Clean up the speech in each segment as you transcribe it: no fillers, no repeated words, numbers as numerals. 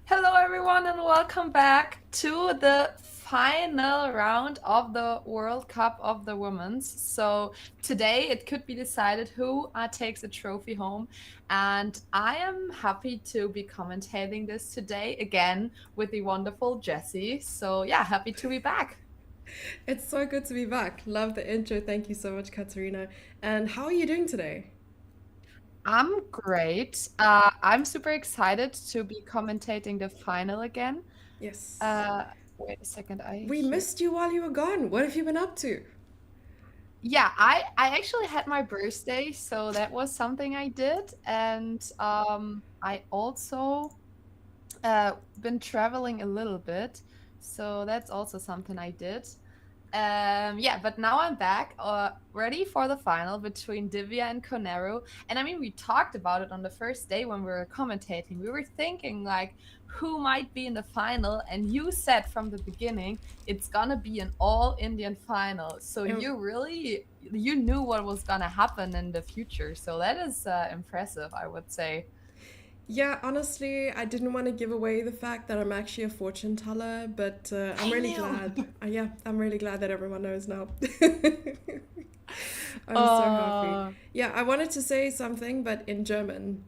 Hello, everyone, and welcome back to the final round of the World Cup of the Women's. So, today it could be decided who takes a trophy home, and I am happy to be commentating this today again with the wonderful Jessie. So, yeah, happy to be back. It's so good to be back. Love the intro. Thank you so much, Katarina. And how are you doing today? I'm great. I'm super excited to be commentating the final again. Yes. Uh, Wait a second, I We hear. missed you while you were gone. What have you been up to? Yeah, I actually had my birthday, so that was something I did, and I also been traveling a little bit, so that's also something I did. Yeah, but now I'm back, ready for the final between Divya and Conero. And I mean, we talked about it on the first day when we were commentating. We were thinking like who might be in the final, and you said from the beginning it's gonna be an all Indian final. So Um, you knew what was gonna happen in the future. So that is impressive, I would say. yeah, honestly, I didn't want to give away the fact that I'm actually a fortune teller, but I'm I really knew. glad. Yeah, I'm really glad that everyone knows now. I'm so happy. uh, Yeah, I wanted to say something, but in German.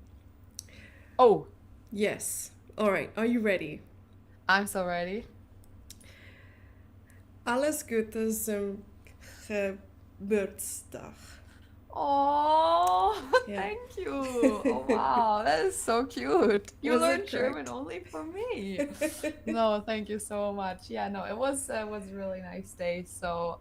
oh, Yes. All right, are you ready? I'm so ready. Alles Gute zum Geburtstag. Oh, Yeah. thank you. Oh, wow. That is so cute. You Was learned it German correct? only for me. No, thank you so much. Yeah, no, it was a really nice day. So,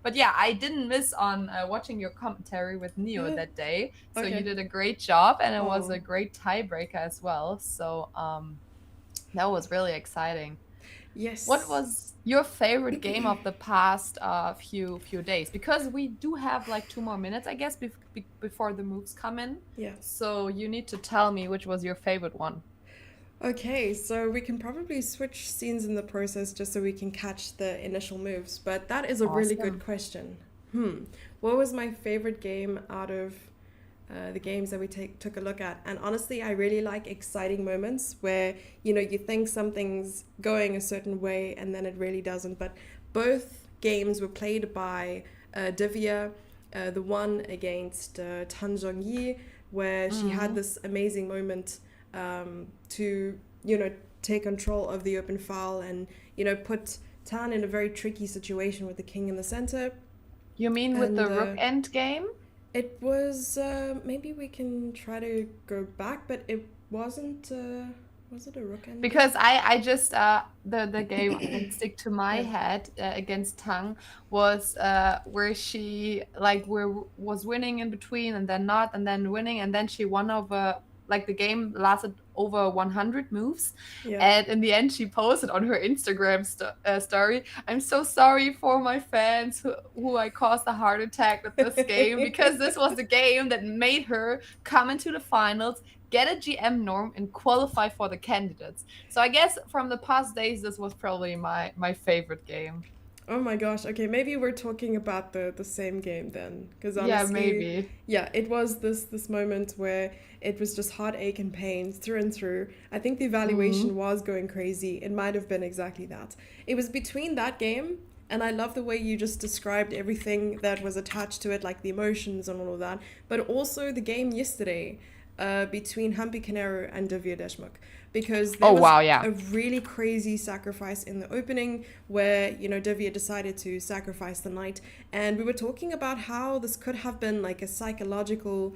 but yeah, I didn't miss on watching your commentary with Neo that day. So you Okay. did a great job, and it was Oh, a great tiebreaker as well. So, that was really exciting. What yes. was your favorite game of the past few days? Because we do have like 2 more minutes, I guess, before the moves come in. Yeah. So you need to tell me which was your favorite one. Okay, so we can probably switch scenes in the process just so we can catch the initial moves, but that is a really good Awesome. question. Hmm. What was my favorite game out of the games that we took a look at? And honestly, I really like exciting moments where, you think something's going a certain way and then it really doesn't. But both games were played by Divya, the one against Tan Zhongyi, where she had Hmm. this amazing moment to take control of the open file and put Tan in a very tricky situation with the king in the center. You mean with And the Rook End game? it was maybe we can try to go back, but it wasn't. Was it a rook end Because game? I just the game that stick to my Yeah. head against Tang was where she like were was winning in between and then not and then winning and then she won over, like the game lasted over 100 moves, Yeah. and in the end she posted on her Instagram story, "I'm so sorry for my fans who I caused a heart attack with this game, because this was the game that made her come into the finals, get a GM norm, and qualify for the candidates." So I guess from the past days, this was probably my favorite game. Oh my gosh. Okay, maybe we're talking about the same game then, because Yeah, honestly, maybe. yeah, it was this moment where it was just heartache and pain through and through. I think the evaluation Hmm. was going crazy. It might have been exactly that. It was between that game, and I love the way you just described everything that was attached to it, like the emotions and all of that, but also the game yesterday between Humpy Canero and Divya Deshmukh, because there Oh was wow, yeah. a really crazy sacrifice in the opening where Divya decided to sacrifice the knight, and we were talking about how this could have been like a psychological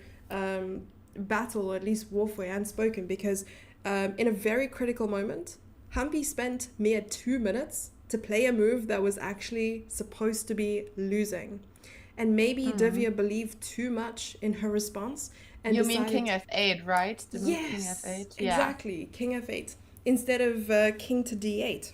battle, or at least warfare unspoken, because in a very critical moment, Humpy spent mere 2 minutes to play a move that was actually supposed to be losing. And maybe Hmm. Divya believed too much in her response and You mean decided, King F8, right? The move King yes, F8. Yeah. exactly, King F8 instead of King to D8.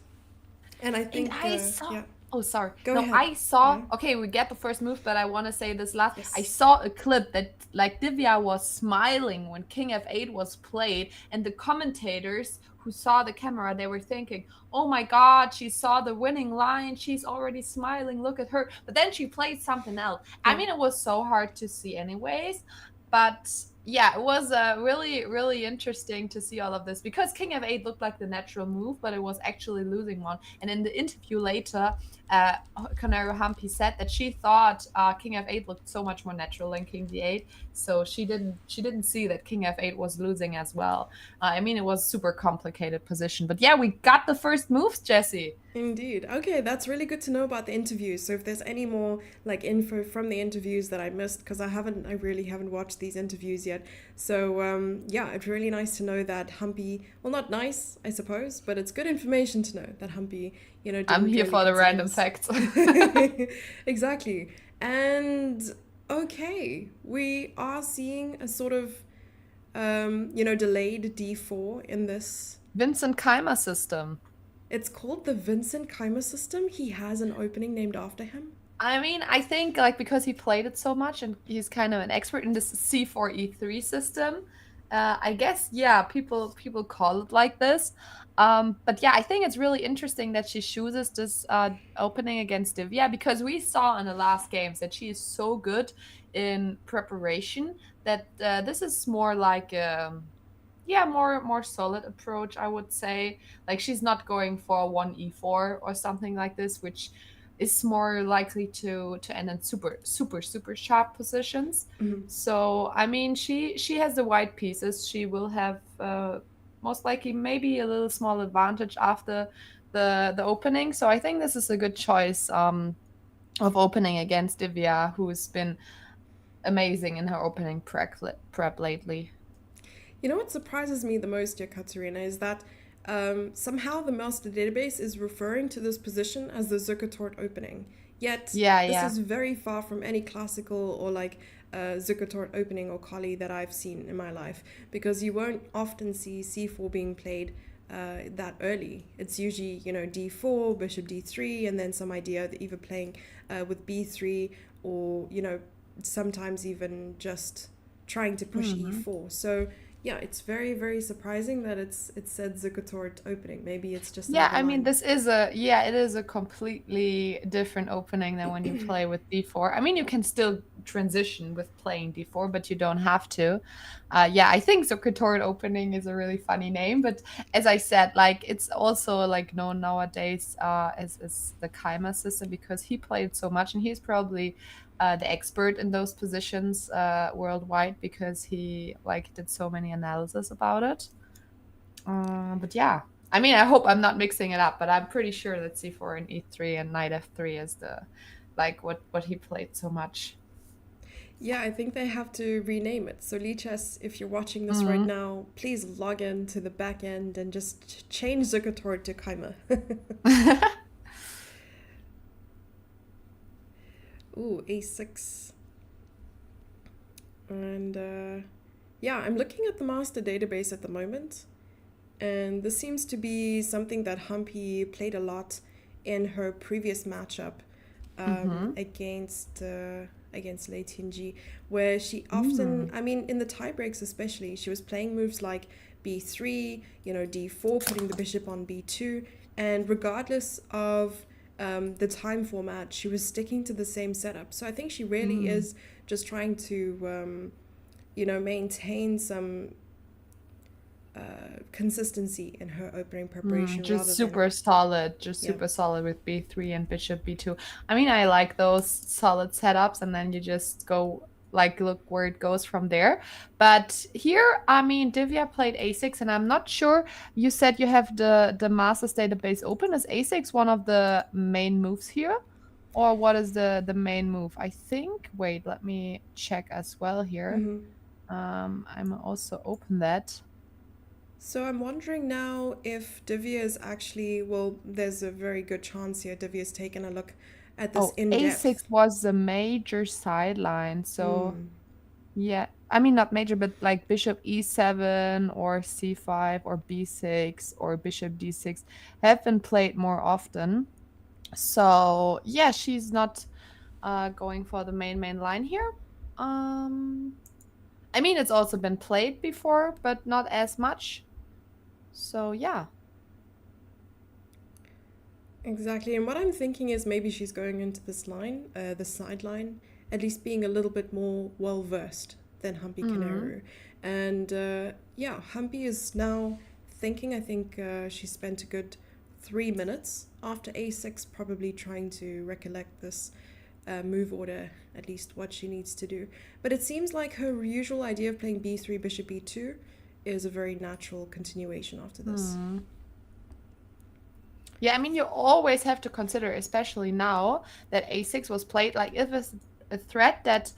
And I And think, I saw. yeah, Oh, sorry. go No, ahead. I saw. Yeah, Okay, we get the first move, but I want to say this last. I yes. saw a clip that like Divya was smiling when King F8 was played, and the commentators who saw the camera, they were thinking, "Oh my God, she saw the winning line. She's already smiling. Look at her." But then she played something else. I Yeah. mean, it was so hard to see, anyways. But yeah, it was really, really interesting to see all of this because King F8 looked like the natural move, but it was actually losing one. And in the interview later, uh, Kanaro Hampi said that she thought King F8 looked so much more natural than King D8, so she didn't see that King F8 was losing as well. I mean, it was super complicated position, but yeah, we got the first moves, Jesse. Indeed. Okay, that's really good to know about the interviews. So if there's any more like info from the interviews that I missed, because I really haven't watched these interviews yet. So yeah, it's really nice to know that Humpy, well, not nice, I suppose, but it's good information to know that Humpy, I'm didn't here really for the consider random this. facts. Exactly. And okay, we are seeing a sort of delayed D4 in this. Vincent Keimer system. It's called the Vincent Keimer system. He has an opening named after him. I mean, I think like because he played it so much and he's kind of an expert in this C4 E3 system. I guess yeah, people call it like this. But yeah, I think it's really interesting that she chooses this opening against Divya because we saw in the last games that she is so good in preparation that this is more like yeah, more solid approach, I would say. Like she's not going for one e4 or something like this, which is more likely to end in super sharp positions. Mhm. So I mean, she has the white pieces. She will have most likely maybe a little small advantage after the opening. So I think this is a good choice of opening against Divya, who's been amazing in her opening prep lately. You know what surprises me the most, here, Katerina, is that somehow the master database is referring to this position as the Zukertort opening. Yet, Yeah, this yeah. is very far from any classical or like Zukertort opening or Kali that I've seen in my life, because you won't often see c4 being played that early. It's usually, d4, bishop d3, and then some idea that either playing with b3 or, sometimes even just trying to push Mhm. e4. So yeah, it's very, very surprising that it said Zukertort opening. Maybe it's just Yeah, another I mean, line. it is a completely different opening than when you play with d4. I mean, you can still transition with playing d4, but you don't have to. Yeah, I think Zukertort opening is a really funny name, but as I said, like it's also like known nowadays as the Keimer system because he played so much and he's probably the expert in those positions worldwide because he like did so many analysis about it. But yeah, I mean, I hope I'm not mixing it up, but I'm pretty sure that c4 and e3 and knight f3 is the like what he played so much. Yeah, I think they have to rename it. So Lichess, if you're watching this right Mhm. now, please log in to the back end and just change Zukertort to Keimer. Ooh, a6. And yeah, I'm looking at the master database at the moment. And this seems to be something that Humpy played a lot in her previous matchup Mhm. against Lei Tianji, where she often, Mm. I mean, in the tie breaks especially, she was playing moves like b3, d4, putting the bishop on b2, and regardless of the time format, she was sticking to the same setup. So I think she really Mm. is just trying to, maintain some consistency in her opening Mm. preparation rather Just than, super solid, just yeah. super solid with b3 and bishop b2. I mean, I like those solid setups, and then you just go like look where it goes from there. But here, I mean, Divya played a6, and I'm not sure. You said you have the Masters database open. Is a6 one of the main moves here, or what is the main move? I think. Wait, let me check as well here. Mm-hmm. I'm also open that. So I'm wondering now if Divya is actually, well, there's a very good chance here Divya's taken a look at this Oh, in a6 depth. was the major sideline. So, Mm. yeah, I mean, not major, but like bishop e7 or c5 or b6 or bishop d6 have been played more often. So, yeah, she's not going for the main line here. Um, I mean, it's also been played before, but not as much. So, yeah. Exactly. And what I'm thinking is maybe she's going into this line, the sideline, at least being a little bit more well versed than Humpy Mm. Kanero. And yeah, Humpy is now thinking. I think she spent a good 3 minutes after a6, probably trying to recollect this move order, at least what she needs to do. But it seems like her usual idea of playing b3, bishop e2 is a very natural continuation after this. Hmm. Yeah, I mean, you always have to consider, especially now that a6 was played, like if it's a threat that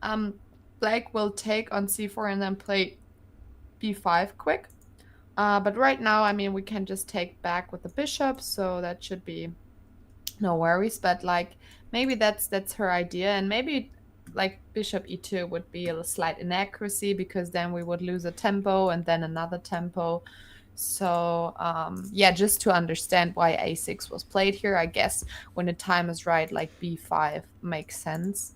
um, black will take on c4 and then play b5 quick. But right now, I mean, we can just take back with the bishop, so that should be no worries. But like maybe that's her idea, and maybe like bishop e2 would be a slight inaccuracy because then we would lose a tempo and then another tempo. So yeah, just to understand why a6 was played here, I guess when the time is right, like b5 makes sense.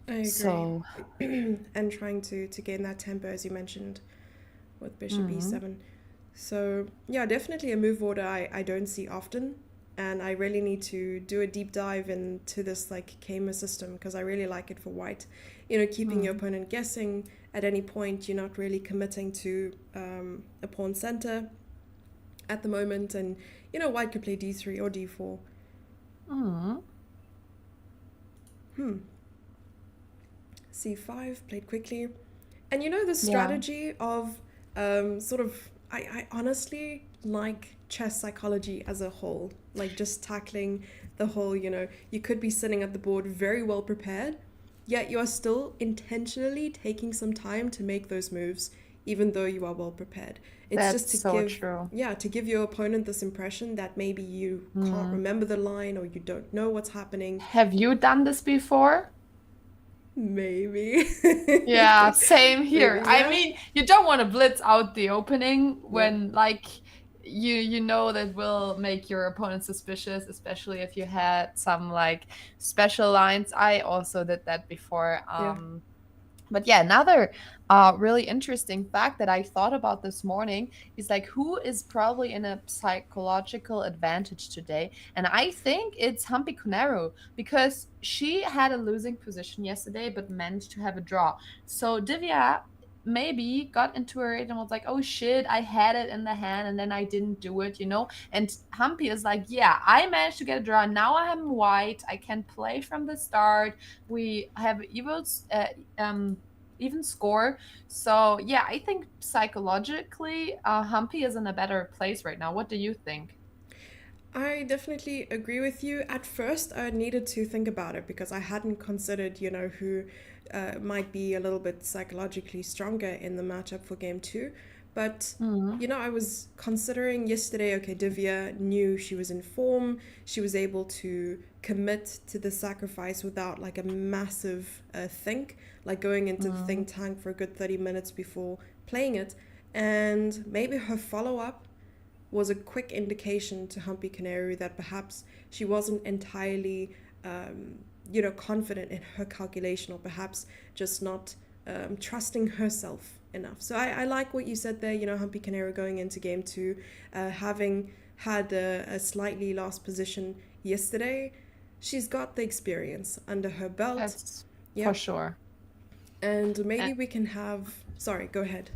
I agree. So And trying to gain that tempo, as you mentioned, with bishop mhm. e7. So, yeah, definitely a move order I don't see often. And I really need to do a deep dive into this like Kama system because I really like it for white. You know, keeping your Mm. opponent guessing at any point, you're not really committing to a pawn center at the moment. And, you know, white could play d3 or d4. Mm. Hmm. c5, played quickly. And you know, the Yeah, strategy of sort of, I honestly like chess psychology as a whole, like just tackling the whole, you know, you could be sitting at the board very well prepared, yet you are still intentionally taking some time to make those moves, even though you are well prepared. It's just that's to so give, true. yeah, to give your opponent this impression that maybe you can't Mm. remember the line or you don't know what's happening. Have you done this before? Maybe. Yeah, same here. Maybe, I yeah. mean, you don't want to blitz out the opening Yeah. when like you know that will make your opponent suspicious, especially if you had some like special lines. I also did that before. Yeah. But yeah, another really interesting fact that I thought about this morning is like who is probably in a psychological advantage today, and I think it's Humpy Conero because she had a losing position yesterday but managed to have a draw. So Divya maybe got into her head and was like, "Oh shit, I had it in the hand and then I didn't do it," you know. And Humpy is like, "Yeah, I managed to get a draw. Now I am white. I can play from the start. We have um even score." So yeah, I think psychologically, Humpy is in a better place right now. What do you think? I definitely agree with you. At first, I needed to think about it because I hadn't considered, you know, who might be a little bit psychologically stronger in the matchup for game two. But, Mm, you know, I was considering yesterday, okay, Divya knew she was in form. She was able to commit to the sacrifice without like a massive think, like going into the mm, think tank for a good 30 minutes before playing it. And maybe her follow up was a quick indication to Humpy Canary that perhaps she wasn't entirely, you know, confident in her calculation or perhaps just not trusting herself enough. So I like what you said there, you know, Humpy Canary going into game two, having had a slightly lost position yesterday. She's got the experience under her belt. that's for Yeah. sure. And And maybe we can have. Sorry, go ahead.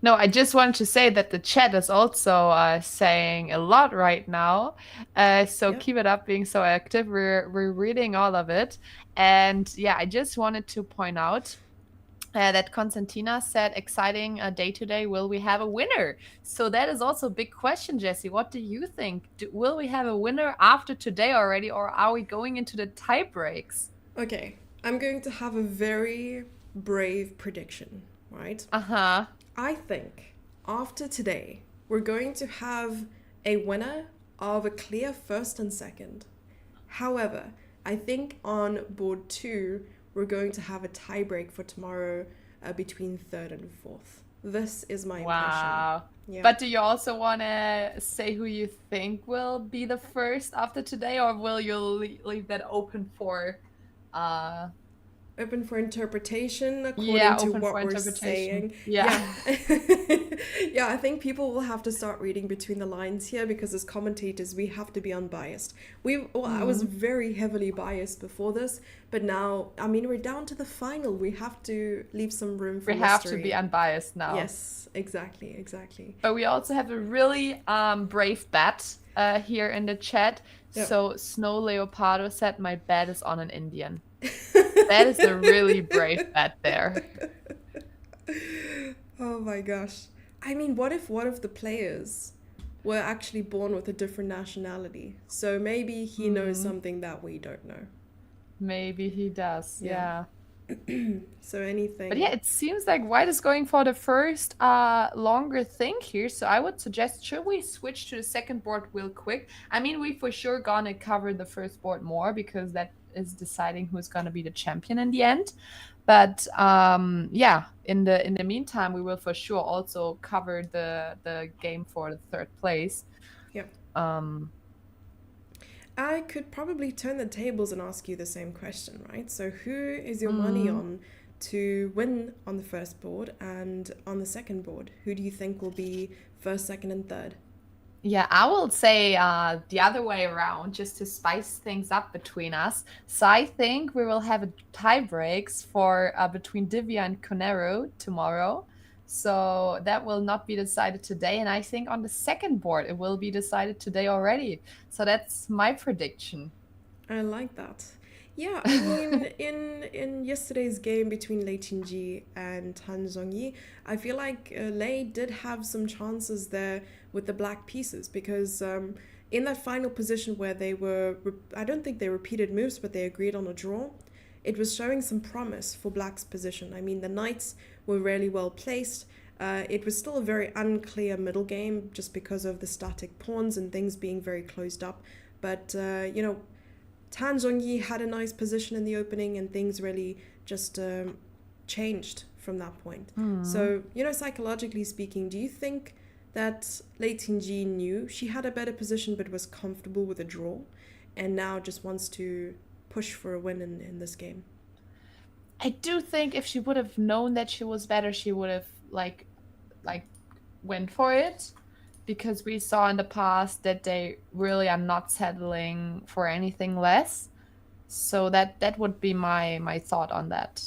no, I just wanted to say that the chat is also saying a lot right now. So Yeah. keep it up being so active. We're reading all of it. And yeah, I just wanted to point out that Constantina said, exciting day today. Will we have a winner? So that is also a big question, Jesse. What do you think? Will we have a winner after today already, or are we going into the tie breaks? Okay, I'm going to have a very brave prediction, right? Uh huh. I think after today, we're going to have a winner of a clear first and second. However, I think on board two, we're going to have a tiebreak for tomorrow between third and fourth. This is my impression. Wow. Yeah. But do you also want to say who you think will be the first after today, or will you leave that open for uh Open for interpretation according Yeah, to open for what we're interpretation. saying. Yeah. Yeah. Yeah, I think people will have to start reading between the lines here because as commentators, we have to be unbiased. Well, I was Mm. very heavily biased before this, but now, I mean, we're down to the final. We have to leave some room for We have to be mystery. unbiased now. Yes, exactly, exactly. But we also have a really brave bet here in the chat. Yep. So Snow Leopardo said my bet is on an Indian. That is a really brave bet there. Oh my gosh. I mean, what if one of the players were actually born with a different nationality? So maybe he knows Hmm. something that we don't know. Maybe he does. Yeah. Yeah. So But yeah, anything. it seems like White is going for the first longer thing here. So I would suggest, should we switch to the second board real quick? I mean, we for sure gonna cover the first board more because that is deciding who's gonna be the champion in the end. But yeah, in the meantime, we will for sure also cover the game for the third place. Yep. Um, I could probably turn the tables and ask you the same question, right? So who is your money mm, on to win on the first board and on the second board? Who do you think will be first, second, and third? Yeah, I will say the other way around, just to spice things up between us. So I think we will have a tie breaks for between Divya and Conero tomorrow. So that will not be decided today, and I think on the second board it will be decided today already. So that's my prediction. I like that. Yeah, I mean, in yesterday's game between Lei Qingji and Han Zhongyi, I feel like Lei did have some chances there with the black pieces because in that final position where they were, I don't think they repeated moves, but they agreed on a draw. It was showing some promise for black's position. I mean, the knights were really well placed. It was still a very unclear middle game just because of the static pawns and things being very closed up. But Tan Zhongyi had a nice position in the opening, and things really just changed from that point. Hmm. So, psychologically speaking, do you think that Lei Tingji knew she had a better position but was comfortable with a draw and now just wants to push for a win in this game? I do think if she would have known that she was better, she would have like went for it because we saw in the past that they really are not settling for anything less. So that would be my thought on that.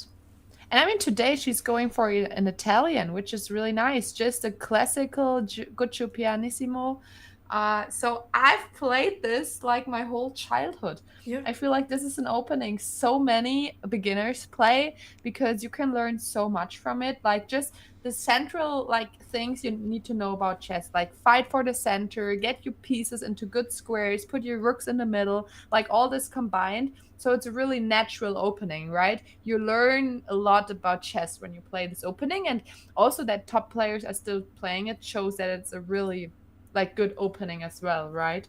And I mean, today she's going for an Italian, which is really nice. Just a classical Guccio pianissimo. So I've played this like my whole childhood. Yeah. I feel like this is an opening so many beginners play because you can learn so much from it. Like just the central like things you need to know about chess, like fight for the center, get your pieces into good squares, put your rooks in the middle, like all this combined. So it's a really natural opening, right? You learn a lot about chess when you play this opening, and also that top players are still playing it shows that it's a really like good opening as well, right?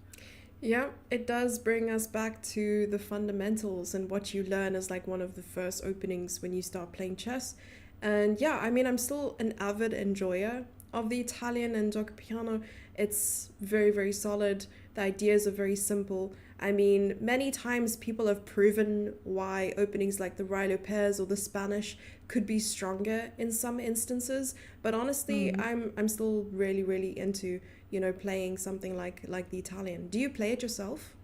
Yeah, it does bring us back to the fundamentals and what you learn as like one of the first openings when you start playing chess. And yeah, I mean, I'm still an avid enjoyer of the Italian and gioco piano. It's very, very solid. The ideas are very simple. I mean, many times people have proven why openings like the Ruy Lopez or the Spanish could be stronger in some instances. But honestly, Mm. I'm still really, really into playing something like the Italian. Do you play it yourself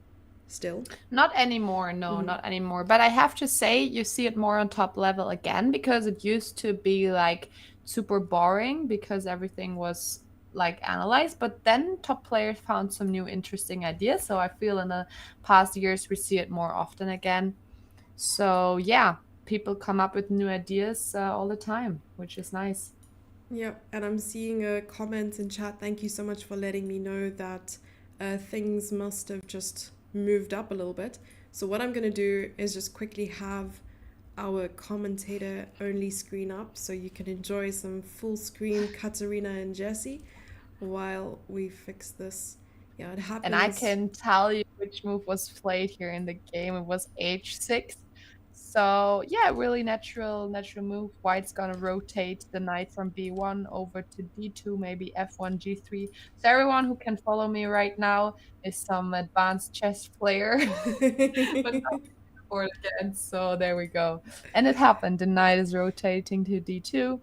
still? Not anymore, no, Mm-hmm. not anymore. But I have to say, you see it more on top level again because it used to be like super boring because everything was like analyzed. But then top players found some new interesting ideas. So I feel in the past years we see it more often again. So yeah, people come up with new ideas all the time, which is nice. Yeah, and I'm seeing a comment in chat. Thank you so much for letting me know that things must have just moved up a little bit. So what I'm gonna do is just quickly have our commentator only screen up so you can enjoy some full screen Katarina and Jesse while we fix this. Yeah, it And I happens. can tell you which move was played here in the game. It was h6. So yeah, really natural move. White's gonna rotate the knight from b1 over to d2, maybe f1, g3. So everyone who can follow me right now is some advanced chess player. But no, d4 again. So there we go. And it happened. The knight is rotating to d2.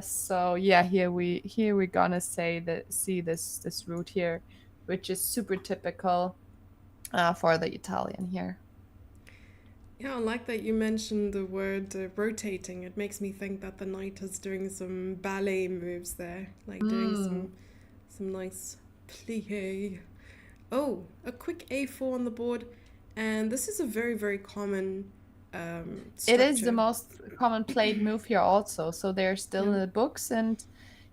So yeah, here we're gonna see this route here, which is super typical for the Italian here. Yeah, I like that you mentioned the word rotating. It makes me think that the knight is doing some ballet moves there, like doing Mm. some nice plie. Oh, a quick a4 on the board, and this is a very very common It is the structure. most common played move here also. So they're still Yeah. in the books, and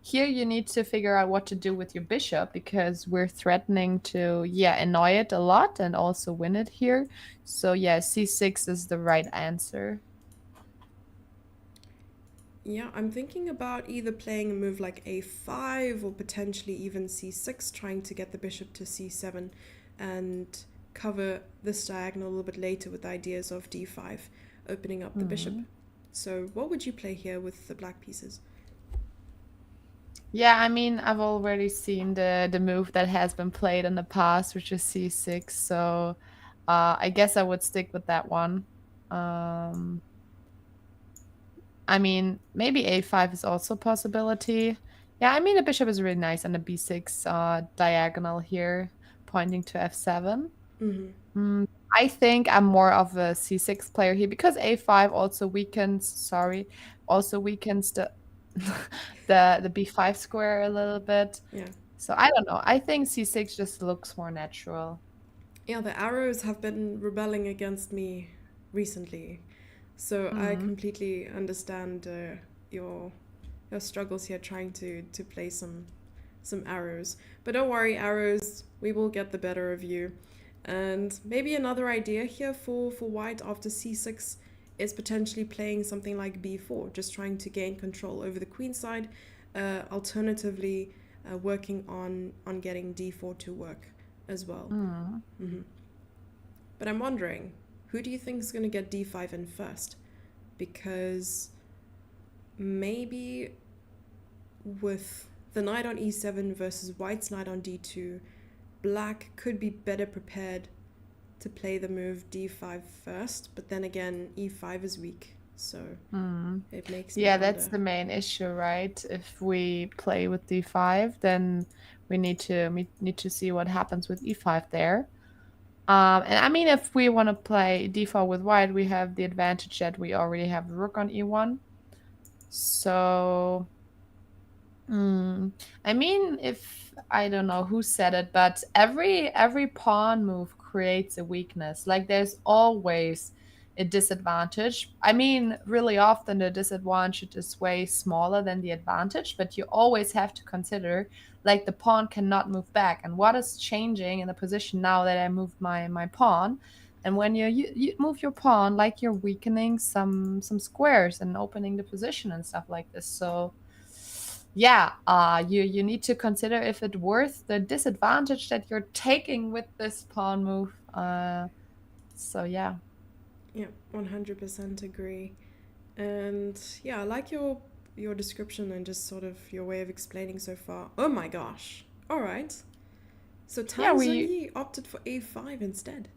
here you need to figure out what to do with your bishop because we're threatening to, yeah, annoy it a lot and also win it here. So yeah, c6 is the right answer. Yeah, I'm thinking about either playing a move like a5 or potentially even c6, trying to get the bishop to c7 and cover this diagonal a little bit later with ideas of d5, opening up the bishop. Hmm. So, what would you play here with the black pieces? Yeah, I mean, I've already seen the move that has been played in the past, which is c6. So I guess I would stick with that one. Um, I mean, maybe a5 is also a possibility. Yeah, I mean, the bishop is really nice on the b6 diagonal here, pointing to f7. Mm-hmm. Mm, I think I'm more of a c6 player here because a5 also weakens the the b5 square a little bit. Yeah. So I don't know. I think c6 just looks more natural. Yeah, the arrows have been rebelling against me recently. So I Mm. completely understand your your struggles here trying to play some arrows. But don't worry, arrows, we will get the better of you. And maybe another idea here for white after c6 is potentially playing something like b4, just trying to gain control over the queen side. Alternatively, working on getting d4 to work as well. Mm. Mm-hmm. But I'm wondering, who do you think is going to get d5 in first? Because maybe with the knight on e7 versus white's knight on d2, black could be better prepared to play the move d5 first, but then again, e5 is weak, so Mm. it makes me Yeah, that's wonder. the main issue, right? If we play with d5, then we need to see what happens with e5 there. And I mean, if we want to play d4 with white, we have the advantage that we already have rook on e1. So I mean, if I don't know who said it, but every pawn move creates a weakness. Like there's always a disadvantage. I mean, really often the disadvantage is way smaller than the advantage, but you always have to consider like the pawn cannot move back. And what is changing in the position now that I moved my pawn? And when you move your pawn, like you're weakening some squares and opening the position and stuff like this. So yeah, you need to consider if it's worth the disadvantage that you're taking with this pawn move. So yeah. Yeah, 100% agree. And yeah, I like your description and just sort of your way of explaining so far. Oh my gosh. All right. So Yeah, Tan we Zhongyi opted for a5 instead.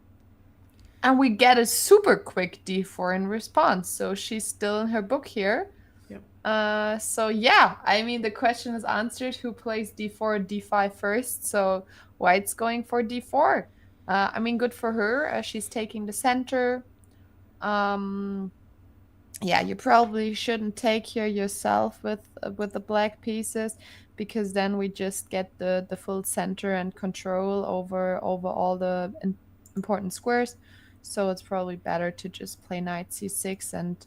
and we get a super quick d4 in response. So she's still in her book here. Yep. So yeah, I mean the question is answered. Who plays d4, d5 first? So White's going for d4. I mean, good for her. She's taking the center. Um, yeah, you probably shouldn't take here yourself with the black pieces because then we just get the full center and control over all the important squares. So it's probably better to just play knight c6 and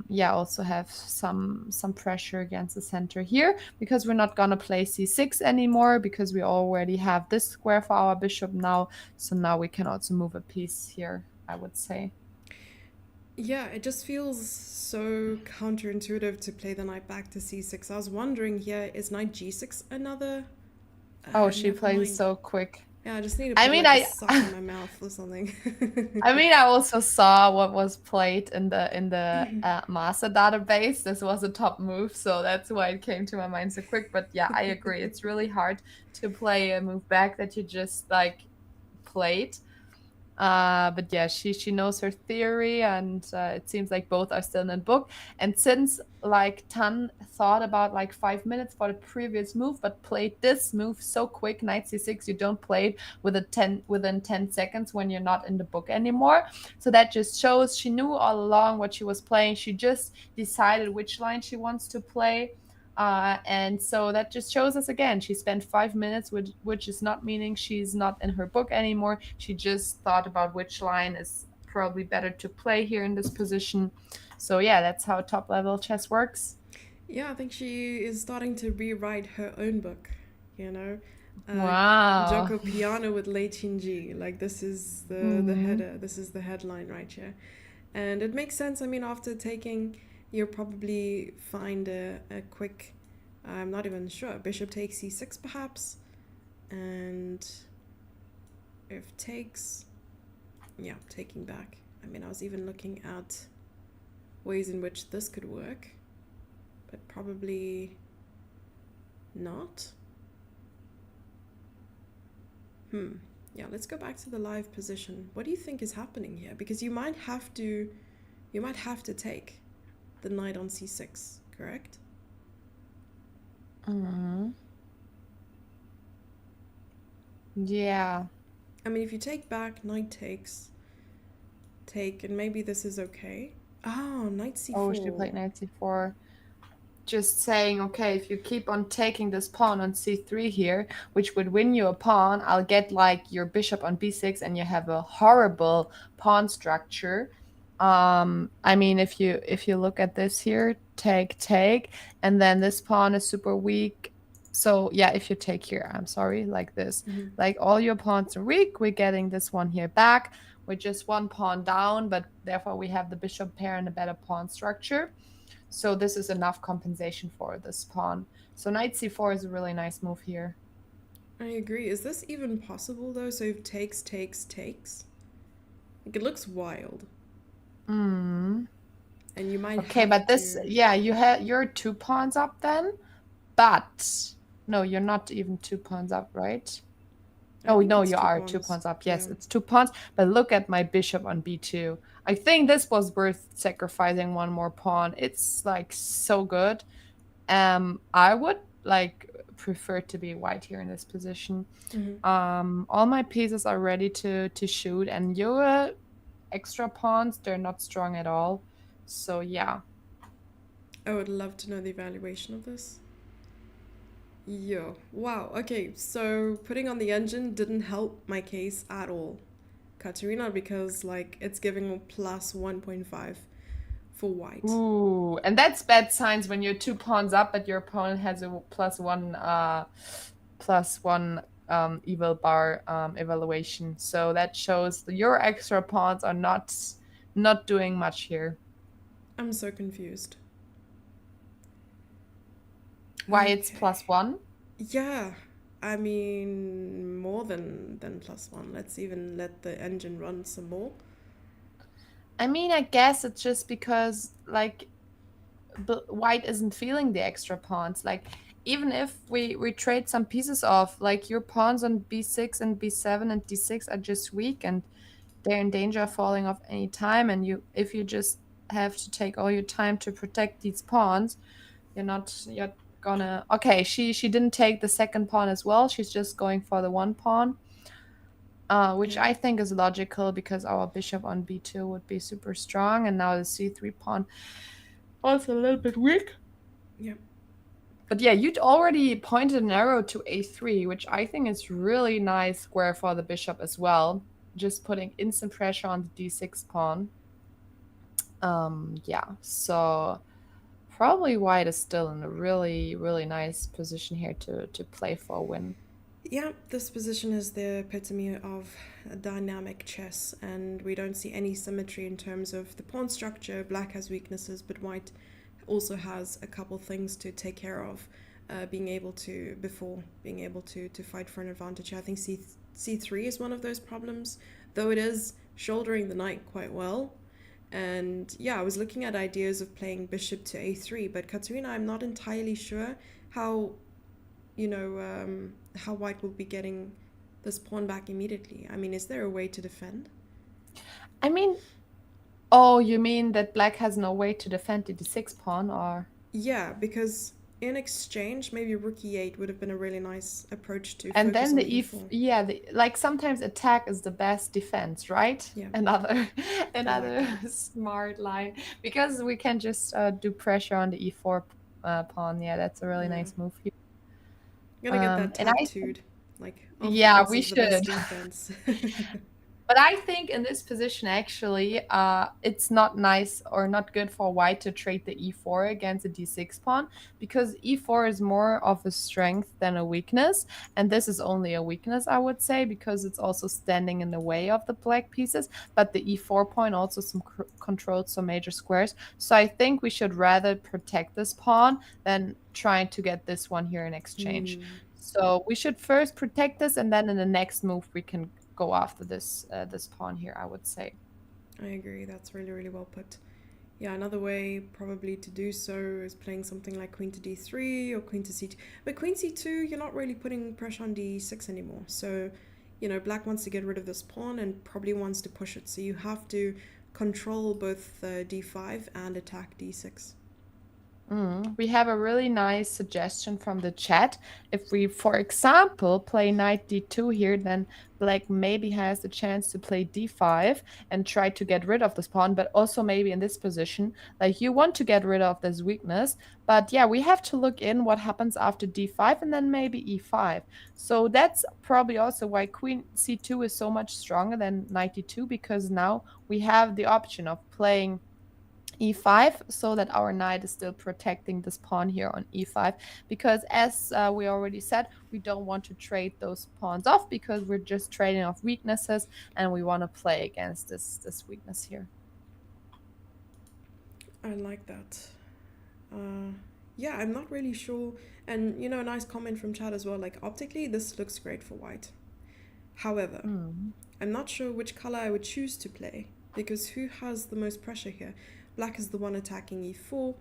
yeah, also have some pressure against the center here because we're not gonna play c6 anymore because we already have this square for our bishop now. So now we can also move a piece here, I would say. Yeah, it just feels so counterintuitive to play the knight back to c6. I was wondering here, is knight g6 another? Oh, she Never plays mind. so quick. Yeah, I just need to I put mean, like a I sock in my mouth or something. I mean, I also saw what was played in the master database. This was a top move, so that's why it came to my mind so quick. But yeah, I agree. It's really hard to play a move back that you just like played. But yeah, she knows her theory, and it seems like both are still in the book. And since like Tan thought about like 5 minutes for the previous move, but played this move so quick, knight c6, you don't play it within 10 seconds when you're not in the book anymore. So that just shows she knew all along what she was playing. She just decided which line she wants to play. And so that just shows us again, she spent 5 minutes, which is not meaning she's not in her book anymore. She just thought about which line is probably better to play here in this position. So yeah, that's how top level chess works. Yeah, I think she is starting to rewrite her own book, you know. Uh, Wow. Joko Piano with Lei Qingji. Like, this is the Mm. header, this is the headline right here. And it makes sense. I mean, after taking, you'll probably find a quick, I'm not even sure, bishop takes c6 perhaps. And if takes, yeah, taking back. I mean, I was even looking at ways in which this could work, but probably not. Yeah, let's go back to the live position. What do you think is happening here? Because you might have to take the knight on c6, correct? Mm. Yeah. I mean, if you take back, knight takes, take, and maybe this is okay. Oh, knight Oh, she c4. played knight c4. Just saying, okay, if you keep on taking this pawn on c3 here, which would win you a pawn, I'll get like your bishop on b6 and you have a horrible pawn structure. I mean, if you look at this here, take, and then this pawn is super weak. So yeah, if you take here, I'm sorry, like this, Mm-hmm. like all your pawns are weak. We're getting this one here back. We're just one pawn down, but therefore we have the bishop pair and a better pawn structure. So this is enough compensation for this pawn. So knight c4 is a really nice move here. I agree. Is this even possible though? So if takes, like it looks wild, Mm. and you might Okay, have but this, to. yeah, you're 2 pawns up then, but no, you're not even 2 pawns up, right? I Oh think no, it's you two are two pawns. pawns up. Yeah. Yes, it's 2 pawns. But look at my bishop on b2. I think this was worth sacrificing one more pawn. It's like so good. I would like prefer to be white here in this position. Mm-hmm. All my pieces are ready to shoot, and your extra pawns, they're not strong at all. So yeah. I would love to know the evaluation of this. Yo, wow. Okay, so putting on the engine didn't help my case at all, Katerina, because like it's giving plus 1.5 for white. Ooh, and that's bad signs when you're 2 pawns up, but your opponent has a plus one evil bar evaluation. So that shows that your extra pawns are not doing much here. I'm so confused. Why it's Okay. +1? Yeah, I mean more than plus one. Let's even let the engine run some more. I mean, I guess it's just because like white isn't feeling the extra pawns. Like even if we trade some pieces off, like your pawns on b6 and b7 and d6 are just weak and they're in danger of falling off any time. And you, if you just have to take all your time to protect these pawns, you're gonna. Okay, she didn't take the second pawn as well. She's just going for the one pawn. Which Yeah, I think is logical because our bishop on b2 would be super strong, and now the c3 pawn also a little bit weak. yeah. But yeah, you'd already pointed an arrow to a3, which I think is really nice square for the bishop as well. Just putting instant pressure on the d6 pawn. Yeah, so probably white is still in a really, really nice position here to play for a win. Yeah, this position is the epitome of dynamic chess, and we don't see any symmetry in terms of the pawn structure. Black has weaknesses, but white also has a couple things to take care of, being able to before being able to fight for an advantage. I think c3 is one of those problems, though it is shouldering the knight quite well. And yeah, I was looking at ideas of playing bishop to a3, but Katerina, I'm not entirely sure how how white will be getting this pawn back immediately. I mean, is there a way to defend? I mean, oh, you mean that black has no way to defend the d6 pawn, or? Yeah, because in exchange, maybe rook e8 would have been a really nice approach to And focus then on the the e4. yeah, like sometimes attack is the best defense, right? Yeah, Another I like another that. smart line because we can just do pressure on the e4 pawn. Yeah, that's a really Yeah. nice move here. Gonna get that And I tattooed. Like, yeah, offense we is the best should. defense. But I think in this position, actually, it's not nice or not good for white to trade the e4 against a d6 pawn because e4 is more of a strength than a weakness. And this is only a weakness, I would say, because it's also standing in the way of the black pieces. But the e4 pawn also controls some major squares. So I think we should rather protect this pawn than trying to get this one here in exchange. Hmm, So we should first protect this, and then in the next move we can go after this pawn here, I would say. I agree. That's really, really well put. Yeah, another way probably to do so is playing something like queen to d3 or queen to c2. But queen c2, you're not really putting pressure on d6 anymore. So, black wants to get rid of this pawn and probably wants to push it. So you have to control both d5 and attack d6. We have a really nice suggestion from the chat. If we, for example, play knight d2 here, then black maybe has the chance to play d5 and try to get rid of this pawn, but also maybe in this position, like you want to get rid of this weakness. But yeah, we have to look in what happens after d5 and then maybe e5. So that's probably also why queen c2 is so much stronger than knight d2, because now we have the option of playing e5 so that our knight is still protecting this pawn here on e5, because as we already said, we don't want to trade those pawns off because we're just trading off weaknesses and we want to play against this weakness here. I like that. Uh, yeah, I'm not really sure. And, a nice comment from chat as well. Like, optically, this looks great for white. However, Mm. I'm not sure which color I would choose to play because who has the most pressure here? Black is the one attacking e4.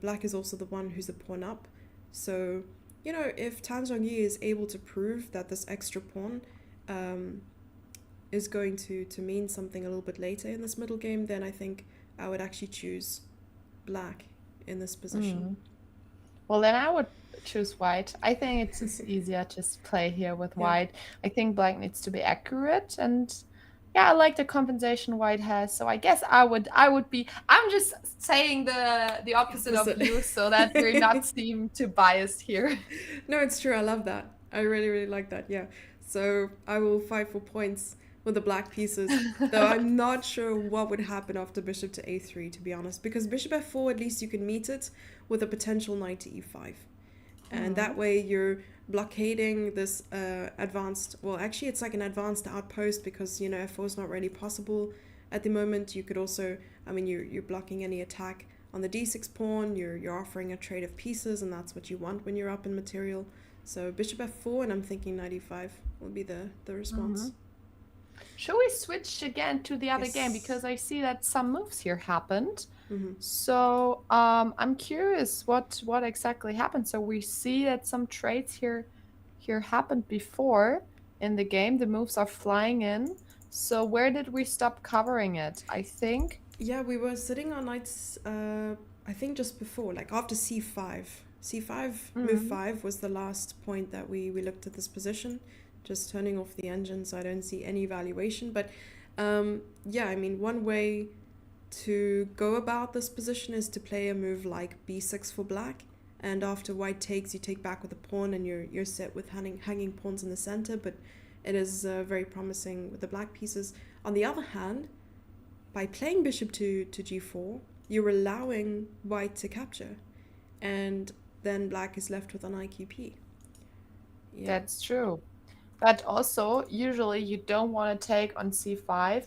Black is also the one who's a pawn up. So, if Tan Zhongyi is able to prove that this extra pawn um, is going to mean something a little bit later in this middle game, then I think I would actually choose black in this position. Mm. Well, then I would choose white. I think it's just easier to just play here with Yeah. white. I think black needs to be accurate, and yeah, I like the compensation white has. So I guess I would be I'm just saying the opposite of Opposite. you so that we're not seem too biased here. No, it's true. I love that. I really, really like that. Yeah. So I will fight for points with the black pieces. Though I'm not sure what would happen after bishop to a3, to be honest. Because bishop f4, at least you can meet it with a potential knight to e5. And that Mhm. way you're blockading this advanced, well, actually it's like an advanced outpost because, f4 is not really possible at the moment. You could also, I mean, you're blocking any attack on the d6 pawn, you're offering a trade of pieces, and that's what you want when you're up in material. So bishop f4, and I'm thinking knight e5 will be the response. Mhm. Should we switch again to the other game Yes. because I see that some moves here happened. Mm-hmm. So I'm curious what exactly happened. So we see that some trades here happened before in the game. The moves are flying in. So where did we stop covering it? I think. Yeah, we were sitting on knights, I think just before, like after c5. c5, move Mm. 5 was the last point that we looked at this position. Just turning off the engine so I don't see any valuation. But yeah, I mean, one way to go about this position is to play a move like b6 for black. And after white takes, you take back with a pawn and you're set with hanging pawns in the center. But it is very promising with the black pieces. On the other hand, by playing bishop to g4, you're allowing white to capture, and then black is left with an IQP. Yeah. That's true. But also, usually you don't want to take on c5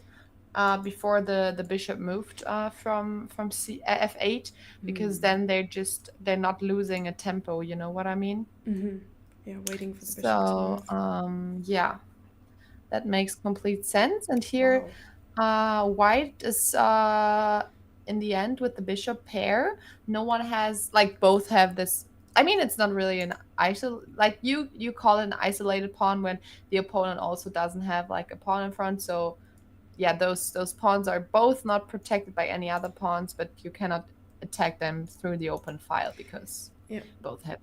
before the bishop moved from f8, because Mm. then they're not losing a tempo. You know what I mean? Mm-hmm. Yeah, waiting for the bishop to So move. yeah, that makes complete sense. And here, Wow. white is in the end with the bishop pair. No one has, like, both have this. I mean, it's not really an like you call it an isolated pawn when the opponent also doesn't have like a pawn in front. So yeah, those pawns are both not protected by any other pawns, but you cannot attack them through the open file because Yeah. both have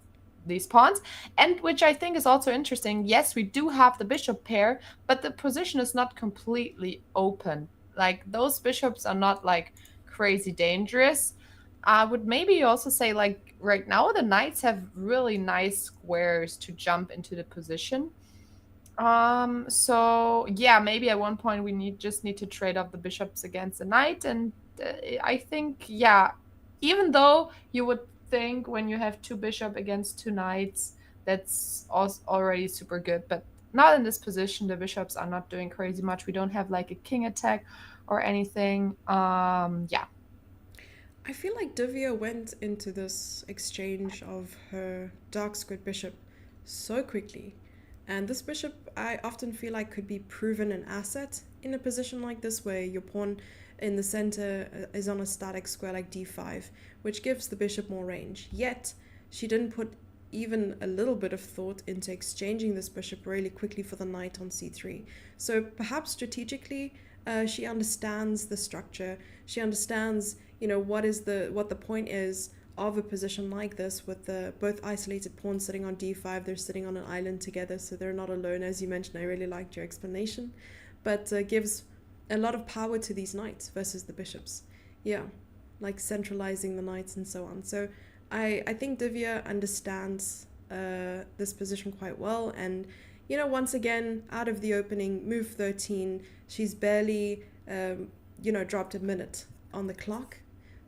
these pawns. And which I think is also interesting. Yes, we do have the bishop pair, but the position is not completely open. Like those bishops are not like crazy dangerous. I would maybe also say like right now the knights have really nice squares to jump into the position. So yeah, maybe at one point we need to trade off the bishops against the knight, and I think yeah, even though you would think when you have two bishop against two knights, that's also already super good, but not in this position. The bishops are not doing crazy much. We don't have like a king attack or anything. Yeah. I feel like Divya went into this exchange of her dark squared bishop so quickly. And this bishop, I often feel like, could be proven an asset in a position like this where your pawn in the center is on a static square like d5, which gives the bishop more range. Yet, she didn't put even a little bit of thought into exchanging this bishop really quickly for the knight on c3. So perhaps strategically, she understands the structure. She understands, what the point is of a position like this with the both isolated pawns sitting on d5. They're sitting on an island together, so they're not alone. As you mentioned, I really liked your explanation, but gives a lot of power to these knights versus the bishops. Yeah, like centralizing the knights and so on. So I think Divya understands this position quite well. And, once again, out of the opening, move 13, she's barely, dropped a minute on the clock.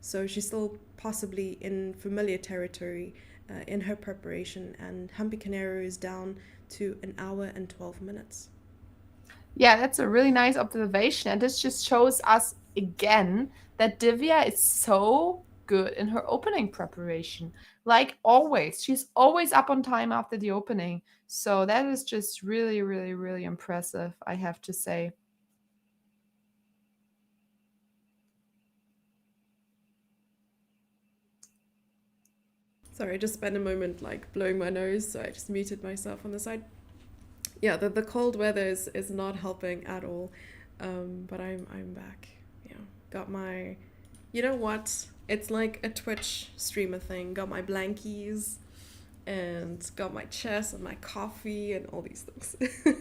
So she's still possibly in familiar territory in her preparation. And Humpy Canero is down to an hour and 12 minutes. Yeah, that's a really nice observation. And this just shows us again that Divya is so good in her opening preparation. Like always, she's always up on time after the opening. So that is just really, really, really impressive, I have to say. Sorry, I just spent a moment like blowing my nose, so I just muted myself on the side. Yeah, the cold weather is not helping at all. But I'm back. Yeah, got my, you know what? It's like a Twitch streamer thing. Got my blankies and got my chess and my coffee and all these things.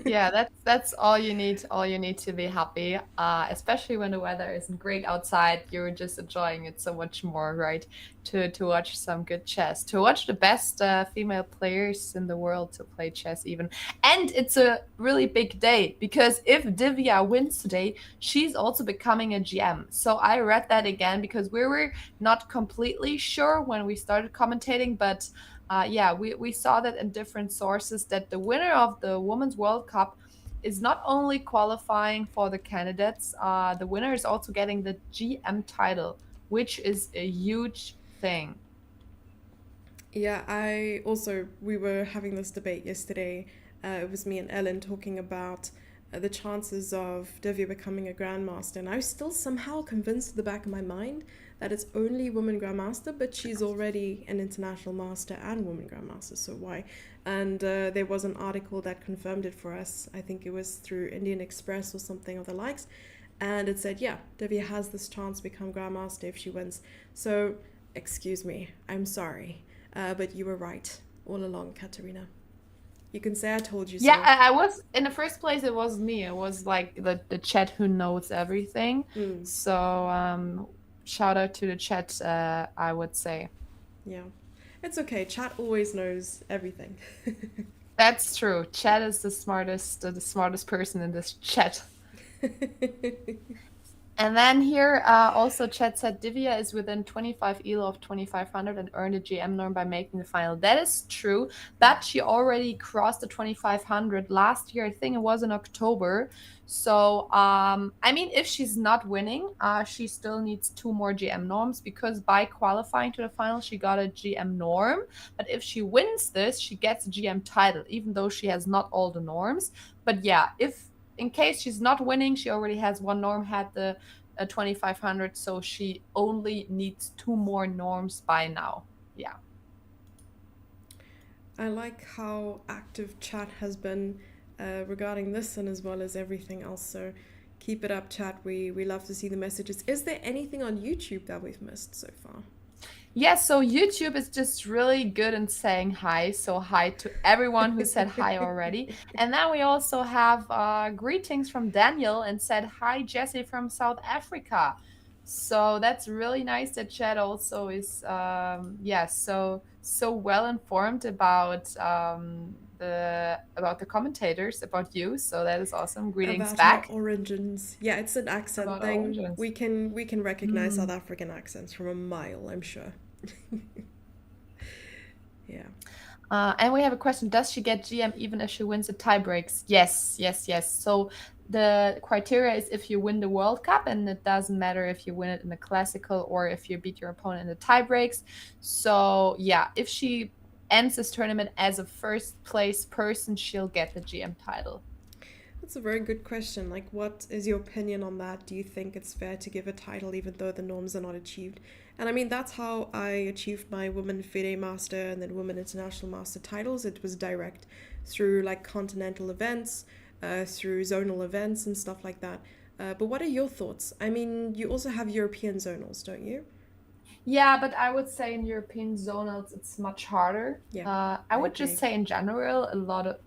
Yeah, that's all you need to be happy. Especially when the weather isn't great outside, you're just enjoying it so much more, right? To watch some good chess, to watch the best female players in the world to play chess even. And it's a really big day because if Divya wins today, she's also becoming a GM. So I read that again because we were not completely sure when we started commentating, but yeah, we saw that in different sources that the winner of the Women's World Cup is not only qualifying for the candidates, the winner is also getting the GM title, which is a huge thing. Yeah, we were having this debate yesterday. It was me and Ellen talking about the chances of Divya becoming a grandmaster, and I was still somehow convinced at the back of my mind that it's only woman grandmaster, but she's already an international master and woman grandmaster, so why? And there was an article that confirmed it for us. I think it was through Indian Express or something of the likes, and it said, yeah, Divya has this chance to become grandmaster if she wins. So, excuse me, I'm sorry. But you were right all along, Katarina. You can say I told you Yeah, so. I was in the first place. It was me. It was like the chat who knows everything. Mm, So shout out to the chat. I would say yeah. It's okay. Chat always knows everything. that's true. Chat is the smartest person in this chat. And then here, also Chat said Divya is within 25 elo of 2500 and earned a GM norm by making the final. That is true, but she already crossed the 2500 last year. I think it was in October. So, I mean, if she's not winning, she still needs two more GM norms because by qualifying to the final, she got a GM norm. But if she wins this, she gets a GM title, even though she has not all the norms. But yeah, if in case she's not winning, she already has one norm, had the 2500, so she only needs two more norms by now. Yeah. I like how active chat has been regarding this and as well as everything else. So, Keep it up, chat. We love to see the messages. Is there anything on YouTube that we've missed so far? Yeah, so YouTube is just really good in saying hi. So hi to everyone who said hi already. And then we also have greetings from Daniel and said hi, Jesse from South Africa. So that's really nice that Chad also is yeah, so well informed about the commentators, about you. So that is awesome. Greetings About our back origins. Yeah, it's an accent about our thing. origins. We can recognize Mm. South African accents from a mile, I'm sure. Yeah. And we have a question. Does she get GM even if she wins the tie breaks? Yes, yes, yes. So the criteria is if you win the World Cup, and it doesn't matter if you win it in the classical or if you beat your opponent in the tie breaks. So yeah, if she ends this tournament as a first place person, she'll get the GM title. That's a very good question. Like, what is your opinion on that? Do you think it's fair to give a title even though the norms are not achieved? And I mean, that's how I achieved my Women FIDE Master and then Women International Master titles. It was direct through like continental events, through zonal events and stuff like that. But what are your thoughts? I mean, you also have European zonals, don't you? Yeah, but I would say in European zonals it's much harder. Yeah, I I would just agree. say in general, a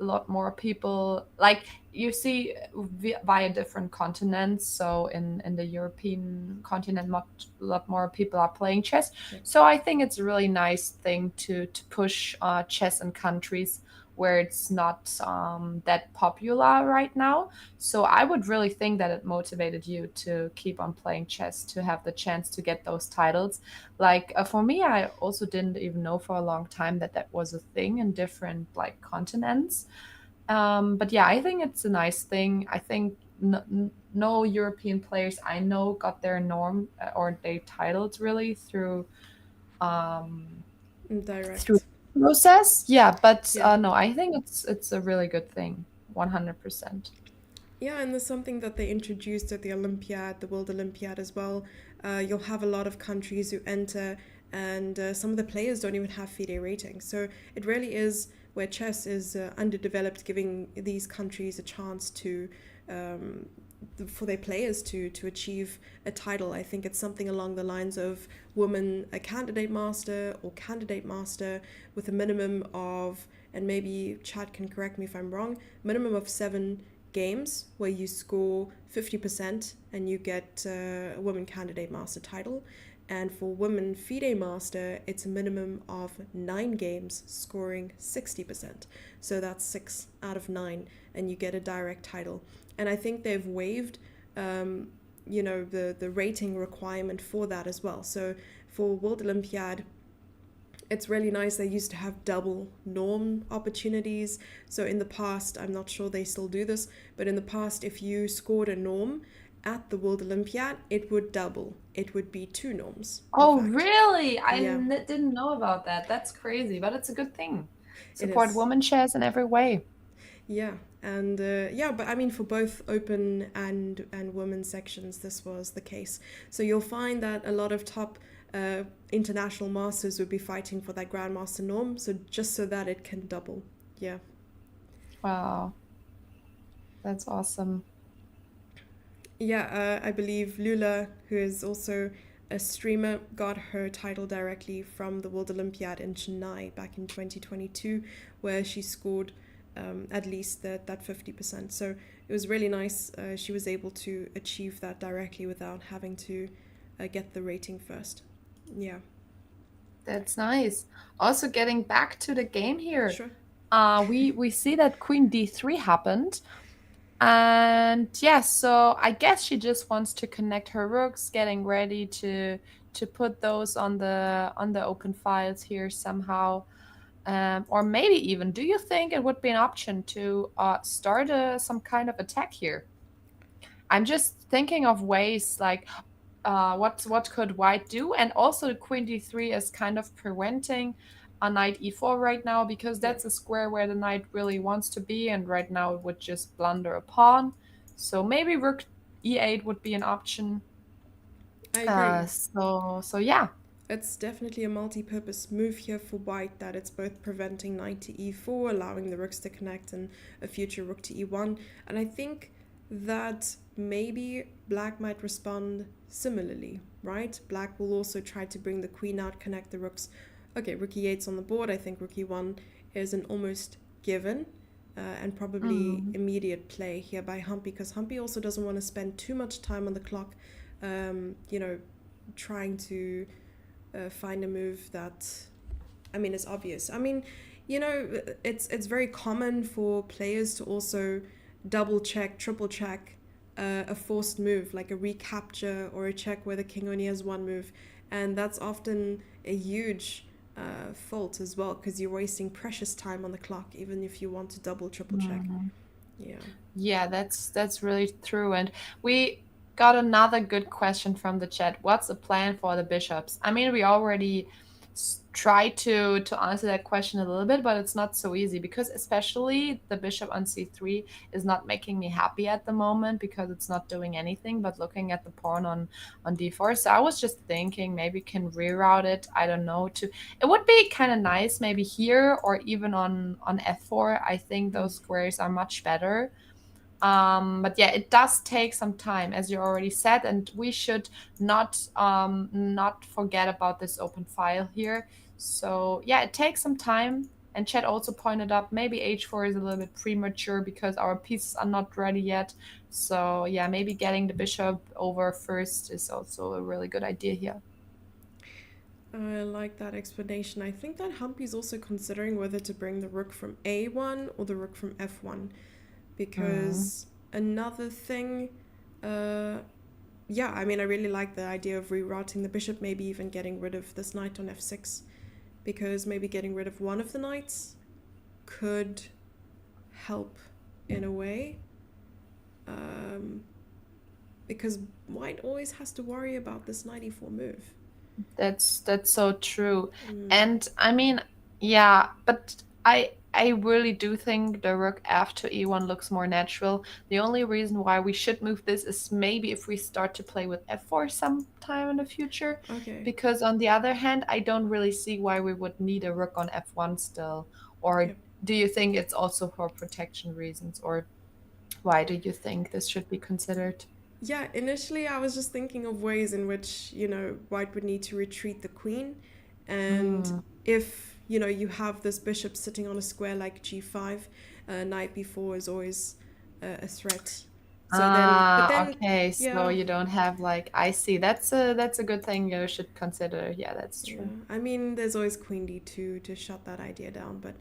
lot more people like you see via different continents. So in the European continent, much a lot more people are playing chess. Yeah. So I think it's a really nice thing to push chess in countries where it's not that popular right now. So I would really think that it motivated you to keep on playing chess, to have the chance to get those titles. Like for me, I also didn't even know for a long time that that was a thing in different like continents. But yeah, I think it's a nice thing. I think no European players I know got their norm or they titled really um, through Direct. the process. Yeah, but Yeah. no, I think it's a really good thing, 100%. Yeah, and there's something that they introduced at the Olympiad, the World Olympiad as well. You'll have a lot of countries who enter, and some of the players don't even have FIDE ratings. So it really is where chess is underdeveloped, giving these countries a chance to. For their players to achieve a title. I think it's something along the lines of woman a candidate master or candidate master with a minimum of, and maybe Chad can correct me if I'm wrong, minimum of 7 games where you score 50% and you get a women candidate master title. And for women FIDE master, it's a minimum of 9 games scoring 60%. So that's 6 out of 9, and you get a direct title. And I think they've waived, the rating requirement for that as well. So for World Olympiad, it's really nice. They used to have double norm opportunities. So in the past, I'm not sure they still do this, but in the past, if you scored a norm at the World Olympiad, it would double. It would be 2 norms, in Oh, fact. really? Yeah, Didn't know about that. That's crazy, but it's a good thing. it Support is. women chess in every way. Yeah, and yeah, but I mean, for both open and women's sections, this was the case. So you'll find that a lot of top international masters would be fighting for that grandmaster norm, so just so that it can double. Yeah. Wow, that's awesome. Yeah, I believe Lula, who is also a streamer, got her title directly from the World Olympiad in Chennai back in 2022, where she scored at least that 50%. So it was really nice. She was able to achieve that directly without having to get the rating first. Yeah, That's nice. Also, getting back to the game here, sure. we see that Queen D3 happened, and yeah, so I guess she just wants to connect her rooks, getting ready to put those on the open files here somehow. Or maybe even, do you think it would be an option to start some kind of attack here? I'm just thinking of ways like what could white do? And also queen d3 is kind of preventing a knight e4 right now because Yeah, that's a square where the knight really wants to be, and right now it would just blunder a pawn. So maybe rook e8 would be an option. I agree. So yeah. It's definitely a multi-purpose move here for white, that it's both preventing knight to e4, allowing the rooks to connect, and a future rook to e1. And I think that maybe black might respond similarly, right? Black will also try to bring the queen out, connect the rooks. Okay, rook e8's on the board. I think rook e1 is an almost given and probably Mm. immediate play here by Humpy, because Humpy also doesn't want to spend too much time on the clock, you know, trying to find a move that, I mean, is obvious. I mean, you know, it's very common for players to also double check, triple check a forced move, like a recapture or a check where the king only has one move, and that's often a huge fault as well, because you're wasting precious time on the clock, even if you want to double, triple check. Mhm. Yeah. Yeah, that's really true. And we got another good question from the chat. What's the plan for the bishops? I mean, we already tried to answer that question a little bit, but it's not so easy because especially the bishop on c3 is not making me happy at the moment because it's not doing anything but looking at the pawn on d4. So I was just thinking maybe can reroute it. I don't know. To it would be kind of nice maybe here or even on f4. I think Mm. those squares are much better. But yeah, it does take some time, as you already said, and we should not forget about this open file here. So yeah, it takes some time. And Chet also pointed up maybe h4 is a little bit premature because our pieces are not ready yet. So yeah, maybe getting the bishop over first is also a really good idea here. I like that explanation. I think that Humpy's also considering whether to bring the rook from a1 or the rook from f1, Mm. because another thing, uh, yeah, I mean, I really like the idea of rerouting the bishop, maybe even getting rid of this knight on f6, because maybe getting rid of one of the knights could help in a way, um, because white always has to worry about this knight e4 move. That's so true. Mm, And I mean, yeah, but I really do think the rook after e1 looks more natural. The only reason why we should move this is maybe if we start to play with f4 sometime in the future. okay, Because on the other hand, I don't really see why we would need a rook on f1 still. Or yep. do you think it's also for protection reasons? Or why do you think this should be considered? Yeah, initially I was just thinking of ways in which, you know, white would need to retreat the queen. And Mm. if, you know, you have this bishop sitting on a square like g5, knight b4 is always a threat. So then, but Ah, then, okay. So yeah, you don't have like I see. That's a good thing you should consider. Yeah, that's yeah. true. I mean, there's always queen d2 to shut that idea down. But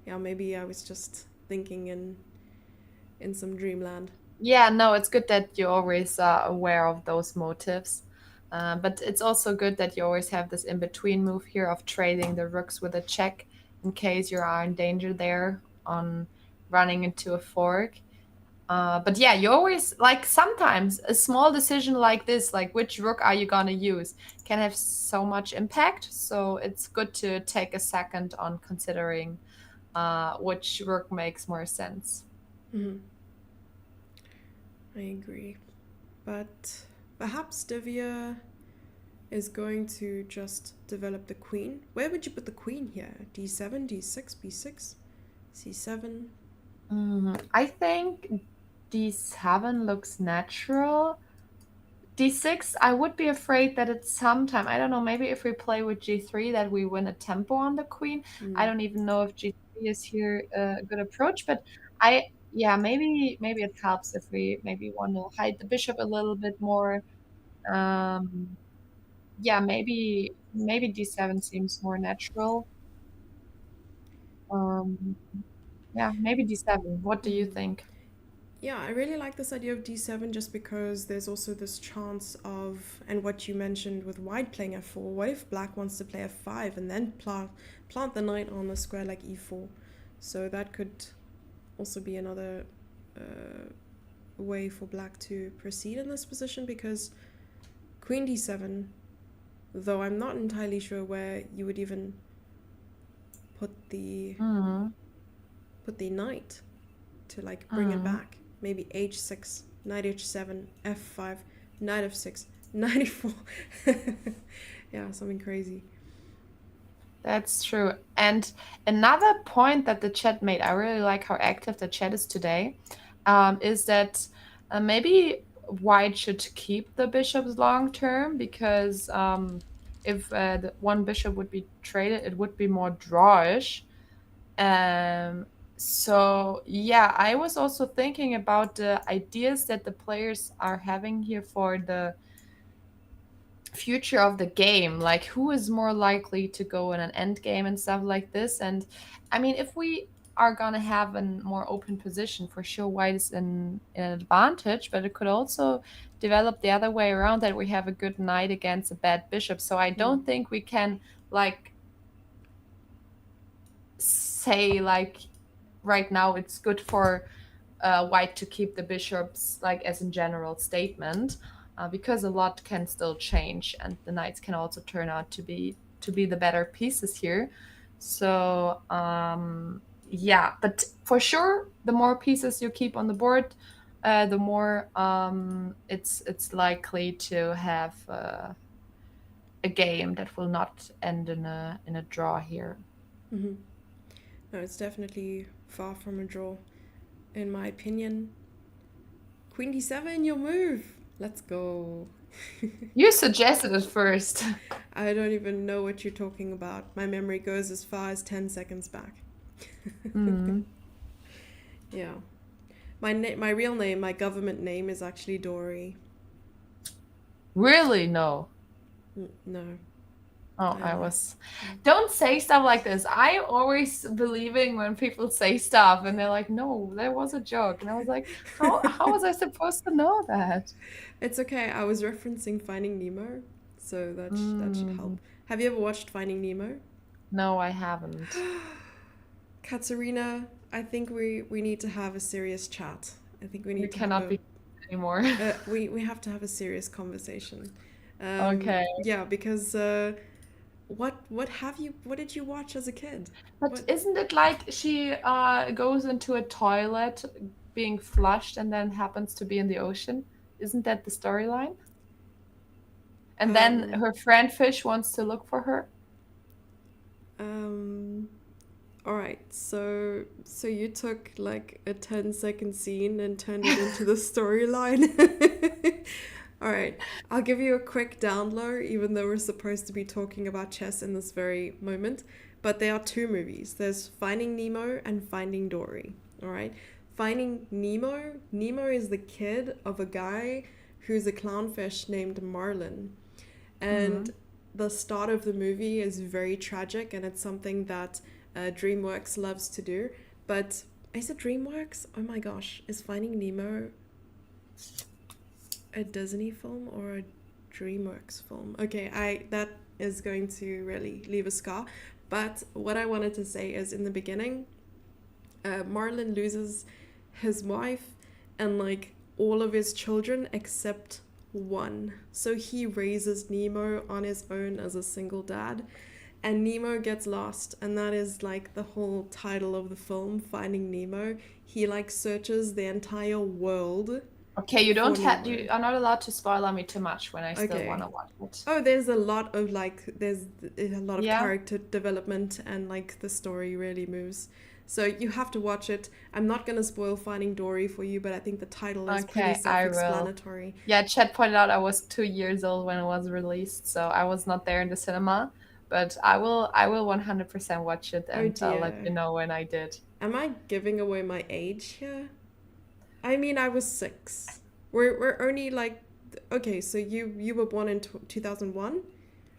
yeah, maybe I was just thinking in some dreamland. Yeah, no, it's good that you're always aware of those motives. But it's also good that you always have this in-between move here of trading the rooks with a check in case you are in danger there on running into a fork. But yeah, you always like sometimes a small decision like this, like which rook are you gonna use, can have so much impact. So it's good to take a second on considering which rook makes more sense. Mm-hmm. I agree. But perhaps Divya is going to just develop the queen. Where would you put the queen here? D7, D6, B6, C7? I think D7 looks natural. D6, I would be afraid that it's sometime, I don't know, maybe if we play with G3 that we win a tempo on the queen. I Mm. don't even know if G3 is here a good approach, but I, yeah, maybe it helps if we maybe want to hide the bishop a little bit more. Um, yeah, maybe D7 seems more natural. Um, yeah, maybe D7. What do you Mm. think? Yeah, I really like this idea of D7 just because there's also this chance of, and what you mentioned with white playing F4, what if black wants to play F5 and then plant the knight on a square like E4? So that could also be another way for black to proceed in this position, because Queen D7, though I'm not entirely sure where you would even put the Mm, knight to like bring it mm. back. Maybe H6, knight H7, F5, knight F6, knight E4. Yeah, something crazy. That's true. And another point that the chat made, I really like how active the chat is today, is that Maybe white should keep the bishops long term because if the one bishop would be traded, it would be more drawish. Um, so yeah, I was also thinking about the ideas that the players are having here for the future of the game, like who is more likely to go in an end game and stuff like this. And I mean, if we are gonna have a more open position, for sure white is an advantage, but it could also develop the other way around, that we have a good knight against a bad bishop. So I Hmm. don't think we can like say like right now it's good for white to keep the bishops, like as a general statement, because a lot can still change, and the knights can also turn out to be the better pieces here. So yeah, but for sure, the more pieces you keep on the board, the more it's likely to have a game that will not end in a draw here. Hmm. No, it's definitely far from a draw, in my opinion. Queen d7, your move. Let's go. You suggested it first. I don't even know what you're talking about. My memory goes as far as 10 seconds back. Mm. Yeah. My real name, my government name is actually Dory. Really? No. No. Oh, I I was. Don't say stuff like this. I always believing when people say stuff and they're like, "No, that was a joke," and I was like, "How was I supposed to know that?" It's okay. I was referencing Finding Nemo, so that should Mm, help. Have you ever watched Finding Nemo? no, I haven't. Katarina, I think we need to have a serious chat. I think we We need to have cannot a be anymore. we have to have a serious conversation. Okay, Yeah, because what did you watch as a kid? but What isn't it like she goes into a toilet being flushed and then happens to be in the ocean? Isn't that the storyline? And then um her friend fish wants to look for her. um all right. So you took like a 10-second scene and turned it into the storyline. All right. I'll give you a quick down low, even though we're supposed to be talking about chess in this very moment. But there are two movies. There's Finding Nemo and Finding Dory. All right. Finding Nemo. Nemo is the kid of a guy who's a clownfish named Marlin. And Mm. the start of the movie is very tragic, and it's something that DreamWorks loves to do. But is it DreamWorks? Oh my gosh, is Finding Nemo a Disney film or a DreamWorks film? Okay, I that is going to really leave a scar. But what I wanted to say is, in the beginning, Marlin loses his wife and like all of his children except one. So he raises Nemo on his own as a single dad. And Nemo gets lost, and that is like the whole title of the film, Finding Nemo. He like searches the entire world Okay, you for don't have Nemo. you are not allowed to spoil me too much when I still want Okay. to watch it. Oh, there's a lot of like there's a lot of Yeah. character development, and like the story really moves. So you have to watch it. I'm not gonna spoil Finding Dory for you, but I think the title is pretty Okay, I will. self-explanatory. Yeah, Chad pointed out I was 2 years old when it was released, so I was not there in the cinema. But I will 100% watch it, Oh and I'll let dear. you know when I did. Am I giving away my age here? I mean, I was 6. We're only like okay, so you were born in 2001?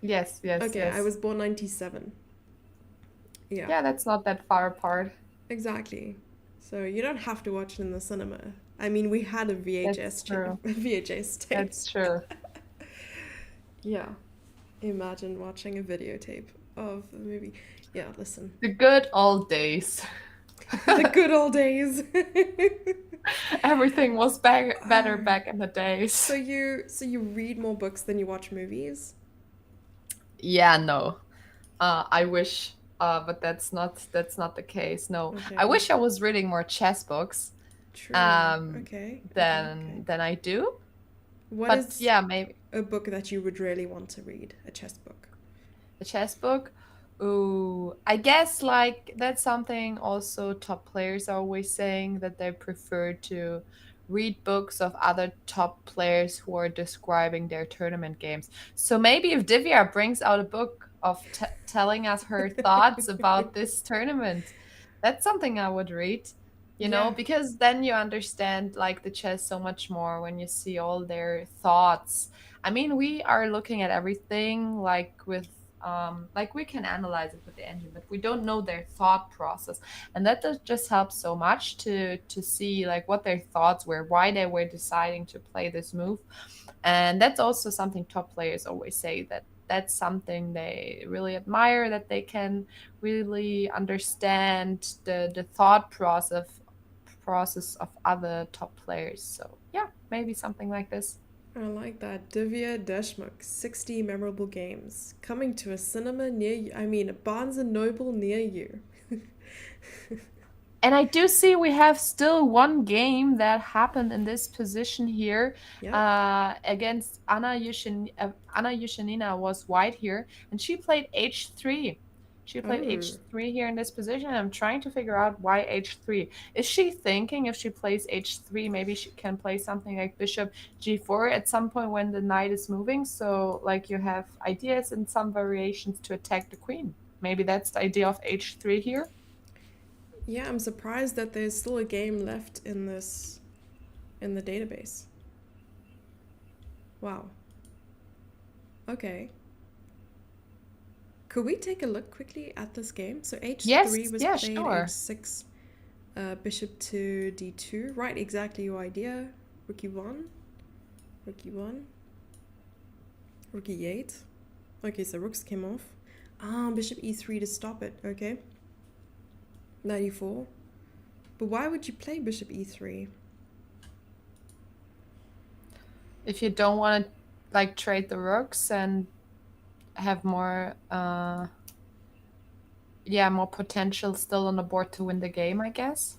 Yes, yes, Okay, I yes. was born 97. Yeah, Yeah, that's not that far apart. exactly. So you don't have to watch it in the cinema. I mean, we had a That's true. VHS tape. That's true. Yeah, imagine watching a videotape of a movie. Yeah, listen. The good old days. The good old days. Everything was better back in the days. So you read more books than you watch movies? Yeah, no. I wish, but that's not the case. No, I Okay. wish I was reading more chess books True. Okay. Okay. Okay. than I do. What But is yeah, maybe a book that you would really want to read? A chess book. a chess book. Ooh, I guess like that's something also top players are always saying that they prefer to read books of other top players who are describing their tournament games. So maybe if Divya brings out a book of telling us her thoughts about this tournament, that's something I would read. Yeah, Because then you understand like the chess so much more when you see all their thoughts. I mean, we are looking at everything like we can analyze it with the engine, but we don't know their thought process. And that just helps so much to see like what their thoughts were, why they were deciding to play this move. And that's also something top players always say, that that's something they really admire, that they can really understand the thought process of other top players. So yeah, maybe something like this. I like that. Divya Deshmukh, 60 memorable games. Coming to a cinema near you. I mean, a Barnes& and Noble near you. And I do see we have still one game that happened in this position here Yep. against Anna Yushanina was white here, and she played h3. She played Oh. h3 here in this position. I'm trying to figure out why h3. Is she thinking if she plays h3, maybe she can play something like bishop g4 at some point when the knight is moving? So, like, you have ideas and some variations to attack the queen. Maybe that's the idea of h3 here. Yeah, I'm surprised that there's still a game left in the database. Wow. Okay. Could we take a look quickly at this game? So h3 Yes, was yeah, played, sure. h6, bishop to d2. Right, exactly your idea. Rook e1, rook e1, rook e8. Okay, so rooks came off. Ah, bishop e3 to stop it. Okay. Knight e4. But why would you play bishop e3? If you don't want to like trade the rooks and have more more potential still on the board to win the game, I guess.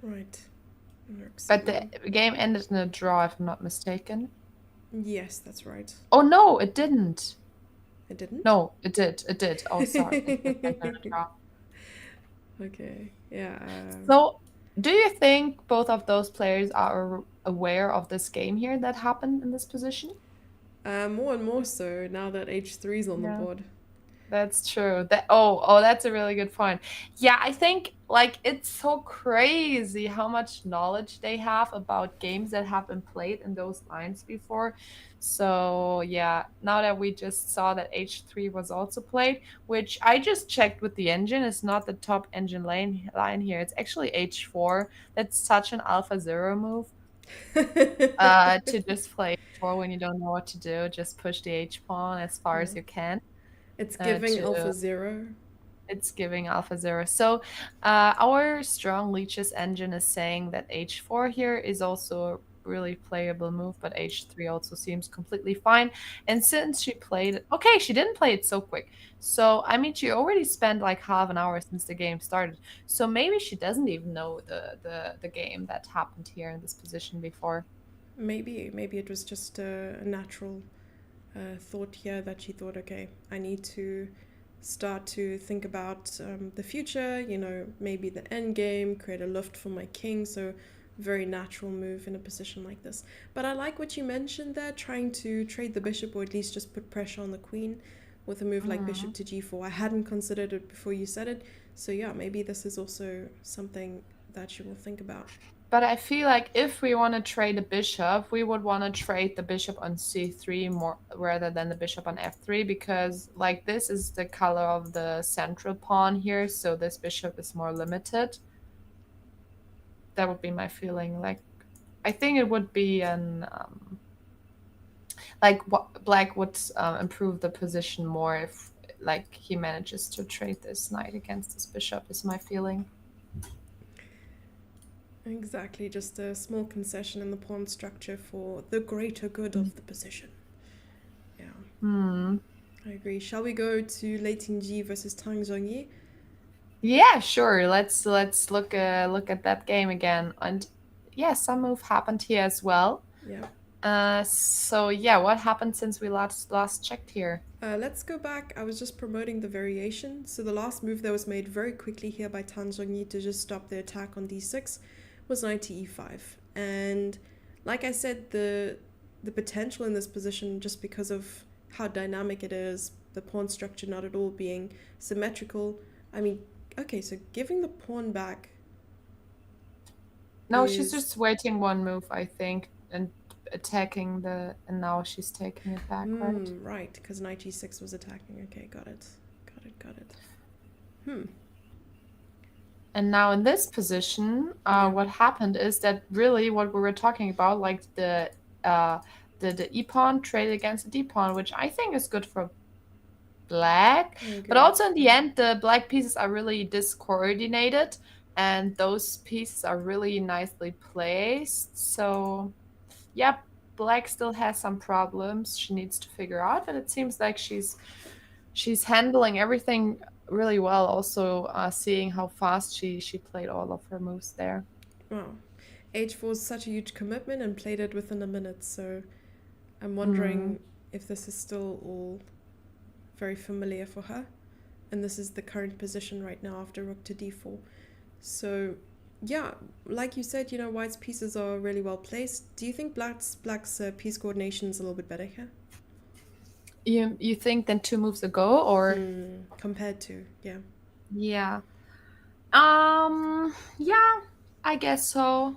Right. Rook But the c1. game ended in a draw, if I'm not mistaken. Yes, that's right. Oh no, it didn't. It didn't? No, it did. It did. Oh, sorry. It did end in a draw. Okay. Yeah. So, do you think both of those players are aware of this game here that happened in this position? More and more so now that h3 is on the Yeah. board. That's true. That's a really good point. Yeah, I think like it's so crazy how much knowledge they have about games that have been played in those lines before. So yeah, now that we just saw that H3 was also played, which I just checked with the engine, it's not the top engine line here. It's actually H4. That's such an Alpha Zero move. To just play H4 when you don't know what to do, just push the H pawn as far Yeah. as you can. It's Uh, giving to Alpha Zero. It's giving Alpha Zero. So our strong Lichess engine is saying that H4 here is also a really playable move, but H3 also seems completely fine. And since she played it, okay, she didn't play it so quick. So, I mean, she already spent like half an hour since the game started. So maybe she doesn't even know the game that happened here in this position before. Maybe it was just a natural thought here that she thought, okay, I need to start to think about the future, maybe the end game, create a luft for my king. So, very natural move in a position like this. But I like what you mentioned there, trying to trade the bishop or at least just put pressure on the queen with a move like bishop Mhm. to g4. I hadn't considered it before you said it. So, yeah, maybe this is also something that you will think about. But I feel like if we want to trade a bishop, we would want to trade the bishop on c3 more rather than the bishop on f3, because like this is the color of the central pawn here, so this bishop is more limited. That would be my feeling. Like I think it would be an like what black would improve the position more if like he manages to trade this knight against this bishop is my feeling. Exactly, just a small concession in the pawn structure for the greater good of the position. Yeah, Hmm. I agree. Shall we go to Lei Tingji versus Tang Zhongyi? Yeah, sure. Let's look at that game again. And yeah, some move happened here as well. Yeah. So yeah, what happened since we last checked here? Let's go back. I was just promoting the variation. So the last move that was made very quickly here by Tang Zhongyi to just stop the attack on d6 was knight to e5. And like I said, the potential in this position, just because of how dynamic it is, the pawn structure not at all being symmetrical. I mean, okay, so giving the pawn back No, she's is just waiting one move, I think, and attacking and now she's taking it back, right? right, because knight g6 was attacking. Okay, got it, got it. Hmm. And now in this position, Yeah. what happened is that really what we were talking about, like uh, the e pawn traded against the d pawn, which I think is good for black. I But agree. also in the end, the black pieces are really discoordinated, and those pieces are really nicely placed. So yeah, black still has some problems she needs to figure out, but it seems like she's handling everything really well. Also, seeing how fast she played all of her moves there. Wow. H4 is such a huge commitment and played it within a minute, so I'm Mm. wondering if this is still all very familiar for her. And this is the current position right now after rook to d4. So, yeah, like you said, white's pieces are really well placed. Do you think black's piece coordination is a little bit better here? You think then 2 moves ago, or Compared to, yeah. yeah, yeah, I guess so.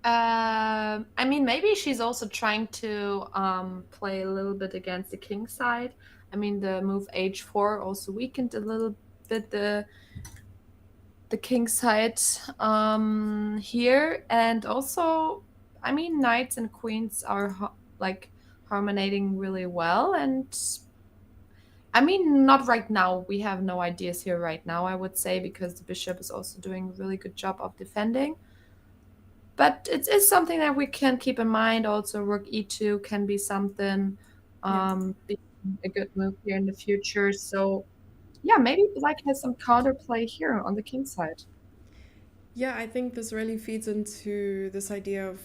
I mean, maybe she's also trying to play a little bit against the king side. I mean, the move h4 also weakened a little bit the king side here, and also, I mean, knights and queens are like harmonating really well, and I mean, not right now. We have no ideas here right now, I would say, because the bishop is also doing a really good job of defending. But it's something that we can keep in mind. Also, rook e2 can be something, Yeah. be a good move here in the future. So yeah, maybe black has some counterplay here on the king side. Yeah, I think this really feeds into this idea of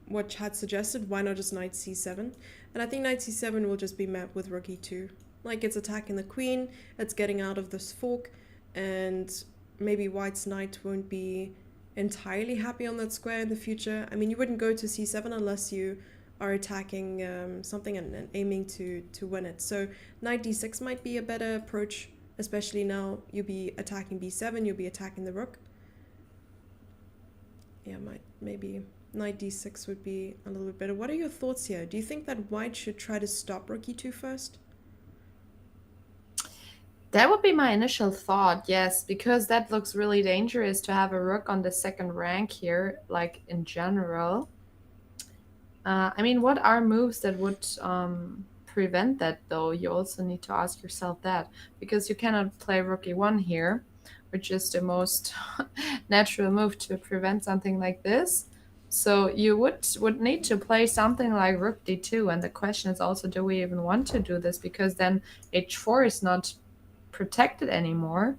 what Chad suggested. Why not just knight c7? And I think knight c7 will just be met with rook e2. Like it's attacking the queen, it's getting out of this fork, and maybe white's knight won't be entirely happy on that square in the future. I mean, you wouldn't go to c7 unless you are attacking something and aiming to win it. So knight d6 might be a better approach, especially now you'll be attacking b7, you'll be attacking the rook. Yeah, maybe knight d6 would be a little bit better. What are your thoughts here? Do you think that white should try to stop rook e2 first? That would be my initial thought, yes, because that looks really dangerous to have a rook on the second rank here, like in general. I mean, what are moves that would prevent that, though? You also need to ask yourself that, because you cannot play rook e1 here, which is the most natural move to prevent something like this. So you would need to play something like rook d2, and the question is also, do we even want to do this? Because then h4 is not protected anymore.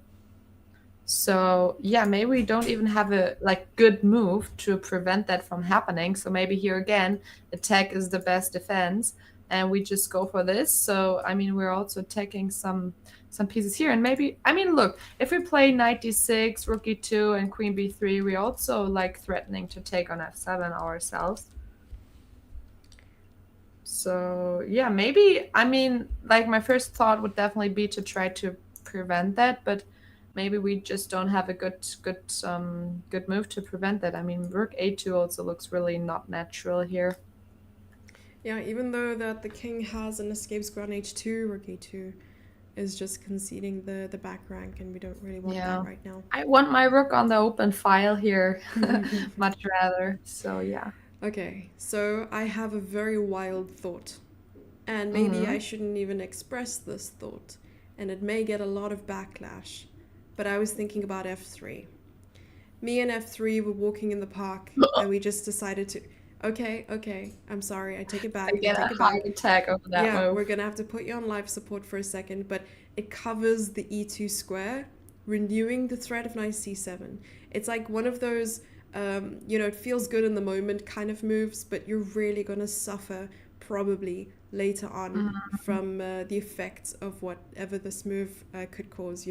So yeah, maybe we don't even have a like good move to prevent that from happening. So maybe here again, attack is the best defense, and we just go for this. So I mean, we're also attacking some pieces here, and maybe I mean, look, if we play knight d6, rook e2, and queen b3, we're also like threatening to take on f7 ourselves. So yeah, maybe I mean, like my first thought would definitely be to try to prevent that, but maybe we just don't have a good move to prevent that. I mean, rook a2 also looks really not natural here. Yeah, even though that the king has an escape square on h2, rook e2 is just conceding the back rank, and we don't really want that Yeah. right now. I want my rook on the open file here much rather. So yeah. Okay, so I have a very wild thought, and maybe I Hmm. shouldn't even express this thought, and it may get a lot of backlash, but I was thinking about f3. Me and F3 were walking in the park and we just decided to. Okay, I'm sorry. I take it I back. I get a take it heart back. attack over that Yeah, move. we're gonna have to put you on life support for a second, but it covers the E2 square, renewing the threat of knight c7. It's like one of those, it feels good in the moment kind of moves, but you're really gonna suffer probably later on Mhm. from the effects of whatever this move could cause.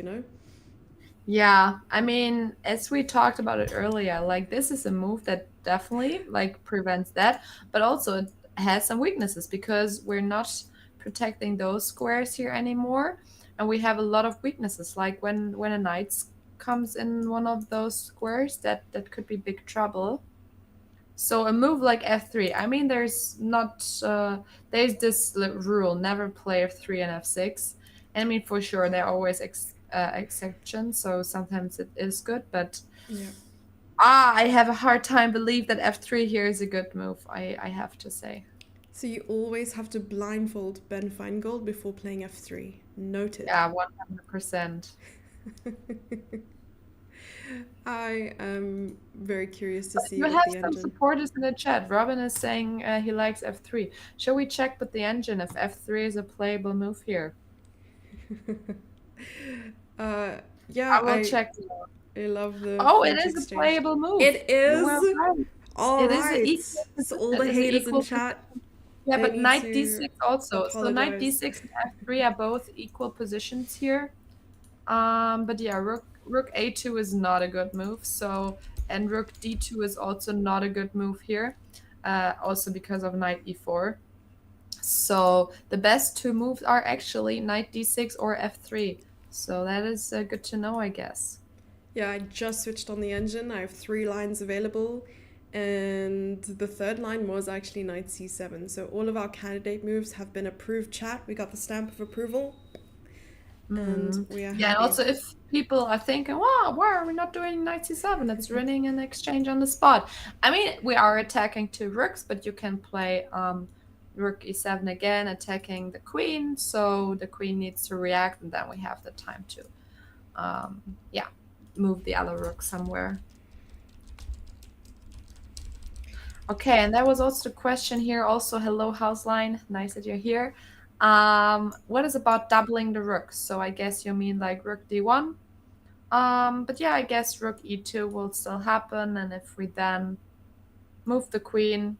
Yeah, I mean, as we talked about it earlier, like this is a move that definitely like prevents that, but also it has some weaknesses because we're not protecting those squares here anymore, and we have a lot of weaknesses. Like when a knight comes in one of those squares, that could be big trouble. So a move like f3, I mean, there's this rule: never play f3 and f6. And I mean, for sure, there are always exceptions. So sometimes it is good, but Yeah. I have a hard time believe that f3 here is a good move. I have to say. So you always have to blindfold Ben Feingold before playing f3. Noted. Yeah, 100%. I am very curious to But see you what have the some engine. supporters in the chat. Robin is saying he likes f3. Shall we check with the engine if f3 is a playable move here? uh, yeah, I will check. I love the Oh, it French is a exchange. playable move. It You is. were right. All It is an right. equal So all the position. It's an haters in equal chat, position. Yeah, they but need knight to d6 also. So knight apologize. d6 and f3 are both equal positions here. But yeah, rook a2 is not a good move. So and rook d2 is also not a good move here. Also because of knight e4. So the best two moves are actually knight d6 or f3. So that is good to know, I guess. Yeah, I just switched on the engine. I have 3 lines available, and the third line was actually knight c7. So all of our candidate moves have been approved. Chat, we got the stamp of approval, and Mm. we are Yeah, and happy. also if people are thinking, wow, why are we not doing 97? It's running an exchange on the spot. I mean, we are attacking two rooks, but you can play rook e7 again, attacking the queen. So the queen needs to react, and then we have the time to, yeah, move the other rook somewhere. Okay, and there was also the question here. Also, hello, Houseline. Nice that you're here. What is about doubling the rooks? So I guess you mean like rook d1. But yeah, I guess rook e2 will still happen, and if we then move the queen,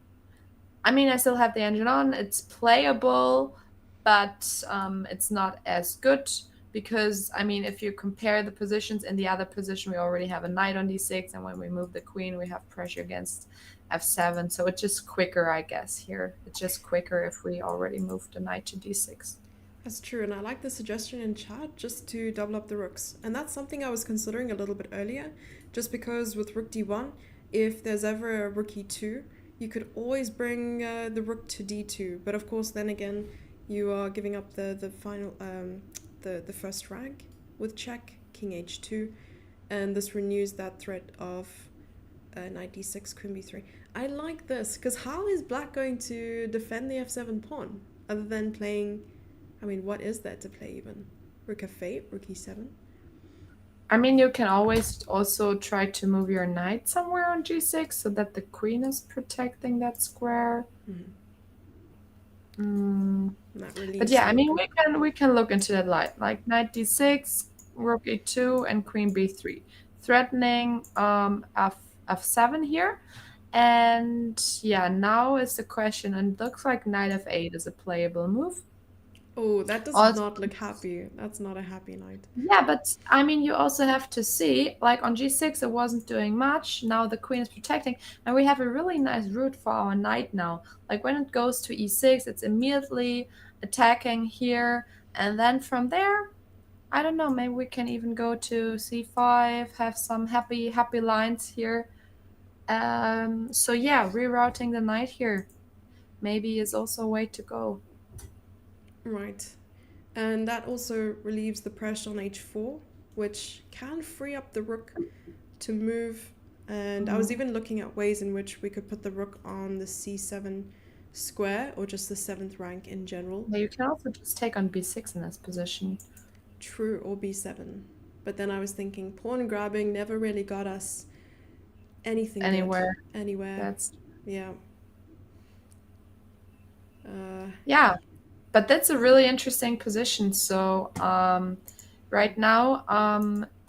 I mean, I still have the engine on. It's playable, but it's not as good because, I mean, if you compare the positions in the other position, we already have a knight on d6, and when we move the queen, we have pressure against f7. So it's just quicker, I guess, here. It's just quicker if we already moved the knight to d6. That's true, and I like the suggestion in chat just to double up the rooks. And that's something I was considering a little bit earlier, just because with rook d1, if there's ever a rook e2, you could always bring the rook to d2. But of course, then again, you are giving up the final the first rank with check king h2, and this renews that threat of knight d6 queen b3. I like this because how is black going to defend the f7 pawn other than playing, I mean, what is there to play even? Rook f8, rook e7? I mean, you can always also try to move your knight somewhere on g6 so that the queen is protecting that square. Mm. That But relieves yeah, the I mean, rook. we can look into that light, like knight d6, rook e2, and queen b3, threatening f7 here. And yeah, now is the question, and it looks like knight f8 is a playable move. Oh, that does Also, not look happy. That's not a happy knight. yeah, but I mean, you also have to see, like on g6, it wasn't doing much. Now the queen is protecting, and we have a really nice route for our knight now. Like when it goes to e6, it's immediately attacking here, and then from there, I don't know, maybe we can even go to c5, have some happy lines here. So yeah, rerouting the knight here maybe is also a way to go. Right. And that also relieves the pressure on h4, which can free up the rook to move. And I was Mhm. even looking at ways in which we could put the rook on the c7 square or just the 7th rank in general. Yeah, you can also just take on b6 in this position. True, or b7. But then I was thinking pawn grabbing never really got us anything good Anywhere. anywhere. That's Yeah. Uh, Yeah, but that's a really interesting position. So right now,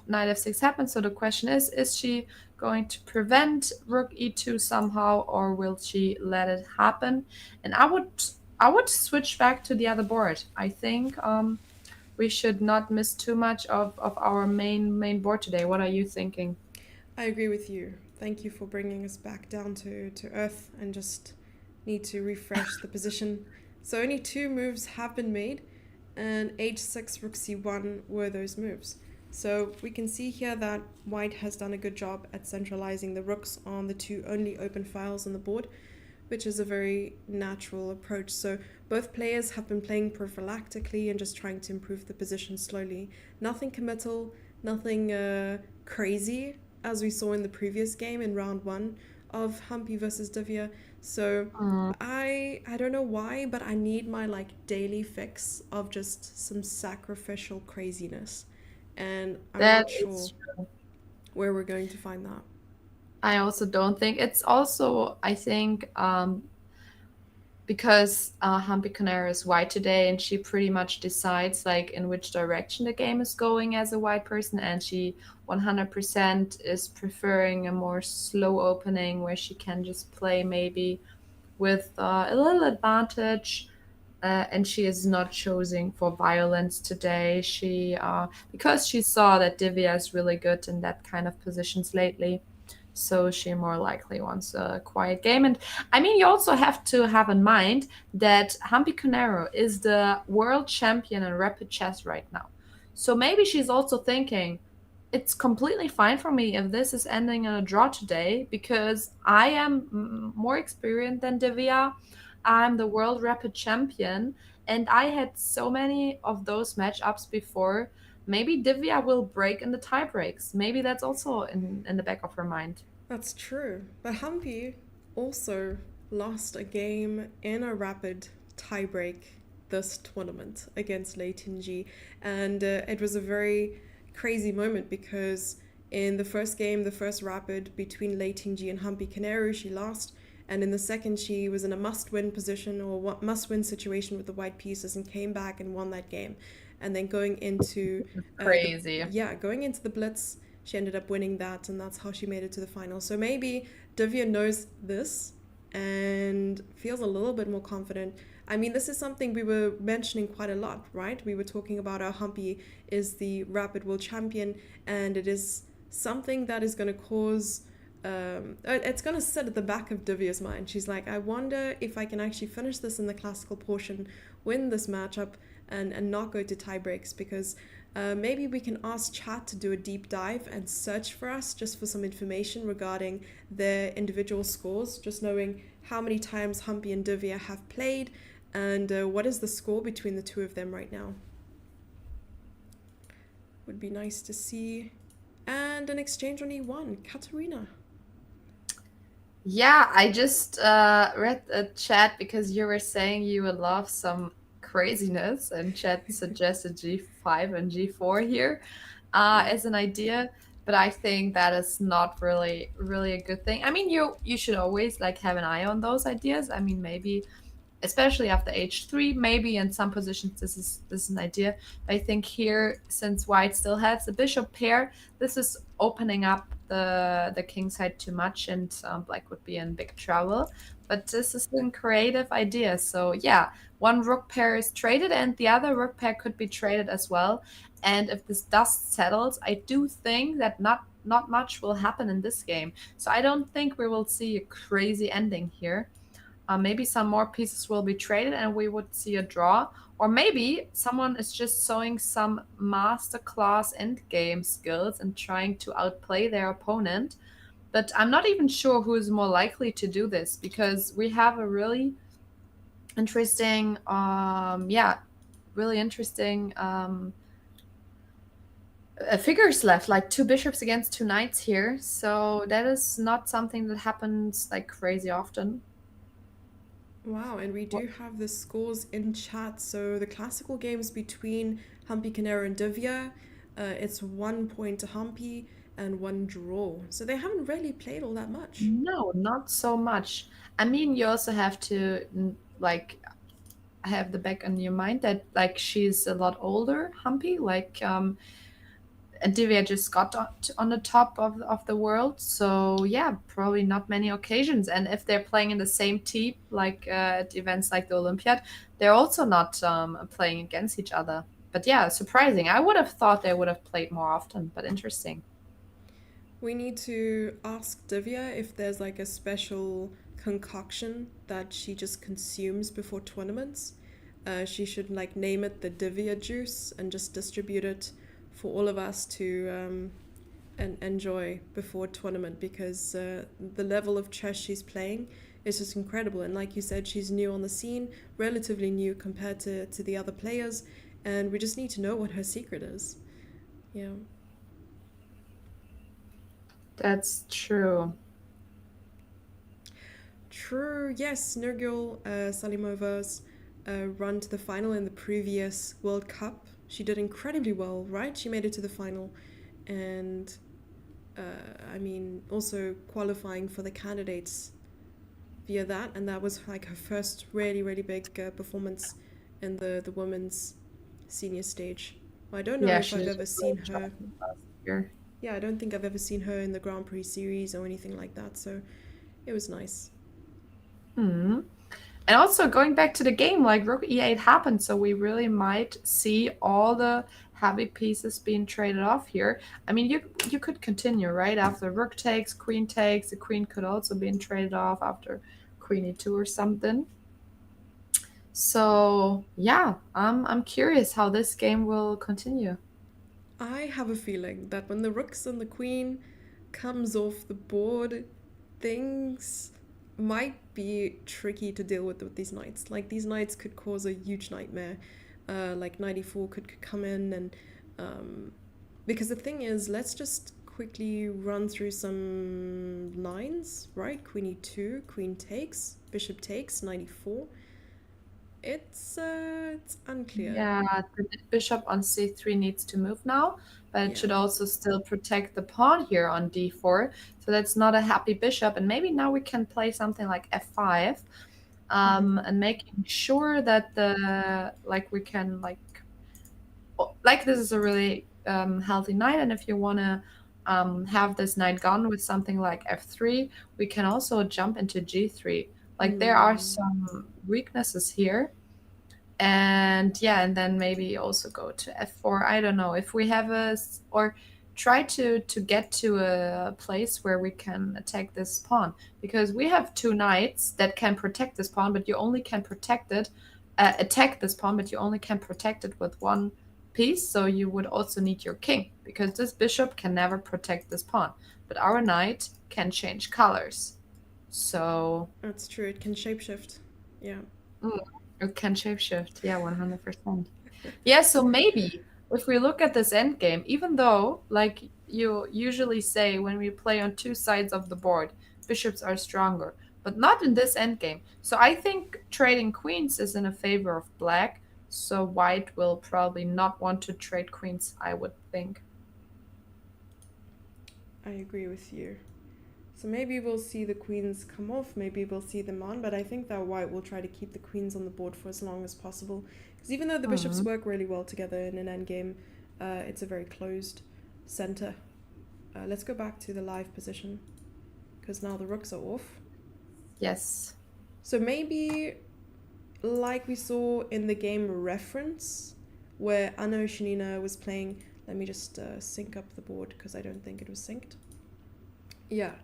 knight f6 happens. So the question is she going to prevent rook e2 somehow, or will she let it happen? And I would switch back to the other board. I think we should not miss too much of our main board today. What are you thinking? I agree with you Thank you for bringing us back down to earth and just need to refresh the position. So only two moves have been made, and h6, rook c1 were those moves. So we can see here that white has done a good job at centralizing the rooks on the two only open files on the board, which is a very natural approach. So both players have been playing prophylactically and just trying to improve the position slowly. Nothing committal, nothing crazy, as we saw in the previous game in round one of Humpy versus Divya. So Mm, I don't know why, but I need my like daily fix of just some sacrificial craziness, and I'm that not sure is where we're going to find that. I also don't think it's also I think because Humpy Canary is white today and she pretty much decides like in which direction the game is going as a white person, and she 100% is preferring a more slow opening where she can just play maybe with a little advantage, and she is not choosing for violence today. She because she saw that Divya is really good in that kind of positions lately, so she more likely wants a quiet game. And I mean, you also have to have in mind that Humpy Conero is the world champion in rapid chess right now. So maybe she's also thinking, it's completely fine for me if this is ending in a draw today because I am more experienced than Divya. I'm the world rapid champion, and I had so many of those matchups before. Maybe Divya will break in the tie breaks. Maybe that's also in the back of her mind. That's true. But Humpy also lost a game in a rapid tiebreak this tournament against Lei Tinji. And it was a very crazy moment because in the first game, the first rapid between Lei Tinji and Humpy Kaneru, she lost. And in the second, she was in a must win position or must win situation with the white pieces and came back and won that game. And then going into the Crazy. going into the blitz, she ended up winning that, and that's how she made it to the final. So maybe Divya knows this and feels a little bit more confident. I mean, this is something we were mentioning quite a lot, right? We were talking about how Humpy is the rapid world champion, and it is something that is going to cause. It's going to sit at the back of Divya's mind. She's like, I wonder if I can actually finish this in the classical portion, win this matchup, and not go to tie breaks, because maybe we can ask chat to do a deep dive and search for us just for some information regarding their individual scores, just knowing how many times Humpy and Divya have played and what is the score between the two of them right now. Would be nice to see. And an exchange on E1. Katharina. Yeah, I just read the chat because you were saying you would love some craziness, and chat suggested G5 and G4 here Yeah. as an idea. But I think that is not really a good thing. I mean, you should always like have an eye on those ideas. I mean, maybe especially after h3, maybe in some positions this is an idea. But I think here, since white still has the bishop pair, this is opening up the king side too much, and black would be in big trouble. But this is a creative idea. So yeah, one rook pair is traded, and the other rook pair could be traded as well. And if this dust settles, I do think that not much will happen in this game. So I don't think we will see a crazy ending here. Maybe some more pieces will be traded and we would see a draw. Or maybe someone is just showing some masterclass endgame skills and trying to outplay their opponent. But I'm not even sure who is more likely to do this because we have a really interesting, really interesting figures left, like two bishops against two knights here. So that is not something that happens like crazy often. Wow, and we do have the scores in chat. So the classical games between Humpy Canero and Divya, it's 1 point to Humpy and one draw. So they haven't really played all that much. No, not so much. I mean, you also have to like have the back on your mind that like she's a lot older, Humpy. Like and Divya just got on the top of the world. So yeah, probably not many occasions. And if they're playing in the same team, like at events like the Olympiad, they're also not playing against each other. But yeah, surprising. I would have thought they would have played more often, but interesting. We need to ask Divya if there's like a special concoction that she just consumes before tournaments. She should like name it the Divya juice and just distribute it for all of us to and enjoy before tournament because the level of chess she's playing is just incredible. And like you said, she's new on the scene, relatively new compared to the other players, and we just need to know what her secret is. Yeah. That's true. True, yes, Nurgul Salimova's run to the final in the previous World Cup. She did incredibly well, right? She made it to the final, and I mean, also qualifying for the candidates via that, and that was like her first really, really big performance in the women's senior stage. Well, I don't know Yeah, if she I've did ever a seen great her. job last year. Yeah, I don't think I've ever seen her in the Grand Prix series or anything like that, so it was nice. Hmm. And also going back to the game, like Rook E8 happened, so we really might see all the heavy pieces being traded off here. I mean, you could continue, right? After Rook takes, Queen takes, the Queen could also be traded off after Queen E2 or something. So yeah, I'm curious how this game will continue. I have a feeling that when the rooks and the queen comes off the board, things might be tricky to deal with these knights. Like these knights could cause a huge nightmare. Like 94 could come in and because the thing is, let's just quickly run through some lines, right? Queen e2, queen takes, bishop takes, 94. It's unclear. Yeah, the bishop on c3 needs to move now, but it Yeah. should also still protect the pawn here on d4. So that's not a happy bishop. And maybe now we can play something like f5, Mm-hmm. and making sure that we can like this is a really healthy knight. And if you want to have this knight gone with something like f3, we can also jump into g3. Like there are Mm. some weaknesses here, and yeah, and then maybe also go to f4. I don't know if we have or try to get to a place where we can attack this pawn, because we have two knights that can protect this pawn, but you only can protect it attack this pawn, but you only can protect it with one piece. So you would also need your king, because this bishop can never protect this pawn, but our knight can change colors. So That's true. It can shapeshift. Yeah. mm, it can shapeshift. Yeah, 100%. Yeah, so maybe if we look at this endgame, even though, like you usually say when we play on two sides of the board, bishops are stronger, but not in this endgame. So I think trading queens is in a favor of black. So white will probably not want to trade queens, I would think. I agree with you. So maybe we'll see the queens come off, maybe we'll see them on, but I think that white will try to keep the queens on the board for as long as possible. Because even though the bishops Hmm. work really well together in an endgame, it's a very closed center. Let's go back to the live position, because now the rooks are off. Yes. So maybe, like we saw in the game reference, where Anna Oshanina was playing, let me just sync up the board because I don't think it was synced. Yeah,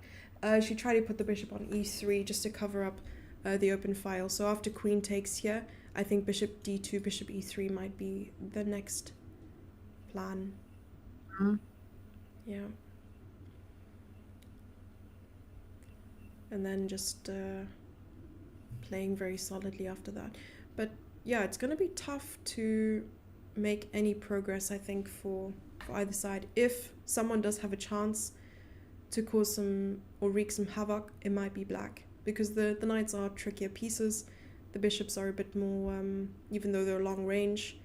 she tried to put the bishop on e3 just to cover up the open file. So after queen takes here, I think bishop d2, bishop e3 might be the next plan. Mhm. Yeah. And then just playing very solidly after that. But yeah, it's going to be tough to make any progress, I think, for either side. If someone does have a chance to cause some or wreak some havoc, it might be black, because the knights are trickier pieces. The bishops are a bit more, even though they're long range,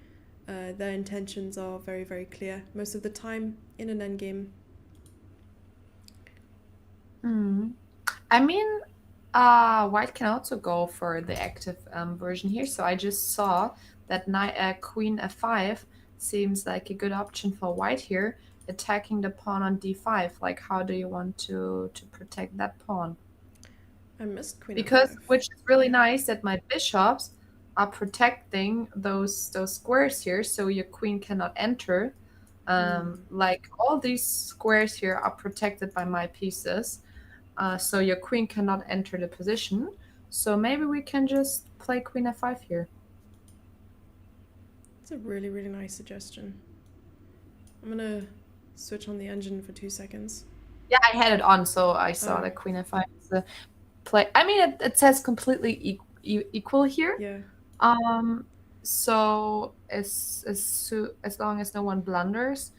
their intentions are very, very clear most of the time in an endgame. Hmm. I mean, white can also go for the active version here. So I just saw that knight, queen f5 seems like a good option for white here, attacking the pawn on d5. Like, how do you want to protect that pawn? I missed queen Because f5. which is really Yeah. nice that my bishops are protecting those squares here, so your queen cannot enter. Mm. Like all these squares here are protected by my pieces, so your queen cannot enter the position. So maybe we can just play queen f5 here. It's a really, really nice suggestion. I'm gonna switch on the engine for 2 seconds. Yeah, I had it on, so I saw Oh, that queen f5 is a play. I mean, it says completely equal here. yeah. Um, so as long as no one blunders,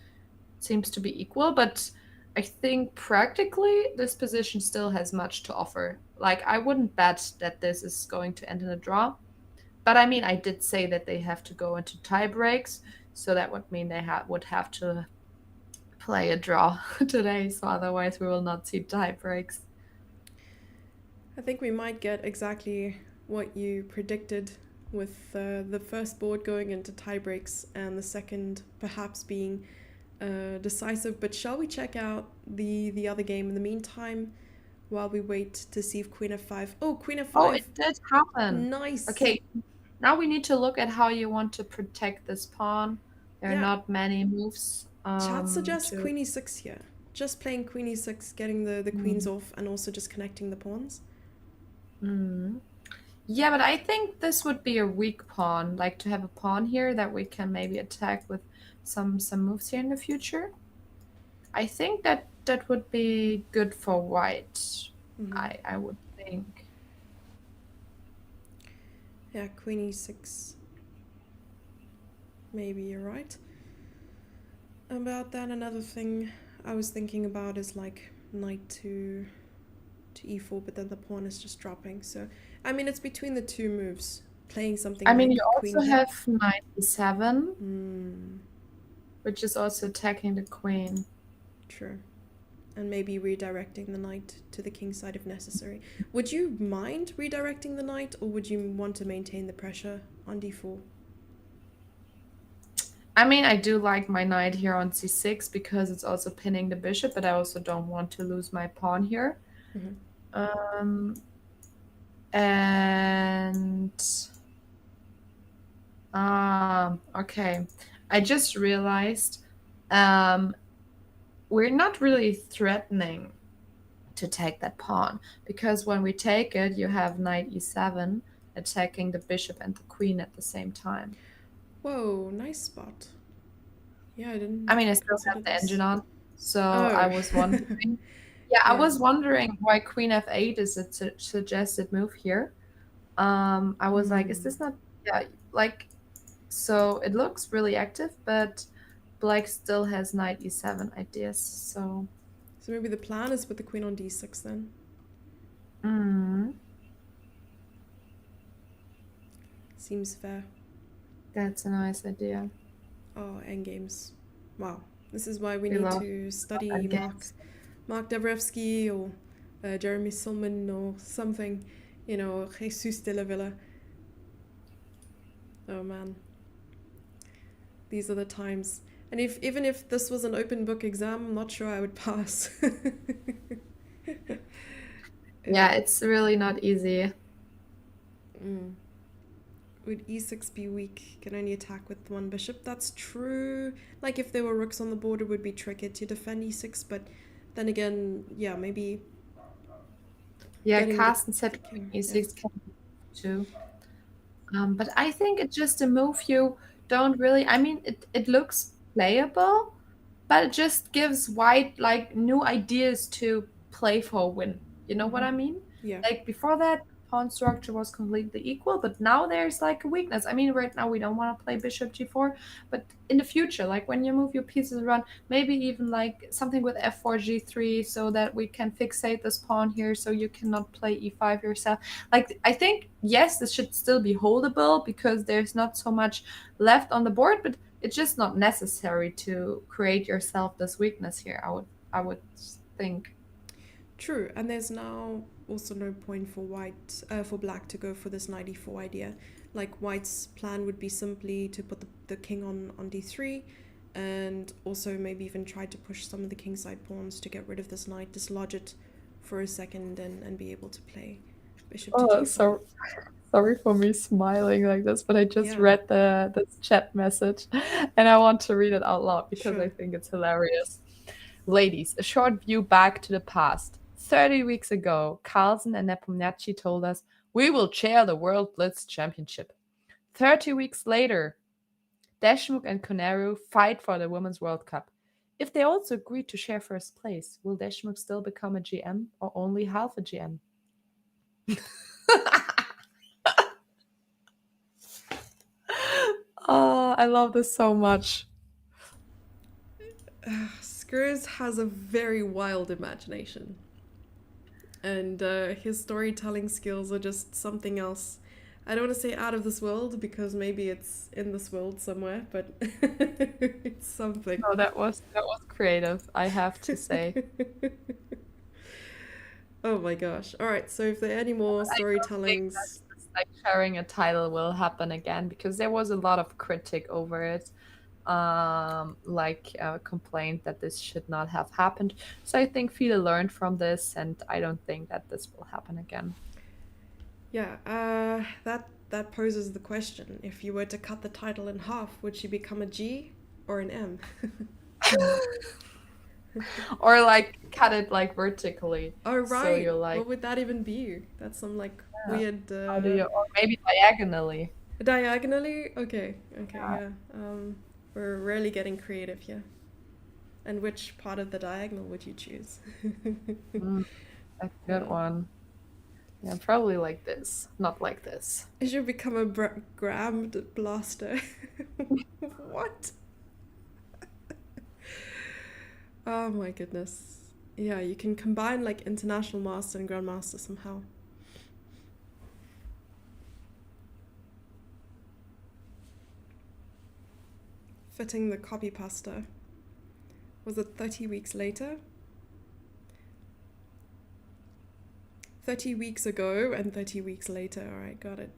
it seems to be equal. But I think practically this position still has much to offer. Like I wouldn't bet that this is going to end in a draw. But I mean, I did say that they have to go into tie breaks, so that would mean they would have to play a draw today. So otherwise, we will not see tie breaks. I think we might get exactly what you predicted, with the first board going into tie breaks and the second perhaps being decisive. But shall we check out the other game in the meantime while we wait to see if Queen f5? Oh, Queen Oh, f5. it did happen. Nice. Okay, now we need to look at how you want to protect this pawn. There are Yeah, not many moves chat suggests to. Queen e6 here. Just playing Queen e6, getting the queens Mm, off, and also just connecting the pawns. mm. Yeah, but I think this would be a weak pawn. Like to have a pawn here that we can maybe attack with some moves here in the future. I think that that would be good for white. Mm-hmm. I would think. Yeah, Queen e6. Maybe you're right about that. Another thing I was thinking about is like knight to e4, but then the pawn is just dropping. So, I mean, it's between the two moves. Playing something I mean, you like queen also here. have knight e7, Hmm, which is also attacking the queen. true. And maybe redirecting the knight to the king side if necessary. Would you mind redirecting the knight, or would you want to maintain the pressure on d4? I mean, I do like my knight here on c6 because it's also pinning the bishop, but I also don't want to lose my pawn here. Mm-hmm. Um, and okay. I just realized um, we're not really threatening to take that pawn because when we take it, you have knight e7 attacking the bishop and the queen at the same time. Whoa, nice spot. Yeah, I I didn't mean, I still consider have the this. engine on, so I Oh, was wondering. Yeah, I yeah. was wondering why queen f8 is a suggested move here. I was like, is Hmm. this not? Yeah, like so it looks really active, but black still has knight e7 ideas. So, So maybe the plan is with the queen on d6 then. mm, Seems fair. that's a nice idea. Oh, endgames. Wow. This is why we We need love to study endgames. Mark Dabrowski or Jeremy Silman or something. Jesus de la Villa. Oh man, these are the times. And if even if this was an open book exam, I'm not sure I would pass. Yeah, Yeah. it's really not easy. Mm. Would e6 be weak? Can only attack with one bishop. That's true. Like if there were rooks on the board, it would be tricky to defend e6. But then again, yeah, maybe Yeah, getting Carsten the said queen king. Yeah. e6 can be too. But I think it's just a move you don't really. I mean, it looks playable, but it just gives white like new ideas to play for a win. You know what Mm-hmm. I mean? Yeah. Like before that, pawn structure was completely equal, but now there's like a weakness. I mean, right now we don't want to play bishop g4, but in the future, like when you move your pieces around, maybe even like something with f4 g3, so that we can fixate this pawn here, so you cannot play e5 yourself. Like I think yes, this should still be holdable because there's not so much left on the board, but it's just not necessary to create yourself this weakness here. I would think. True, and there's now also no point for for black to go for this knight e4 idea. Like white's plan would be simply to put the king on d3, and also maybe even try to push some of the kingside pawns to get rid of this knight, dislodge it for a second, and be able to play bishop to Oh, g5. so Sorry for me smiling like this, but I just Yeah, read the this chat message and I want to read it out loud because I sure. think it's hilarious. Ladies, a short view back to the past. 30 weeks ago, Carlsen and Nepomniachtchi told us, we will chair the World Blitz Championship. 30 weeks later, Deshmukh and Koneru fight for the Women's World Cup. If they also agree to share first place, will Deshmukh still become a GM or only half a GM? Oh, I love this so much. Screws has a very wild imagination, and his storytelling skills are just something else. I don't want to say out of this world because maybe it's in this world somewhere, but it's something. No, that was creative, I have to say. Oh my gosh. All right, so if there are any more I don't think that storytellings, this, like sharing a title will happen again because there was a lot of critic over it. Like complaint that this should not have happened. So I think Fila learned from this, and I don't think that this will happen again. yeah, that poses the question. If you were to cut the title in half, would she become a G or an M? Or like cut it like vertically, Oh so right. you're like, What would that even be? That's some like yeah, weird how do you, or maybe diagonally. diagonally. Okay, okay, Yeah. yeah. We're really getting creative here. And which part of the diagonal would you choose? Mm, that's a good Yeah. one. Yeah, probably like this, not like this. It should become a grammed blaster. What? Oh my goodness. Yeah, you can combine like international master and grandmaster somehow. Fitting the copy pasta. Was it 30 weeks later? 30 weeks ago and 30 weeks later. Alright, got it.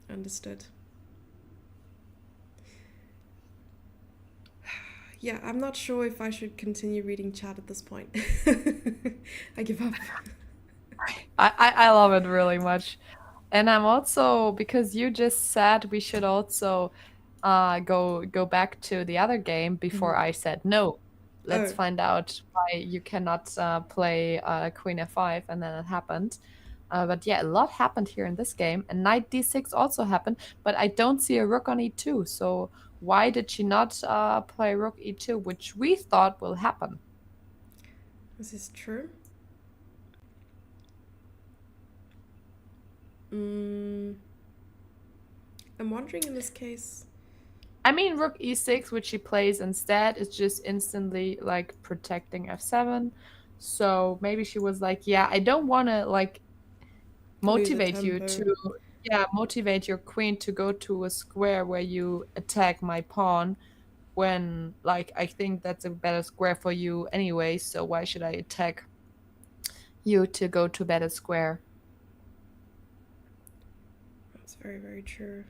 Understood. Yeah, I'm not sure if I should continue reading chat at this point. I give up. I love it really much. And I'm also, because you just said we should also go back to the other game before Mhm. I said no. Let's Oh, find out why you cannot play Queen F5, and then it happened. But yeah, a lot happened here in this game, and Knight D6 also happened, but I don't see a Rook on E2. So why did she not play Rook E2, which we thought will happen? this is true. Mm, I'm wondering in this case. I mean, Rook E6, which she plays instead, is just instantly like protecting F7. So maybe she was like, yeah, I don't want to like Lose a motivate you tempo. to, yeah, motivate your queen to go to a square where you attack my pawn when like I think that's a better square for you anyway. So why should I attack you to go to better square? That's very, very true.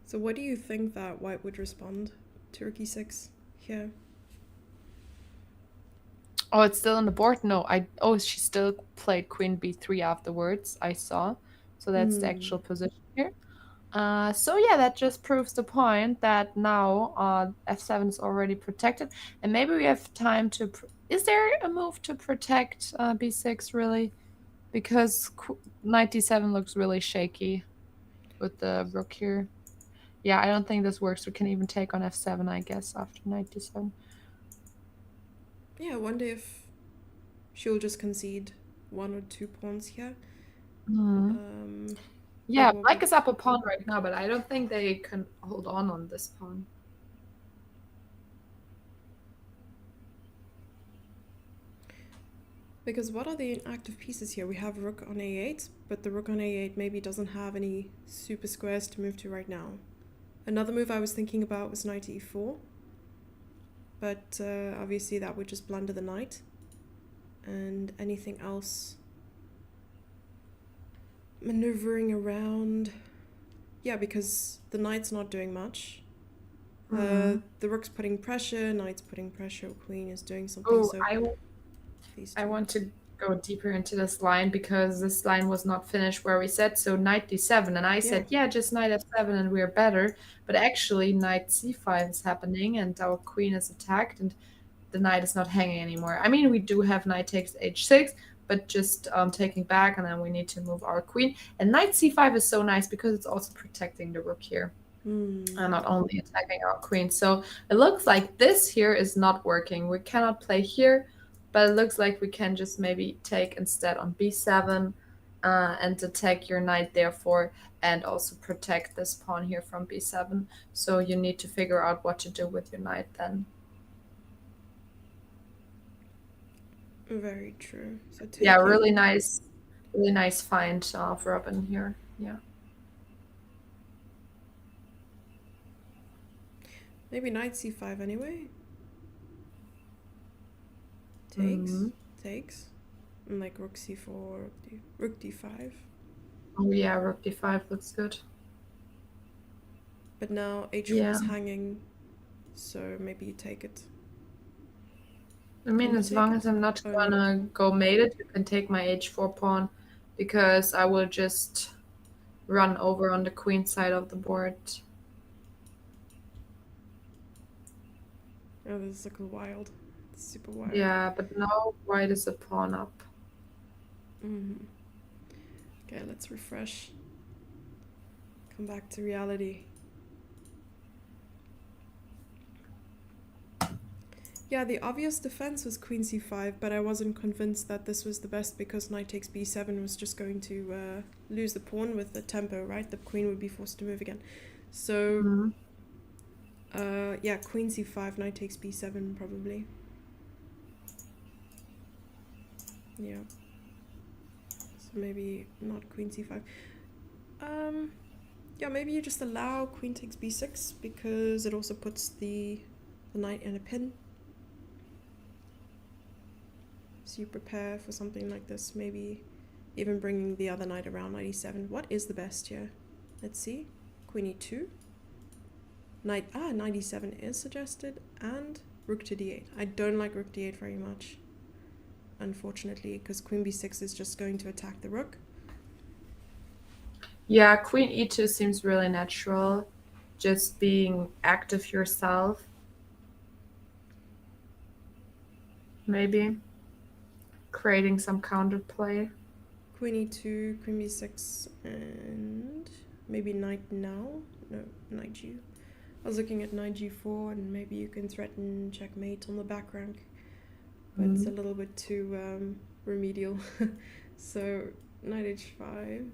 So, what do you think that white would respond to Rook e6 here? Oh, it's still on the board? No, she still played Queen B3 afterwards, I saw. So that's the Hmm. actual position here. So yeah, that just proves the point that now f7 is already protected, and maybe we have time to. Is there a move to protect b6 really? Because knight d7 looks really shaky with the rook here. Yeah, I don't think this works. We can even take on f7, I guess, after knight d7. Yeah, I wonder if she'll just concede one or two pawns here. Hmm. Um, or Yeah, what black would. is up a pawn right now, but I don't think they can hold on this pawn. Because what are the inactive pieces here? We have rook on a8, but the rook on a8 maybe doesn't have any super squares to move to right now. Another move I was thinking about was knight to e4, but obviously that would just blunder the knight. And anything else maneuvering around. Yeah, because the knight's not doing much. Hmm. The rook's putting pressure, knight's putting pressure, queen is doing something. Oh, So these I two. want to go deeper into this line because this line was not finished where we said so knight d7, and I Yeah. said yeah, just knight f7 and we're better. But actually knight c5 is happening and our queen is attacked and the knight is not hanging anymore. I mean, we do have knight takes h6, but just taking back, and then we need to move our queen. And knight c5 is so nice because it's also protecting the rook here, Hmm. and not only attacking our queen. So it looks like this here is not working. We cannot play here, but it looks like we can just maybe take instead on b7 and attack your knight therefore, and also protect this pawn here from b7. So you need to figure out what to do with your knight then. Very true. So Yeah, taking really nice find of Robin here. Yeah. maybe knight c5 anyway. Takes, Mm. takes, and like rook c4, rook d5. Oh yeah, rook d5 looks good. But now h4 Yeah. is hanging, so maybe you take it. I Can mean, you as take long it? as I'm not Oh no. gonna go mate it, you can take my h4 pawn because I will just run over on the queen side of the board. Oh, this is like wild. It's super wild. Yeah, but now white is a pawn up. Mm-hmm. Okay, let's refresh. Come back to reality. Yeah, the obvious defense was queen c5, but I wasn't convinced that this was the best because knight takes b7 was just going to lose the pawn with the tempo, right? The queen would be forced to move again. So, Mm. yeah, queen c5, knight takes b7 probably. Yeah. So maybe not queen c5. Yeah, maybe you just allow queen takes b6 because it also puts the knight in a pin. So you prepare for something like this, maybe even bringing the other knight around knight e7. What is the best here? Let's see. Queen e2. Knight e7 is suggested, and rook to d8. I don't like rook d8 very much, unfortunately, because queen b6 is just going to attack the rook. Yeah, queen e2 seems really natural. Just being active yourself. Maybe creating some counterplay. Queen e2, queen b6, and maybe knight now? No, knight g. I was looking at knight g4, and maybe you can threaten checkmate on the back rank, but it's a Mm. little bit too remedial. So knight h5.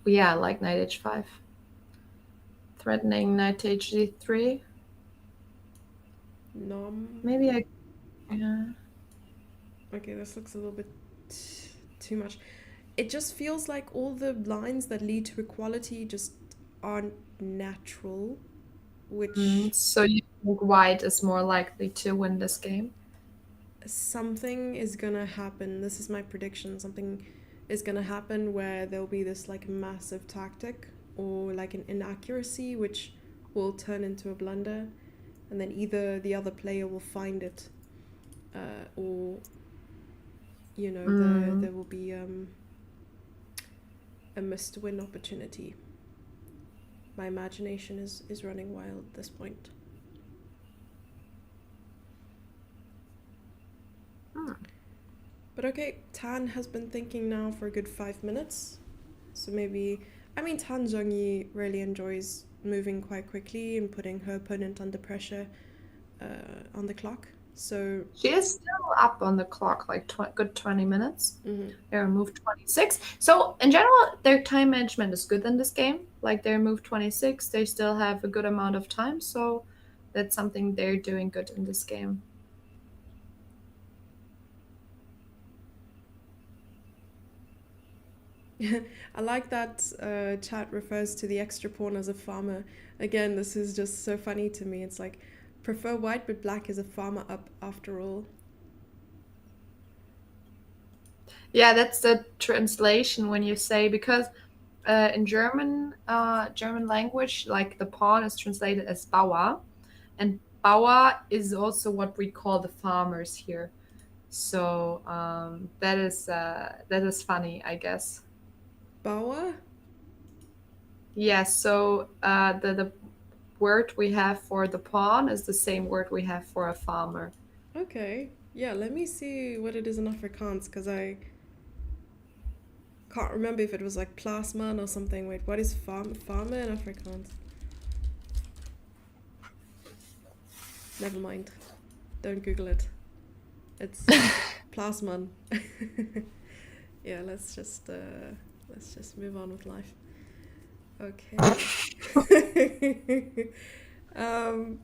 Yeah, like knight h5. Threatening knight to hg3. Nom. Maybe I. Yeah. Okay, this looks a little bit too much. It just feels like all the lines that lead to equality just aren't natural, which So you think white is more likely to win this game? something is gonna happen. This is my prediction. Something is gonna happen where there'll be this like massive tactic or like an inaccuracy which will turn into a blunder, and then either the other player will find it, or Mm. there will be a missed win opportunity. My imagination is running wild at this point. Hmm. But okay, Tan has been thinking now for a good 5 minutes. So maybe, I mean, Tan Zhongyi really enjoys moving quite quickly and putting her opponent under pressure on the clock. So, She is still up on the clock, like good 20 minutes. mhm. They're move 26. So in general, their time management is good in this game. Like they're move 26, they still have a good amount of time. So that's something they're doing good in this game. I like that chat refers to the extra pawn as a farmer. Again, this is just so funny to me. It's like, prefer white, but black is a farmer up after all. Yeah, that's the translation when you say, because in German, German language, like the pawn is translated as Bauer, and Bauer is also what we call the farmers here. So that is funny, I guess. Bauer? Yes. So the word we have for the pawn is the same word we have for a farmer. Okay. Yeah, let me see what it is in Afrikaans because I can't remember if it was like plasman or something. Wait, what is farmer in Afrikaans? Never mind. Don't Google it. It's plasman. Yeah, let's just move on with life. Okay.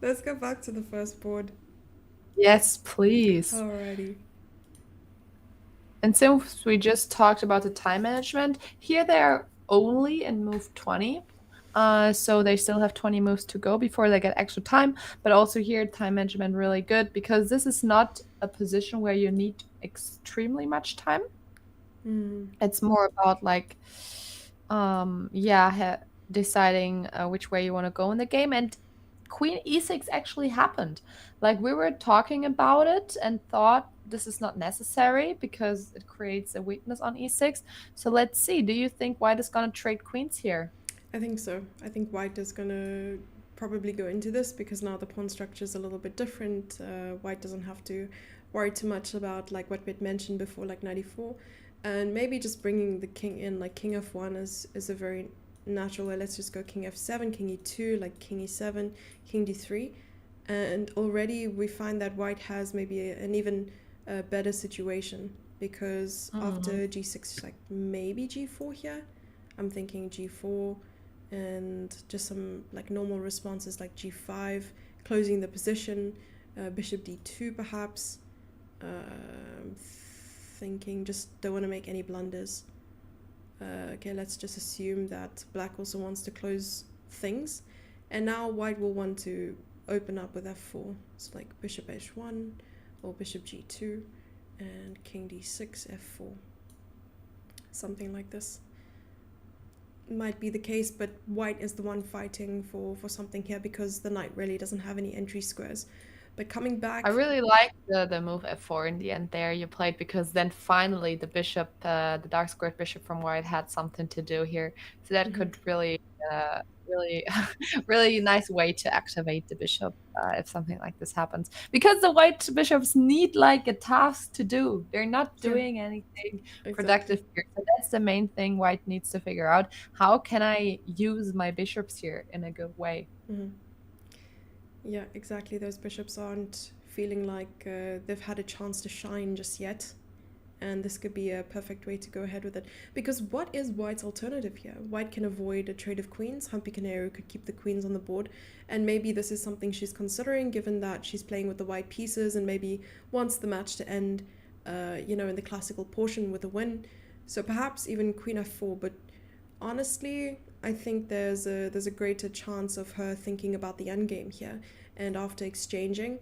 Let's go back to the first board. Yes, please. Alrighty. And since we just talked about the time management, here they're only in move 20. So they still have 20 moves to go before they get extra time. But also here, time management really good because this is not a position where you need extremely much time. Mm. It's more about like, yeah, deciding which way you want to go in the game. And Queen E6 actually happened. Like we were talking about it and thought this is not necessary because it creates a weakness on E6. So let's see. Do you think White is gonna trade queens here? I think so. I think white is gonna probably go into this because now the pawn structure is a little bit different. White doesn't have to worry too much about like what we had mentioned before, like 94, and maybe just bringing the king in, like king f1 is a very natural way. Let's just go king f7, king e2, like king e7, king d3, and already we find that white has maybe an even better situation because Mm. after g6, like maybe g4 here. I'm thinking g4 and just some like normal responses like g5, closing the position, bishop d2 perhaps. Thinking just don't want to make any blunders. Okay, let's just assume that black also wants to close things, and now white will want to open up with f4. So like bishop h1 or bishop g2 and king d6 f4, something like this might be the case, but white is the one fighting for something here because the knight really doesn't have any entry squares. But coming I back, really like the move f4 in the end there you played because then finally the bishop, the dark squared bishop from white had something to do here. So that mhm, could really, really nice way to activate the bishop if something like this happens. Because the white bishops need like a task to do. They're not yeah, doing anything exactly. productive here. So that's the main thing white needs to figure out. How can I use my bishops here in a good way? Hmm. Yeah, exactly. Those bishops aren't feeling like they've had a chance to shine just yet. And this could be a perfect way to go ahead with it. Because what is white's alternative here? White can avoid a trade of queens. Humpy Canary could keep the queens on the board. And maybe this is something she's considering given that she's playing with the white pieces and maybe wants the match to end, in the classical portion with a win. So perhaps even queen f4. But honestly, I think there's a greater chance of her thinking about the endgame here. And after exchanging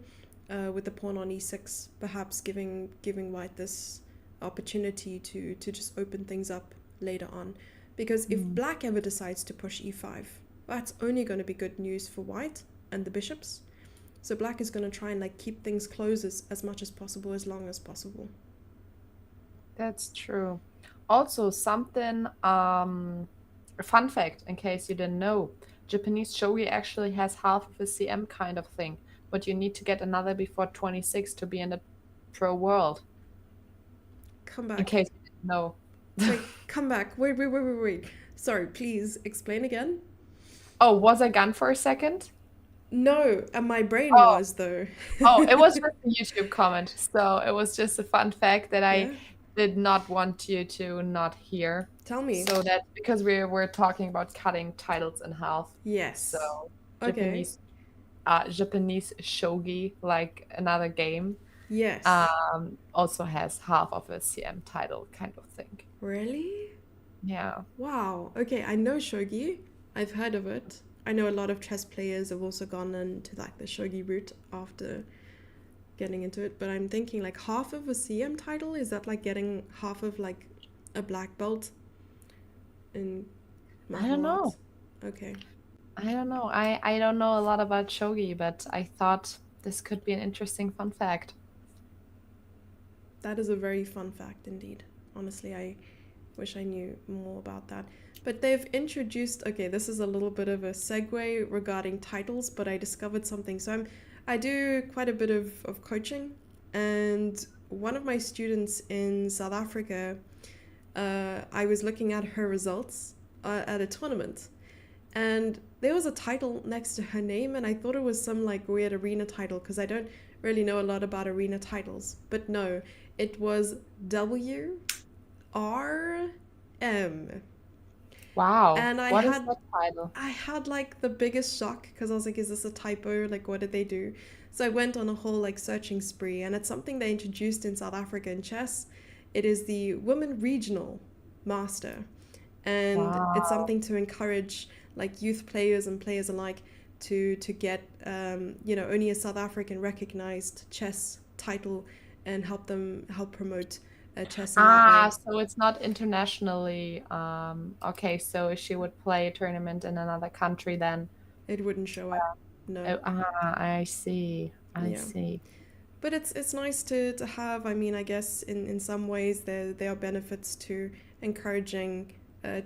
with the pawn on e6, perhaps giving white this opportunity to just open things up later on. Because if Mm. black ever decides to push e5, that's only going to be good news for white and the bishops. So black is going to try and like keep things closed as much as possible, as long as possible. That's true. Also, something, a fun fact in case you didn't know, Japanese shogi actually has half of a CM kind of thing, but you need to get another before 26 to be in the pro world, Come in back. case you didn't know. Wait, come back. Wait. Sorry, please explain again. Oh, was I gone for a second? No, and my brain Oh, was though. oh, it was just a YouTube comment. So it was just a fun fact that I Yeah, did not want you to not hear. tell me. So that's because we were talking about cutting titles in half. So Yes. Okay. Japanese Japanese shogi, like another game, Yes. also has half of a CM title kind of thing. Really? Yeah. Wow. Okay, I know shogi. I've heard of it. I know a lot of chess players have also gone into like the shogi route after getting into it, but I'm thinking like half of a CM title, is that like getting half of like a black belt in I don't martial know. arts? Okay. I don't know. I don't know a lot about shogi, but I thought this could be an interesting fun fact. That is a very fun fact indeed. Honestly, I wish I knew more about that. But they've introduced, okay, this is a little bit of a segue regarding titles, but I discovered something. I do quite a bit of coaching, and one of my students in South Africa, I was looking at her results at a tournament, and there was a title next to her name, and I thought it was some like weird arena title because I don't really know a lot about arena titles. But no, it was WRM. Wow. And What is that title? I had like the biggest shock because I was like, is this a typo? Like, what did they do? So I went on a whole like searching spree, and it's something they introduced in South Africa in chess. It is the Women Regional Master, and it's Wow. something to encourage like youth players and players alike to get only a South African recognized chess title and help promote chess in that Ah, way. so it's not internationally. Okay, so if she would play a tournament in another country, then It wouldn't show up. No. oh, I see. I Yeah. see. But it's nice to have. I mean, I guess in some ways there are benefits to encouraging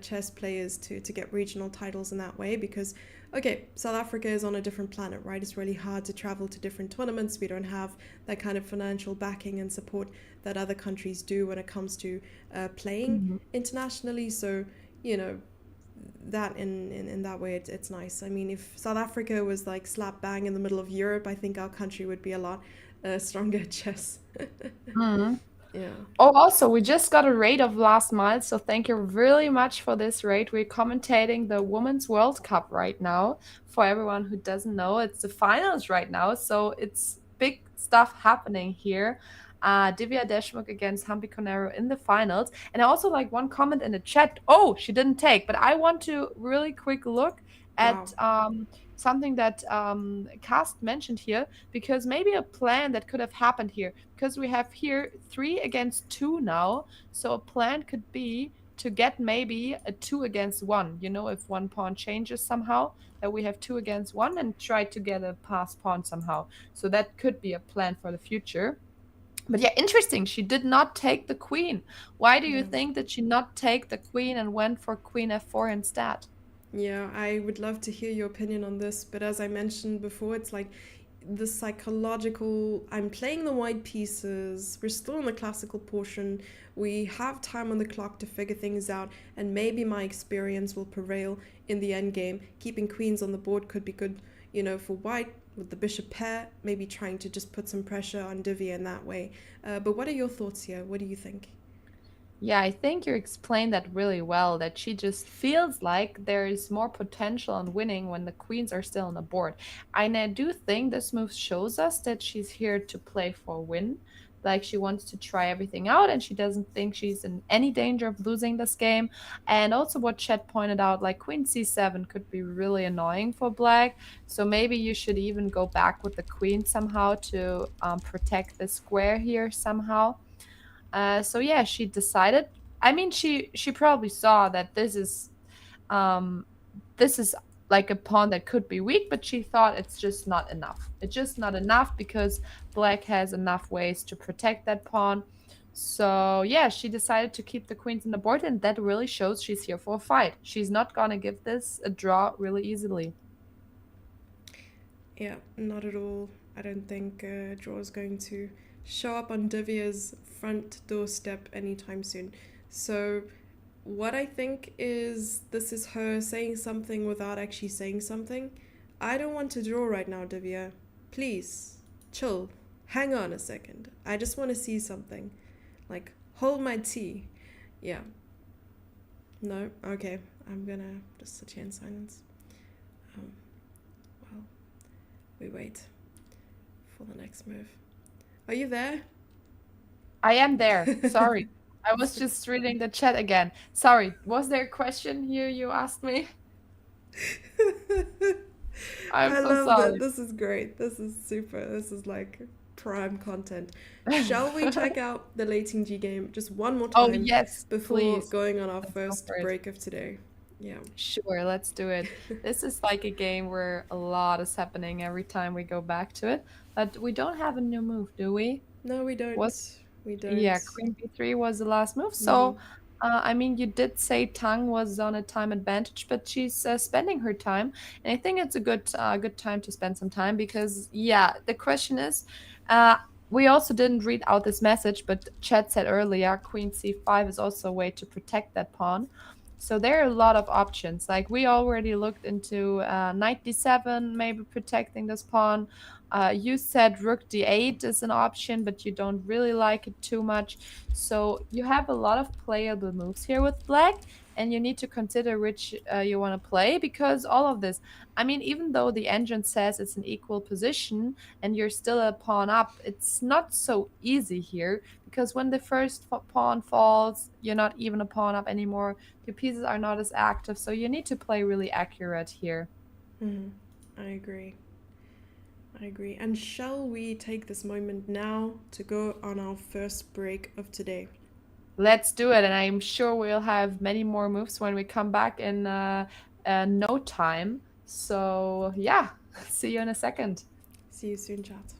chess players to get regional titles in that way because, okay, South Africa is on a different planet, right? It's really hard to travel to different tournaments. We don't have that kind of financial backing and support that other countries do when it comes to playing Mhm. internationally. So, you know, that in that way it's nice. I mean, if South Africa was like slap bang in the middle of Europe, I think our country would be a lot stronger at chess. Mhm. Yeah. Oh, also, we just got a raid of last mile, so thank you really much for this raid. We're commentating the Women's World Cup right now. For everyone who doesn't know, it's the finals right now, so it's big stuff happening here. Divya Deshmukh against Hampi Conero in the finals. And I also like one comment in the chat. Oh, she didn't take, but I want to really quick look at Wow. something that Cast mentioned here, because maybe a plan that could have happened here, because we have here 3 against 2 now. So a plan could be to get maybe a 2 against 1. You know, if one pawn changes somehow, that we have 2 against 1 and try to get a pass pawn somehow. So that could be a plan for the future. But yeah, interesting. She did not take the queen. Why do you Yeah. think that she not take the queen and went for queen f4 instead? Yeah, I would love to hear your opinion on this, but as I mentioned before, it's like the psychological I'm playing the white pieces, we're still in the classical portion, we have time on the clock to figure things out, and maybe my experience will prevail in the end game. Keeping queens on the board could be good, for white with the bishop pair, maybe trying to just put some pressure on Divya in that way. But what are your thoughts here? What do you think? Yeah, I think you explained that really well, that she just feels like there is more potential on winning when the queens are still on the board. And I do think this move shows us that she's here to play for win. Like she wants to try everything out and she doesn't think she's in any danger of losing this game. And also what Chet pointed out, like queen c7 could be really annoying for black. So maybe you should even go back with the queen somehow to protect the square here somehow. So yeah, she decided. I mean, she probably saw that um, this is like a pawn that could be weak, but she thought it's just not enough. It's just not enough because black has enough ways to protect that pawn. So yeah, she decided to keep the queens on the board, and that really shows she's here for a fight. She's not gonna give this a draw really easily. Yeah, not at all. I don't think Draw is going to show up on Divya's front doorstep anytime soon. So, what I think is this is her saying something without actually saying something. I don't want to draw right now, Divya. Please, chill. Hang on a second. I just want to see something. Like, hold my tea. Yeah. No? Okay. I'm gonna just sit here in silence. Um, well, we wait for the next move. Are you there? I am there. Sorry. I was just reading the chat again. Sorry. Was there a question here you asked me? I'm I so love that. sorry. This is great. This is super. This is like prime content. Shall we check out the late G game just one more Oh, time yes, before please. going on our Let's go for first it. break of today? Yeah. Sure, let's do it. This is like a game where a lot is happening every time we go back to it. But we don't have a new move, do we? No, we Was don't. We Yeah, don't. queen b3 was the last move. Hmm. So, I mean, you did say Tang was on a time advantage, but she's spending her time, and I think it's a good time to spend some time because, yeah, the question is, uh, we also didn't read out this message, but Chat said earlier, Queen c5 is also a way to protect that pawn. So there are a lot of options. Like we already looked into knight d7, maybe protecting this pawn. You said rook d8 is an option, but you don't really like it too much. So you have a lot of playable moves here with black, and you need to consider which you want to play because all of this, I mean, even though the engine says it's an equal position and you're still a pawn up, it's not so easy here because when the first pawn falls, you're not even a pawn up anymore. Your pieces are not as active, so you need to play really accurate here. Hmm. I agree. I agree. And shall we take this moment now to go on our first break of today? Let's do it, and I'm sure we'll have many more moves when we come back in no time. So yeah, see you in a second. See you soon, chat.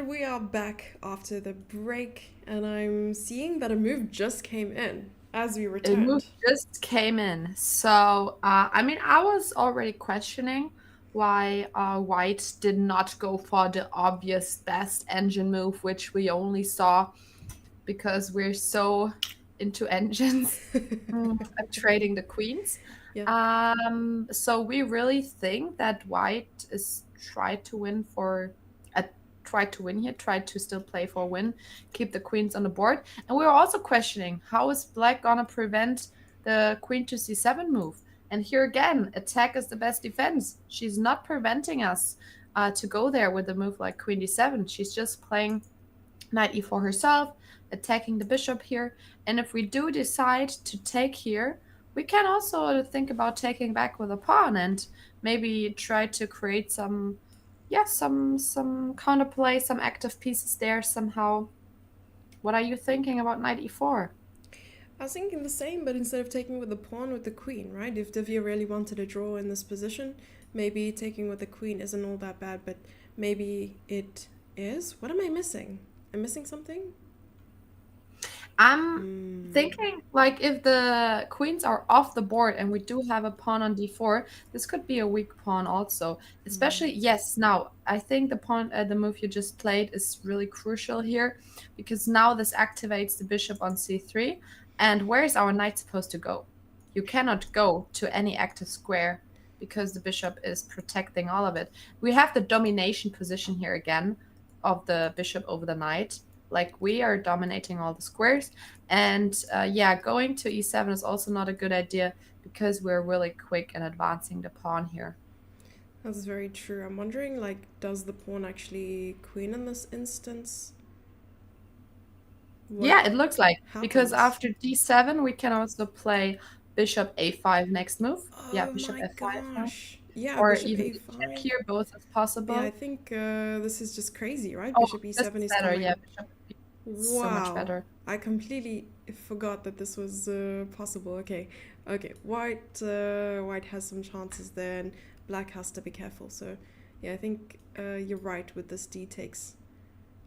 And we are back after the break, and I'm seeing that a move just came in as we A move returned. just came in. So, I mean, I was already questioning why White did not go for the obvious best engine move, which we only saw because we're so into engines and trading the queens. Yeah, So we really think that White is tried to win for uh, tried to win here, tried to still play for a win, keep the queens on the board. And we were also questioning how is Black gonna prevent the queen to c7 move? And here again, attack is the best defense. She's not preventing us to go there with a move like queen d7. She's just playing knight e4 herself, attacking the bishop here. And if we do decide to take here, we can also think about taking back with a pawn and maybe try to create some, yeah, some counterplay, some active pieces there somehow. What are you thinking about knight e4? I was thinking the same, but instead of taking with the pawn with the queen, right? If Divya really wanted a draw in this position, maybe taking with the queen isn't all that bad, but maybe it is. What am I missing? I'm missing something? I'm Hmm. thinking like if the queens are off the board and we do have a pawn on d4, this could be a weak pawn also. Especially yes, now I think the move you just played is really crucial here because now this activates the bishop on c3. And where is our knight supposed to go? You cannot go to any active square because the bishop is protecting all of it. We have the domination position here again of the bishop over the knight. Like we are dominating all the squares. And yeah, going to e7 is also not a good idea because we're really quick in advancing the pawn here. That's very true. I'm wondering, like, does the pawn actually queen in this instance? What Yeah, it looks like because happens? after d7 we can also play bishop a5 next move. Yeah, Oh bishop my f5 now, gosh. Yeah, or bishop even a check a5. here. Both is Yeah, I possible. think this is just crazy, right? Oh, Bishop this e7 is is better. Yeah, coming. bishop b is so much Wow. better. I completely forgot that this was possible. Okay. Okay. White has some chances there, and black has to be careful. So, yeah, I think you're right with this d takes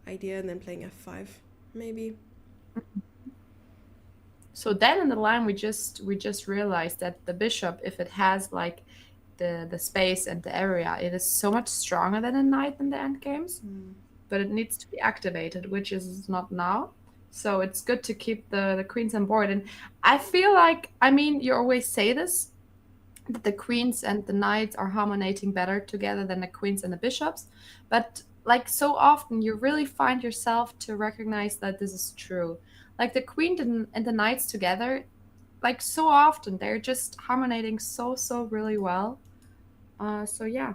idea and then playing f5, maybe. So then in the line we just realized that the bishop, if it has like the space and the area, it is so much stronger than a knight in the end games. But it needs to be activated, which is not now. So it's good to keep the queens on board. And I feel like, I mean, you always say this, that the queens and the knights are harmonating better together than the queens and the bishops. But like so often, you really find yourself to recognize that this is true. Like the queen and the knights together, like so often, they're just harmonating so really well. So yeah.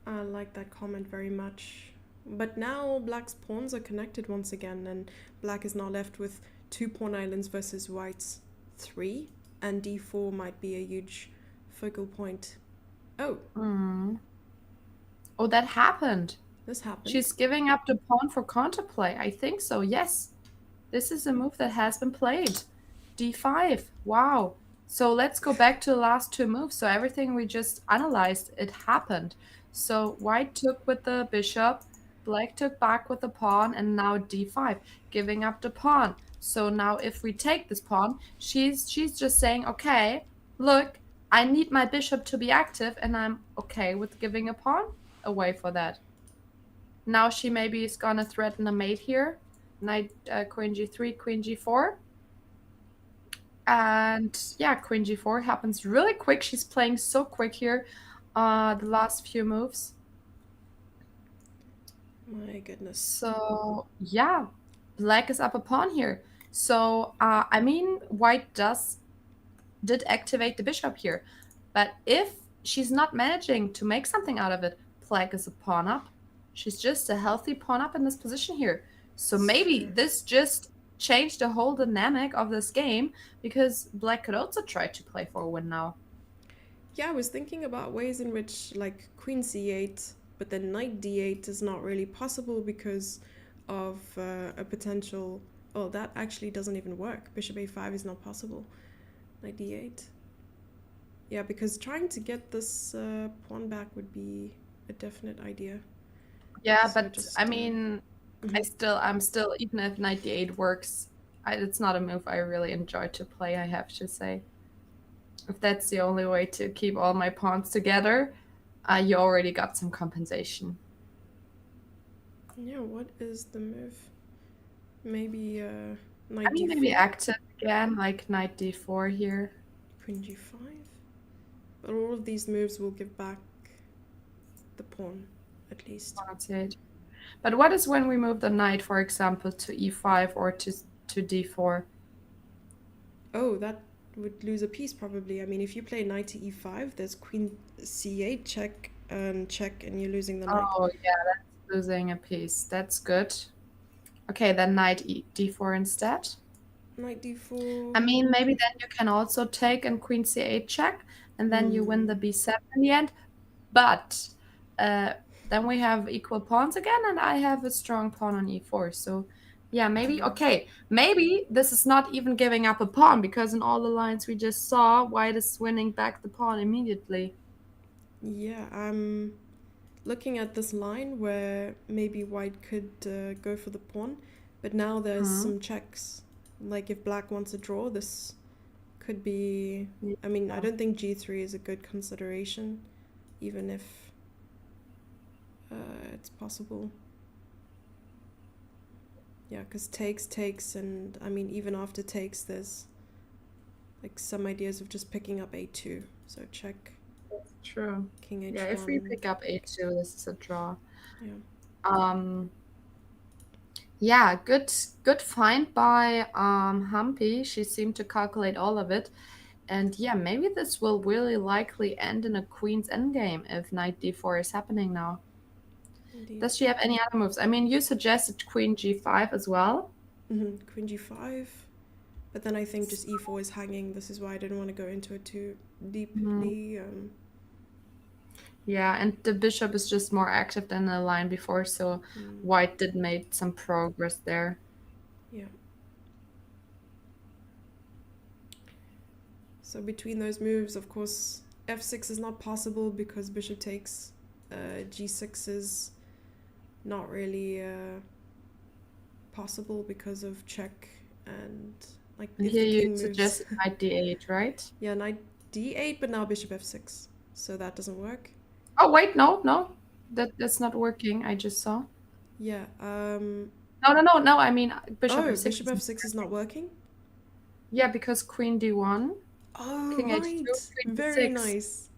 I like that comment very much. But now black's pawns are connected once again, and black is now left with two pawn islands versus white's three, and d4 might be a huge focal point. Oh, Mm. Oh, that happened. this happened. She's giving up the pawn for counterplay. I think so. Yes. This is a move that has been played. D5. Wow. So let's go back to the last two moves. So everything we just analyzed, it happened. So white took with the bishop, black took back with the pawn, and now d5, giving up the pawn. So now if we take this pawn, she's just saying, okay, look, I need my bishop to be active, and I'm okay with giving a pawn away for that. Now she maybe is gonna threaten a mate here. Knight, queen g3, queen g4. And yeah, queen g4 happens really quick. She's playing so quick here. The last few moves. My goodness. So yeah, black is up a pawn here. So I mean, white did activate the bishop here, but if she's not managing to make something out of it, black is a pawn up. She's just a healthy pawn up in this position here. So It's maybe true. this just changed the whole dynamic of this game because black could also try to play for a win now. Yeah, I was thinking about ways in which, like, queen c8, but then knight d8 is not really possible because of a potential. Oh, that actually doesn't even work. Bishop a5 is not possible. Knight d8. Yeah, because trying to get this pawn back would be a definite idea. Yeah, So but I just, mean, mhm. I'm still, even if knight d8 works, it's not a move I really enjoy to play, I have to say. If that's the only way to keep all my pawns together, you already got some compensation. Yeah, what is the move? Maybe I knight mean, maybe d4, active again, like knight d4 here. queen g5. But all of these moves will give back the pawn, at least. That's it. But what is when we move the knight, for example, to e5 or to d4? Oh, that would lose a piece probably. I mean, if you play knight to e5, there's queen c8 check, and you're losing the knight. Oh, yeah, that's losing a piece. That's good. Okay, then knight d4 instead. Knight d4. I mean, maybe then you can also take and queen c8 check, and then you win Hmm. the b7 in the end. But uh, then we have equal pawns again, and I have a strong pawn on e4. So, yeah, maybe, Hmm. okay, maybe this is not even giving up a pawn because in all the lines we just saw, white is winning back the pawn immediately. Yeah, I'm looking at this line where maybe white could go for the pawn, but now there's Hmm. some checks. Like if black wants a draw, this could be. Yeah. I mean, I don't think g3 is a good consideration, even if it's possible. Yeah, because takes, and I mean, even after takes, there's like some ideas of just picking up a2. So check True. king Yeah, if we h1. pick up a2, this is a draw. Yeah. Um, yeah, good find by Humpy. She seemed to calculate all of it. And yeah, maybe this will really likely end in a queen's endgame if knight d4 is happening now. Indeed. Does she have any other moves? I mean, you suggested queen g5 as well. Queen g5. But then I think just e4 is hanging. This is why I didn't want to go into it too Mhm. deeply. Yeah, and the bishop is just more active than the line before, so Hmm, white did make some progress there. yeah. So between those moves, of course, f6 is not possible because bishop takes. G6 is not really possible because of check and like And if here the you king moves. suggested knight d8, right? Yeah, knight d8, but now bishop f6. So that doesn't work. Oh, wait, no, no. That's not working, I just saw. Yeah. No, no, no, no, I mean bishop Oh, f6 bishop is not f6 is not working. working? Yeah, because queen d1, Oh, king h2, right. queen Very d6. nice.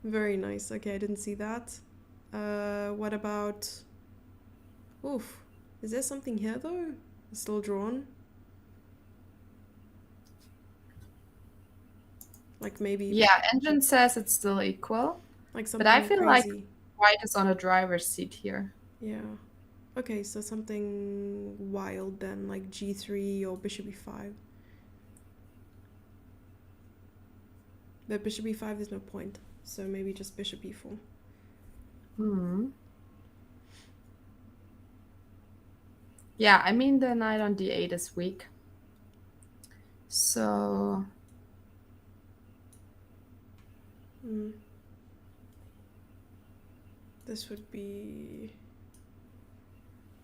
Very nice. Okay, I didn't see that. What about. Oof. Is there something here though? Still drawn? Like maybe. Yeah, engine says it's still equal, Like but I something feel like crazy. white is on a driver's seat here. Yeah. Okay, so something wild then, like g3 or bishop e5. But bishop e5, there's no point. So maybe just bishop e4. Hmm. Yeah, I mean the knight on d8 is weak. So Mm. This would be.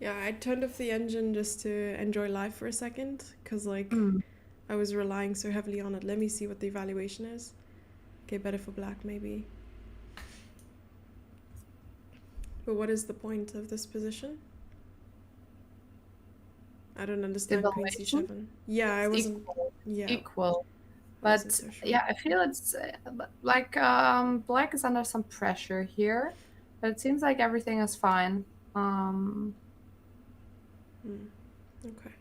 Yeah, I turned off the engine just to enjoy life for a second, because like hmm. I was relying so heavily on it. Let me see what the evaluation is. Okay, better for black maybe. But what is the point of this position? I don't The understand queen valuation, c7. Yeah, I it's wasn't. equal. It's Yeah, equal. I wasn't But so sure. yeah, I feel it's like black is under some pressure here, but it seems like everything is fine. Um, Hmm. Okay,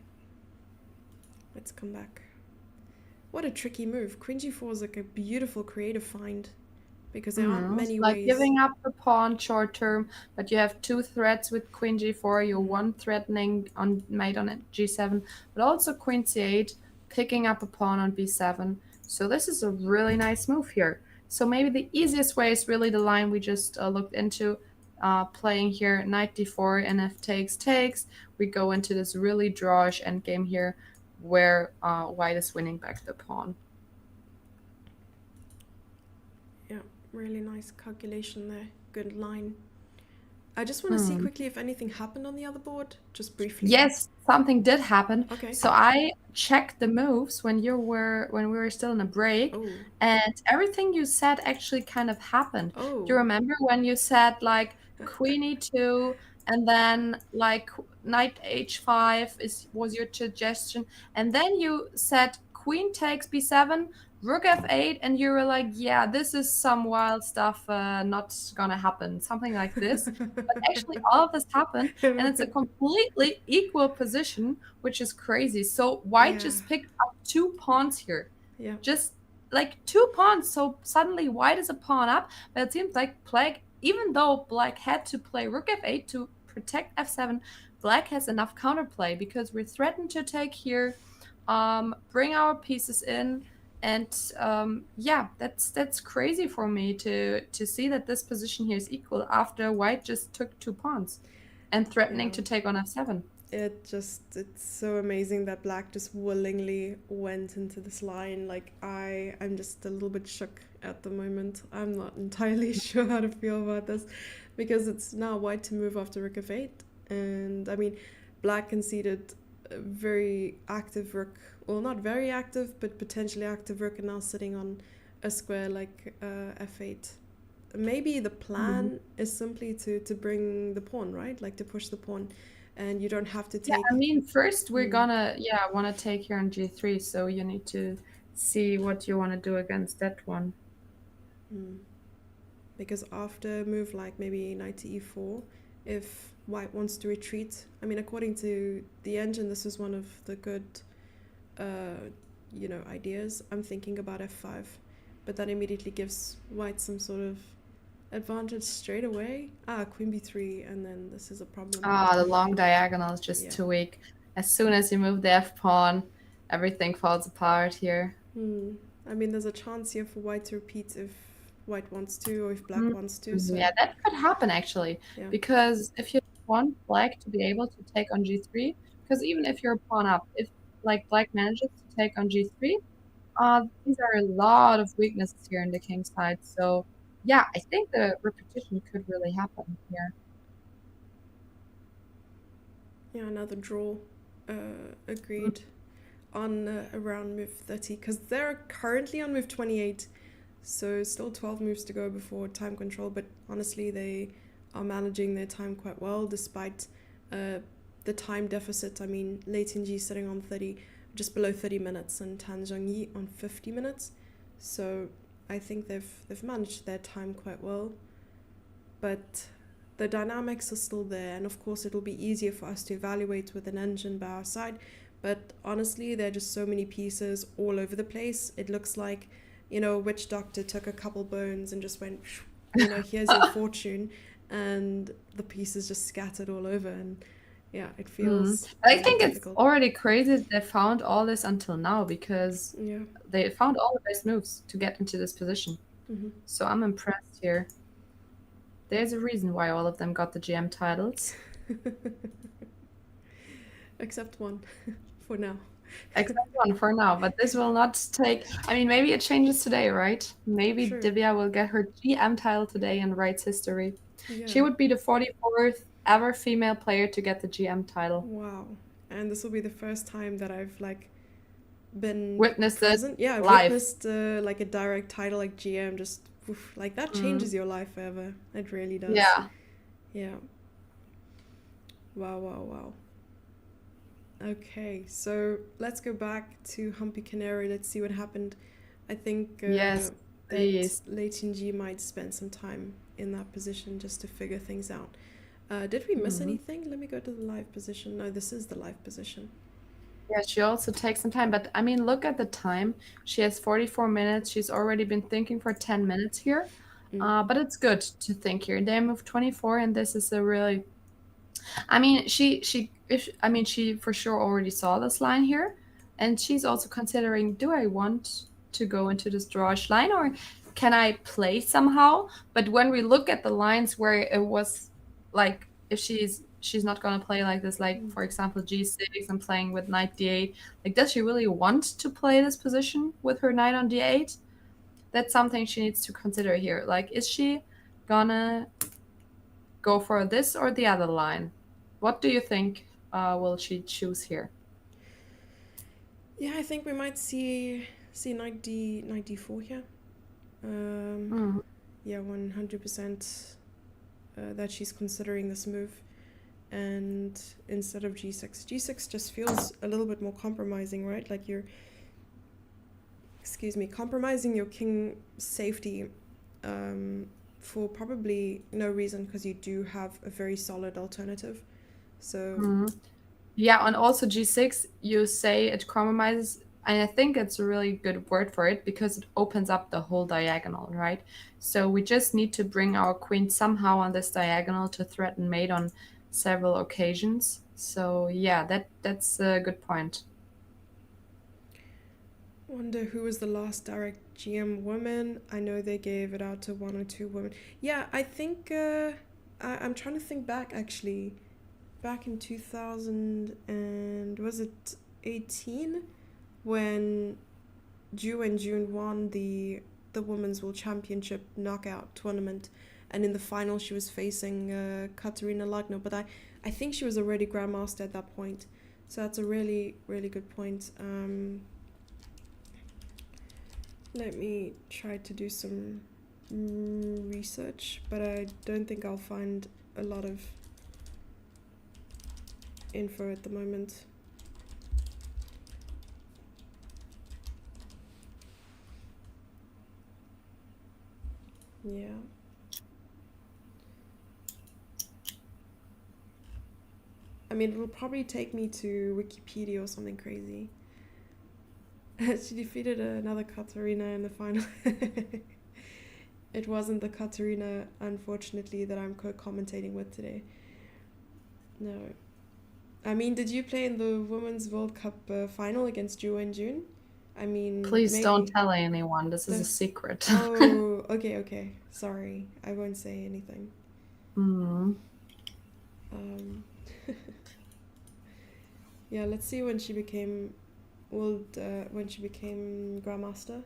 let's come back. What a tricky move. Queen g4 is like a beautiful creative find because there aren't many Like ways. giving up the pawn short term, but you have two threats with queen g4. You're Hmm. one threatening on mate on g7, but also queen c8, picking up a pawn on b7. So this is a really nice move here. So maybe the easiest way is really the line we just looked into, playing here knight d4, and if takes, we go into this really drawish endgame here, where white is winning back the pawn. Yeah, really nice calculation there. Good line. I just want to see Hmm. quickly if anything happened on the other board, just briefly. Yes, something did happen. Okay. So I checked the moves when we were still in a break, Oh. and everything you said actually kind of happened. Do you Oh. remember when you said like queen e2 and then like knight h5 is was your suggestion, and then you said queen takes b7, rook f8, and you were like, yeah, this is some wild stuff, not gonna happen, something like this. But actually, all of this happened, and it's a completely equal position, which is crazy. So white Yeah. just picked up two pawns here, Yeah. just like two pawns. So suddenly white is a pawn up, but it seems like black, even though black had to play rook f8 to protect f7, black has enough counterplay because we're threatened to take here, bring our pieces in. And yeah, that's crazy for me to see that this position here is equal after white just took two pawns and threatening Yeah. to take on f7. It's so amazing that black just willingly went into this line. Like I'm just a little bit shook at the moment. I'm not entirely sure how to feel about this because it's now white to move after rook f8, and I mean black conceded a very active rook, well, not very active but potentially active rook, and now sitting on a square like f8. Maybe the Mhm. plan is simply to bring the pawn, right, like to push the pawn, and you don't have to Yeah, I take. mean, first we're Mm, gonna, yeah, want to take here on g3, so you need to see what you want to do against that one. mm. Because after a move like maybe knight to e4, if white wants to retreat, I mean, according to the engine, this is one of the good, uh, ideas. I'm thinking about f5, but that immediately gives white some sort of advantage straight away. Queen b3, and then this is a problem. Ah, the long diagonal is just Yeah. too weak. As soon as you move the f pawn, everything falls apart here. Hmm. I mean, there's a chance here for white to repeat if white wants to, or if black Mm, wants to. So yeah, that could happen actually, yeah. because if you want black to be able to take on g3, because even if you're a pawn up, if like black manages to take on g3, these are a lot of weaknesses here in the king side. So yeah, I think the repetition could really happen here. Yeah, another draw. Mm, Agreed on around move 30 because they're currently on move 28, so still 12 moves to go before time control. But honestly, they are managing their time quite well despite uh, the time deficit. I mean, Lei Tinji sitting on 30, just below 30 minutes, and Tan Zhongyi on 50 minutes. So I think they've managed their time quite well, but the dynamics are still there, and of course it'll be easier for us to evaluate with an engine by our side. But honestly, there are just so many pieces all over the place. It looks like, a witch doctor took a couple bones and just went, here's your fortune, and the pieces just scattered all over, and yeah, it mm. feels But I very think it's difficult. already crazy that they found all this until now because Yeah. they found all the best moves to get into this position. Mm-hmm. So I'm impressed here. There's a reason why all of them got the GM titles. Except one for now. Except one for now, but this will not take. I mean, maybe it changes today, right? Maybe Sure. Divya will get her GM title today and writes history. She Yeah. would be the 44th ever female player to get the GM title. Wow. And this will be the first time that I've like been Witnessed it present. Yeah, I've live. witnessed like a direct title like GM. Just oof, like that Mm. changes your life forever. It really does. Yeah. Yeah. Wow. Wow. Wow. Okay, so let's go back to Humpy Canary. Let's see what happened. I think Yes, that please. Leighton G might spend some time in that position just to figure things out. Did we miss Mhm. anything? Let me go to the live position. No, this is the live position. Yeah, she also takes some time, but I mean, look at the time. She has 44 minutes. She's already been thinking for 10 minutes here. Mm. But it's good to think here. They move 24, and this is a really, I mean, I mean, she for sure already saw this line here, and she's also considering, do I want to go into this drawish line or can I play somehow? But when we look at the lines where it was like, if she's not gonna play like this, like Mm. for example g6 and playing with knight d8, like does she really want to play this position with her knight on d8? That's something she needs to consider here. Like, is she gonna go for this or the other line? What do you think will she choose here? Yeah, I think we might see knight d4 here. Um, Mm. yeah, 100% that she's considering this move. And instead of g6 just feels a little bit more compromising, right? Like you're, excuse me, compromising your king safety um, for probably no reason, because you do have a very solid alternative. So Mm. Yeah, and also G6, you say it compromises, and I think it's a really good word for it because it opens up the whole diagonal, right? So we just need to bring our queen somehow on this diagonal to threaten mate on several occasions. So yeah, that's a good point. wonder who was the last direct GM woman. I know they gave it out to one or two women. Yeah, I think I'm trying to think back actually. Back in 2000 and was it 18 when Ju and June won the Women's World Championship knockout tournament, and in the final she was facing Katarina Lagno, but I think she was already grandmaster at that point. So that's a really really good point. Let me try to do some research, but I don't think I'll find a lot of info at the moment. Yeah. I mean, it'll probably take me to Wikipedia or something crazy. She defeated another Katarina in the final. It wasn't the Katarina, unfortunately, that I'm co-commentating with today. No. I mean, did you play in the Women's World Cup final against Ju and June? I mean, Please don't maybe. tell anyone. This is a The secret. Oh, okay, okay. Sorry, I won't say anything. Mm. Um, yeah, let's see when she became when she became Grandmaster.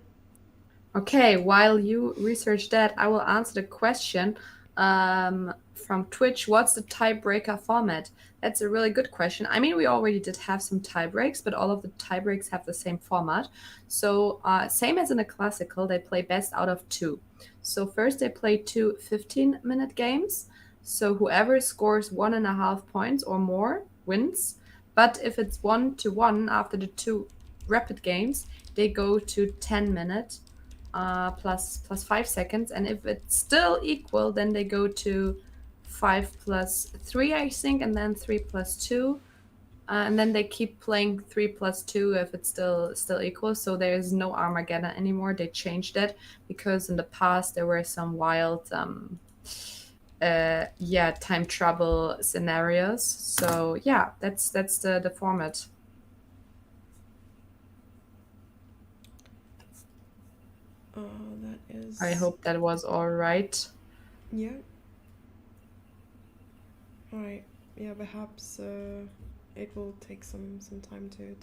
Okay, while you research that, I will answer the question from Twitch. What's the tiebreaker format? That's a really good question. I mean, we already did have some tiebreaks, but all of the tiebreaks have the same format. So, same as in a classical, they play best out of two. So, first they play two 15-minute games. So, whoever scores 1.5 points or more wins. But if it's 1-1 after the two rapid games, they go to 10 minute plus 5 seconds, and if it's still equal, then they go to 5+3, I think, and then 3+2, and then they keep playing 3+2 if it's still equal. So there is no Armageddon anymore. They changed it because in the past there were some wild yeah, time travel scenarios. So yeah, that's the format. That I is. hope that was all right Yeah. Alright. Yeah, perhaps it will take some time to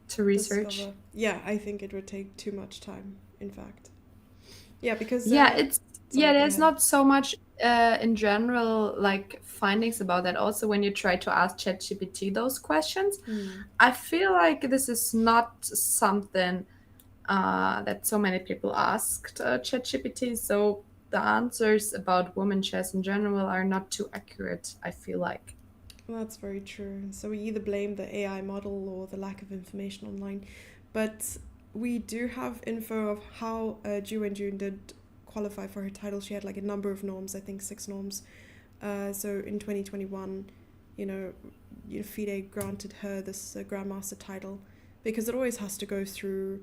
to research. discover. Yeah, I think it would take too much time, in fact. Yeah, because. Yeah, it's Sorry, yeah, go there's ahead. not so much in general like findings about that. Also, when you try to ask ChatGPT those questions, Hmm. I feel like this is not something that so many people asked ChatGPT. So the answers about women chess in general are not too accurate, I feel like. That's very true. So we either blame the AI model or the lack of information online. But we do have info of how Ju and June did qualify for her title. She had like a number of norms, I think 6 norms. So in 2021, you know, FIDE granted her this Grandmaster title because it always has to go through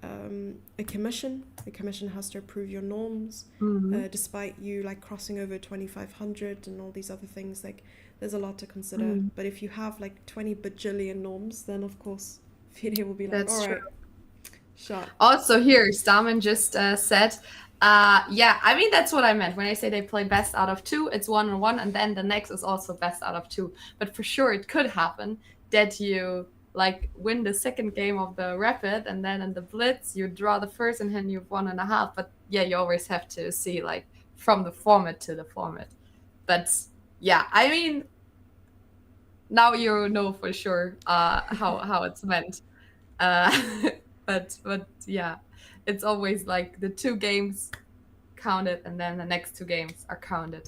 a commission. The commission has to approve your norms, Mhm. despite you like crossing over 2500 and all these other things. Like, there's a lot to consider. Mm, But if you have like 20 bajillion norms, then of course FIDE will be like, all that's true. right, shot. Also, here, Stamen just said, yeah, I mean, that's what I meant. When I say they play best out of two, it's 1-1, and then the next is also best out of two. But for sure, it could happen that you like win the second game of the rapid, and then in the blitz, you draw the first, and then you've 1.5. But yeah, you always have to see like from the format to the format. But yeah, I mean, now you know for sure how it's meant. Uh, but yeah, it's always like the two games counted, and then the next two games are counted.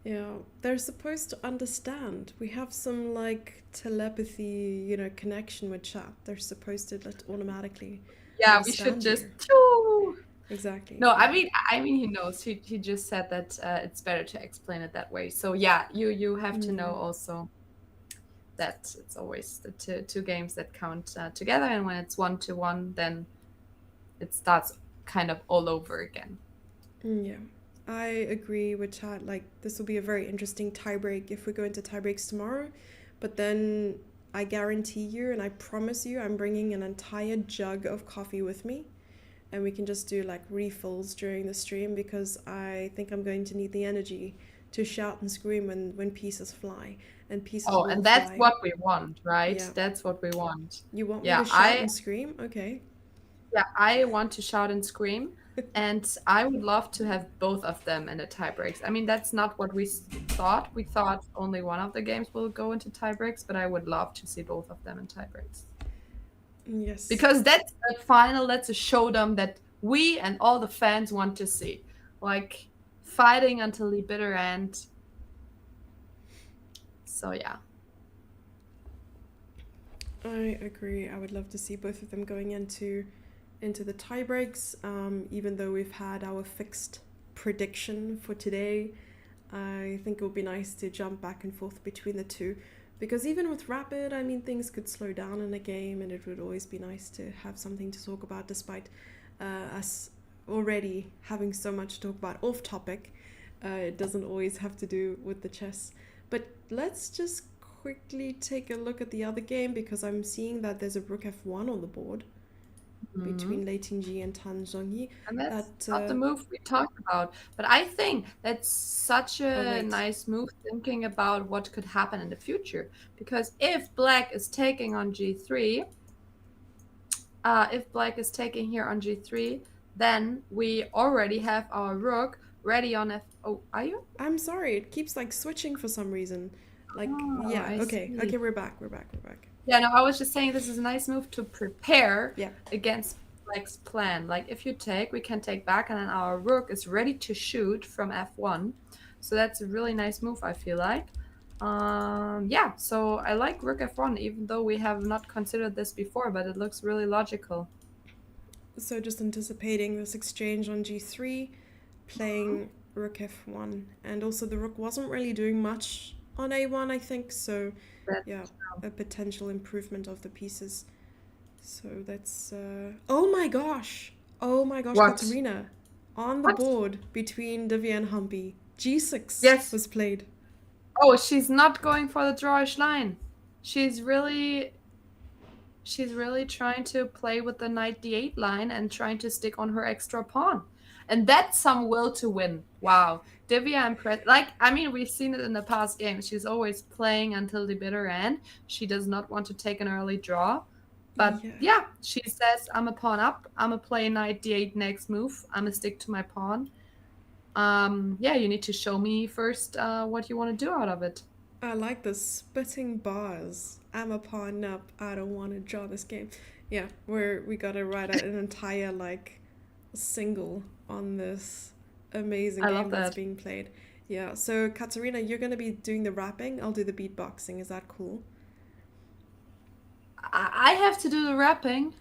Yeah, they're supposed to understand. We have some like telepathy, connection with chat. They're supposed to let automatically Yeah, we should understand just. you. Choo! Exactly. No, Yeah. I mean, he knows. He just said that it's better to explain it that way. So yeah, you have to know Mm. also that it's always the two games that count together, and when it's 1-1, then it starts kind of all over again. Yeah. I agree with chat. Like, this will be a very interesting tiebreak if we go into tiebreaks tomorrow. But then I guarantee you and I promise you, I'm bringing an entire jug of coffee with me. And we can just do like refills during the stream because I think I'm going to need the energy to shout and scream when pieces fly. And pieces Oh, will and that's fly. what we want, right? Yeah. That's what we want. You want me to Yeah, shout I and scream? Okay. yeah, I want to shout and scream, and I would love to have both of them in the tie breaks. I mean, that's not what we thought. We thought only one of the games will go into tie breaks, but I would love to see both of them in tie breaks. Yes. Because that's a final, that's a showdown that we and all the fans want to see. Like fighting until the bitter end. So yeah. I agree. I would love to see both of them going into the tie breaks. Even though we've had our fixed prediction for today, I think it would be nice to jump back and forth between the two. Because even with Rapid, I mean, things could slow down in a game, and it would always be nice to have something to talk about, despite us already having so much to talk about off topic. It doesn't always have to do with the chess. But let's just quickly take a look at the other game because I'm seeing that there's a rook f1 on the board Mhm. between Lei Tingji and Tan Zhongyi. And that's That not the move we talked about. But I think that's such oh a wait, nice move thinking about what could happen in the future. Because if black is taking on g3, if black is taking here on g3, then we already have our rook ready on f. Oh, are you? I'm sorry, it keeps like switching for some reason. Like Oh, yeah, I okay, see. okay, we're back. Yeah, no, I was just saying this is a nice move to prepare Yeah. against black's plan. Like if you take, we can take back, and then our rook is ready to shoot from f1. So that's a really nice move, I feel like. Yeah, so I like rook f1, even though we have not considered this before, but it looks really logical. So just anticipating this exchange on g3, Mhm. playing rook f1, and also the rook wasn't really doing much on a1, I think. So yeah, That's a potential improvement of the pieces. So that's oh my gosh! Oh my gosh, what? Katharina. On the What? board between Divya and Humpy, G6 Yes. was played. Oh, she's not going for the drawish line. She's really she's really trying to play with the knight d8 line and trying to stick on her extra pawn. And that's some will to win. Wow. Divya impressed. Like, I mean, we've seen it in the past games. She's always playing until the bitter end. She does not want to take an early draw. But Yeah. yeah, she says, I'm a pawn up. I'm a play knight d8 next move. I'm a stick to my pawn. Yeah, you need to show me first what you want to do out of it. I like the spitting bars. I'm a pawn up. I don't want to draw this game. Yeah, we gotta write out an entire like single on this amazing I game love that's that. being played. Yeah, so Katarina, you're gonna be doing the rapping. I'll do the beatboxing. Is that cool? I have to do the rapping.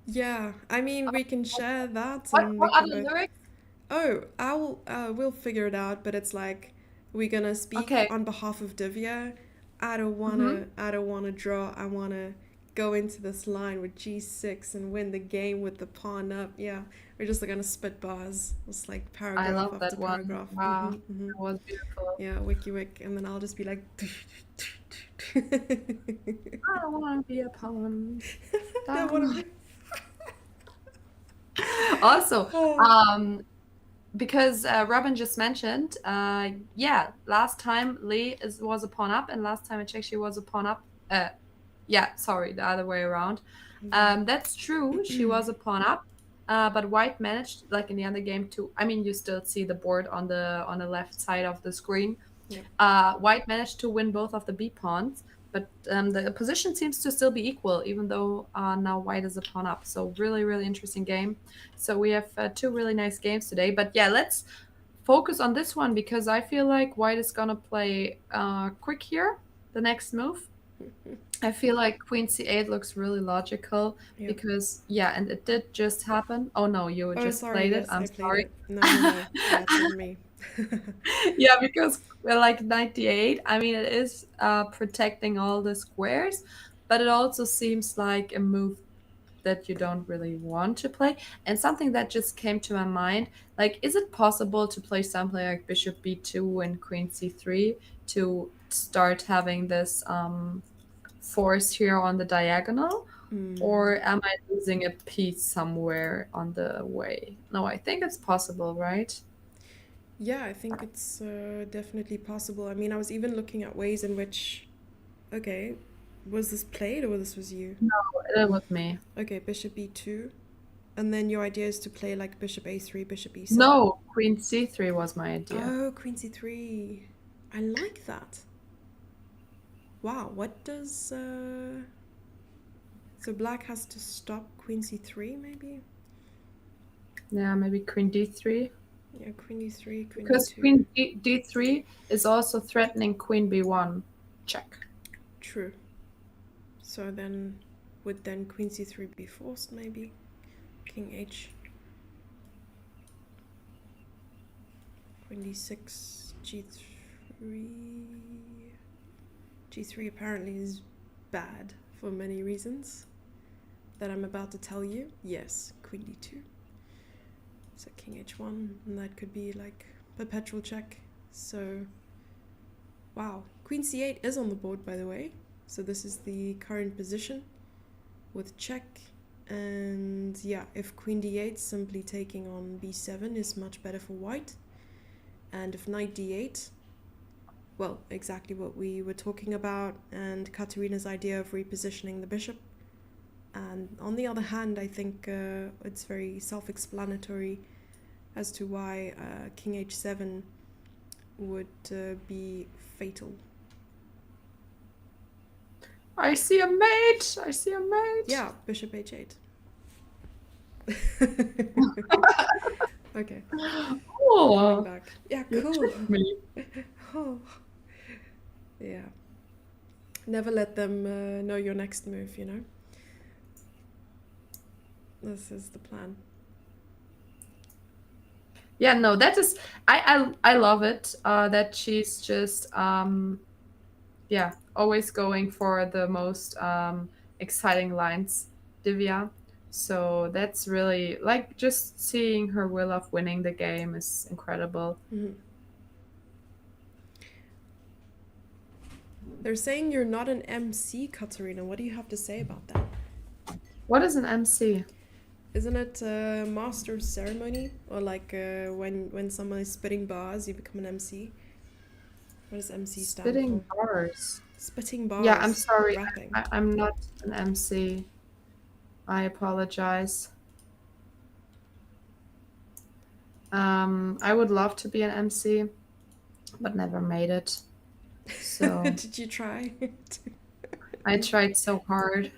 Yeah, I mean we can What, share that and we what are can the both. lyrics? Oh, I'll we'll figure it out. But it's like we're gonna speak Okay. on behalf of Divya. Mm-hmm. I don't wanna draw. I wanna go into this line with G6 and win the game with the pawn up. Yeah, we're just gonna spit bars. It's like I paragraph love after that one. paragraph. Wow. Mm-hmm. That was beautiful. Yeah, wiki wick, and then I'll just be like. I don't want to be a pawn. That would have Down. been. Also, Oh. um, because Robin just mentioned, yeah, last time was a pawn up, and last time I checked, she was a pawn up. Yeah, sorry, the other way around. That's true. She was a pawn up. but white managed, like in the other game, to. I mean, you still see the board on the left side of the screen. Yep. White managed to win both of the b pawns, but the position seems to still be equal, even though now white is a pawn up. So really, really interesting game. So we have two really nice games today. But yeah, let's focus on this one because I feel like white is gonna play quick here. The next move. I feel like queen c8 looks really logical Yep. because yeah, and it did just happen. Oh no, you Oh, just sorry. played it. Yes, I'm I played sorry. it. No, no, no. Yeah, it's on me. Yeah, because like 98, I mean, it is protecting all the squares, but it also seems like a move that you don't really want to play. And something that just came to my mind, like, is it possible to play something like bishop b2 and queen c3 to start having this force here on the diagonal? Or am I losing a piece somewhere on the way? No, I think it's possible, right? Yeah, I think it's definitely possible. I mean, I was even looking at ways in which. Okay, was this played or this was you? No, it was me. Okay, bishop e2. And then your idea is to play like bishop a3, bishop e7. No, queen c3 was my idea. Oh, queen c3. I like that. Wow, what does. So black has to stop queen c3, maybe? Yeah, maybe queen d3. Yeah, queen d3, queen Because d2. queen d3 is also threatening queen b1. Check. True. So then, would then queen c3 be forced, maybe? King h. Queen d6, g3. G3 apparently is bad for many reasons that I'm about to tell you. Yes, queen d2. So king h1, and that could be like perpetual check. So, wow. Queen c8 is on the board, by the way. So this is the current position with check. And yeah, if queen d8, simply taking on b7 is much better for white. And if knight d8, well, exactly what we were talking about, and Katharina's idea of repositioning the bishop. And on the other hand, I think it's very self-explanatory as to why king h7 would be fatal. I see a mate. I see a mate. Yeah, bishop h8. Okay, coming Oh, back. Yeah, you cool. tricked me. Oh, yeah. Never let them know your next move, you know? This is the plan. Yeah, no, that is I love it. That she's just yeah, always going for the most exciting lines, Divya. So that's really like just seeing her will of winning the game is incredible. Mm-hmm. They're saying you're not an MC, Katarina. What do you have to say about that? What is an MC? Isn't it a master of ceremony? Or like when someone is spitting bars, you become an MC? What does MC stand Spitting for? bars. Spitting Yeah, I'm bars. sorry. Rapping. I'm not an MC. I apologize. I would love to be an MC, but never made it. So Did you try? I tried so hard.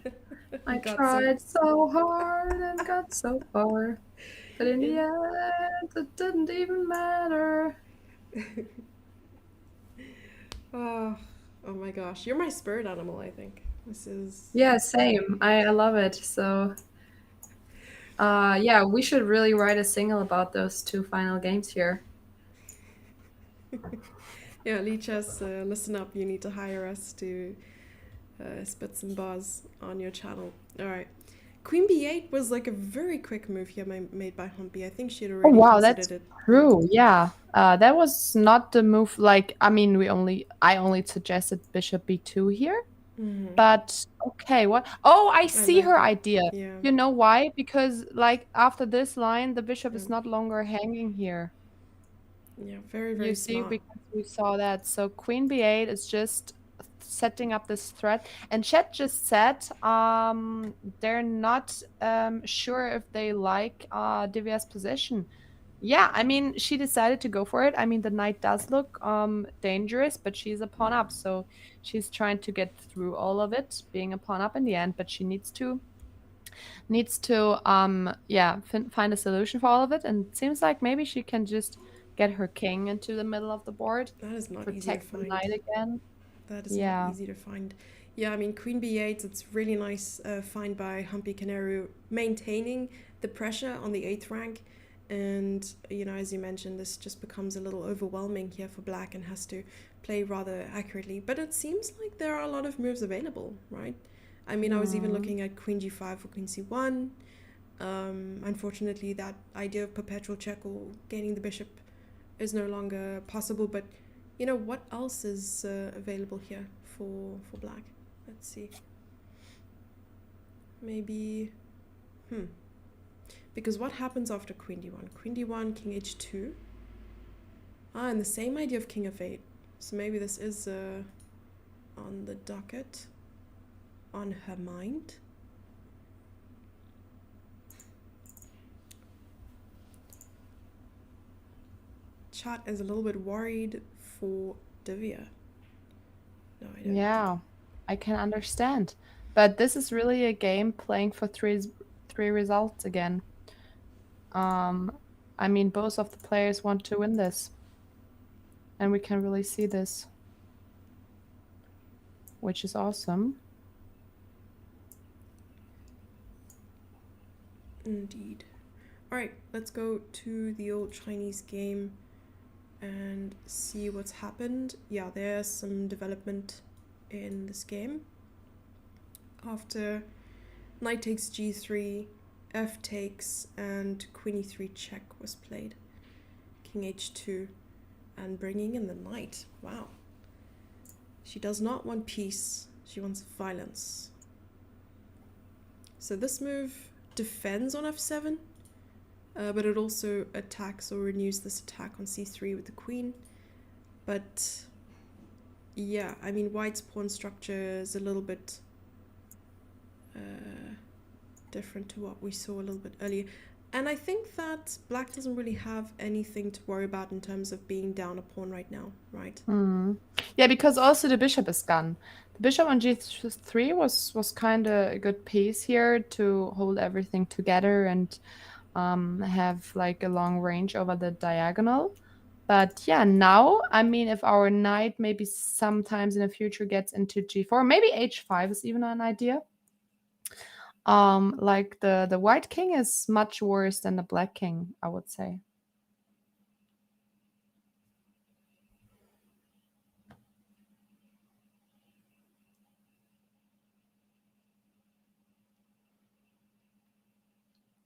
I Got some. tried so hard and got so far. But in the end, it didn't even matter. Oh, oh my gosh. You're my spirit animal, I think. This is. Yeah, same. I love it. So, yeah, we should really write a single about those two final games here. Yeah, Lichess, listen up. You need to hire us to spit some bars on your channel. All right. Queen b8 was like a very quick move here made by Humpy. I think she had Oh already wow, that's considered it. true. Yeah. That was not the move. Like, I mean, I only suggested bishop b2 here. Mm-hmm. But okay, what? Oh, I I see like her that. idea. Yeah. You know why? Because like after this line, the bishop Yeah. is not longer hanging here. Yeah. Very, You very see, smart. because we saw that. So queen b8 is just setting up this thread. And chat just said they're not sure if they like Divya's position. Yeah, I mean, she decided to go for it. I mean, the knight does look dangerous, but she's a pawn up, so she's trying to get through all of it, being a pawn up in the end, but she needs to yeah, find a solution for all of it, and it seems like maybe she can just get her king into the middle of the board, That is not easy to protect the find. knight again. That is not Yeah. easy to find. Yeah, I mean, Queen B8, it's really nice find by Humpy Canary, maintaining the pressure on the 8th rank. And, you know, as you mentioned, this just becomes a little overwhelming here for Black and has to play rather accurately. But it seems like there are a lot of moves available, right? I mean, I was even Hmm. looking at Queen G5 or Queen C1. Unfortunately, that idea of perpetual check or gaining the bishop is no longer possible. But you know what else is available here for Black? Let's see. Maybe, because what happens after Queen D1? Queen D1, King H2. Ah, and the same idea of King F8. So maybe this is on the docket, on her mind. Chat is a little bit worried for Divya. No, I don't. Yeah, I can understand. But this is really a game playing for three results again. Um, I mean, both of the players want to win this, and we can really see this, which is awesome. Indeed. All right, let's go to the old Chinese game and see what's happened. Yeah, there's some development in this game. After knight takes g3, f takes, and queen e3 check was played. King h2, and bringing in the knight. Wow. She does not want peace, she wants violence. So this move defends on f7, but it also attacks or renews this attack on c3 with the queen. But yeah, I mean, white's pawn structure is a little bit different to what we saw a little bit earlier. And I think that black doesn't really have anything to worry about in terms of being down a pawn right now, right? Yeah, because also the bishop is gone. The bishop on g3 was kind of a good piece here to hold everything together and have like a long range over the diagonal. But yeah, now, I mean, if our knight maybe sometimes in the future gets into g4, maybe h5 is even an idea. Like the white king is much worse than the black king, I would say.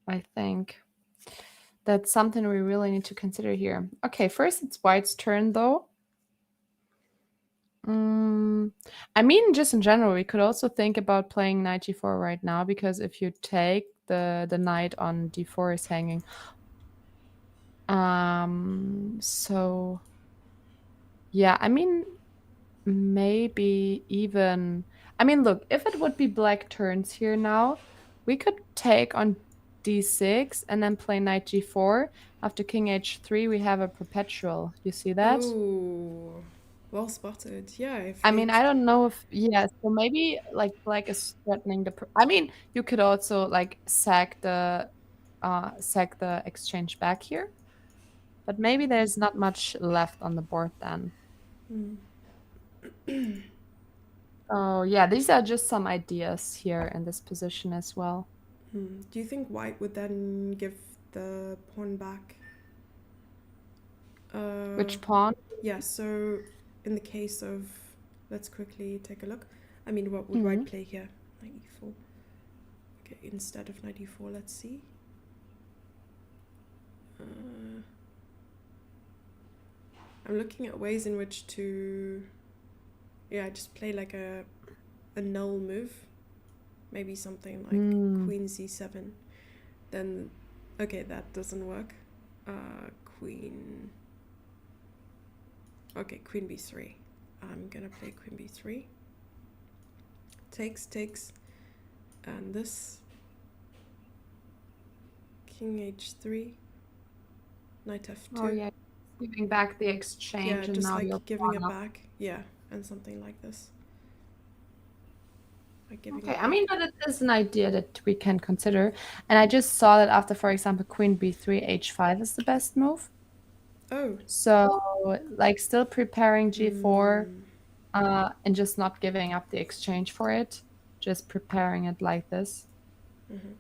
I think that's something we really need to consider here. Okay, first it's white's turn though. I mean, just in general, we could also think about playing knight g4 right now, because if you take the knight on d4 is hanging. So yeah, I mean, maybe even, I mean, look, if it would be black turns here now, we could take on d6 and then play knight g4. After king h3, we have a perpetual. You see that? Oh, well spotted. Yeah, if I mean, H. I don't know if, yeah, so maybe like black is threatening I mean, you could also like sack the exchange back here, but maybe there's not much left on the board then. Oh, yeah, these are just some ideas here in this position as well. Do you think white would then give the pawn back? Uh, Which pawn? yeah, so in the case of, let's quickly take a look. I mean, what would white Hmm. play here? Knight e4. Okay, instead of knight e4, let's see. I'm looking at ways in which to, yeah, just play like a null move. Maybe something like queen c7. Then, okay, that doesn't work. Queen. Okay, queen b3. I'm gonna play queen b3. takes, and this king h3, knight Oh f2. yeah, giving back the Yeah, exchange, and just now you're like giving pawn it up. back. Yeah, and something like this, like giving Okay, it I mean, back. but it is an idea that we can consider. And I just saw that after, for example, queen b3, h5 is the best move. Oh. So, like, still preparing g4, Mm. and just not giving up the exchange for it, just preparing it like this. Hmm.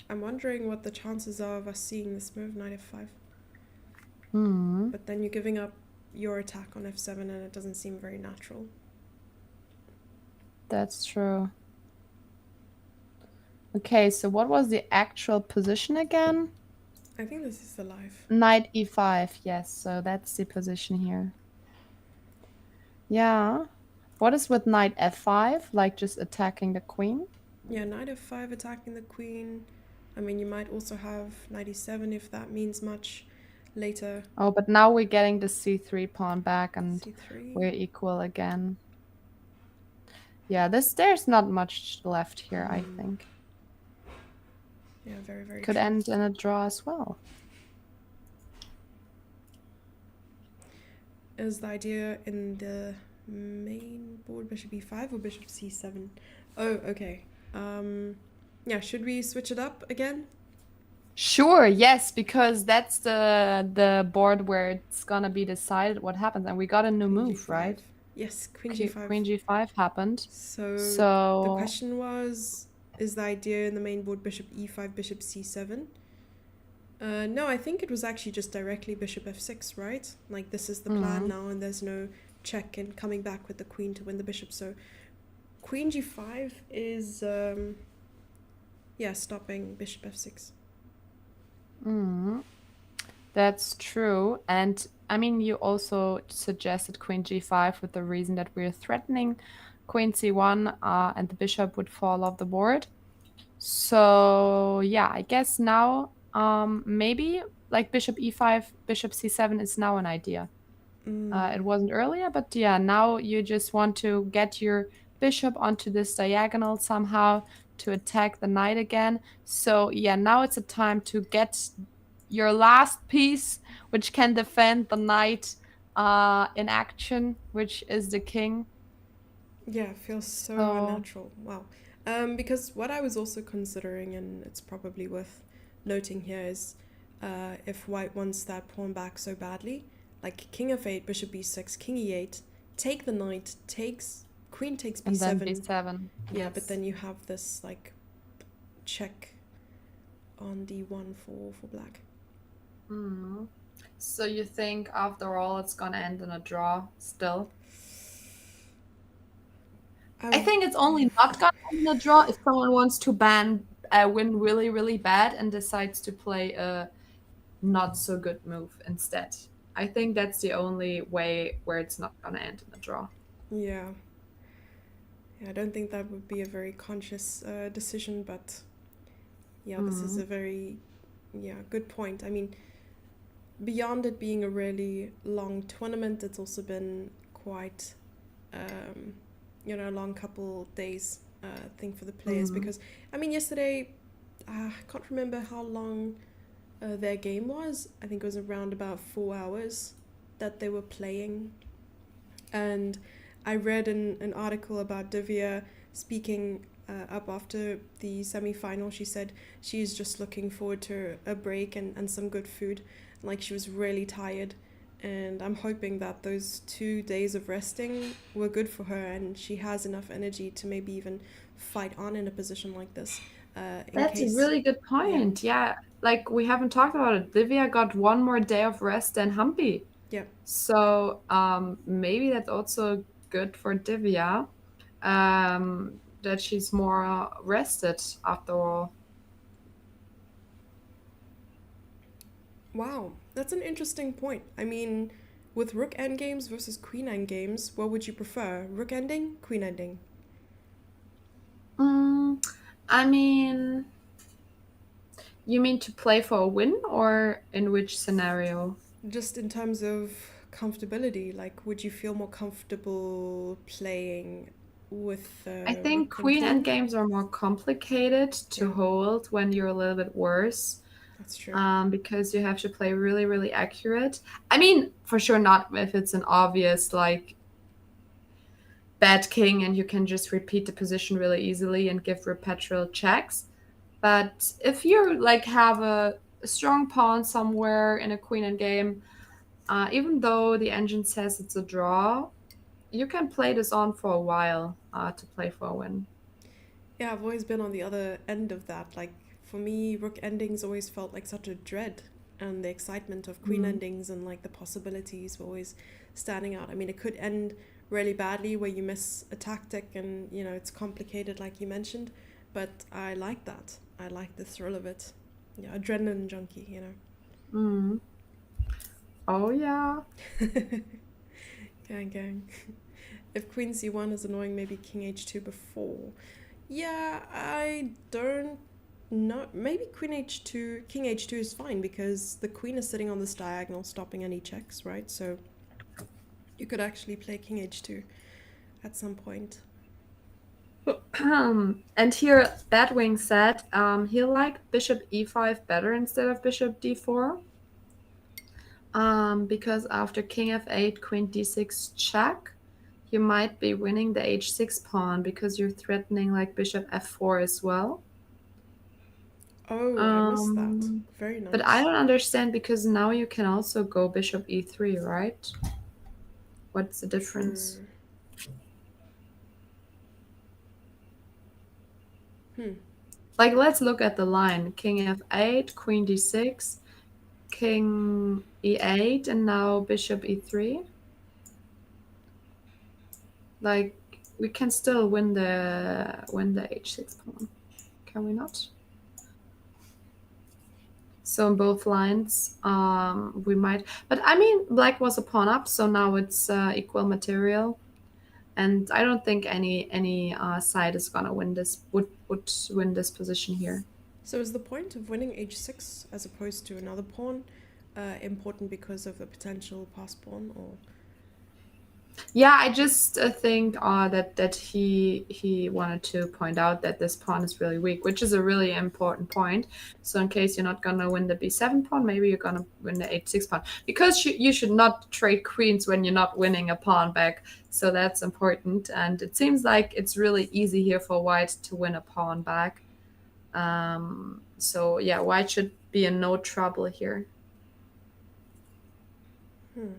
I'm wondering what the chances are of us seeing this move, knight f5. Hmm, But then you're giving up your attack on f7 and it doesn't seem very natural. that's true. Okay, so what was the actual position again? I think this is the life. Knight e5, yes, so that's the position here. Yeah. What is with knight f5? Like just attacking the queen? Yeah, knight f5 attacking the queen. I mean, you might also have knight e7 if that means much later. Oh, but now we're getting the c3 pawn back and c3. we're equal again. Yeah, there's not much left here, I Mm. think. Yeah, very, very Could true. end in a draw as well. Is the idea in the main board bishop e5 or bishop c7? Oh, okay. Yeah, should we switch it up again? Sure, yes, because that's the board where it's gonna be decided what happens. And we got a new Queen move, g5. right? Yes, queen g5. Queen g5 happened. So the So, question was, is the idea in the main board bishop e5, bishop c7? No, I think it was actually just directly bishop f6, right? Like this is the plan mm, now, and there's no check and coming back with the queen to win the bishop. So queen g5 is, yeah, stopping bishop f6. mm. That's true. And I mean, you also suggested queen g5 with the reason that we're threatening queen c1, and the bishop would fall off the board. So yeah, I guess now maybe like bishop e5, bishop c7 is now an idea. It Mm. wasn't earlier, but yeah, now you just want to get your bishop onto this diagonal somehow to attack the knight again. So yeah, now it's a time to get your last piece, which can defend the knight in action, which is the king. Yeah, it feels so So, unnatural. Wow. Because what I was also considering, and it's probably worth noting here, is if white wants that pawn back so badly, like king f8, bishop b6, king e8, take the knight, takes queen takes and then b7. b7. Yeah, but Yes. then you have this like check on d1 for black. Mm. So you think after all it's gonna end in a draw still? I I think it's only not gonna end in a draw if someone wants to ban win really, really bad and decides to play a not so good move instead. I think that's the only way where it's not gonna end in a draw. yeah, yeah, I don't think that would be a very conscious decision, but yeah, this is Mm. a very good point. I mean, beyond it being a really long tournament, it's also been quite, um, a long couple days thing for the players Mm. because, I mean, yesterday, I can't remember how long their game was. I think it was around about 4 hours that they were playing. And I read an article about Divya speaking up after the semi final. She said she's just looking forward to a break and some good food. Like she was really tired. And I'm hoping that those 2 days of resting were good for her and she has enough energy to maybe even fight on in a position like this in That's a case. really good Yeah, point. Yeah, like we haven't talked about it. Livia got one more day of rest than Humpy. yeah. So maybe that's also good for Divya, that she's more rested after all. Wow, that's an interesting point. I mean, with rook endgames versus queen endgames, what would you prefer? Rook ending, queen ending? Mm, I mean, you mean to play for a win or in which scenario? Just in terms of comfortability? Like, would you feel more comfortable playing with I think rook and queen king? endgames are more complicated to Yeah, hold when you're a little bit worse, that's true. because you have to play really, really accurate. I mean, for sure, not if it's an obvious like bad king and you can just repeat the position really easily and give perpetual checks. But if you like have a strong pawn somewhere in a queen endgame, even though the engine says it's a draw, you can play this on for a while to play for a win. Yeah, I've always been on the other end of that. Like, for me, rook endings always felt like such a dread, and the excitement of queen Mm. endings and like the possibilities were always standing out. I mean, it could end really badly where you miss a tactic and, it's complicated, like you mentioned, but I like that. I like the thrill of it. Yeah, adrenaline junkie. Mm. Oh yeah. Gang, gang. If queen c1 is annoying, maybe king h2 before. Yeah, I don't know. Maybe queen h2, king h2 is fine because the queen is sitting on this diagonal, stopping any checks, right? So you could actually play king h2 at some point. And here, Batwing said he liked bishop e5 better instead of bishop d4. Because after king f8, queen d6 check, you might be winning the h6 pawn because you're threatening like bishop f4 as well. Oh, I missed that. Um, Very but I nice. don't understand because now you can also go bishop e3, right? What's the difference? Hmm. Hmm. Like, let's look at the line. King f8, queen d6, king e8, and now bishop e3. Like, we can still win the h6 pawn, can we not? So in both lines, we might. But I mean, black was a pawn up, so now it's equal material, and I don't think any side is gonna win this. Would win this position here. So is the point of winning h6 as opposed to another pawn important because of the potential pass pawn, or? Yeah, I just think that he wanted to point out that this pawn is really weak, which is a really important point. So in case you're not gonna win the b7 pawn, maybe you're gonna win the h6 pawn because you should not trade queens when you're not winning a pawn back. So that's important, and it seems like it's really easy here for white to win a pawn back. So yeah, white should be in no trouble here. Hmm.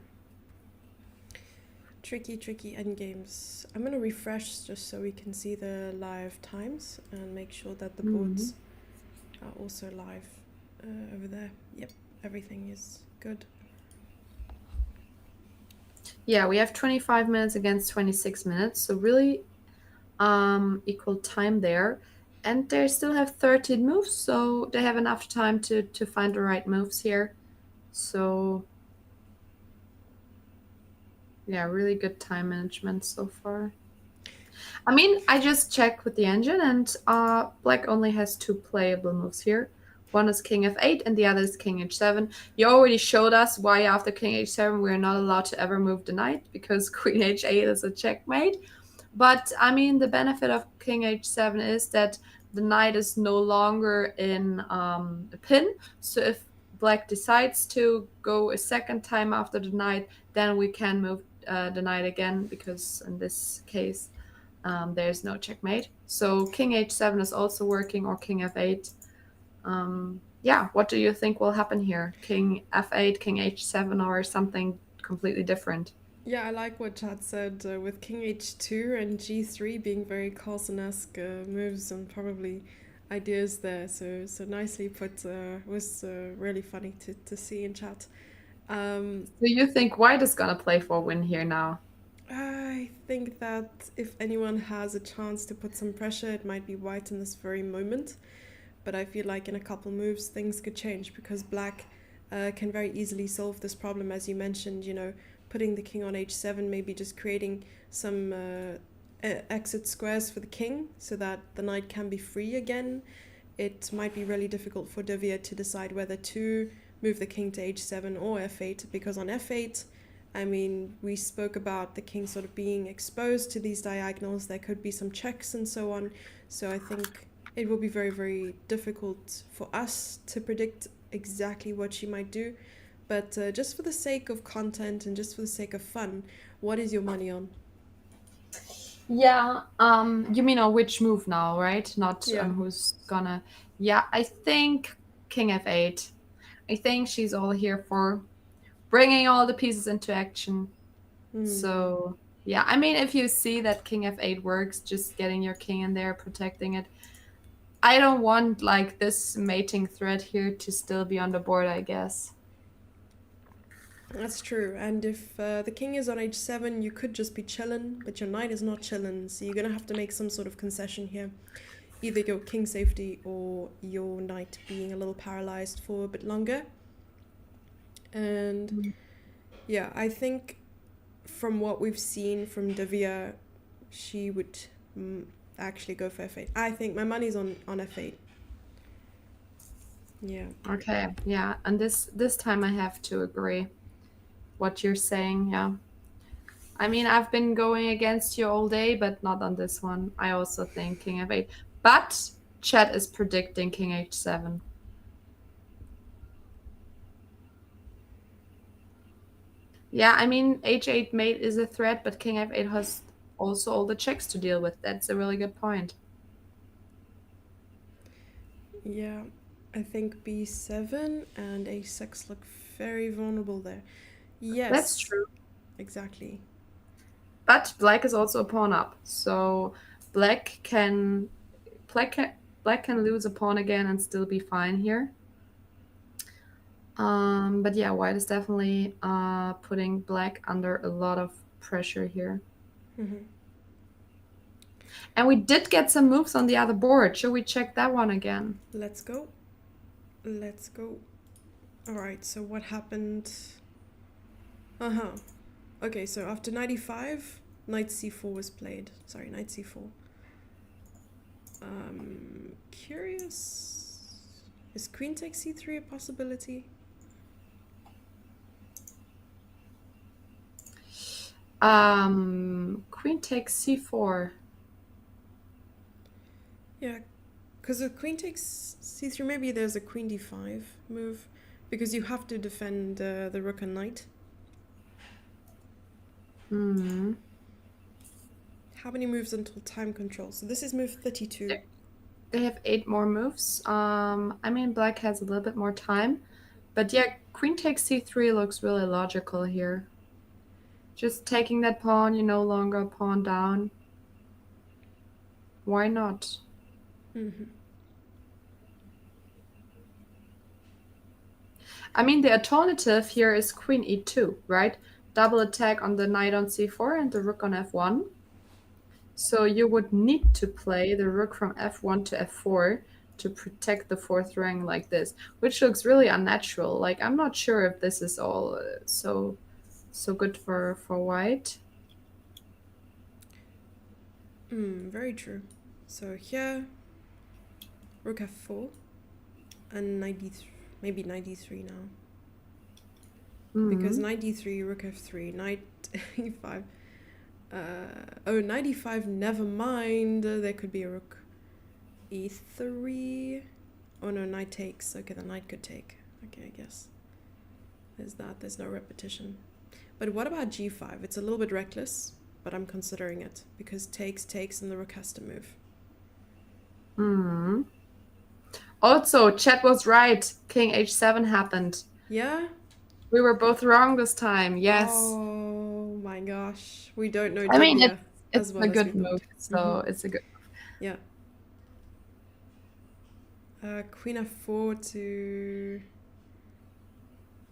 Tricky, tricky endgames. I'm gonna refresh just so we can see the live times and make sure that the Mhm. boards are also live over there. Yep, everything is good. Yeah, we have 25 minutes against 26 minutes, so really equal time there. And they still have 13 moves, so they have enough time to find the right moves here. So yeah, really good time management so far. I mean, I just checked with the engine, and black only has two playable moves here. One is king f8, and the other is king h7. You already showed us why after king h7 we're not allowed to ever move the knight, because queen h8 is a checkmate. But I mean, the benefit of king h7 is that the knight is no longer in a pin. So if black decides to go a second time after the knight, then we can move the knight again, because in this case, there's no checkmate. So king h7 is also working, or king f8. Yeah, what do you think will happen here? King f8, king h7, or something completely different? Yeah, I like what Chad said with king h2 and g3 being very Carlsen-esque moves and probably ideas there. So nicely put. Was really funny to see in chat. Um, So you think white is gonna play for a win here now? I think that if anyone has a chance to put some pressure, it might be white in this very moment. But I feel like in a couple moves, things could change because black can very easily solve this problem, as you mentioned, putting the king on h7, maybe just creating some exit squares for the king so that the knight can be free again. It might be really difficult for De Vere to decide whether to move the king to h7 or f8, because on f8, I mean, we spoke about the king sort of being exposed to these diagonals. There could be some checks and so on. So I think it will be very, very difficult for us to predict exactly what she might do. But just for the sake of content and just for the sake of fun, what is your money on? Yeah, you mean on which move now, right? Not Yeah. who's gonna. Yeah, I think King F8. I think she's all here for bringing all the pieces into action. Hmm. So, yeah, I mean, if you see that King F8 works, just getting your king in there, protecting it. I don't want like this mating threat here to still be on the board, I guess. That's true. And if the king is on h7, you could just be chillin', but your knight is not chillin', so you're gonna have to make some sort of concession here. Either your king safety or your knight being a little paralyzed for a bit longer. And Mm. yeah, I think from what we've seen from Davia, she would actually go for f8. I think my money's on f8. Yeah. Okay, yeah, and this time I have to agree what you're saying, yeah. I mean, I've been going against you all day, but not on this one. I also think King F8. But Chat is predicting King H7. Yeah, I mean, H8 mate is a threat, but King F8 has also all the checks to deal with. That's a really good point. Yeah. I think b7 and a6 look very vulnerable there. That's Yes, true. exactly. But black is also a pawn up. So black can black can black can lose a pawn again and still be fine here. But yeah, white is definitely putting black under a lot of pressure here. Hmm. And we did get some moves on the other board. Should we check that one again? Let's go. Let's go. All right, so what happened? Uh-huh. Okay, so after 95, knight c4 was played. Sorry, knight c4. Curious. Is queen takes c3 a possibility? Queen takes c4. Yeah, because if queen takes c3, maybe there's a queen d5 move. Because you have to defend the rook and knight. Hmm. How many moves until time control? So this is move 32. They have 8 more moves. I mean, black has a little bit more time. But yeah, queen takes c3 looks really logical here. Just taking that pawn, you no longer a pawn down. Why not? Mm-hmm. I mean, the alternative here is queen e2, right? Double attack on the knight on c4 and the rook on f1. So you would need to play the rook from f1 to f4 to protect the fourth rank like this, which looks really unnatural. Like, I'm not sure if this is all so good for white. Very true. So here, rook f4 and knight d3, maybe knight d3 now. Because Mm. knight d3, rook f3, knight e5. Oh, knight e5, never mind. There could be a rook e3. Oh no, knight takes. Okay, the knight could take. Okay, I guess. There's that. There's no repetition. But what about g5? It's a little bit reckless, but I'm considering it. Because takes, and the rook has to move. Mm. Also, Chet was right. King h7 happened. Yeah? We were both wrong this time. Yes. Oh my gosh. We don't know I mean, Divya it's as a well as we good thought. move, so it's a good. Yeah. Queen f4 to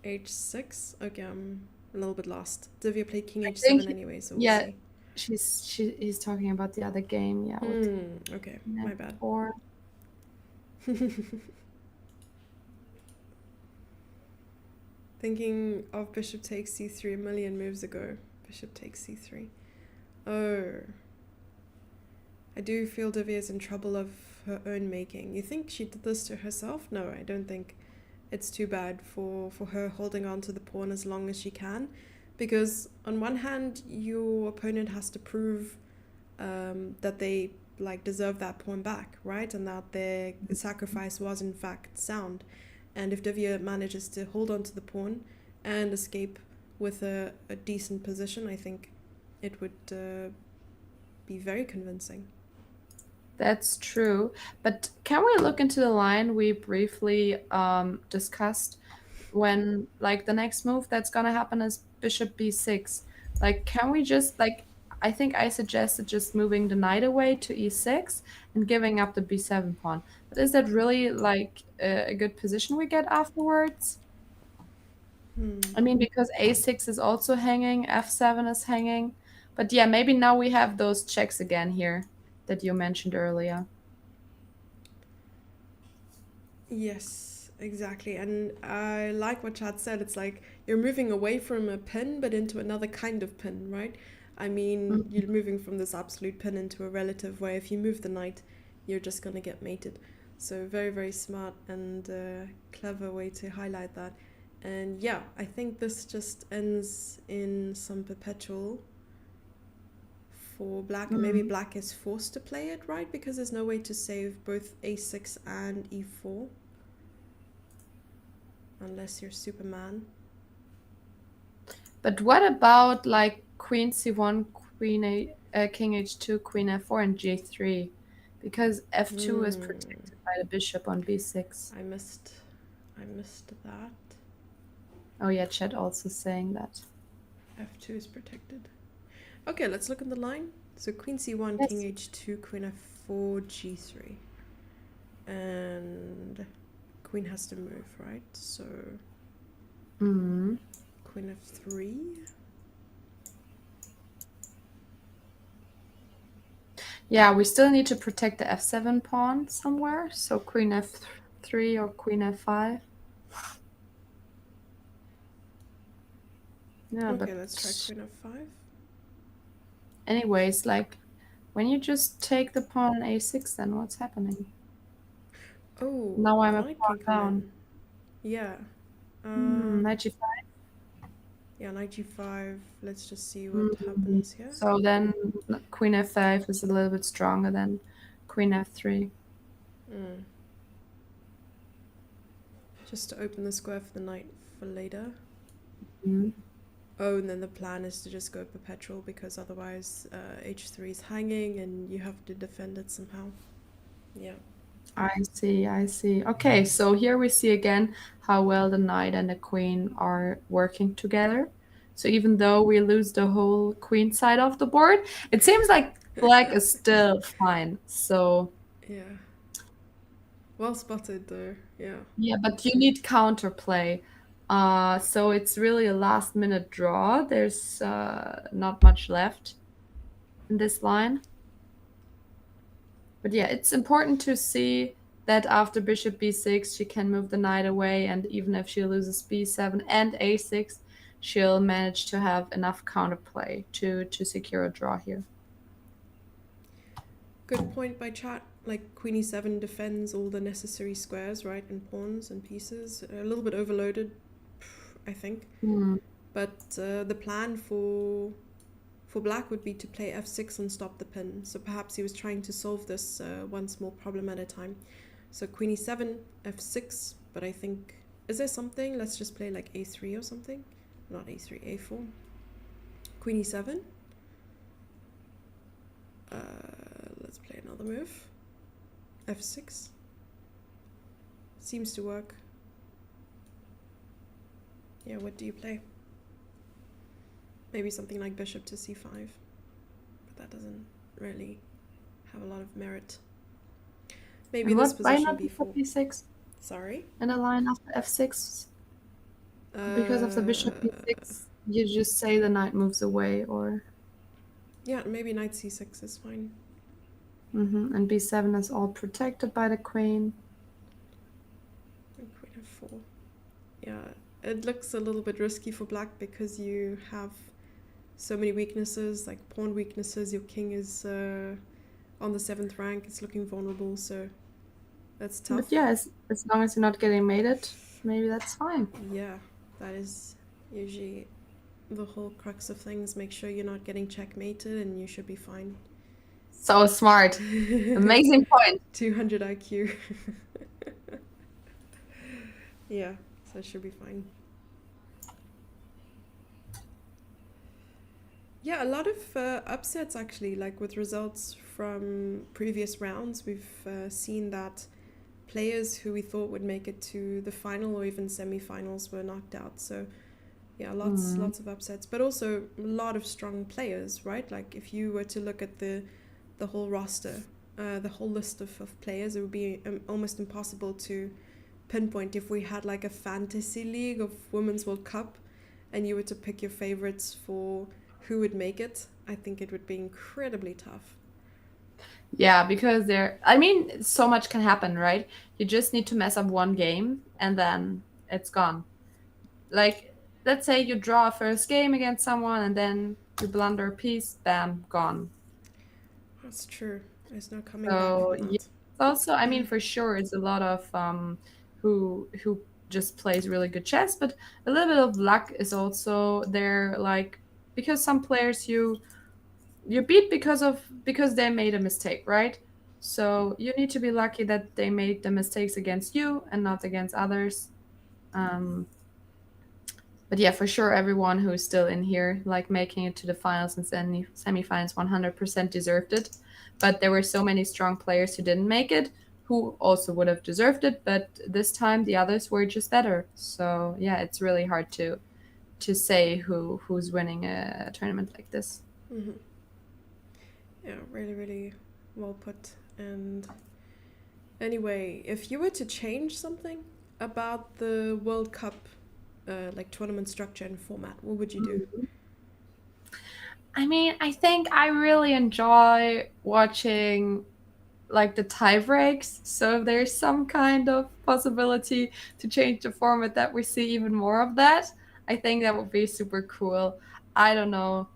h6. Okay, I'm a little bit lost. Divya played king I think, h7 anyway, so we'll yeah, see. he's talking about the other game. Yeah, with Okay, my bad. f4. Thinking of bishop takes c3 a million moves ago. Bishop takes c3. Oh. I do feel Divya is in trouble of her own making. You think she did this to herself? No, I don't think it's too bad for her holding on to the pawn as long as she can. Because on one hand, your opponent has to prove that they like deserve that pawn back, right? And that their sacrifice was in fact sound. And if Divya manages to hold on to the pawn and escape with a decent position, I think it would be very convincing. That's true. But can we look into the line we briefly discussed when like the next move that's gonna happen is bishop b6? Like, can we just like I think I suggested just moving the knight away to e6 and giving up the b7 pawn. But is that really like a good position we get afterwards? Hmm. I mean, because a6 is also hanging, f7 is hanging. But yeah, maybe now we have those checks again here that you mentioned earlier. Yes, exactly. And I like what Chad said. It's like you're moving away from a pin, but into another kind of pin, right? I mean, Mm. you're moving from this absolute pin into a relative where if you move the knight, you're just going to get mated. So, very, very smart and clever way to highlight that. And yeah, I think this just ends in some perpetual for black. And maybe Mm. black is forced to play it, right? Because there's no way to save both a6 and e4 unless you're Superman. But what about like queen c1, king h2, queen f4, and g3? Because f2 is Hmm. protected by the bishop on b6. I missed. I missed that. Oh yeah, Chet also saying that. F2 is protected. Okay, let's look at the line. So queen c1, king Yes. h2, queen f4, g3, and queen has to move, right? So Mm. queen f3. Yeah, we still need to protect the f7 pawn somewhere. So queen f3 or queen f5. Yeah, Okay, but let's try queen f5. anyways, like when you just take the pawn on a6, then what's happening? Oh, Now the I'm a knight can pawn come down. in. Yeah. Knight g5. Yeah, knight g5. Let's just see what Mm. happens here. So then queen f5 is a little bit stronger than queen f3. Mm. Just to open the square for the knight for later. Mm. Oh, and then the plan is to just go perpetual because otherwise h3 is hanging and you have to defend it somehow. Yeah. I see, I see. Okay, so here we see again how well the knight and the queen are working together. So even though we lose the whole queen side of the board, it seems like black is still fine. So Yeah. Well spotted though. Yeah. yeah, but you need counterplay. So it's really a last minute draw. There's not much left in this line. But yeah, it's important to see that after bishop b6, she can move the knight away, and even if she loses b7 and a6, she'll manage to have enough counterplay to secure a draw here. Good point by chat. Like queen e7 defends all the necessary squares, right, and pawns and pieces. A little bit overloaded, I think. Hmm. But the plan for black would be to play f6 and stop the pin. So perhaps he was trying to solve this one small problem at a time. So queen e7, f6, but I think, is there something? Let's just play like a3 or something. Not a3, a4. Queen e7. Let's play another move. f6. Seems to work. Yeah, what do you play? Maybe something like bishop to c5. But that doesn't really have a lot of merit. Maybe And this what? Why position not bishop b4. b6 Sorry. in a line after f6? Because of the bishop Uh, b6, you just say the knight moves away, or yeah, maybe knight c6 is fine. and b7 is all protected by the queen. And queen f4. Yeah, it looks a little bit risky for black because you have so many weaknesses, like pawn weaknesses. Your king is on the 7th rank. It's looking vulnerable, so that's tough. But yeah, as long as you're not getting mated, maybe that's fine. Yeah, that is usually the whole crux of things. Make sure you're not getting checkmated, and you should be fine. So smart. Amazing point. 200 IQ. Yeah, so it should be fine. Yeah, a lot of upsets actually, like with results from previous rounds. We've seen that players who we thought would make it to the final or even semi-finals were knocked out. So yeah, Mm. lots of upsets, but also a lot of strong players, right? Like if you were to look at the whole roster, the whole list of players, it would be almost impossible to pinpoint if we had like a fantasy league of Women's World Cup and you were to pick your favorites for who would make it. I think it would be incredibly tough. Yeah, because I mean, so much can happen, right? You just need to mess up one game and then it's gone. Like, let's say you draw a first game against someone and then you blunder a piece, bam, gone. That's true. There's no coming back So from yeah, that. it's also, I mean, for sure, it's a lot of who just plays really good chess, but a little bit of luck is also there. Like because some players you beat because they made a mistake, right? So you need to be lucky that they made the mistakes against you and not against others. Um, but yeah, for sure, everyone who is still in here, like making it to the finals and semifinals, 100% deserved it. But there were so many strong players who didn't make it, who also would have deserved it. But this time, the others were just better. So yeah, it's really hard to say who's winning a tournament like this. Hmm. Yeah, really, really well put. And anyway, if you were to change something about the World Cup, like tournament structure and format, what would you do? Mhm. I mean, I think I really enjoy watching like the tie breaks. So if there's some kind of possibility to change the format that we see even more of that, I think that would be super cool. I don't know.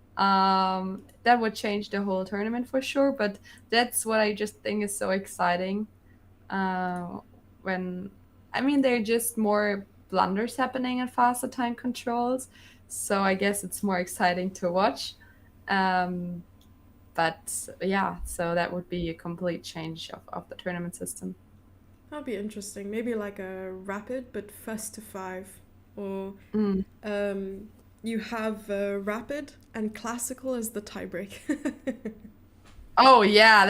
That would change the whole tournament for sure, but that's what I just think is so exciting. Uh, when I mean there are just more blunders happening and faster time controls, so I guess it's more exciting to watch. Um, but yeah, so that would be a complete change of the tournament system. That'd be interesting. Maybe like a rapid, but first to five, or Mm. um, you have rapid and classical as the tiebreak. Oh yeah,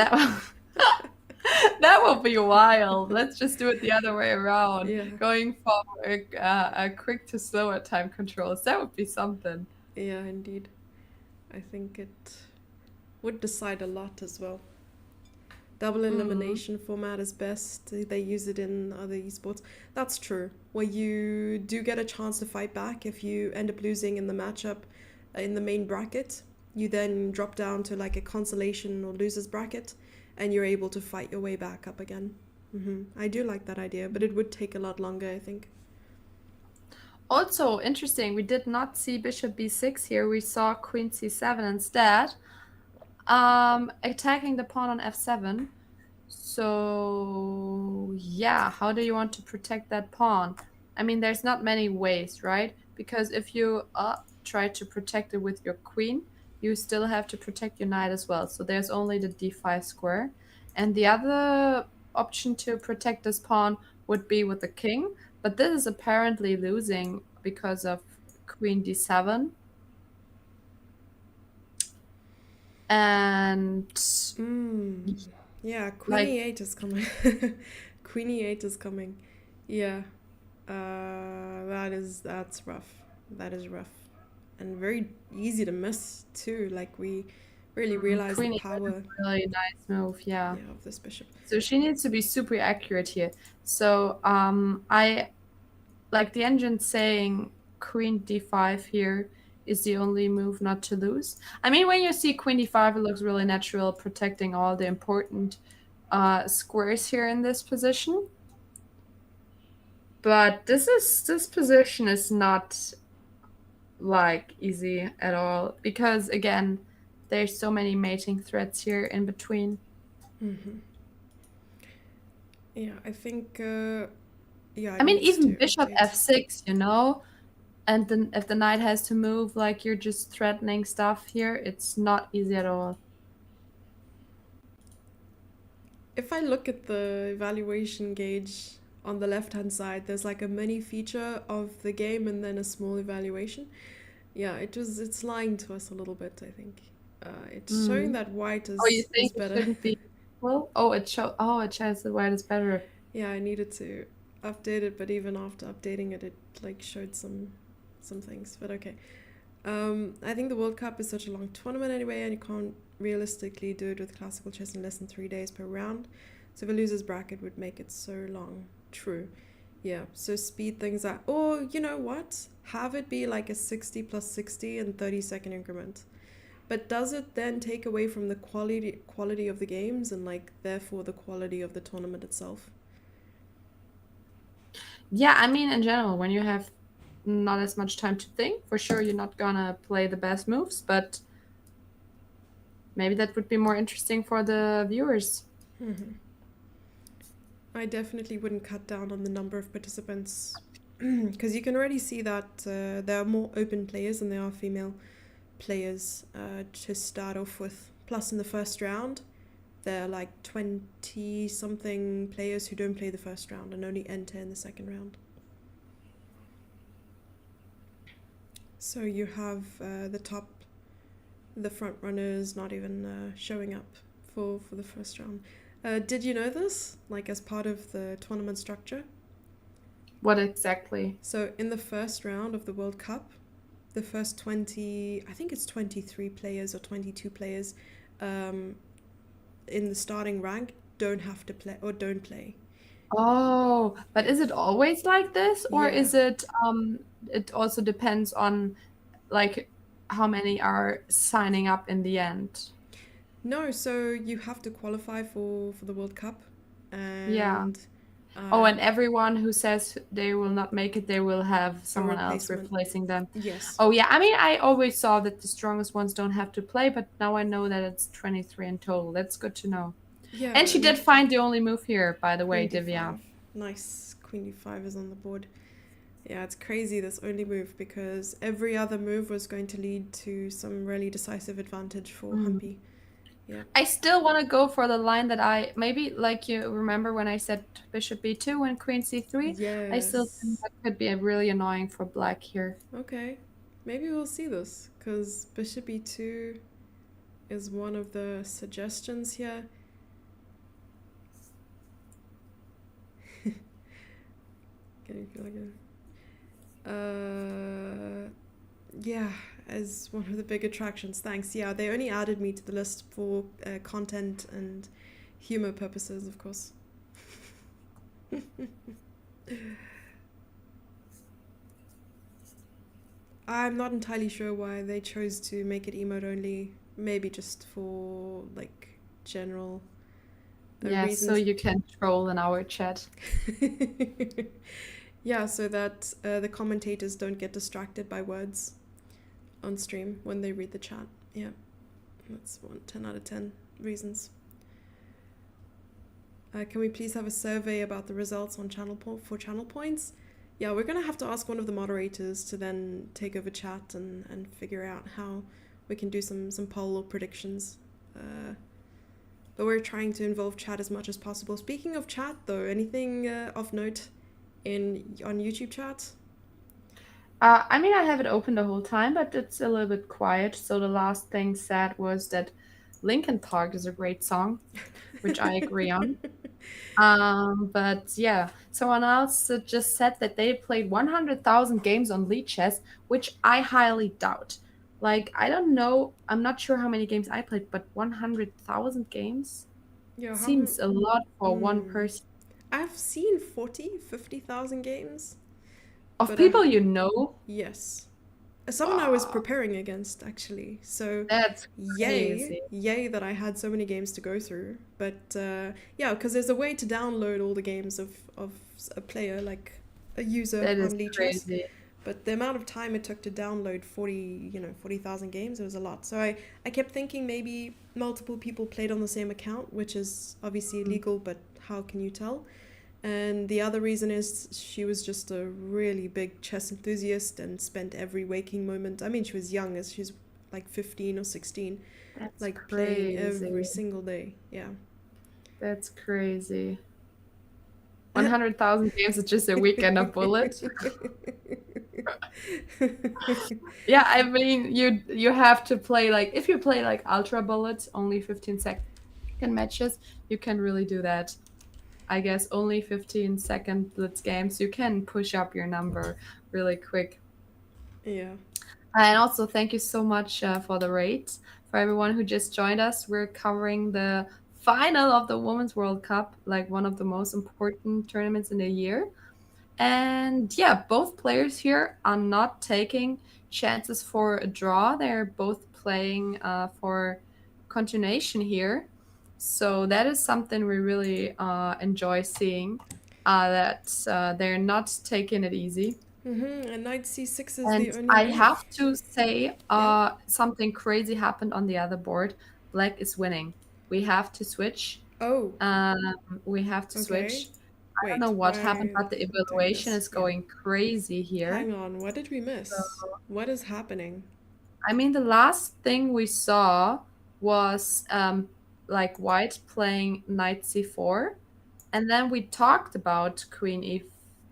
that will be wild. Let's just do it the other way around, Yeah, going from a quick to slower time controls. That would be something. yeah, indeed. I think it would decide a lot as well. Double Mm. elimination format is best. They use it in other esports. That's true. Where you do get a chance to fight back if you end up losing in the matchup in the main bracket. You then drop down to like a consolation or losers bracket, and you're able to fight your way back up again. I do like that idea, but it would take a lot longer, I think. Also interesting, we did not see bishop b6 here. We saw queen c7 instead. Attacking the pawn on f7. So, yeah, how do you want to protect that pawn? I mean, there's not many ways, right? Because if you try to protect it with your queen, you still have to protect your knight as well. So there's only the d5 square. And the other option to protect this pawn would be with the king. But this is apparently losing because of queen d7. And Mm. Yeah, Queen like E8 is coming. Queen E8 is coming. Yeah. That's rough. That is rough. And very easy to miss too. Like we really realize the queen e8 is power, a really nice move, yeah. yeah, of this bishop. So she needs to be super accurate here. So I like the engine saying queen d5 here is the only move not to lose. I mean, when you see queen d5, it looks really natural, protecting all the important squares here in this position. But this position is not like easy at all because again, there's so many mating threads here in between. Hmm. Yeah, I think yeah, I it mean, needs even to bishop update. f6, you know, And then if the knight has to move, like you're just threatening stuff here, it's not easy at all. If I look at the evaluation gauge on the left hand side, there's like a mini feature of the game and then a small evaluation. Yeah, it's lying to us a little bit, I think. It's showing Mm. that white Oh, you is think it better. shouldn't be equal? Oh, it shows the white is better. Yeah, I needed to update it, but even after updating it, it like showed some things. But okay. I think the World Cup is such a long tournament anyway, and you can't realistically do it with classical chess in less than 3 days per round. So the loser's bracket would make it so long. True. Yeah, so speed things up. Or, you know what? Have it be like a 60 plus 60 and 30-second increment. But does it then take away from the quality of the games and like therefore the quality of the tournament itself? Yeah, I mean, in general, when you have not as much time to think, for sure you're not gonna play the best moves, but maybe that would be more interesting for the viewers. I definitely wouldn't cut down on the number of participants because you can already see that there are more open players than there are female players to start off with. Plus, in the first round, there are like 20 something players who don't play the first round and only enter in the second round. So you have the front runners not even showing up for the first round. Did you know this? Like as part of the tournament structure? What exactly? So in the first round of the World Cup, the first 20, I think it's 23 players or 22 players um, in the starting rank don't have to play or don't play. Oh, but is it always like this, or Yeah. is it it also depends on like how many are signing up in the end? No, so you have to qualify for the World Cup Yeah. and Oh, uh, and everyone who says they will not make it, they will have a someone else replacement. replacing them. Yes. Oh, yeah. I mean, I always saw that the strongest ones don't have to play, but now I know that it's 23 in total. That's good to know. And Yeah, she did and find the only move here, by the way, Queen Divya. d5. Nice. Queen d5 is on the board. Yeah, it's crazy this only move because every other move was going to lead to some really decisive advantage for Mm. Humpy. Yeah. I still want to go for the line that I maybe like you remember when I said bishop b2 and queen c3. I still think Yes. that could be really annoying for black here. Okay. Maybe we'll see this because bishop e2 is one of the suggestions here. Can you feel like it? Yeah, as one of the big attractions. Thanks. Yeah, they only added me to the list for content and humor purposes, of course. I'm not entirely sure why they chose to make it emote only. Maybe just for like general Yes, so reasons. you can troll in our chat. Yeah, so that the commentators don't get distracted by words on stream when they read the chat. Yeah, that's 10 out of 10 reasons. Can we please have a survey about the results on for channel points? Yeah, we're gonna have to ask one of the moderators to then take over chat and figure out how we can do some poll or predictions. But we're trying to involve chat as much as possible. Speaking of chat, though, anything of note on YouTube chat? I mean, I have it open the whole time, but it's a little bit quiet. So the last thing said was that Linkin Park is a great song, which I agree on. But yeah, someone else just said that they played 100,000 games on Lichess, which I highly doubt. Like, I don't know, I'm not sure how many games I played, but 100,000 games Yeah, how? seems a lot for one Mm, person. I've seen 40, 50,000 games, Of but people you know, yes. Someone I was wow, preparing against, actually. So, that's yay. crazy. Yay that I had so many games to go through. But yeah, because there's a way to download all the games of a player, like a user That on is Lichess. crazy. But the amount of time it took to download 40,000 games, it was a lot. So I kept thinking maybe multiple people played on the same account, which is obviously illegal, but how can you tell? And the other reason is she was just a really big chess enthusiast and spent every waking moment. I mean, she was young, as she's like 15 or 16, That's like playing crazy. every single day. Yeah. That's crazy. 100,000 games is just a weekend of bullet. Yeah, I mean, you have to play like if you play like ultra bullets, only 15-second matches, you can really do that. I guess only 15-second blitz games, you can push up your number really quick. Yeah. And also, thank you so much for the rates. For everyone who just joined us, we're covering the final of the Women's World Cup, like one of the most important tournaments in the year. And yeah, both players here are not taking chances for a draw. They're both playing for continuation here. So that is something we really enjoy seeing, that they're not taking it easy. And knight c6 is And the only I have move. to say, Yeah. something crazy happened on the other board. Black is winning. We have to switch. Oh, Um, we have to okay. switch. I don't know Wait, what happened, why but the doing evaluation this? is Yeah. going crazy here. Hang on, what did we miss? So, What is happening? I mean, the last thing we saw was like white playing knight c4, and then we talked about queen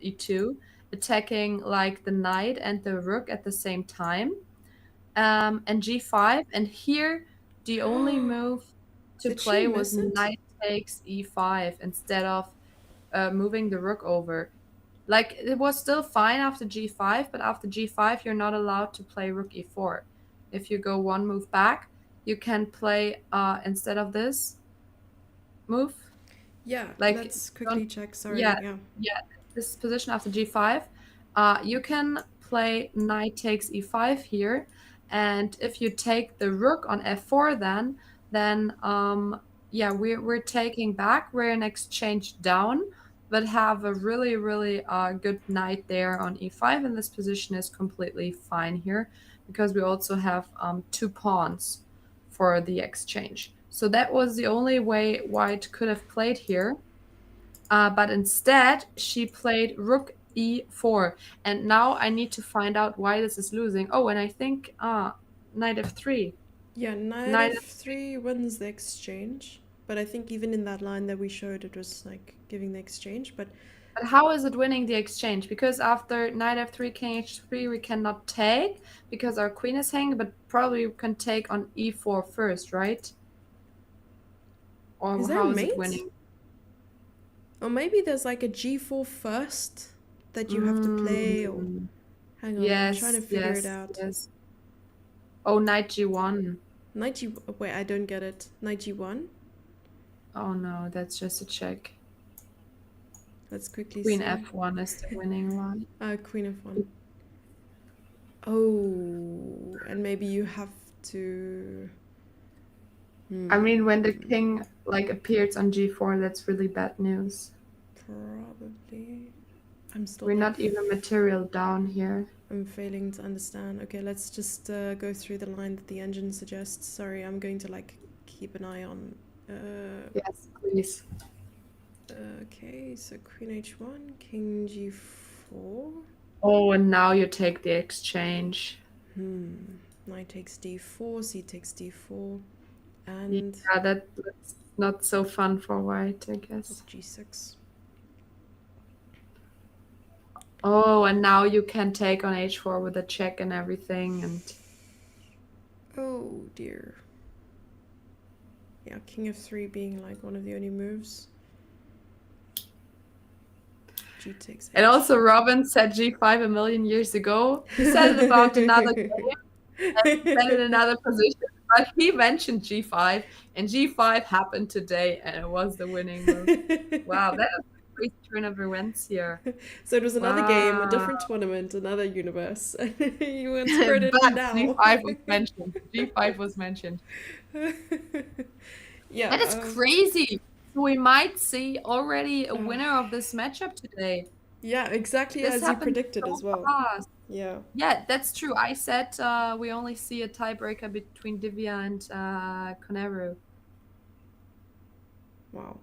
e2 attacking like the knight and the rook at the same time, and g5. And here, the only move to Did she play was miss it? knight takes e5 instead of moving the rook over. Like it was still fine after g5, but after g5, you're not allowed to play rook e4. If you go one move back, you can play instead of this move. Yeah, Like let's don't, quickly check. yeah, Sorry. Yeah. yeah. This position after g5, you can play knight takes e5 here, and if you take the rook on f4, then yeah, we're taking back. We're in exchange down, but have a really good knight there on e5, and this position is completely fine here because we also have two pawns for the exchange. So that was the only way white could have played here. But instead, she played rook e4. And now I need to find out why this is losing. Oh, and I think knight f3. Yeah, knight Knight f3 wins the exchange. But I think even in that line that we showed, it was like giving the exchange. But But how is it winning the exchange? Because after knight f3, king h3, we cannot take because our queen is hanging, but probably we can take on e4 first, right? is Or there a how is it mate? winning? Or maybe there's like a g4 first that you have to play. Or Mm, hang on, I'm trying to yes, figure it yes, out. yes. Oh, knight g1. Knight g. Wait, I don't get it. Knight g1. Oh no, that's just a check. Let's quickly Queen see. f1 is the winning line. Queen f1. Oh, and maybe you have to. I mean, when the Hmm. king like appears on g4, that's really bad news. Probably. I'm still We're like. not even material down here. I'm failing to understand. Okay, let's just go through the line that the engine suggests. Sorry, I'm going to like keep an eye on. Yes, please. Okay, so Queen h1, King g4. Oh, and now you take the exchange. Knight takes d4, c takes d4, Yeah, and that's not so fun for white, I guess. rook g6. Oh, and now you can take on h4 with a check and everything, and Oh dear. Yeah, King f3 being like one of the only moves. G takes and also h4. Robin said g5 a million years ago. He said it about another game, and he said it in another position, but he mentioned g5, and g5 happened today, and it was the winning move. Wow, that is a great turn of events here. So it was another game, a Wow. different tournament, another universe. You insert it But now. g5 was mentioned. G5 was mentioned. Yeah. That is crazy. So we might see already a winner of this matchup today. Yeah, exactly This as you happened predicted so as well. fast. Yeah. Yeah, that's true. I said we only see a tiebreaker between Divya and Koneru. Wow.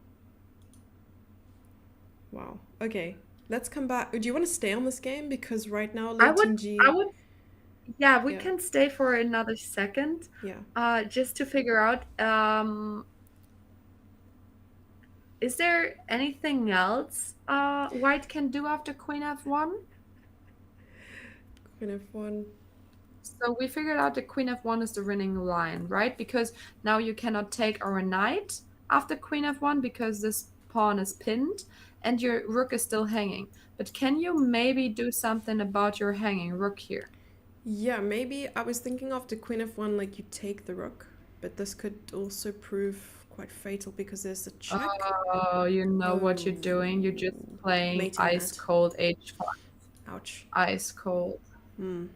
Wow. Okay. Let's come back. Do you want to stay on this game? Because right now, I would Leighton I G. would yeah, we Yeah. can stay for another second, Yeah. just to figure out, is there anything else white can do after queen f1? Queen F1. So we figured out that queen f1 is the winning line, right? Because now you cannot take our knight after queen f1 because this pawn is pinned and your rook is still hanging. But can you maybe do something about your hanging rook here? Yeah, maybe I was thinking of the Queen F1, like you take the rook, but this could also prove quite fatal because there's a check. Oh, you know what you're Oh, doing. You're just playing mating ice net. cold h5. Ouch. Ice cold, Hmm.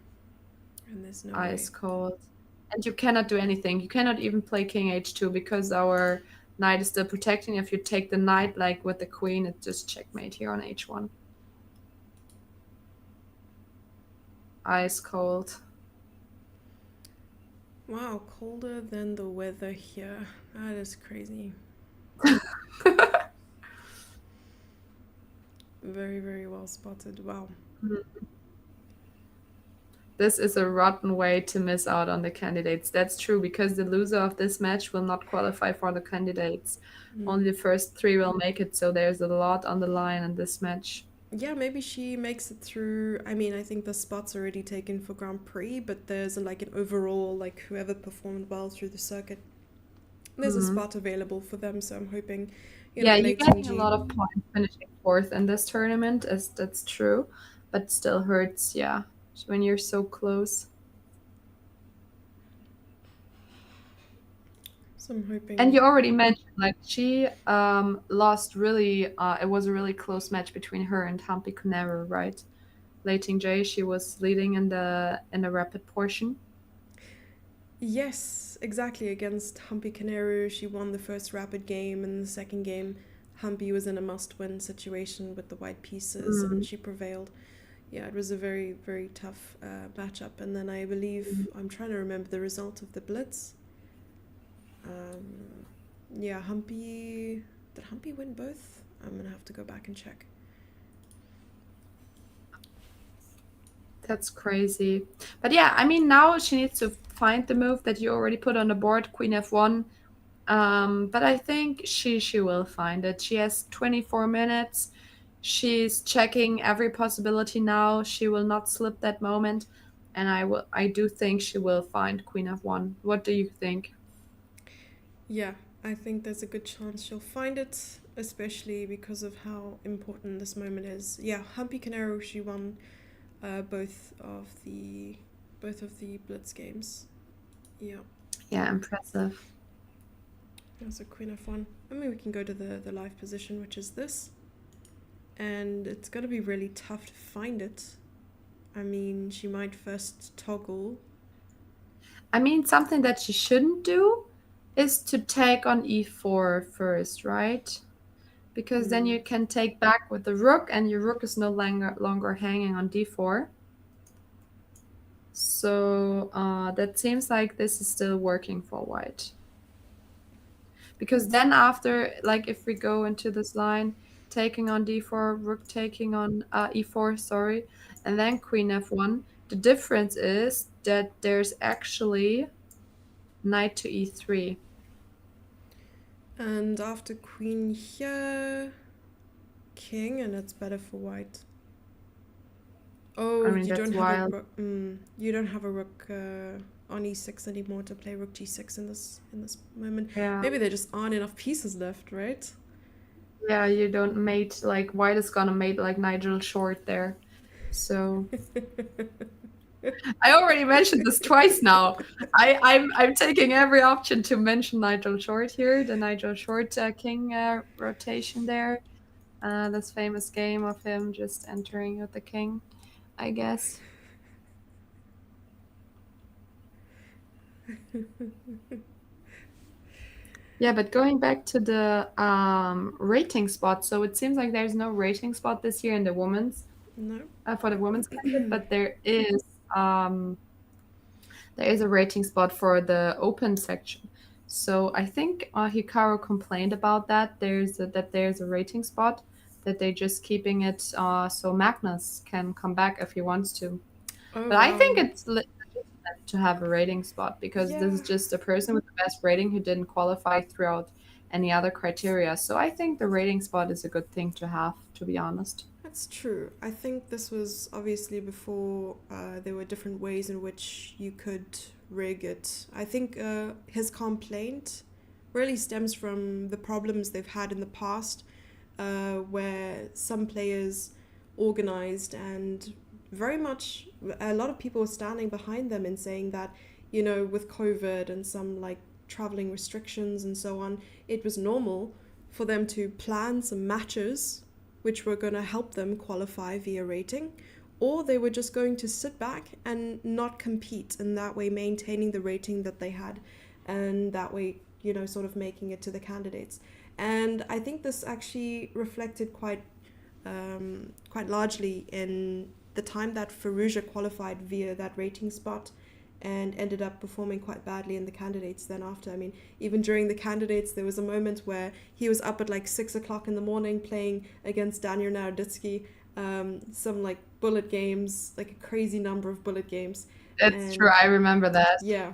And there's no ice way. cold. And you cannot do anything. You cannot even play king h2 because our knight is still protecting. If you take the knight like with the queen, it's just checkmate here on h1. Ice cold. Wow, colder than the weather here. That is crazy. Very, very well spotted. Wow. This is a rotten way to miss out on the candidates. That's true because the loser of this match will not qualify for the candidates. Hmm. Only the first three will make it, so there's a lot on the line in this match. Yeah, maybe she makes it through. I mean, I think the spot's already taken for Grand Prix, but there's like an overall, like whoever performed well through the circuit, there's a Mhm. spot available for them. So I'm hoping, Yeah, you're Leighton getting a G. lot of points finishing fourth in this tournament, as that's true, but still hurts, yeah, when you're so close. So I'm And hoping. you already mentioned like she lost really it was a really close match between her and Hampi Kuneru, right? Leighton J, she was leading in the rapid portion. Yes, exactly. Against Humpy Canaru, she won the first rapid game, and the second game, Humpy was in a must win situation with the white pieces, and Mm. she prevailed. Yeah, it was a very, very tough matchup. And then I believe, I'm trying to remember the result of the Blitz. Um, yeah, Humpy. Did Humpy win both? I'm going to have to go back and check. That's crazy. But yeah, I mean, now she needs to find the move that you already put on the board, Queen F1. But I think she will find it. She has 24 minutes. She's checking every possibility now. She will not slip that moment, and I do think she will find Queen F1. What do you think? Yeah, I think there's a good chance she'll find it, especially because of how important this moment is. Yeah, Humpy Canaro, she won both of the Blitz games. Yeah, Yeah, impressive. that's a Queen F1. I mean, we can go to the live position, which is this, and it's gonna be really tough to find it. I mean, she might first toggle. I mean, something that she shouldn't do is to take on e4 first, right? Because then Hmm. you can take back with the rook, and your rook is no longer hanging on d4. So that seems like this is still working for white. Because then after, like if we go into this line, taking on d4, rook taking on e4, sorry, and then queen f1, the difference is that there's actually knight to e3. And after Queen here, King, and it's better for white. I Oh, mean, you don't that's have a wild. rook. You don't have a rook on e6 anymore to play rook g6 in this moment. Yeah. Maybe there just aren't enough pieces left, right? Yeah, you don't mate, like white is gonna mate like Nigel Short there. So I already mentioned this twice now. I'm taking every option to mention Nigel Short here, the Nigel Short king rotation there. This famous game of him just entering with the king, I guess. Yeah, but going back to the rating spot, so it seems like there's no rating spot this year in the women's No. for the women's candidate, but um, there is a rating spot for the open section. So I think Hikaru complained about that. There's a rating spot, that they're just keeping it so Magnus can come back if he wants to. Oh But I wow. think it's legitimate to have a rating spot because this Yeah, is just a person with the best rating who didn't qualify throughout any other criteria. So I think the rating spot is a good thing to have, to be honest. that's true. I think this was obviously before there were different ways in which you could rig it. I think his complaint really stems from the problems they've had in the past, where some players organized and very much a lot of people were standing behind them and saying that, with COVID and some like traveling restrictions and so on, it was normal for them to plan some matches which were going to help them qualify via rating, or they were just going to sit back and not compete, and that way maintaining the rating that they had, and that way, sort of making it to the candidates. And I think this actually reflected quite largely in the time that Faruja qualified via that rating spot and ended up performing quite badly in the candidates then after. I mean, even during the candidates, there was a moment where he was up at like 6 o'clock in the morning playing against Daniel Naroditsky, some like bullet games, like a crazy number of bullet games. It's true. And I remember that. yeah,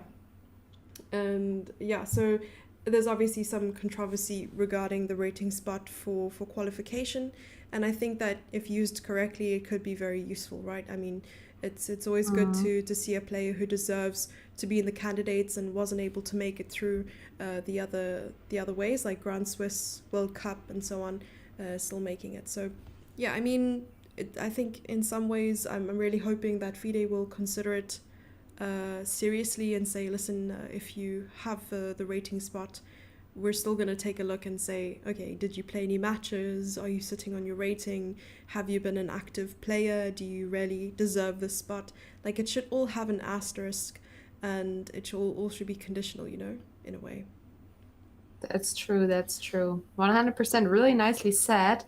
and yeah, so there's obviously some controversy regarding the rating spot for qualification, and I think that if used correctly, it could be very useful, right? I mean, it's always good Mm. to see a player who deserves to be in the candidates and wasn't able to make it through the other ways like Grand Swiss, World Cup, and so on, still making it. So yeah, I mean, I think in some ways I'm really hoping that FIDE will consider it seriously and say, listen, if you have the rating spot, we're still going to take a look and say, okay, did you play any matches? Are you sitting on your rating? Have you been an active player? Do you really deserve this spot? Like, it should all have an asterisk, and it should all should be conditional, in a way. That's true. That's true. 100%. Really nicely said.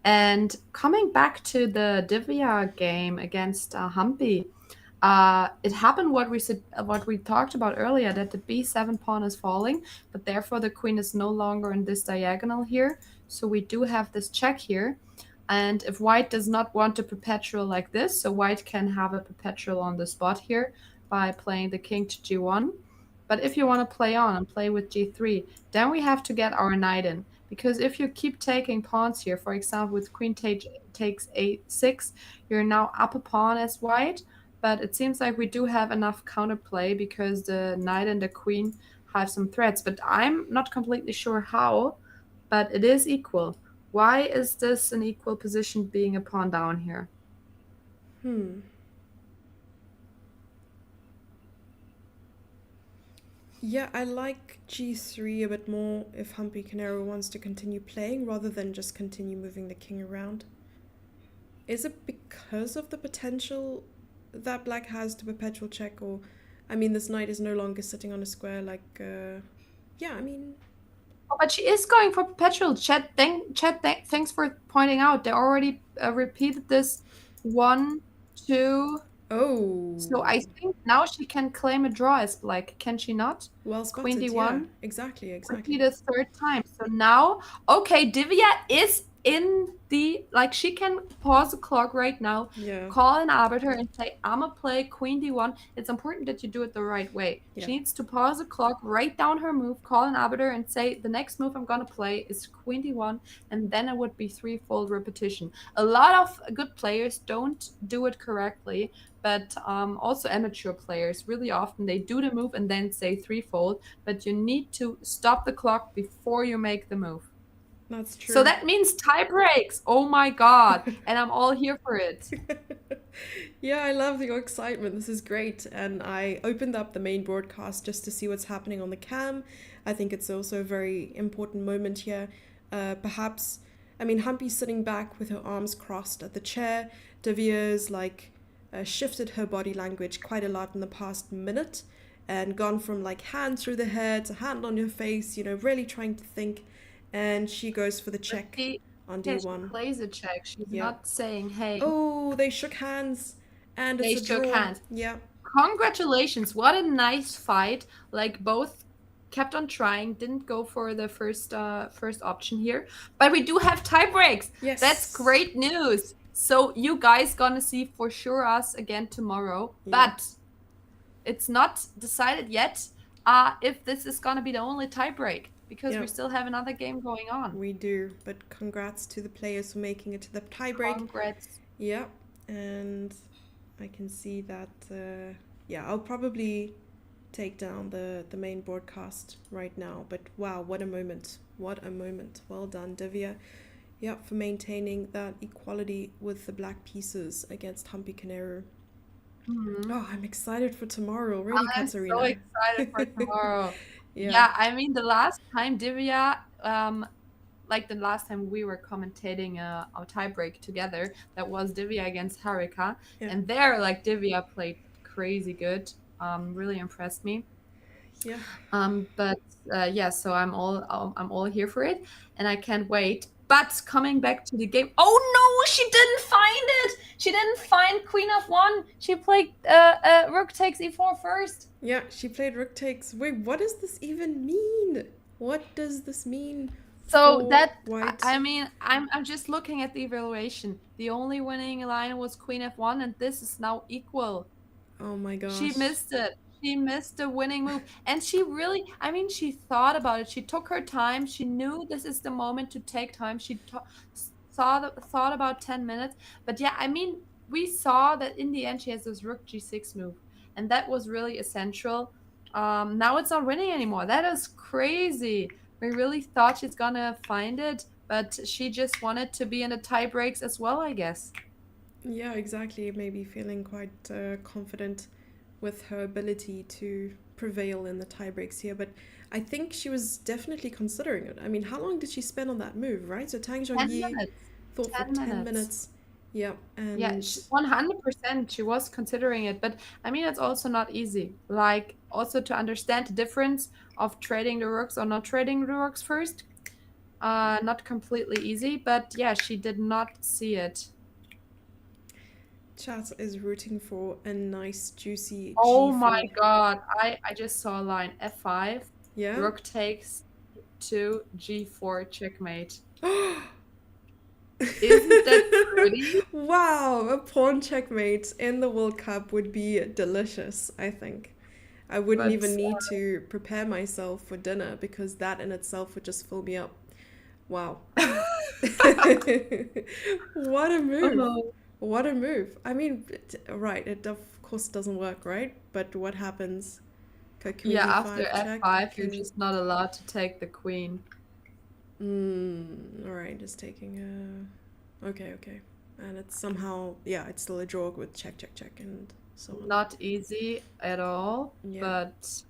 And coming back to the Divya game against Humpy, it happened what we talked about earlier, that the b7 pawn is falling, but therefore the queen is no longer in this diagonal here. So we do have this check here. And if white does not want a perpetual like this, so white can have a perpetual on the spot here by playing the king to g1. But if you want to play on and play with g3, then we have to get our knight in. Because if you keep taking pawns here, for example, with queen takes a6, you're now up a pawn as white. But it seems like we do have enough counterplay because the knight and the queen have some threats. But I'm not completely sure how, but it is equal. Why is this an equal position being a pawn down here? Hmm. Yeah, I like g3 a bit more if Humpy Canero wants to continue playing rather than just continue moving the king around. Is it because of the potential that black has to perpetual check, or I mean, this knight is no longer sitting on a square, like yeah, I mean, Oh, but she is going for perpetual. Thanks for pointing out. They already repeated this one, two. So oh, I think now she can claim a draw as black, can she not? well Queen spotted, yeah, d1. exactly, Repeat exactly. a third time. So now, okay, Divya is in the, like, she can pause the clock right now, Yeah, call an arbiter and say, I'm gonna play queen d1. It's important that you do it the right way. yeah. She needs to pause the clock, write down her move, call an arbiter and say, the next move I'm gonna play is queen d1, and then it would be threefold repetition. A lot of good players don't do it correctly, but also amateur players, really often they do the move and then say threefold, but you need to stop the clock before you make the move. That's So true. that means tie breaks. Oh my God. And I'm all here for it. Yeah, I love your excitement. This is great. And I opened up the main broadcast just to see what's happening on the cam. I think it's also a very important moment here. Perhaps, I mean, Humpy's sitting back with her arms crossed at the chair. Devia's like shifted her body language quite a lot in the past minute and gone from like hand through the hair to hand on your face, really trying to think. And she goes for the But check on she d1. plays a check. She's Yeah. not saying, hey, Oh, they shook hands and it's they a shook draw. hands. Yeah. Congratulations. What a nice fight. Like both kept on trying, didn't go for the first option here. But we do have tie breaks. That's Yes. great news. So you guys gonna see for sure us again tomorrow. Yeah. But it's not decided yet if this is gonna be the only tie break because Yeah. we still have another game going on. We do. But congrats to the players for making it to the tiebreak. Congrats. Yeah. And I can see that. Yeah, I'll probably take down the main broadcast right now. But wow, what a moment! What a moment! Well done, Divya. Yeah, for maintaining that equality with the black pieces against Humpy Canero. Mhm. Oh, I'm excited for tomorrow, really, I'm so Katarina. excited for tomorrow. Yeah, Yeah, I mean, the last time Divya, like the last time we were commentating a tiebreak together, that was Divya against Harika, yeah, and there, like Divya played crazy good. Really impressed me. yeah, But yeah, so I'm all here for it, and I can't wait. But coming back to the game, oh no, she didn't find it. She didn't find Queen of One. She played Rook takes E4 first. yeah. She played Rook takes. Wait, what does this even mean? What does this mean So for that white? I mean, I'm just looking at the evaluation. The only winning line was Queen F1, and this is now equal. Oh my She gosh. missed it. She missed the winning move. And she really, I mean, she thought about it. She took her time. She knew this is the moment to take time. Thought about 10 minutes. But yeah, I mean, we saw that in the end she has this Rook G6 move. And that was really essential. Now it's not winning anymore. That is crazy. We really thought she's gonna find it, but she just wanted to be in the tie breaks as well, I guess. Yeah, exactly. Maybe feeling quite confident with her ability to prevail in the tiebreaks here, but I think she was definitely considering it. I mean, how long did she spend on that move, right? So Tang 10 Zhongyi minutes. thought for 10 10 minutes. minutes. Yeah, Yeah, and 100% she was considering it, but I mean it's also not easy. Like also to understand the difference of trading the rooks or not trading the rooks first. Not completely easy, but yeah, she did not see it. chat is rooting for a nice juicy Oh my g4. God, I just saw a line F5, Yeah? rook takes to G4 checkmate. Isn't that pretty? Wow, a pawn checkmate in the World Cup would be delicious, I think. I wouldn't But even need to prepare myself for dinner because that in itself would just fill me up. Wow. What a move. oh, What a move. I mean, right, it of course doesn't work, right? But what happens? Queen yeah, after d5 check. F5, you're Can. just not allowed to take the queen. Alright, just taking a. Okay, okay. And it's somehow, yeah, it's still a draw with check, check, check, and so on. Not easy at all, Yeah. but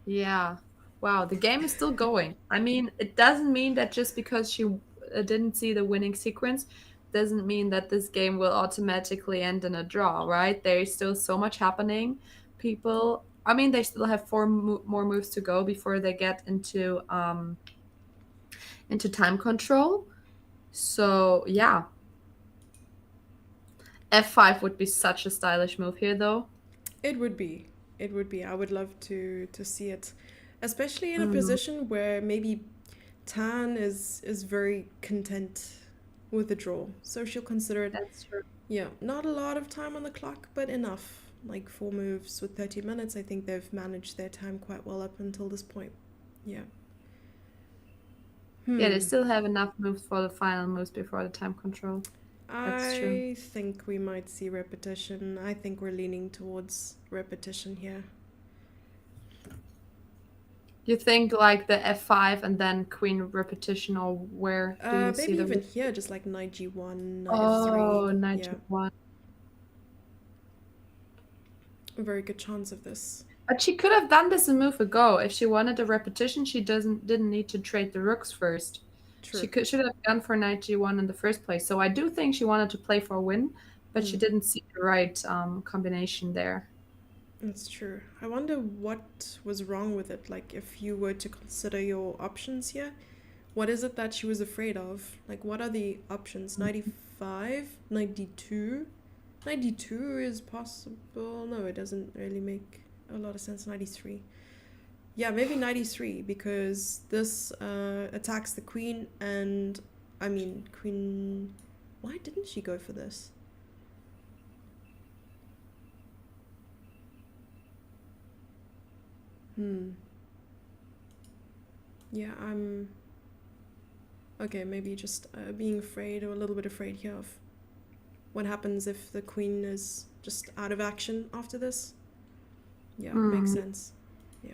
yeah. Wow, the game is still going. I mean, it doesn't mean that just because she didn't see the winning sequence doesn't mean that this game will automatically end in a draw, right? There is still so much happening. People, I mean, they still have more moves to go before they get into time control. So, yeah, F5 would be such a stylish move here though. It would be. It would be. I would love to see it. Especially in a Mm, position where maybe Tan is very content with the draw. So she'll consider it, that's true. yeah, not a lot of time on the clock, but enough. Like 4 moves with 30 minutes. I think they've managed their time quite well up until this point. Yeah. Yeah, they Hmm. still have enough moves for the final moves before the time control. That's true. I think we might see repetition. I think we're leaning towards repetition here. You think like the F5 and then queen repetition, or where do you see Maybe the even here, just like knight g1, knight f3. Oh, knight Yeah, G1. a very good chance of this. But she could have done this a move ago. If she wanted a repetition, she didn't need to trade the rooks first. She True. should have gone for knight G1 in the first place. So I do think she wanted to play for a win, but she Mm, didn't see the right combination there. that's true. I wonder what was wrong with it. Like, if you were to consider your options here, what is it that she was afraid of? Like, what are the options? 95, 92. 92 is possible. No, it doesn't really make a lot of sense. 93. Yeah, maybe knight e3 because this attacks the queen and I mean queen. Why didn't she go for this? Hmm. Yeah, I'm okay. Maybe just being afraid or a little bit afraid here of what happens if the queen is just out of action after this. Yeah, makes Mm. sense. Yeah.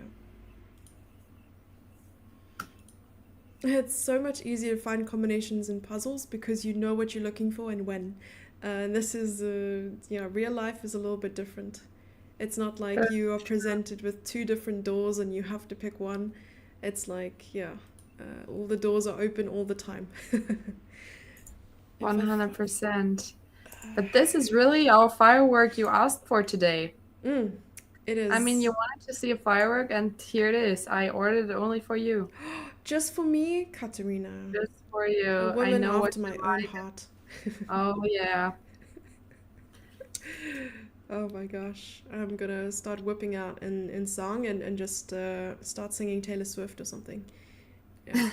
It's so much easier to find combinations in puzzles because you know what you're looking for and when. And this is, yeah, real life is a little bit different. It's not like you are presented with two different doors and you have to pick one. It's like, yeah, all the doors are open all the time. If I. 100%. But this is really our firework you asked for today. Mm, it I mean, you is. wanted to see a firework, and here it is. I ordered it only for you. Just for me, Katerina. Just for A you. I woman know what after you my own like. heart. Oh, yeah. Oh my gosh. I'm gonna start whipping out in song and just start singing Taylor Swift or something. Yeah.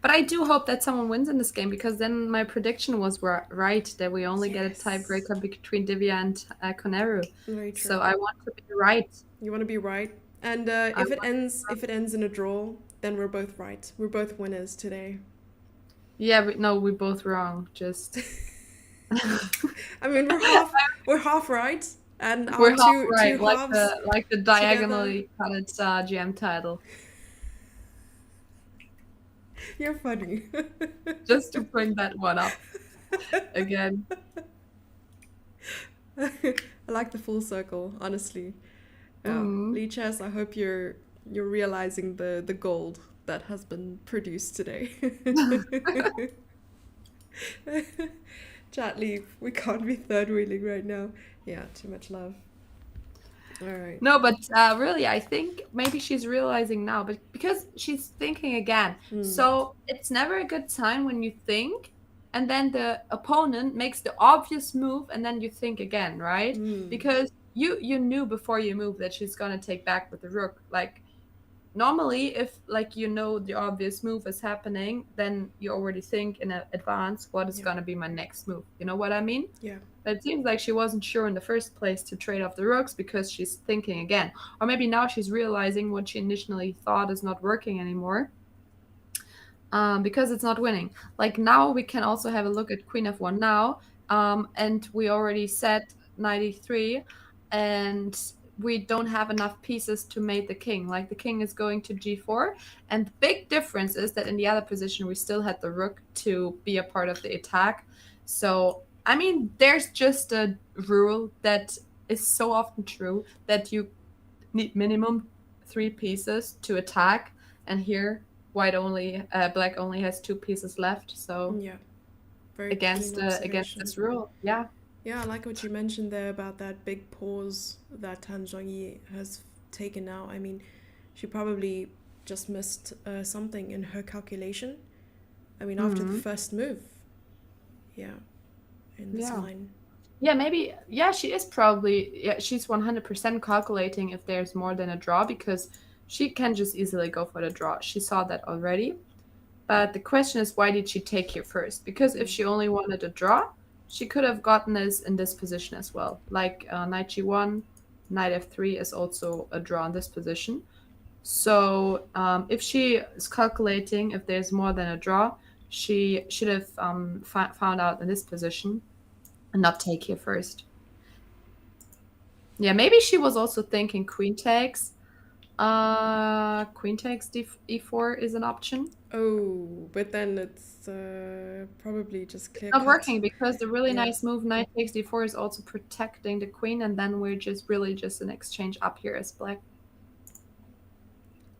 But I do hope that someone wins in this game because then my prediction was right that we only get a Yes. tiebreaker between Divya and Koneru. Very So true. I want to be right. You want to be right. And I want, if it ends in a draw, then we're both right. We're both winners today. yeah, no, we both wrong. Just I mean, we're half right, and our we're half two right, halves like the together. diagonally cutted GM title. You're funny. Just to bring that one up again. I like the full circle, honestly. Yeah, Mm. Lichess, I hope you're realizing the gold that has been produced today. Chat leave. We can't be third wheeling right now. Yeah, too much love. All right. No, but really, I think maybe she's realizing now, but because she's thinking again. Hmm. So it's never a good time when you think, and then the opponent makes the obvious move, and then you think again, right? Hmm. Because you knew before you move that she's gonna take back with the rook. Like normally, if like you know the obvious move is happening, then you already think in advance what is Yeah. gonna be my next move. You know what I mean? Yeah. But it seems like she wasn't sure in the first place to trade off the rooks because she's thinking again. Or maybe now she's realizing what she initially thought is not working anymore because it's not winning. Like now we can also have a look at Queen F1 now. And we already set 93 and we don't have enough pieces to mate the king. Like the king is going to G4. And the big difference is that in the other position, we still had the rook to be a part of the attack. So, I mean, there's just a rule that is so often true that you need minimum 3 pieces to attack. And here, black only has 2 pieces left. So Yeah. Very keen against observation. this rule, yeah. Yeah, I like what you mentioned there about that big pause that Tan Zhongyi has taken now. I mean, she probably just missed something in her calculation. I mean, after the Hmm. first move, yeah, in this Yeah. line. Yeah, maybe. Yeah, she is probably. Yeah, she's 100% calculating if there's more than a draw because she can just easily go for the draw. She saw that already. But the question is, why did she take here first? Because if Mm. she only wanted a draw, she could have gotten this in this position as well. Like knight g1, knight f3 is also a draw in this position. So if she is calculating if there's more than a draw, she should have found out in this position and not take here first. Yeah, maybe she was also thinking queen takes. Queen takes e4 is an option. Oh, but then it's probably just It's clear not cut. working because the really Yeah, nice move knight takes d4 is also protecting the queen, and then we're just really just an exchange up here as black.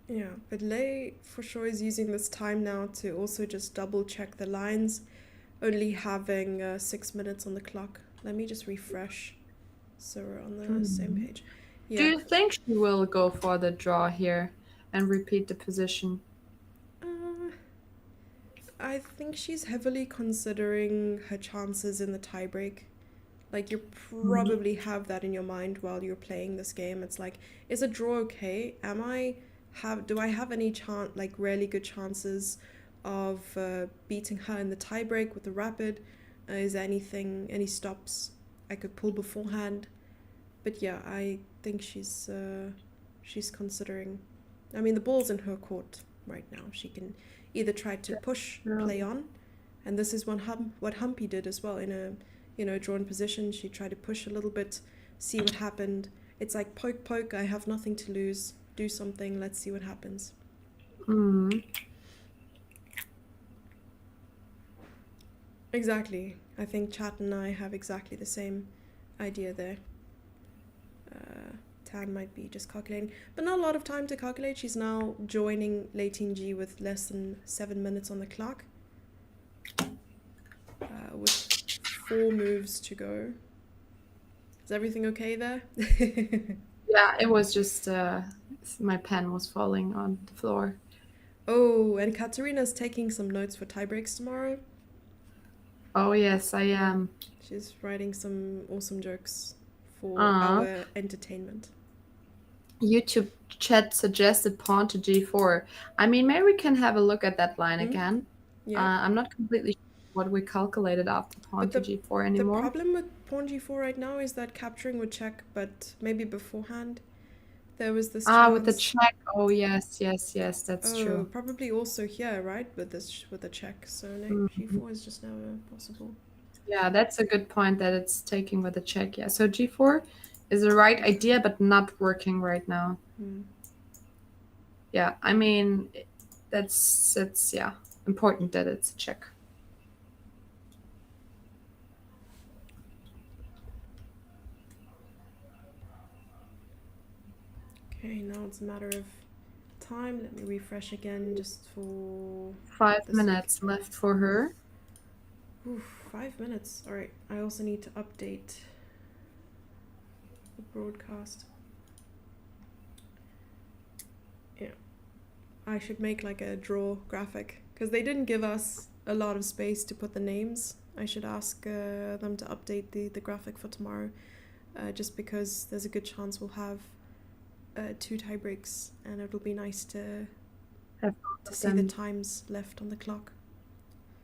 yeah. But Lei for sure is using this time now to also just double check the lines, only having 6 minutes on the clock. Let me just refresh so we're on the same Mhm. page. Do Yeah. you think she will go for the draw here and repeat the position? Uh, I think she's heavily considering her chances in the tiebreak. Like, you Mhm. probably have that in your mind while you're playing this game. It's like, is a draw okay? Am I do I have any chance, like really good chances of beating her in the tiebreak with the rapid? Is there any stops I could pull beforehand? But yeah, I think she's considering. I mean, the ball's in her court right now. She can either try to push, play True. on, and this is what Humpy did as well in a drawn position. She tried to push a little bit, see what happened. It's like poke poke. I have nothing to lose. Do something. Let's see what happens. Mm. Exactly. I think Chat and I have exactly the same idea there. Uh, Tan might be just calculating, but not a lot of time to calculate. She's now joining late in G with less than 7 minutes on the clock, with 4 moves to go. Is everything okay there? Yeah, it was just my pen was falling on the floor. Oh, and Katarina's taking some notes for tiebreaks tomorrow. Oh yes, I Yeah, am. she's writing some awesome jokes for Uh, our entertainment. YouTube chat suggested pawn to g4. I mean, maybe we can have a look at that line Hmm? again. Yeah, I'm not completely sure what we calculated after pawn but to the g4 the anymore. problem with pawn g4 right now is that capturing would check, but maybe beforehand there was this Ah, with the chance. check. Oh yes, yes, yes, that's Oh, true. probably also here, right? With the check. So knight Mhm. g4 is just never possible. Yeah, that's a good point that it's taking with a check. Yeah, so g4 is the right idea, but not working right now. Hmm. Yeah, I mean, that's yeah important that it's a check. Okay, now it's a matter of time. Let me refresh again just for Five the sake. minutes left for her. Oof, 5 minutes. All right. I also need to update the broadcast. Yeah, I should make like a draw graphic because they didn't give us a lot of space to put the names. I should ask them to update the graphic for tomorrow, just because there's a good chance we'll have 2 tie breaks, and it'll be nice Have both to of see the them. times left on the clock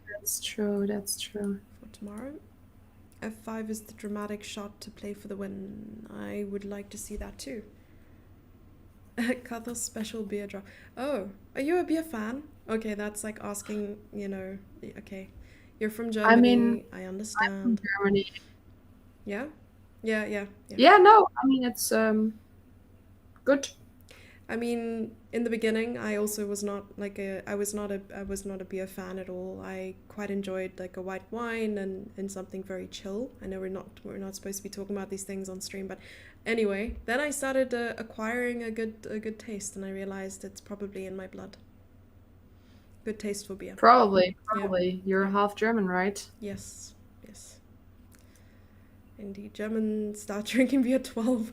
That's true. That's true. for tomorrow. F5 is the dramatic shot to play for the win. I would like to see that too. Katha's special beer drop. Oh, are you a beer fan? Okay, that's like asking, okay. You're from I mean, Germany, I I'm from understand. Germany. Yeah? Yeah, yeah, yeah. Yeah, no, I mean it's good. I mean, in the beginning, I also was not like I was not a beer fan at all. I quite enjoyed like a white wine and something very chill. I know we're not supposed to be talking about these things on stream, but anyway, then I started acquiring a good taste, and I realized it's probably in my blood. Good taste for beer. Probably, Yeah, probably. You're yeah, half German, right? yes, yes. Indeed, Germans start drinking beer 12.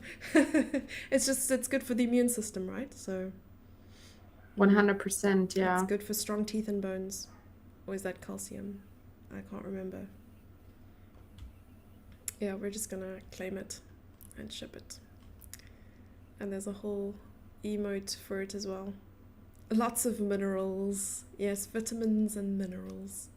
It's good for the immune system, right? So, mm, 100%, it's yeah. good for strong teeth and bones. Or is that calcium? I can't remember. Yeah, we're just gonna claim it and ship it. And there's a whole emote for it as well. Lots of minerals. Yes, vitamins and minerals.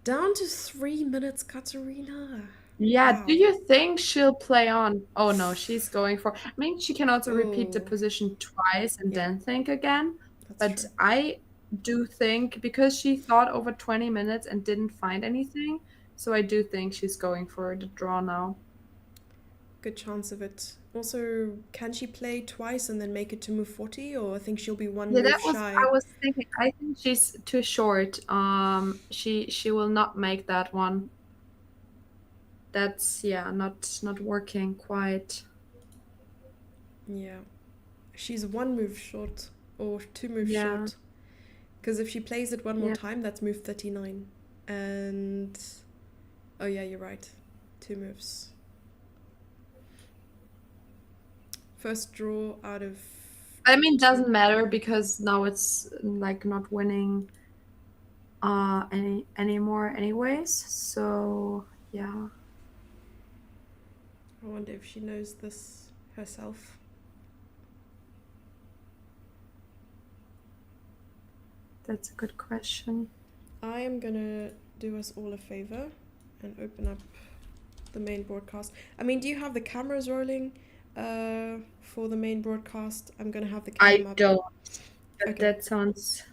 Down to 3 minutes, Katarina. Yeah, do Wow. you think she'll play on? Oh no, she's going for. I mean, she can also repeat the Oh, position twice and yeah, then think again. that's But true. I do think because she thought over 20 minutes and didn't find anything, so I do think she's going for the draw now. Good chance of it. Also, can she play twice and then make it to move 40? Or I think she'll be one Yeah, move that was shy. I was thinking. I think she's too short. She will not make that one. That's yeah, not working quite. Yeah. She's one move short or 2 moves Yeah, short. Because if she plays it one more yeah. time, that's move 39. And. Oh, yeah, you're right. 2 moves. First draw out of I mean, two. doesn't matter because now it's like not winning anymore anyways. So yeah. I wonder if she knows this herself. That's a good question. I am gonna do us all a favor and open up the main broadcast. I mean, do you have the cameras rolling for the main broadcast? I'm gonna have the I cam up. don't, but Okay. that sounds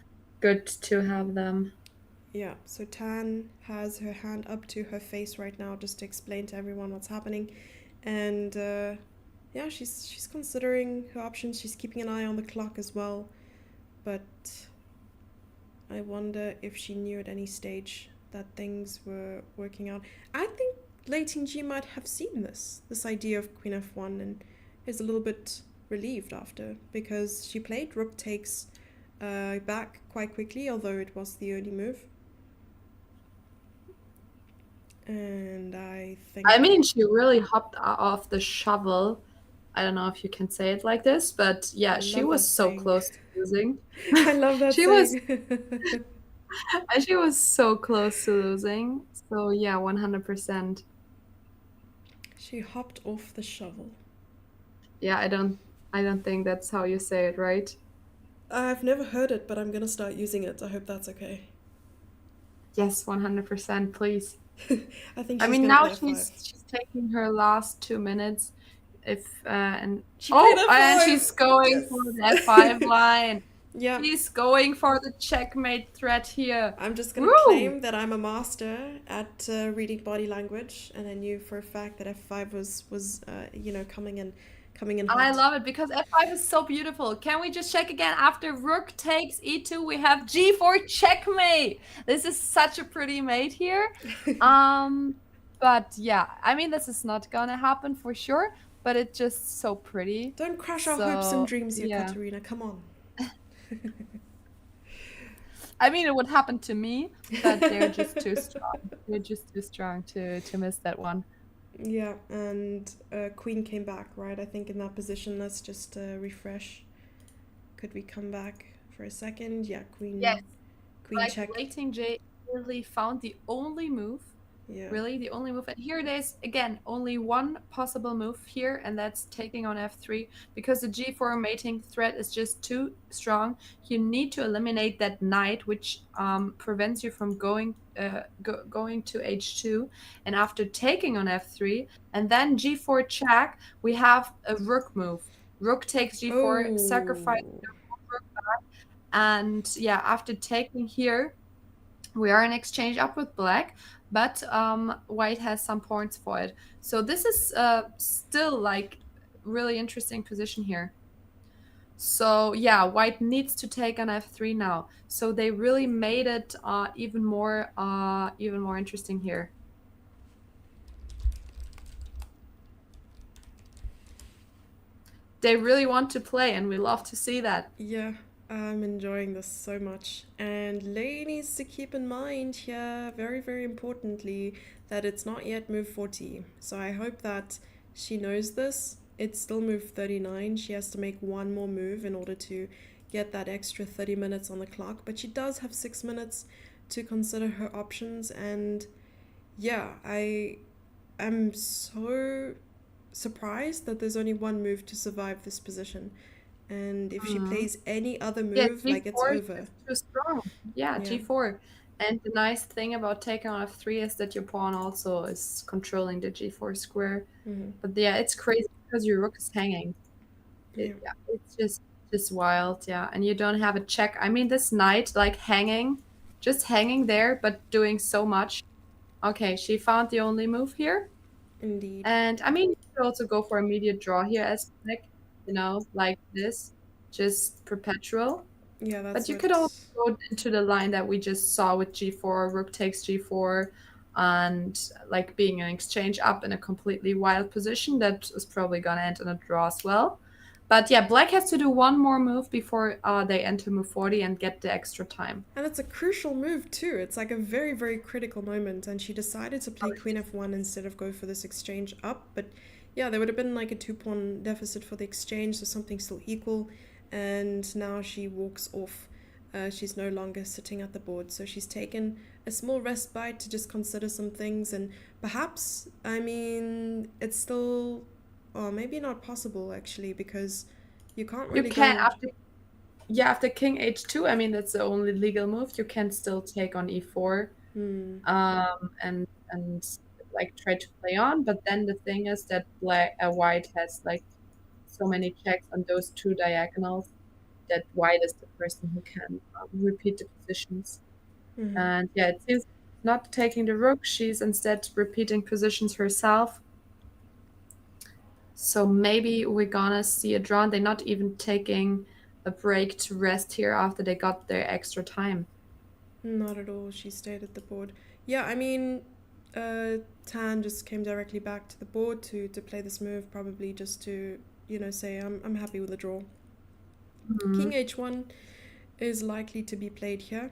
good to have them. Yeah, so Tan has her hand up to her face right now just to explain to everyone what's happening. And yeah, she's considering her options. She's keeping an eye on the clock as well. But I wonder if she knew at any stage that things were working out. I think Lei Tingji might have seen this idea of Queen F1, and is a little bit relieved after, because she played Rook takes back quite quickly, although it was the only move. And I I think mean, she really hopped off the shovel. I don't know if you can say it like this, but I yeah, she love was that so saying. close to losing. I love that She was saying. she was so close to losing. So yeah, 100%. She hopped off the shovel. Yeah, I don't think that's how you say it, right? I've never heard it, but I'm gonna start using it. I hope that's okay. Yes, 100%, please. I think I she's mean, gonna now play F5. she's taking her last 2 minutes. If and She played oh, and she's F5! going for the F5 Yes! line. Yeah, She's going for the checkmate threat here. I'm just gonna Woo! claim that I'm a master at reading body language, and I knew for a fact that F5 was coming in I hot. love it because F5 is so beautiful. Can we just check again? After Rook takes E2, we have G4 checkmate. This is such a pretty mate here. Um, but yeah, I mean, this is not gonna happen for sure, but it's just so pretty. Don't crush our hopes and So dreams here, yeah, Katharina. Come on. I mean, it would happen to me, but they're just too strong. They're just too strong to miss that one. Yeah, and Queen came back, right? I think in that position. Let's just refresh. Could we come back for a second? Yeah, Yes, Queen like check. Rating J really found the only move. Yeah. Really, the only move. And here it is again, only one possible move here, and that's taking on f3 because the g4 mating threat is just too strong. You need to eliminate that knight, which prevents you from going to h2. And after taking on f3 and then g4 check, we have a rook move. Rook takes g4, sacrifice Oh. rook, and yeah, after taking here, we are in exchange up with black, but white has some points for it. So this is still like really interesting position here. So yeah, white needs to take on f3 now. So they really made it even more interesting here. They really want to play, and we love to see that. Yeah, I'm enjoying this so much. And Lei needs to keep in mind here, very, very importantly, that it's not yet move 40. So I hope that she knows this. It's still move 39. She has to make one more move in order to get that extra 30 minutes on the clock. But she does have 6 minutes to consider her options. And yeah, I am so surprised that there's only one move to survive this position. And if she Mhm. plays any other Yeah, move, like it's G4 is over. just too strong. Yeah, Yeah. G4. And the nice thing about taking on f3 is that your pawn also is controlling the G4 square. Hmm. But yeah, it's crazy because your rook is hanging. Yeah. Yeah, it's just wild. Yeah, and you don't have a check. I mean, this knight like hanging, just hanging there, but doing so much. Okay, she found the only move here. Indeed. And I mean, you could also go for immediate draw here as black, like this, just perpetual. Yeah, that's But you what. could also go into the line that we just saw with g4, rook takes g4, and like being an exchange up in a completely wild position that is probably gonna end in a draw as well. But yeah, black has to do one more move before they enter move 40 and get the extra time. And it's a crucial move too. It's like a very, very critical moment. And she decided to play Queen F1 instead of go for this exchange up. But yeah, there would have been like a 2 pawn deficit for the exchange, so something still equal. And now she walks off. She's no longer sitting at the board. So she's taken a small respite to just consider some things. And perhaps, I mean, it's still, or maybe not possible actually, because you can't You really can go. after yeah, after king h2, I mean, that's the only legal move. You can still take on e4, Hmm. and like try to play on. But then the thing is that white has like so many checks on those two diagonals that white is the person who can repeat the positions. Hmm. And yeah, it seems not taking the rook. She's instead repeating positions herself. So maybe we're gonna see a draw. They're not even taking a break to rest here after they got their extra time. Not at all. She stayed at the board. Yeah, I mean, Tan just came directly back to the board to play this move, probably just to say I'm happy with the draw. King Mhm. h1 is likely to be played here,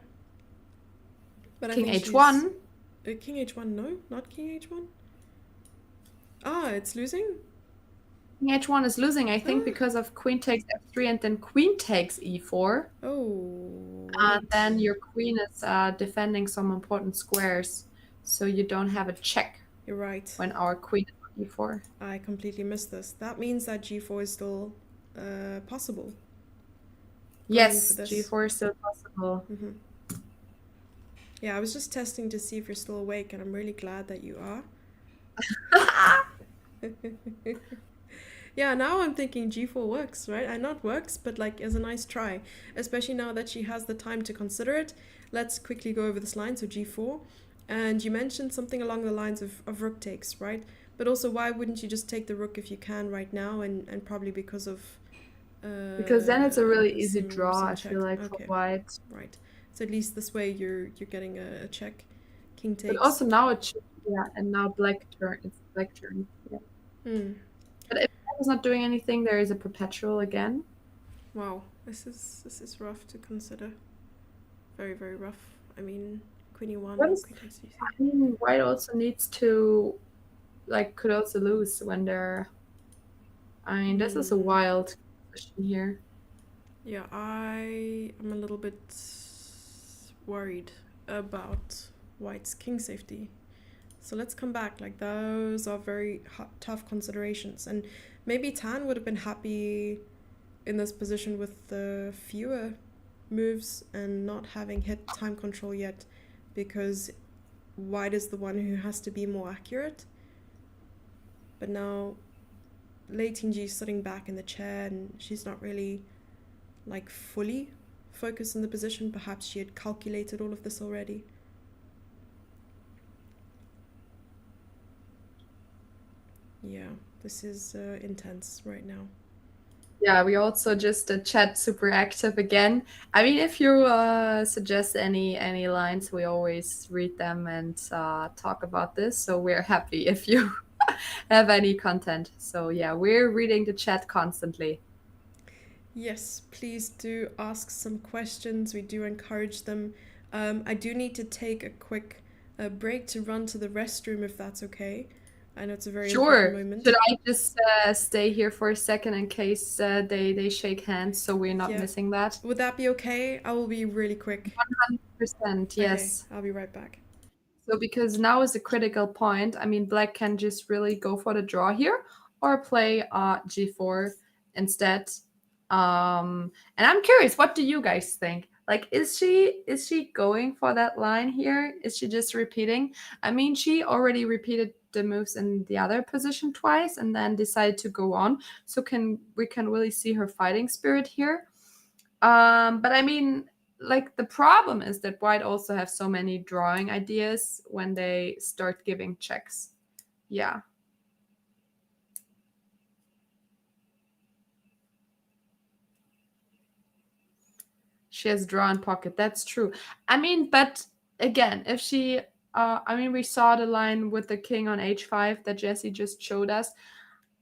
but I King think she's h1. king h1. No, not king h1. Ah, it's losing. King h1 is losing, I think, Ah, because of queen takes f3 and then queen takes e4. oh And then wait, your queen is defending some important squares. So you don't have a check you're right. when our queen is on e4. I completely missed this. That means that g4 is still possible going for Yes, this. g4 is still possible. Hmm. Yeah, I was just testing to see if you're still awake, and I'm really glad that you are. Yeah, now I'm thinking g4 works, right? And not works, but like is a nice try, especially now that she has the time to consider it. Let's quickly go over this line. So g4, and you mentioned something along the lines of rook takes, right? But also, why wouldn't you just take the rook if you can right now? And probably because of Because then it's a really easy draw, some I feel check. like, for Okay, white. right. So at least this way you're getting a check. King But takes. also now yeah, and now black turn. It's black turn. Yeah. Hmm. But if black is not doing anything, there is a perpetual again. Wow, this is rough to consider. Very very rough. I mean, queen e1 What and is? queen takes I d3. mean, white also needs to like could also lose when they're. I mean, this is a Hmm. wild position here. Yeah, I am a little bit worried about white's king safety. So let's come back. Like those are very tough considerations, and maybe Tan would have been happy in this position with the fewer moves and not having hit time control yet, because white is the one who has to be more accurate. But now Lei Tingji is sitting back in the chair and she's not really like fully focused in the position. Perhaps she had calculated all of this already. Yeah, this is intense right now. Yeah, we also just chat super active again. I mean, if you suggest any lines, we always read them and talk about this. So we're happy if you have any content. So yeah, we're reading the chat constantly. Yes, please do ask some questions. We do encourage them. I do need to take a quick break to run to the restroom if that's okay. I know it's a very important Sure. Should moment. I just stay here for a second in case they shake hands so we're not Yeah. missing that? Would that be okay? I will be really quick. 100%, Okay, yes. I'll be right back. So because now is a critical point. I mean, black can just really go for the draw here or play g4 instead. And I'm curious, what do you guys think? Like, is she going for that line here? Is she just repeating? I mean, she already repeated the moves in the other position twice and then decided to go on. So we can really see her fighting spirit here. But I mean, like the problem is that white also have so many drawing ideas when they start giving checks. Yeah, she has draw in pocket. That's true. I mean, but again, if she, I mean, we saw the line with the king on h5 that Jesse just showed us.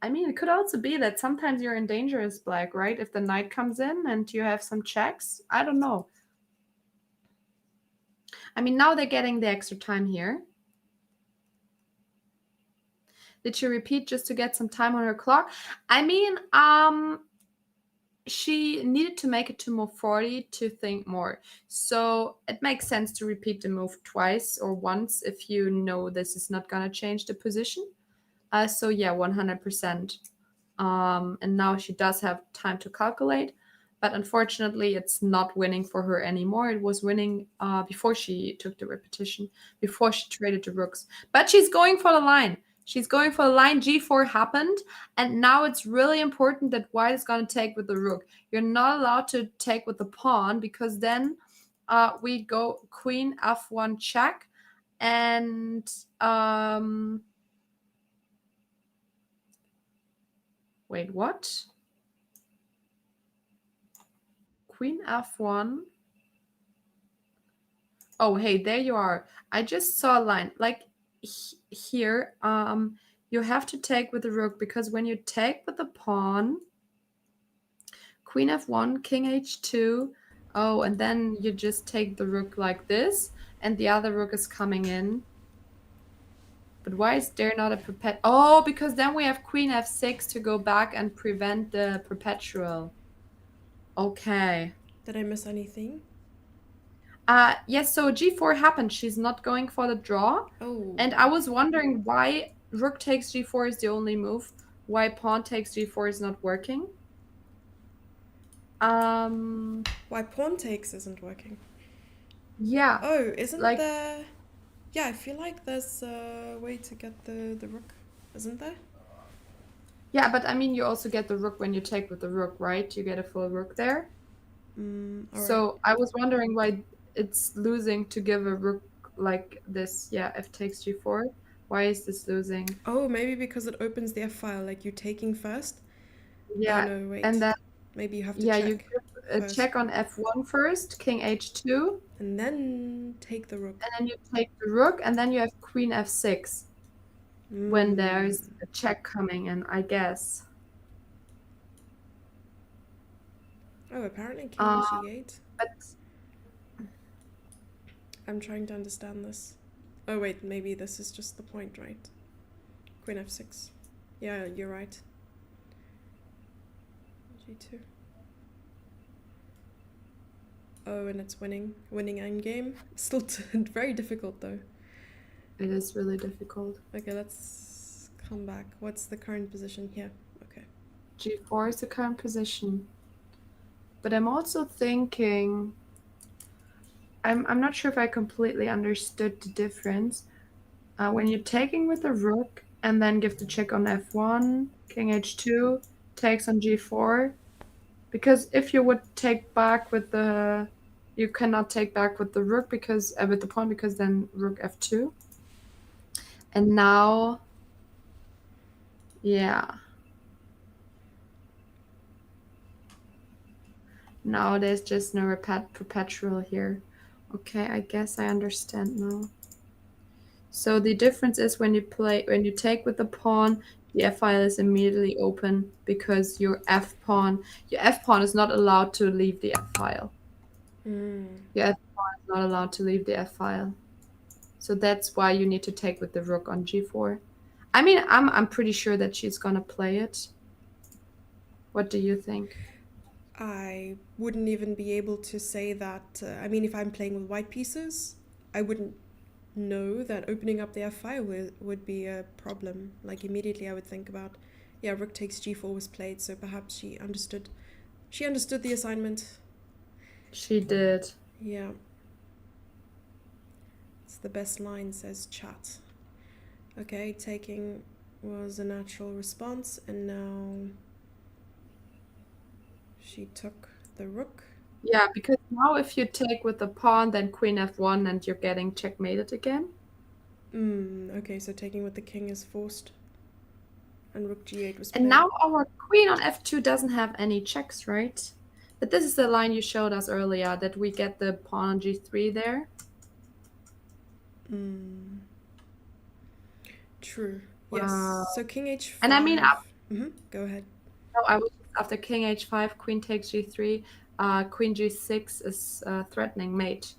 I mean, it could also be that sometimes you're in danger as black, right? If the knight comes in and you have some checks, I don't know. I mean, now they're getting the extra time here. Did she repeat just to get some time on her clock? I mean, she needed to make it to move 40 to think more. So it makes sense to repeat the move twice or once if you know this is not going to change the position. So yeah, 100%. And now she does have time to calculate. but unfortunately, it's not winning for her anymore. It was winning before she took the repetition, before she traded the rooks. But she's going for the line. She's going for the line. G4 happened, and now it's really important that white is going to take with the rook. You're not allowed to take with the pawn because then we go queen f1 check, and wait, what? Queen f1. Oh, hey, there you are. I just saw a line. Like here, you have to take with the rook because when you take with the pawn, queen f1, king h2, oh, and then you just take the rook like this, and the other rook is coming in. But why is there not a perpet? Oh, because then we have queen f6 to go back and prevent the perpetual. Okay. Did I miss anything? Yes, so g4 happened. She's not going for the draw. Oh, And I was wondering why rook takes g4 is the only move. Why pawn takes g4 is not working. Um, why pawn takes isn't working? yeah, Oh, isn't like there? Yeah, I feel like there's a way to get the rook, isn't there? yeah, but I mean you also get the rook when you take with the rook, right? You get a full rook there. All right. So I was wondering why it's losing to give a rook like this. Yeah, f takes g4. Why is this losing? Oh, maybe because it opens the F file, like you taking first. Oh Yeah, no, and wait. then Maybe you have to yeah, you check give a first, check on f1 first, king h2, and then take the and rook. then you take the rook, and then you have queen f6 when Mm. there's a check coming in, I guess. Oh, apparently king Uh, on g8. but I'm trying to understand this. Oh wait, maybe this is just the point, right? Queen f6. Yeah, you're right. g2. Oh, and it's winning endgame. Still very difficult though. it is really difficult. Okay, let's come back. What's the current position here? Okay. g4 is the current position. But I'm also thinking, I'm not sure if I completely understood the difference. When you're taking with the rook and then give the check on f1, king h2, takes on g4, because if you would take back with the, you cannot take back with the rook because with the pawn because then rook f2. And now, yeah, now there's just no perpetual here. Okay, I guess I understand now. So the difference is when you take with the pawn, the f file is immediately open because your f pawn is not allowed to leave the f file. Mm. Your f pawn is not allowed to leave the f file. So that's why you need to take with the rook on g4. I mean, I'm pretty sure that she's gonna play it. What do you think? I wouldn't even be able to say that. I mean, if I'm playing with white pieces, I wouldn't know that opening up the f file would be a problem. Like immediately, I would think about, yeah, rook takes g4 was played, so perhaps she understood. She understood the assignment. She did. Yeah, it's the best line, says chat. Okay, taking was a natural response, and now she took the rook. Yeah, because now if you take with the pawn, then queen f1 and you're getting checkmated again. Okay, so taking with the king is forced, and rook g8 was And played. now our queen on f2 doesn't have any checks, right? But this is the line you showed us earlier, that we get the pawn on g3 there. True. Uh, Yes. So king and I mean, h5. Go ahead. no, I was after king h5, queen takes g3, queen g6 is threatening mate.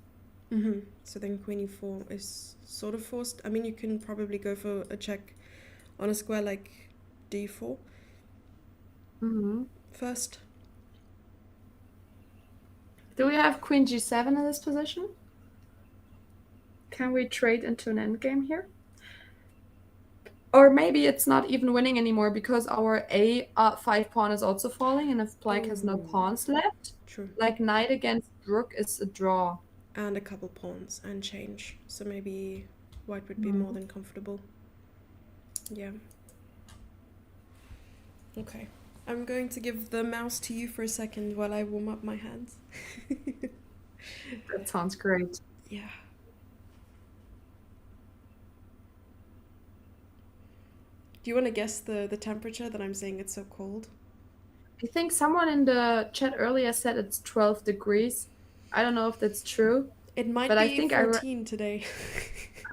So then queen e4 is sort of forced. I mean, you can probably go for a check on a square like d4 first. Do we have queen g7 in this position? Can we trade into an endgame here? Or maybe it's not even winning anymore because our A5 pawn is also falling, and if black has no Oh, pawns left, true. like knight against rook is a draw. And a couple pawns and change. So maybe white would be more Hmm. than comfortable. Yeah. Okay. I'm going to give the mouse to you for a second while I warm up my hands. That sounds great. Yeah. Do you want to guess the temperature that I'm saying it's so cold? I think someone in the chat earlier said it's 12 degrees. I don't know if that's true, It might but I be think 14 today.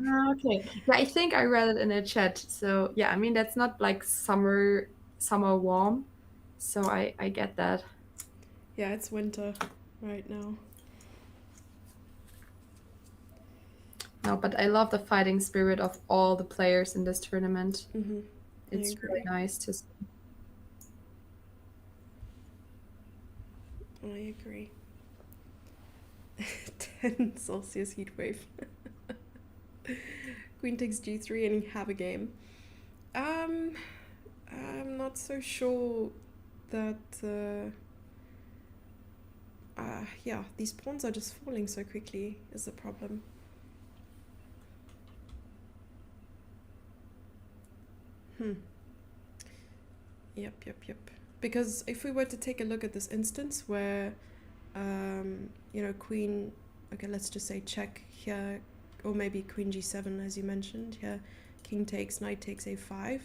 okay. Yeah, I think I read it in a chat. So yeah, I mean that's not like summer warm. So I get that. Yeah, it's winter right now. No, but I love the fighting spirit of all the players in this tournament. Mm-hmm. I It's really agree. nice to see. I agree. 10 Celsius heat wave. Queen takes g3 and you have a game. Um, I'm not so sure that. Yeah, these pawns are just falling so quickly, is the problem. Hmm. Yep. Because if we were to take a look at this instance where, queen, okay, let's just say check here, or maybe queen g7, as you mentioned here, king takes, knight takes a5.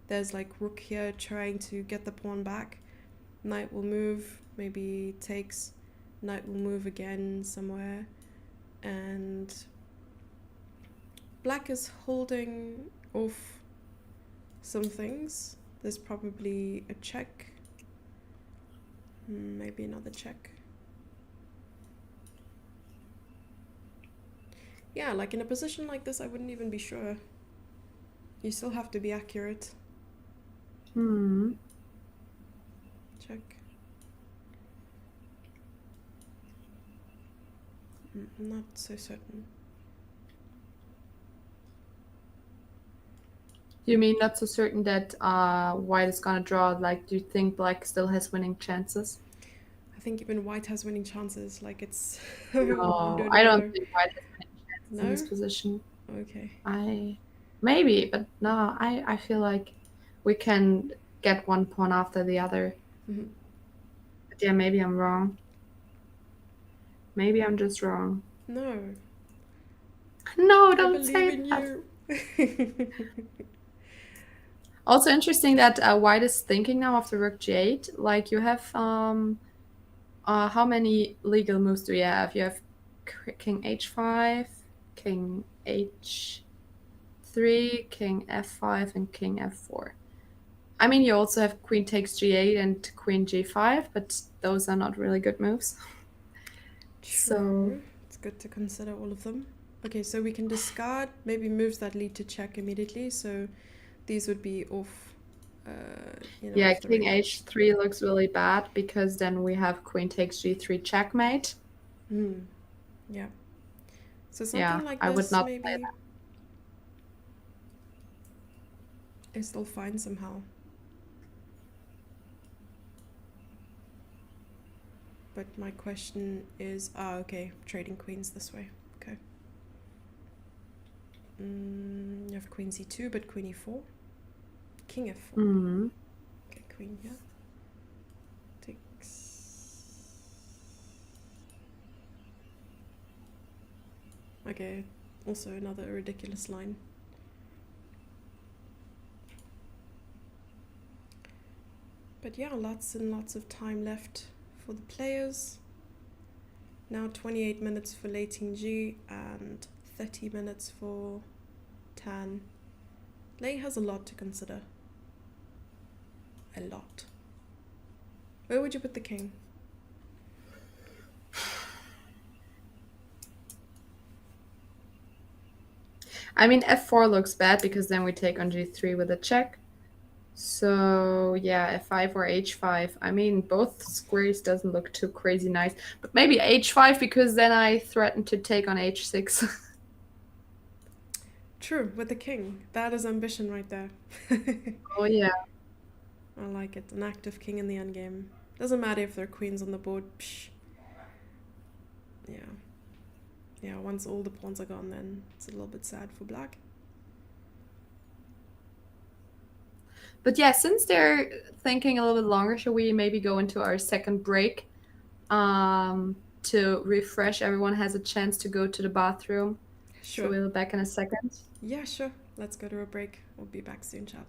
There's like rook here trying to get the pawn back. Knight will move, maybe takes, knight will move again somewhere, and black is holding off some things. There's probably a check, maybe another check. Yeah, like in a position like this, I wouldn't even be sure. You still have to be accurate. Hmm. Check. I'm not so certain. You mean not so certain that white is gonna draw? Like, do you think black still has winning chances? I think even white has winning chances. Like it's, I No, don't I don't know. think white has winning chances in this No? position. Okay. I maybe, but no, I feel like we can get one pawn after the other. Mm-hmm. But yeah, maybe I'm wrong. Maybe I'm just wrong. No, No, I don't believe say in that. you. Also interesting that white is thinking now after rook g8. Like you have how many legal moves do you have? You have king h5, king h3, king f5, and king f4. I mean, you also have queen takes g8 and queen g5, but those are not really good moves. So True. It's good to consider all of them. Okay, so we can discard maybe moves that lead to check immediately. So these would be off, yeah, off the king radar. h3 looks really bad because then we have queen takes g3 checkmate. Hmm. Yeah. So Yeah, something like I would this not play maybe that. is still fine somehow. But my question is, okay, trading queens this way. Okay. You have queen c2, but queen e4. King f4. Mm. Okay, queen here. Takes. Okay, also another ridiculous line. But yeah, lots and lots of time left for the players. Now 28 minutes for Lei Ting Ji and 30 minutes for Tan. Lei has a lot to consider. A lot. Where would you put the king? I mean, f4 looks bad because then we take on g3 with a check. So yeah, f5 or h5. I mean, both squares doesn't look too crazy nice, but maybe h5 because then I threaten to take on h6. True, with the king. That is ambition right there. Oh yeah. I like it. An active king in the endgame. Doesn't matter if there are queens on the board. Psh. Yeah. Yeah, once all the pawns are gone, then it's a little bit sad for black. But yeah, since they're thinking a little bit longer, should we maybe go into our second break to refresh? Everyone has a chance to go to the bathroom. So Sure. we'll be back in a second. Yeah, sure. Let's go to a break. We'll be back soon, chat.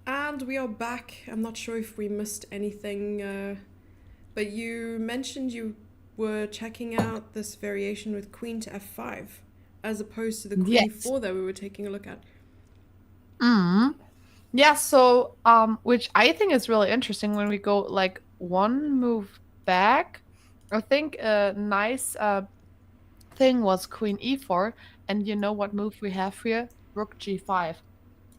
And we are back. I'm not sure if we missed anything, but you mentioned you were checking out this variation with queen to f5 as opposed to the queen Yes. e4 that we were taking a look at. Mm. Yeah, so which I think is really interesting when we go like one move back. I think a nice thing was queen e4, and you know what move we have here? Rook g5.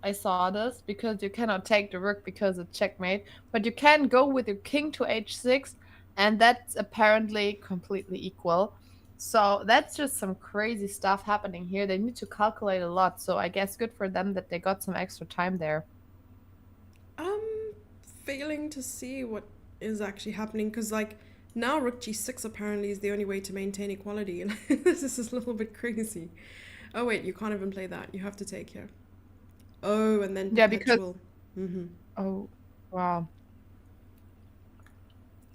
I saw this because you cannot take the rook because it's checkmate, but you can go with your king to h6, and that's apparently completely equal. So that's just some crazy stuff happening here. They need to calculate a lot, so I guess good for them that they got some extra time there. I'm failing to see what is actually happening because, like, now rook g6 apparently is the only way to maintain equality. And this is a little bit crazy. Oh, wait, you can't even play that. You have to take here. Oh, and then Yeah, because perpetual. Mm-hmm. oh wow.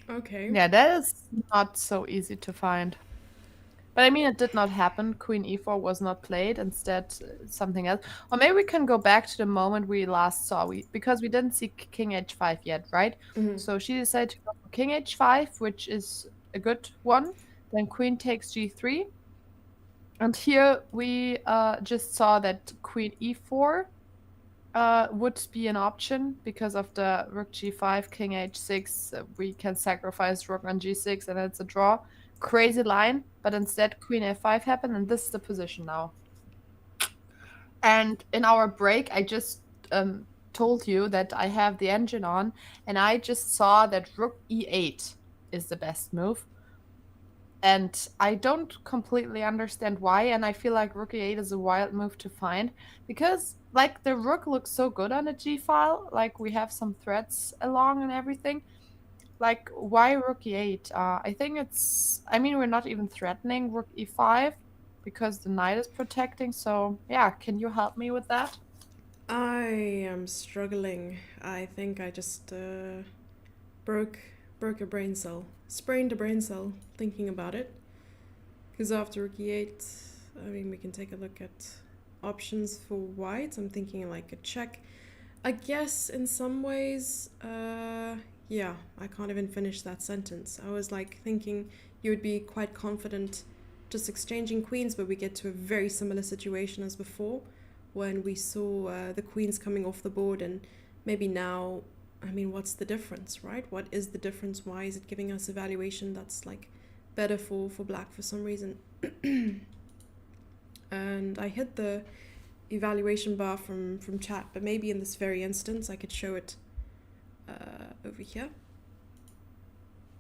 Okay. Yeah, that is not so easy to find. But I mean, it did not happen. Queen e4 was not played. Instead, something else. Or maybe we can go back to the moment we last saw. Because we didn't see king h5 yet, right? Mm-hmm. So she decided to go for king h5, which is a good one. Then queen takes g3. And here we just saw that queen e4 would be an option because of the rook g5, king h6. We can sacrifice rook on g6 and it's a draw. Crazy line, but instead queen f5 happened, and this is the position now. And in our break, I just told you that I have the engine on, and I just saw that rook e8 is the best move. And I don't completely understand why, and I feel like rook e8 is a wild move to find because like the rook looks so good on a g file, like we have some threads along and everything. Like why rook e8? I think I mean we're not even threatening rook e5 because the knight is protecting. So yeah, can you help me with that? I am struggling. I think I just broke broke a brain cell, sprained a brain cell thinking about it. Because after rook e8, I mean we can take a look at options for white. I'm thinking like a check. I guess in some ways, yeah, I can't even finish that sentence. I was like thinking you would be quite confident just exchanging queens, but we get to a very similar situation as before when we saw the queens coming off the board, and maybe now, I mean, what's the difference, right? What is the difference? Why is it giving us a valuation that's like better for black for some reason? And I hit the evaluation bar from chat, but maybe in this very instance I could show it over here.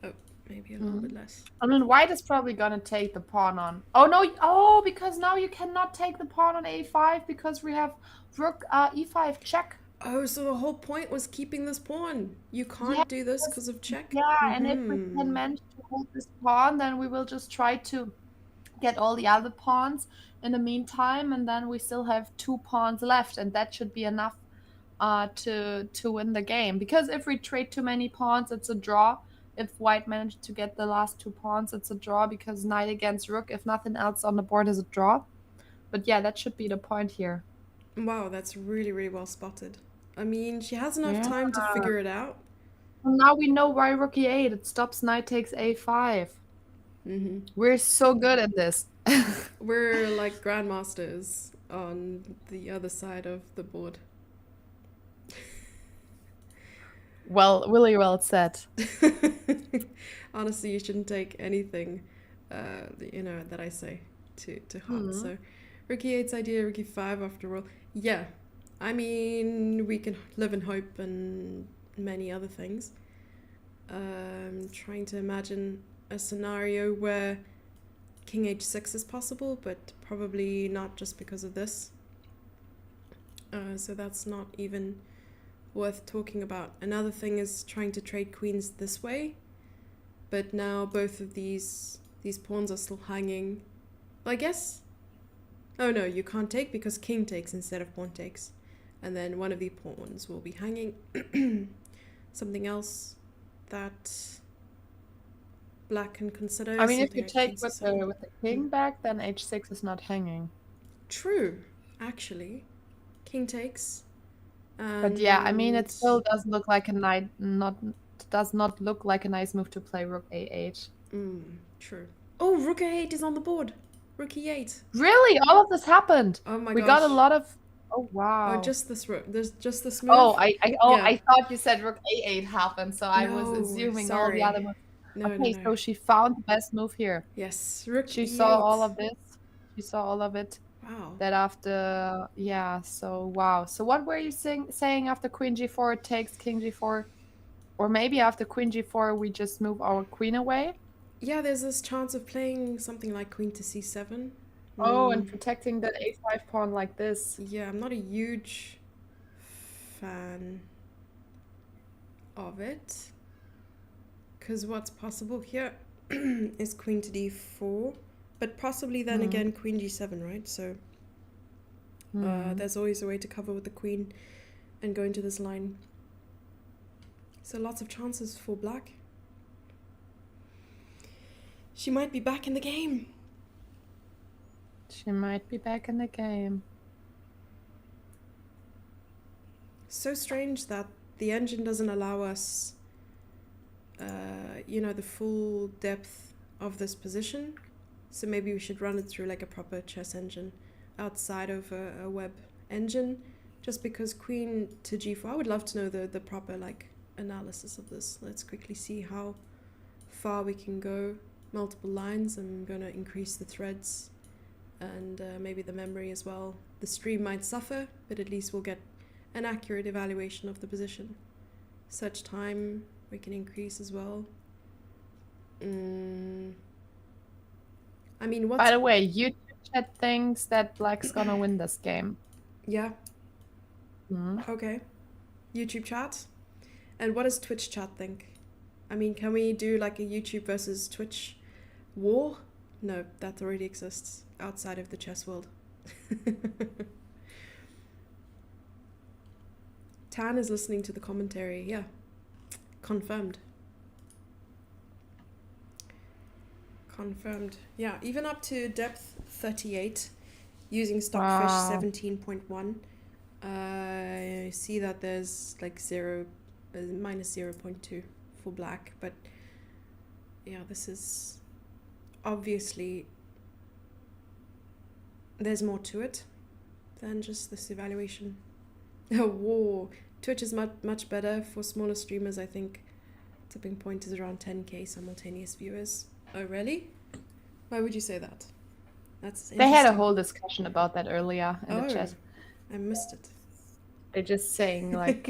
Oh, maybe a little bit less. I mean, white is probably gonna take the pawn on. Oh no! Oh, because now you cannot take the pawn on a5 because we have rook e5 check. Oh, so the whole point was keeping this pawn. You Yeah, can't do this because of check. yeah, and if we can Mm-hmm. manage to hold this pawn, then we will just try to get all the other pawns in the meantime, and then we still have two pawns left, and that should be enough to win the game. Because if we trade too many pawns, it's a draw. If white managed to get the last two pawns, it's a draw because knight against rook, if nothing else on the board, is a draw. But yeah, that should be the point here. Wow, that's really, really well spotted. I mean, she has enough Yeah. time to figure it out. Well, now we know why rook e8. It stops knight takes a5. Mm-hmm. We're so good at this. We're like grandmasters on the other side of the board. Well, really well said. Honestly, you shouldn't take anything, that I say to heart. Hmm. So, Ricky 8's idea, Ricky 5 after all. Yeah, I mean, we can live in hope and many other things. Trying to imagine a scenario where King H6 is possible, but probably not just because of this. So that's not even worth talking about. Another thing is trying to trade queens this way, but now both of these pawns are still hanging. Well, I guess. Oh no, you can't take because king takes instead of pawn takes, and then one of the pawns will be hanging. Something else that black can consider. I mean, if Something you I take can't with consider. the king back, then h6 is not hanging. True, actually. King takes, But yeah, I mean, And it still does look like a nice, not does not look like a nice move to play rook a8. true. Oh, rook a8 is on the board. Rook e8. Really? All of this happened. Oh my We got a gosh. lot of. Oh Oh, wow. just this rook. There's just this Oh, move. oh, Yeah. I thought you said rook a8 happened, so I was No, assuming all the sorry. other moves. No, no, Okay, no. so she found the best move here. Yes, rook She saw all e8. of this. She saw all of it. Wow. That after, yeah, so wow. So what were you saying after queen g4 takes king g4? Or maybe after queen g4 we just move our queen away? Yeah, there's this chance of playing something like queen to c7. Oh, and Hmm. protecting that a5 pawn like this. Yeah, I'm not a huge fan of it. Because what's possible here is queen to d4. But possibly then Hmm. again queen g7, right? So Hmm. there's always a way to cover with the queen and go into this line. So lots of chances for black. She might be back in the game. She might be back in the game. So strange that the engine doesn't allow us, the full depth of this position. So maybe we should run it through like a proper chess engine outside of a web engine. Just because queen to g4, I would love to know the proper like analysis of this. Let's quickly see how far we can go. Multiple lines. I'm going to increase the threads and maybe the memory as well. The stream might suffer, but at least we'll get an accurate evaluation of the position. Search time we can increase as well. I mean, what's... By the way, YouTube chat thinks that black's gonna win this game. Yeah, Hmm. okay. YouTube chat. And what does Twitch chat think? I mean, can we do like a YouTube versus Twitch war? No, that already exists outside of the chess world. Tan is listening to the commentary. Yeah, confirmed. Confirmed. Yeah, even up to depth 38 using Stockfish Wow. 17.1. I see that there's like minus 0.2 for black, but yeah, this is obviously there's more to it than just this evaluation. Whoa, Twitch is much better for smaller streamers. I think tipping point is around 10k simultaneous viewers. Oh really? Why would you say that? That's They had a interesting. whole discussion about that earlier in the Oh, chat. I missed it. They're just saying like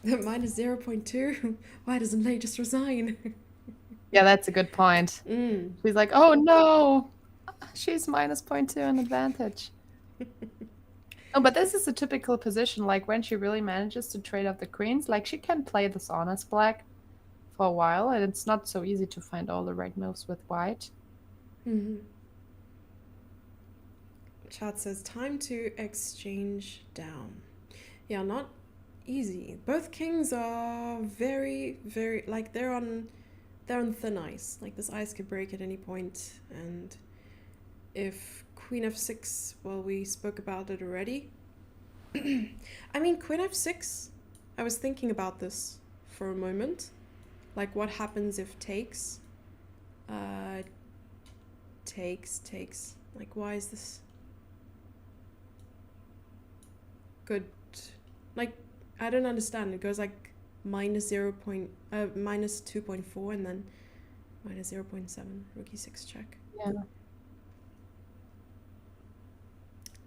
Minus 0.2. Why doesn't Lei just resign? yeah, that's a good point. She's like, oh no, she's minus 0.2 an advantage. No, but this is a typical position, like when she really manages to trade off the queens, like she can play this on as black for a while, and it's not so easy to find all the right moves with white. Chat says time to exchange down. Yeah, not easy. Both kings are very, very like they're on thin ice. Like this ice could break at any point, and if queen f6, well, we spoke about it already. I mean, queen f6, I was thinking about this for a moment. Like, what happens if takes? Takes. Like, why is this good? Like, I don't understand. It goes like minus 2.4 and then minus 0.7. Rook e6 check. Yeah.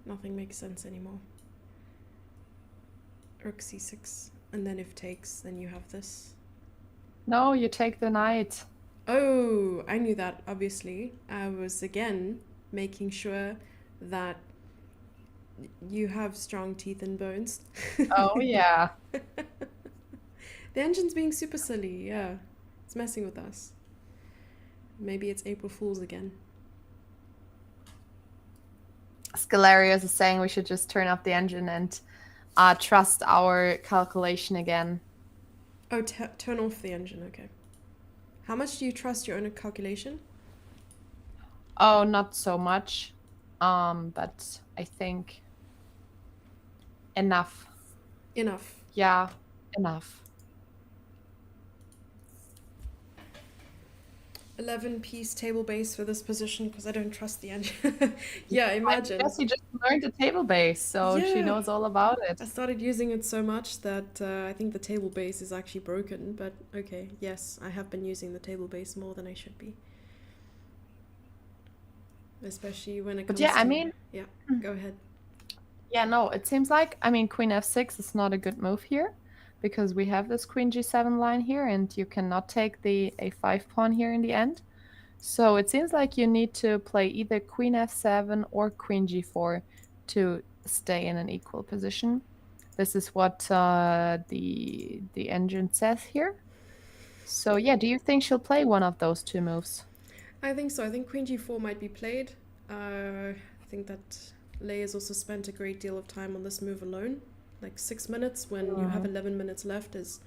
Nothing makes sense anymore. Rook c6, and then if takes, then you have this. No, you take the knight. Oh, I knew that, obviously. I was, again, making sure that you have strong teeth and bones. Oh, yeah. The engine's being super silly, yeah. It's messing with us. Maybe it's April Fool's again. Scalarius is saying we should just turn off the engine and trust our calculation again. Oh, turn off the engine, okay. How much do you trust your own calculation? Oh, not so much. But I think Enough. Enough. Yeah, enough. 11-piece table base for this position because I don't trust the engine. Yeah, I imagine. guess you just learned the table base, so she Yeah, knows all about it. I started using it so much that I think the table base is actually broken. But okay, yes, I have been using the table base more than I should be, especially when it But yeah, comes I to. mean, Yeah, go ahead. yeah, no, it seems like, I mean, queen f6 is not a good move here because we have this queen g7 line here and you cannot take the a5 pawn here in the end. So it seems like you need to play either queen f7 or queen g4 to stay in an equal position. This is what the engine says here. So yeah, do you think she'll play one of those two moves? I think so. I think queen g4 might be played. I think that Lei has also spent a great deal of time on this move alone. Like 6 minutes when you have Mm. 11 minutes left is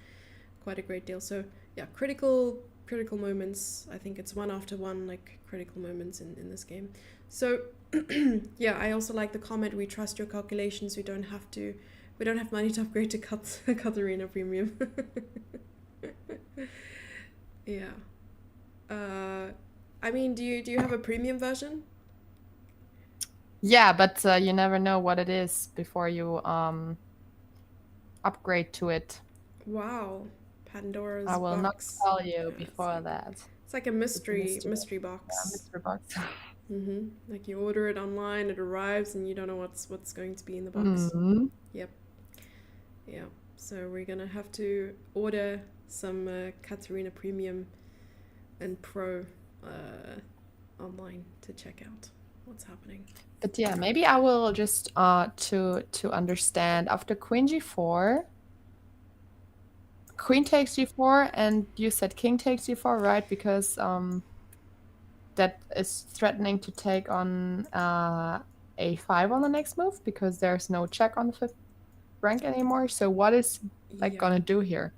quite a great deal. So yeah, critical moments. I think it's one after one, like critical moments in this game. So yeah, I also like the comment. We trust your calculations. We don't have money to upgrade to Katharina Premium. Yeah. Uh, I mean, do you have a premium version? Yeah, but you never know what it is before you upgrade to it. Wow, I Pandora's will not box. tell you Yeah, before that. it's like a It's a mystery yeah, box. mystery box. Like you order it online, it arrives, and you don't know what's going to be in the box. Mm. Yep. Yeah. So we're gonna have to order some Katarina Premium and Pro online to check out what's happening. But yeah, maybe I will just to understand after queen g4, queen takes g4, and you said king takes g4, right? Because that is threatening to take on a5 on the next move because there's no check on the fifth rank anymore. So what is like Yeah. gonna do here?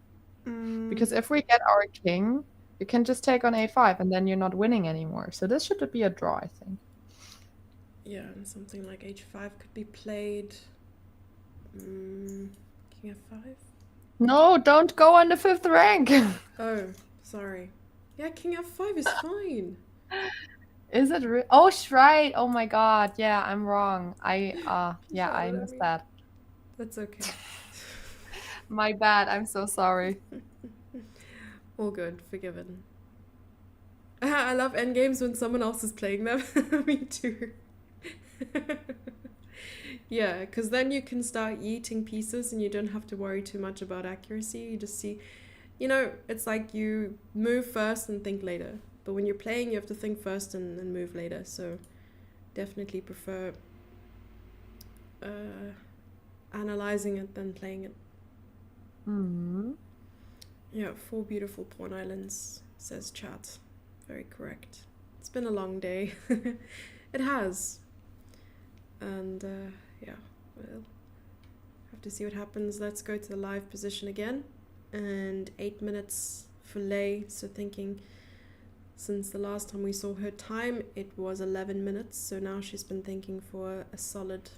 Mm, Because if we get our king, you can just take on a5 and then you're not winning anymore. So this should be a draw, I think. yeah, and something like h5 could be played. King f5. No, don't go on the fifth rank. Oh, sorry. Yeah, King f5 is fine. Is it oh, right. Oh my god. Yeah, I'm wrong. You Yeah, I shouted at missed me. that. That's okay. My bad. I'm so sorry. All good, forgiven. I love endgames when someone else is playing them. Me too. Yeah, because then you can start eating pieces and you don't have to worry too much about accuracy. You just see, it's like you move first and think later. But when you're playing, you have to think first and move later. So definitely prefer uh, analyzing it than playing it. Hmm. Yeah, 4 beautiful pawn islands, says chat. Very correct. It's been a long day. It has. And yeah, we'll have to see what happens. Let's go to the live position again. And 8 minutes for Lei. So thinking since the last time we saw her time, it was 11 minutes. So now she's been thinking for a solid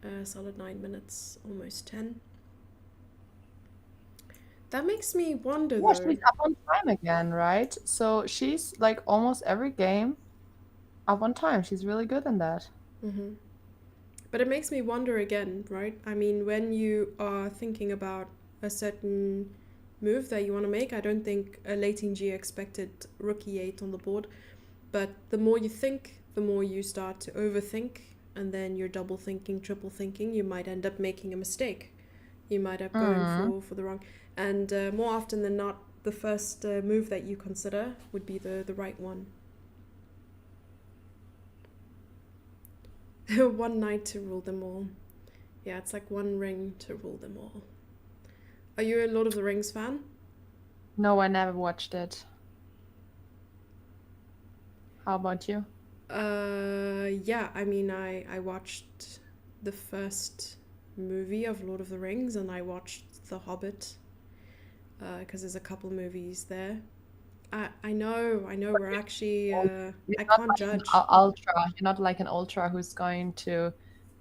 9 minutes, almost 10. That makes me wonder Yeah, though. she's up on time again, right? So she's like almost every game up on time. She's really good in that. Mm-hmm. But it makes me wonder again, right? I mean, when you are thinking about a certain move that you want to make, I don't think a late G expected rook e8 on the board. But the more you think, the more you start to overthink, and then you're double thinking, triple thinking. You might end up making a mistake. You might end up going Mm. for the wrong. And more often than not, the first move that you consider would be the right one. One knight to rule them all. Yeah, it's like one ring to rule them all. Are you a Lord of the Rings fan? No, I never watched it. How about you? Yeah, I mean, I watched the first movie of Lord of the Rings and I watched The Hobbit because there's a couple movies there. I know, we're actually, You're I not can't like an judge. ultra. You're not like an ultra who's going to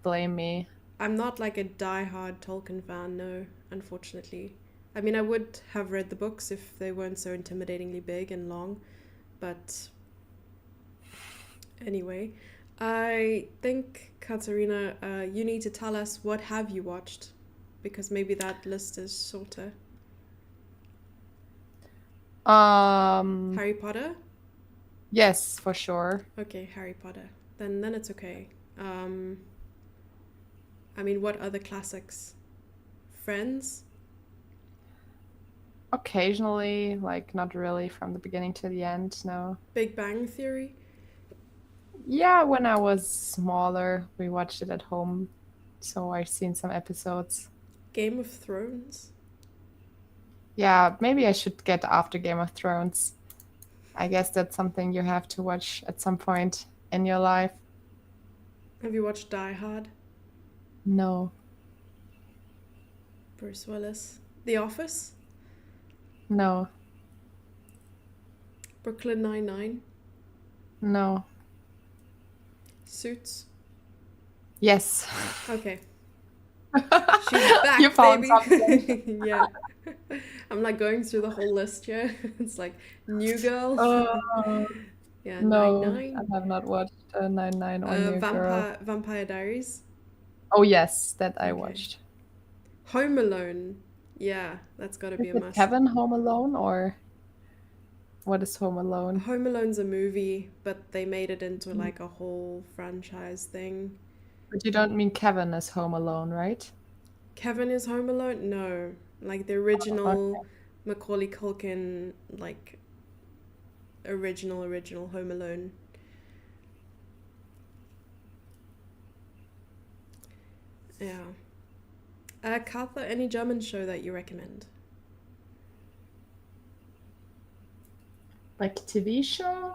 blame me. I'm not like a die-hard Tolkien fan, no, unfortunately. I mean, I would have read the books if they weren't so intimidatingly big and long, but anyway, I think Katarina, you need to tell us what have you watched, because maybe that list is shorter. Um, Harry Potter? yes, for sure. Okay, Harry Potter. Then it's okay. Um, I mean, what other classics? Friends? Occasionally, like not really from the beginning to the end, no. Big Bang Theory? Yeah, when I was smaller, we watched it at home, so I've seen some episodes. Game of Thrones? Yeah, maybe I should get after Game of Thrones. I guess that's something you have to watch at some point in your life. Have you watched Die Hard? No, Bruce Willis? The Office? no, Brooklyn Nine-Nine? no. Suits? Yes. Okay. She's You back, found something. baby. Yeah. I'm like going through the whole list here. It's like New Girl. Uh, Yeah, Nine no, I Nine. have not watched 99 or New Girl. Vampire Diaries. Oh, yes, that I Okay. watched. Home Alone. Yeah, that's got to Is be a it must. Kevin Home Alone or what is Home Alone? Home Alone's a movie, but they made it into Mm. like a whole franchise thing. But you don't mean Kevin is Home Alone, right? Kevin is Home Alone? No. Like the Oh, original Macaulay Culkin, like original Home Alone. Yeah. Katha, any German show that you recommend? like TV show?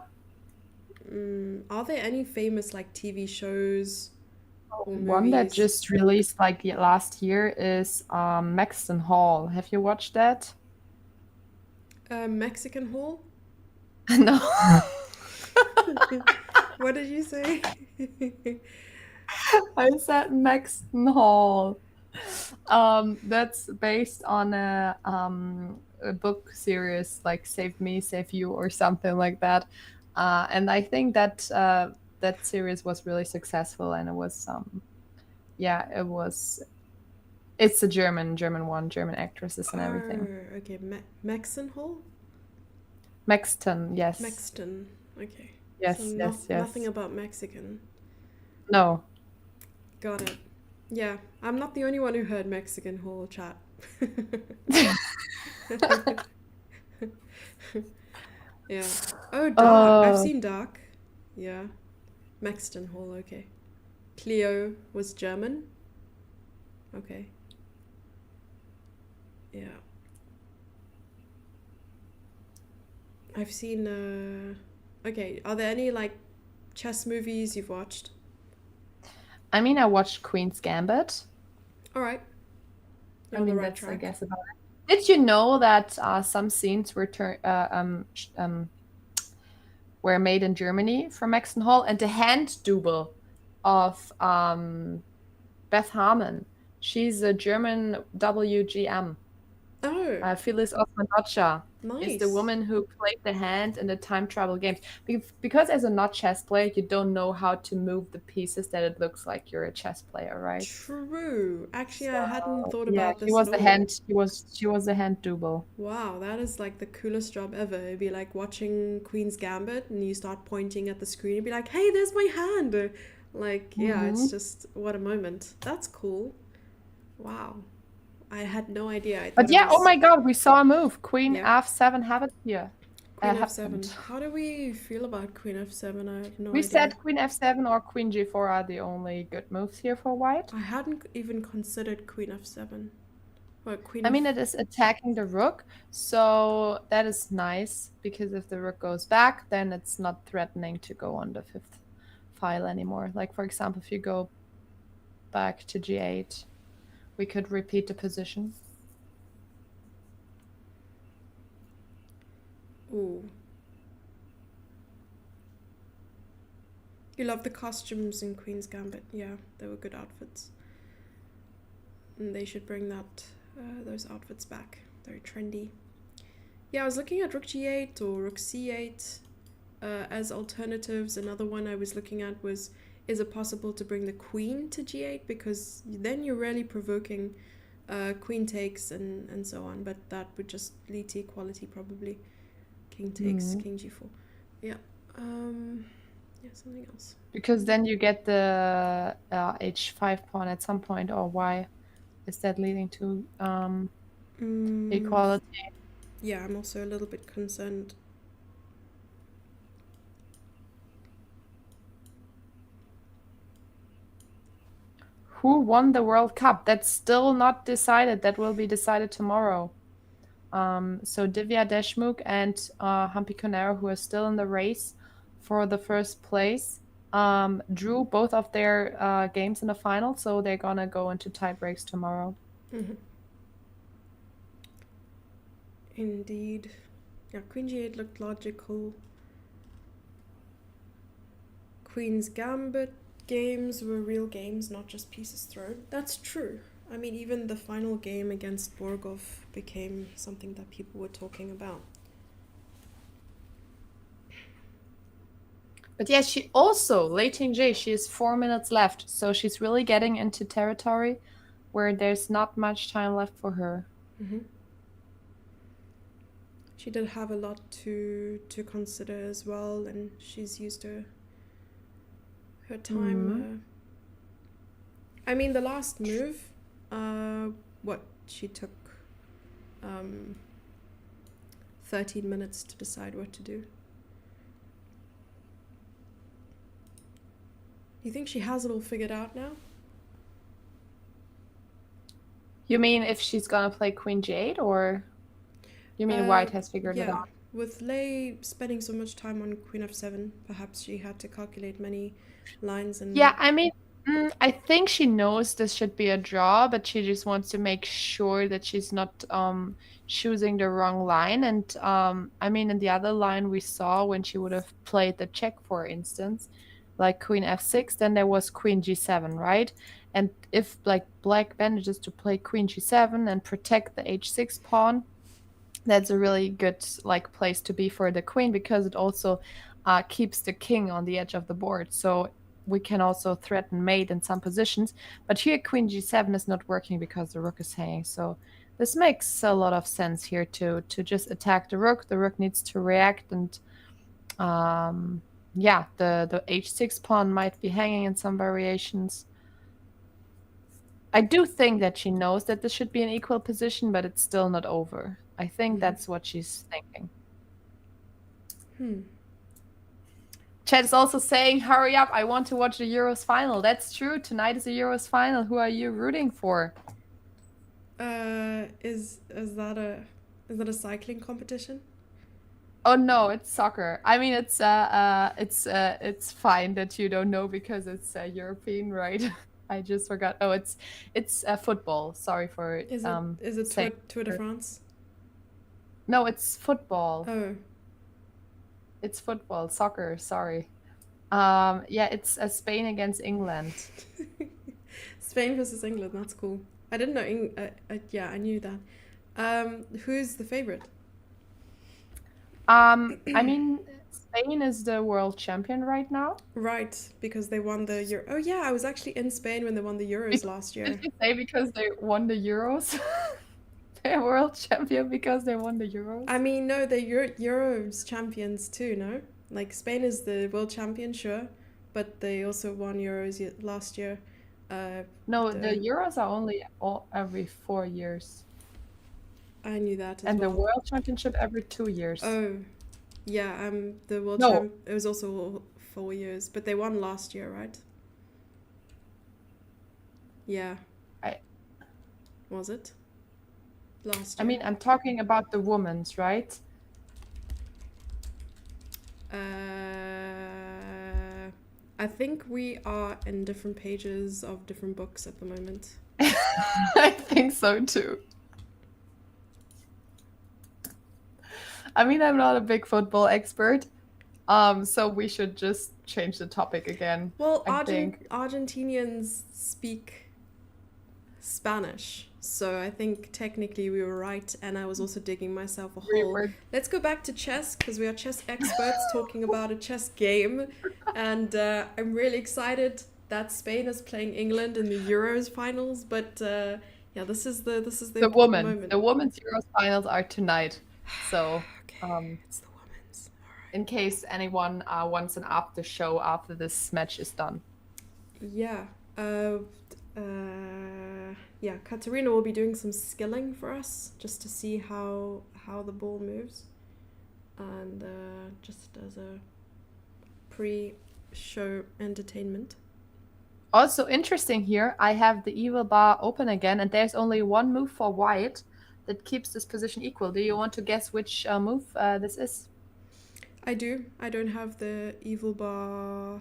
Are there any famous like TV shows or One that movies? just released like last year is Maxton Hall. Have you watched that? Mexican Hall? No. What did you say? I said Maxton Hall. That's based on a book series like Save Me, Save You or something like that. And I think that that series was really successful and it was yeah, it's a German one, German actresses and Oh, everything. okay. Maxon Hall? Maxton, yes. Mexton. Okay. So Yes, yes, nothing yes. about Mexican. No. Got it. Yeah, I'm not the only one who heard Mexican Hall chat. Yeah. Oh, Dark. I've Uh, seen Dark. Yeah. Maxton Hall, okay. Cleo was German. Okay. Yeah. I've seen okay, are there any like chess movies you've watched? I mean, I watched Queen's Gambit. All right. I You're on the mean, right that's, I track. guess, about it. Did you know that some scenes were made in Germany for Maxton Hall, and the hand double of Beth Harmon? She's a German WGM. Oh, Phyllis Osman is the nice. woman who played the hand in the time travel games. Because as a not chess player, you don't know how to move the pieces that it looks like you're a chess player, right? True. Actually, So I hadn't thought yeah, about this at all. she was the hand double. Wow, that is like the coolest job ever. It'd be like watching Queen's Gambit and you start pointing at the screen and be like, hey, there's my hand. Like, yeah, it's Hmm. just what a moment. That's cool. Wow. I had no idea. I But thought it yeah, oh was, my God, we saw a move. Queen yeah. F7 happened here. Queen F7. Happened. How do we feel about Queen F7? I have no We idea. said Queen F7 or Queen G4 are the only good moves here for white. I hadn't even considered Queen F7. Well, Queen I F. mean, it is attacking the rook, so that is nice because if the rook goes back, then it's not threatening to go on the fifth file anymore. Like, for example, if you go back to G8, we could repeat the position. Ooh. You love the costumes in Queen's Gambit. Yeah, they were good outfits. And they should bring those outfits back. Very trendy. Yeah, I was looking at rook g8 or rook c8 as alternatives. Another one I was looking at was, is it possible to bring the queen to g8? Because then you're really provoking queen takes and so on. But that would just lead to equality probably. King takes, king g4. Yeah. Yeah, something else. Because then you get the h5 pawn at some point, or why is that leading to equality? Yeah, I'm also a little bit concerned. Who won the World Cup? That's still not decided. That will be decided tomorrow. So Divya Deshmukh and Hampi Konero, who are still in the race for the first place, drew both of their games in the final, so they're gonna go into tie breaks tomorrow. Mm-hmm. Indeed. Yeah, queen g8 looked logical. Queen's Gambit games were real games, not just pieces thrown. That's true. I mean, even the final game against Borgov became something that people were talking about. But yeah, she also, Lei Ting-Jie, she has 4 minutes left, so she's really getting into territory where there's not much time left for her. Mm-hmm. She did have a lot to consider as well, and she's used her time. I mean, the last move, she took 13 minutes to decide what to do. You think she has it all figured out now? You mean if she's gonna play Queen G8, or you mean White has figured it out? With Lei spending so much time on Queen f7, perhaps she had to calculate many lines and... Yeah, I mean, I think she knows this should be a draw, but she just wants to make sure that she's not choosing the wrong line. And I mean, in the other line we saw when she would have played the check, for instance, like Queen f6, then there was Queen g7, right? And if like Black manages to play Queen g7 and protect the h6 pawn, that's a really good like place to be for the queen, because it also keeps the king on the edge of the board. So we can also threaten mate in some positions. But here Queen g7 is not working because the rook is hanging. So this makes a lot of sense here to just attack the rook. The rook needs to react, and yeah, the h6 pawn might be hanging in some variations. I do think that she knows that this should be an equal position, but it's still not over. I think that's what she's thinking. Chat is also saying, hurry up, I want to watch the Euros final. That's true. Tonight is the Euros final. Who are you rooting for? Is that a cycling competition? Oh no, it's soccer. I mean, it's fine that you don't know because it's European, right? I just forgot. Oh, it's football. Sorry for is it Tour de France? No, it's football. Oh, it's football. Soccer. Sorry. Yeah, it's Spain against England. Spain versus England. That's cool. I didn't know. Yeah, I knew that. Who's the favorite? I mean, Spain is the world champion right now. Right, because they won the Euro. Oh yeah, I was actually in Spain when they won the Euros last year. Did you say because they won the Euros? They're world champion because they won the Euros? I mean, no, they're Euros champions too, no? Like, Spain is the world champion, sure, but they also won Euros last year. No, the Euros are only every 4 years. I knew that as and well. And the World Championship every 2 years. Oh, yeah, the World Champ, it was also 4 years, but they won last year, right? Yeah. Was it? Last year? I mean, I'm talking about the women's, right? I think we are in different pages of different books at the moment. I think so too. I mean, I'm not a big football expert, so we should just change the topic again. Well, Argentinians speak Spanish. So I think technically we were right, and I was also digging myself a We hole. were Let's go back to chess because we are chess experts talking about a chess game, and I'm really excited that Spain is playing England in the Euros finals. But yeah, this is the important moment. the women's Euros finals are tonight. So, Okay, um, it's the women's. All in case anyone wants an after show after this match is done. right. Yeah. Uh, yeah, Katarina will be doing some skilling for us just to see how the ball moves, and just as a pre-show entertainment. Also interesting here, I have the evil bar open again, and there's only one move for white that keeps this position equal. Do you want to guess which move this is? I do. I don't have the evil bar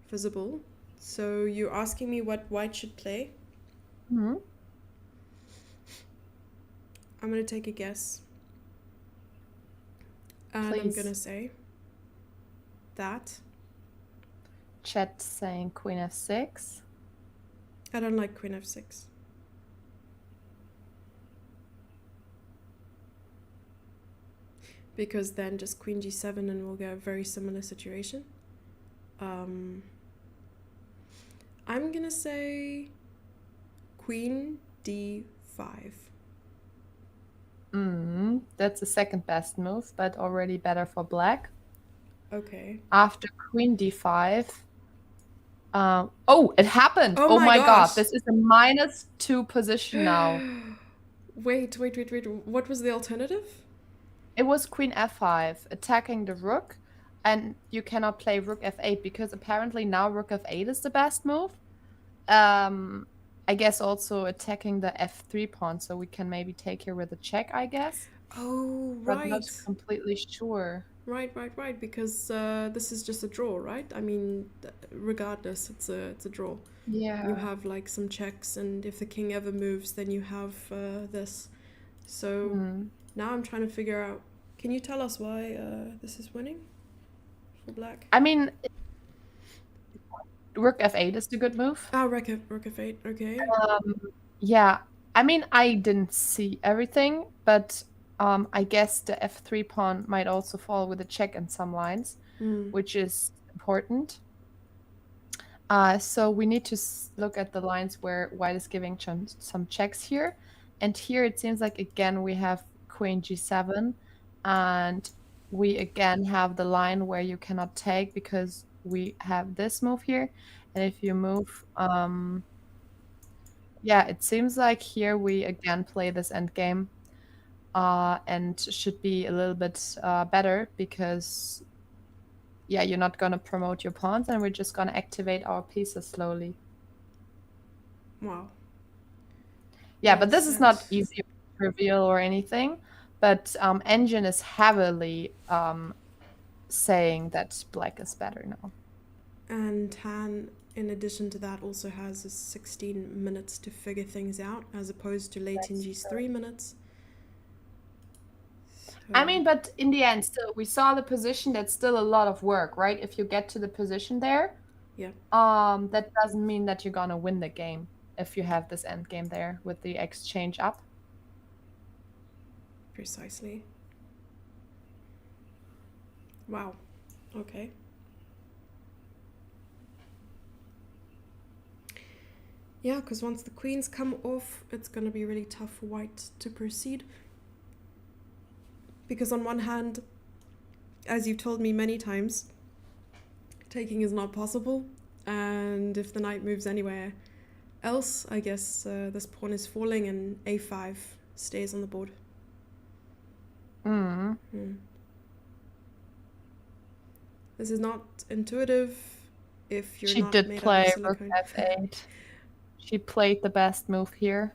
visible. So you're asking me what white should play? Hmm. I'm gonna take a guess, and I'm gonna Please. say that Chat saying Queen F6. I don't like Queen F6. Because then just Queen G7 and we'll get a very similar situation. Um, I'm gonna say Queen D5. That's the second best move, but already better for black. Okay. After Queen D5. Oh, it happened. Oh Oh my my God. gosh! This is a -2 position now. Wait. What was the alternative? It was Queen F5 attacking the rook, and you cannot play Rook F8 because apparently now Rook F8 is the best move. I guess also attacking the F3 pawn, so we can maybe take here with a check, I guess, Oh, but not right. completely sure. Right. Because this is just a draw, right? I mean, regardless, it's a draw. You Yeah. have like some checks, and if the king ever moves, then you have this. So Hmm. now I'm trying to figure out. Can you tell us why this is winning for black? I mean, Rook F8 is the good move. Ah, rook f8. Okay. Um, yeah, I mean, I didn't see everything, but I guess the F3 pawn might also fall with a check in some lines, Hmm. which is important. So we need to look at the lines where white is giving some checks here. And here it seems like, again, we have Queen G7. And we again have the line where you cannot take because we have this move here. And if you move, yeah, it seems like here we again play this endgame. And should be a little bit better because yeah, you're not going to promote your pawns and we're just going to activate our pieces slowly. Wow. Yeah, but this is not That. easy to reveal or anything. But Engine is heavily saying that black is better now. And Tan, in addition to that, also has 16 minutes to figure things out, as opposed to late in That's G's true. 3 minutes. I So, mean, but in the end, still, we saw the position. That's still a lot of work, right? If you get to the position there, yeah, that doesn't mean that you're gonna win the game if you have this end game there with the exchange up. precisely. Wow. Okay. Yeah, because once the queens come off, it's going to be really tough for white to proceed. Because on one hand, as you've told me many times, taking is not possible. And if the knight moves anywhere else, I guess this pawn is falling and a5 stays on the board. Mm. This is not intuitive if you're She not did made out of play rook silicone. f8. She played the best move here.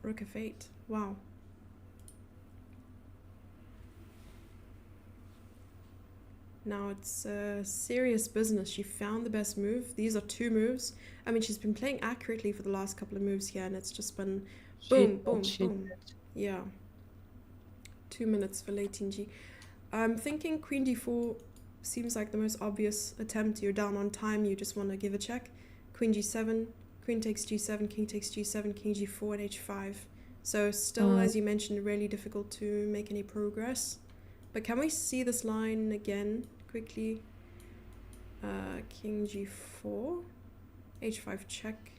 Rook f8. Wow. Now it's serious business. She found the best move. These are two moves. I mean, she's been playing accurately for the last couple of moves here, and it's just been boom, boom, She boom. did. Yeah. 2 minutes for late in G. I'm thinking Queen d4 seems like the most obvious attempt. You're down on time, you just want to give a check. queen g7, queen takes g7, king takes g7, king g4, and h5. So still, Mm. as you mentioned, really difficult to make any progress. But can we see this line again quickly? King g4, h5 check,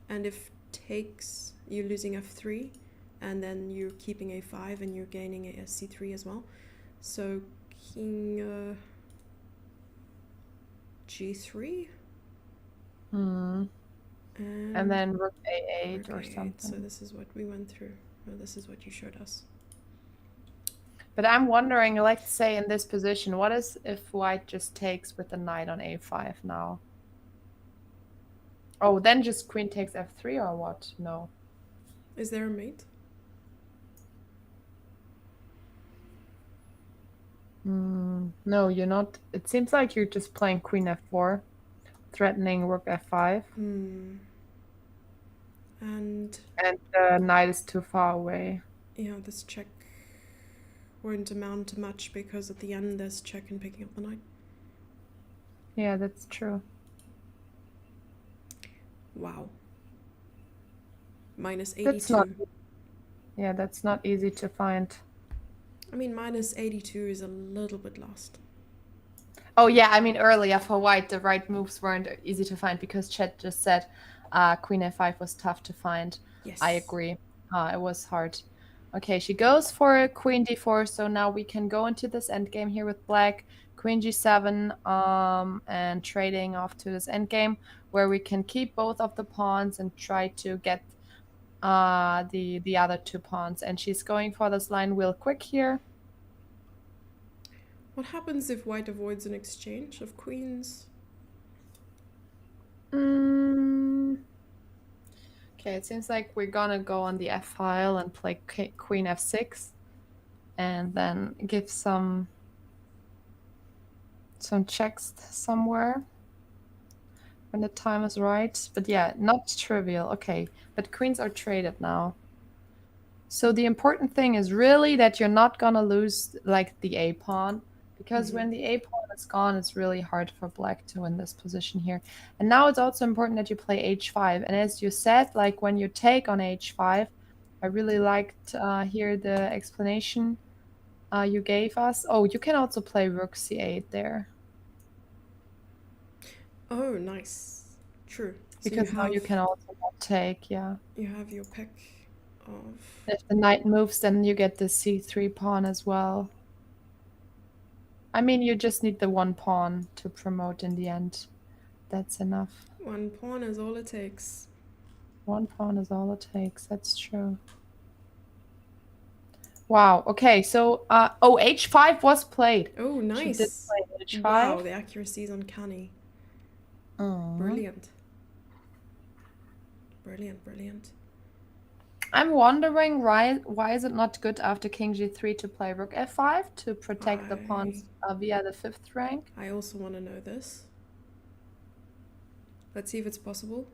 and if takes, you're losing f3, and then you're keeping a5 and you're gaining a c3 as well. So king g3, Mm. And then rook a8 or rook a8. So something. this is what we went through. No, this is what you showed us. But I'm wondering, let's say in this position, what is if white just takes with the knight on a5 now? Oh, then just queen takes f3 or what? No. Is there a mate? No, you're not. It seems like you're just playing queen f4, threatening rook f5. And And the knight is too far away. yeah, this check won't amount to much because at the end there's check and picking up the knight. Yeah, that's true. Wow. Minus 82. That's not. Yeah, that's not easy to find. I mean, minus 82 is a little bit lost. Oh yeah, I mean earlier for white, the right moves weren't easy to find because Chet just said queen f5 was tough to find. Yes. I agree. It was hard. Okay, she goes for queen d4, so now we can go into this endgame here with black. Queen g7, and trading off to this endgame where we can keep both of the pawns and try to get the other two pawns. And she's going for this line real quick here. What happens if white avoids an exchange of queens? Okay, it seems like we're gonna go on the f file and play queen f6, and then give some checks somewhere when the time is right. But yeah, not trivial. Okay, but queens are traded now. So the important thing is really that you're not gonna lose like the a pawn, because when the a pawn is gone, it's really hard for black to win this position here. And now it's also important that you play h5. And as you said, like when you take on h5, I really liked here the explanation you gave us. Oh, you can also play rook c8 there. Oh, nice. True. Because now you can also not take, yeah. You have your pick of... If the knight moves, then you get the c3 pawn as well. I mean, you just need the one pawn to promote in the end. That's enough. One pawn is all it takes. One pawn is all it takes. That's true. Wow. Okay. So, oh, h5 was played. Oh, nice. She did play h5. Wow, the accuracy is uncanny. Aww. Brilliant. Brilliant, brilliant. I'm wondering why is it not good after king g3 to play rook f5 to protect the pawns via the 5th rank? I also want to know this. Let's see if it's possible.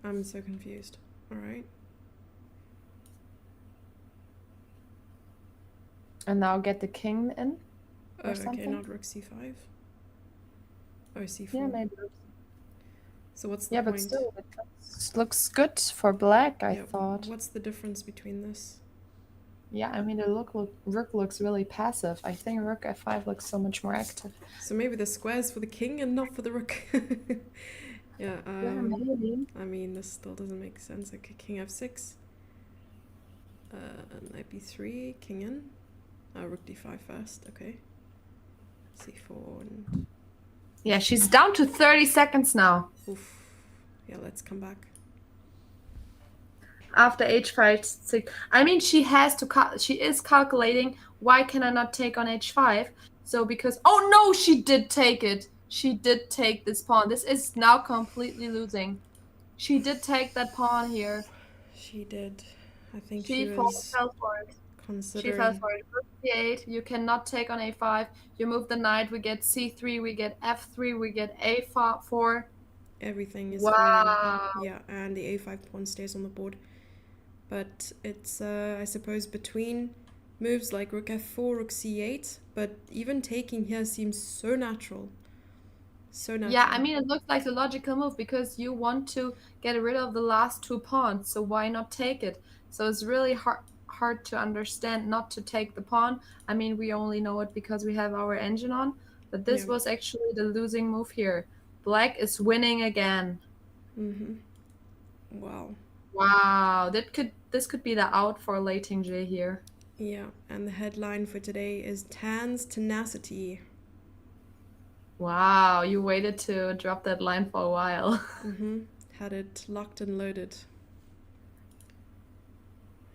I'm so confused. All right. And now get the king in? Or Okay, something? not rook c5. Oh, c4. Yeah, maybe. So what's the Yeah, point? but still, it looks good for black, I thought. What's the difference between this? Yeah, I mean, the rook looks really passive. I think rook f5 looks so much more active. So maybe the square's for the king and not for the rook. Yeah, maybe. I mean, this still doesn't make sense. Okay, king f6. Knight b3, king in. Rook d5 first, okay. c4 and... Yeah, she's down to 30 seconds now. Oof. Yeah, let's come back. After h5, 6. I mean, she is calculating, why can I not take on h5? So because, oh no, she did take it. She did take this pawn. This is now completely losing. She did take that pawn here. She did. I think she was fell for it. considering... She fell for it. Rook c8. You cannot take on a5. You move the knight. We get c3. We get f3. We get a4. Everything is wow. falling. Yeah, and the a5 pawn stays on the board. But it's, I suppose, between moves like rook f4, rook c8, but even taking here seems so natural. So Yeah, I natural. mean, it looks like a logical move because you want to get rid of the last two pawns, so why not take it? So it's really hard to understand not to take the pawn. I mean, we only know it because we have our engine on, but Yeah. this was actually the losing move here. Black is winning again. Mm-hmm. Wow. Wow, this could be the out for Lei Tingzhe here. Yeah, and the headline for today is Tan's tenacity. Wow, you waited to drop that line for a while. Mm-hmm. Had it locked and loaded.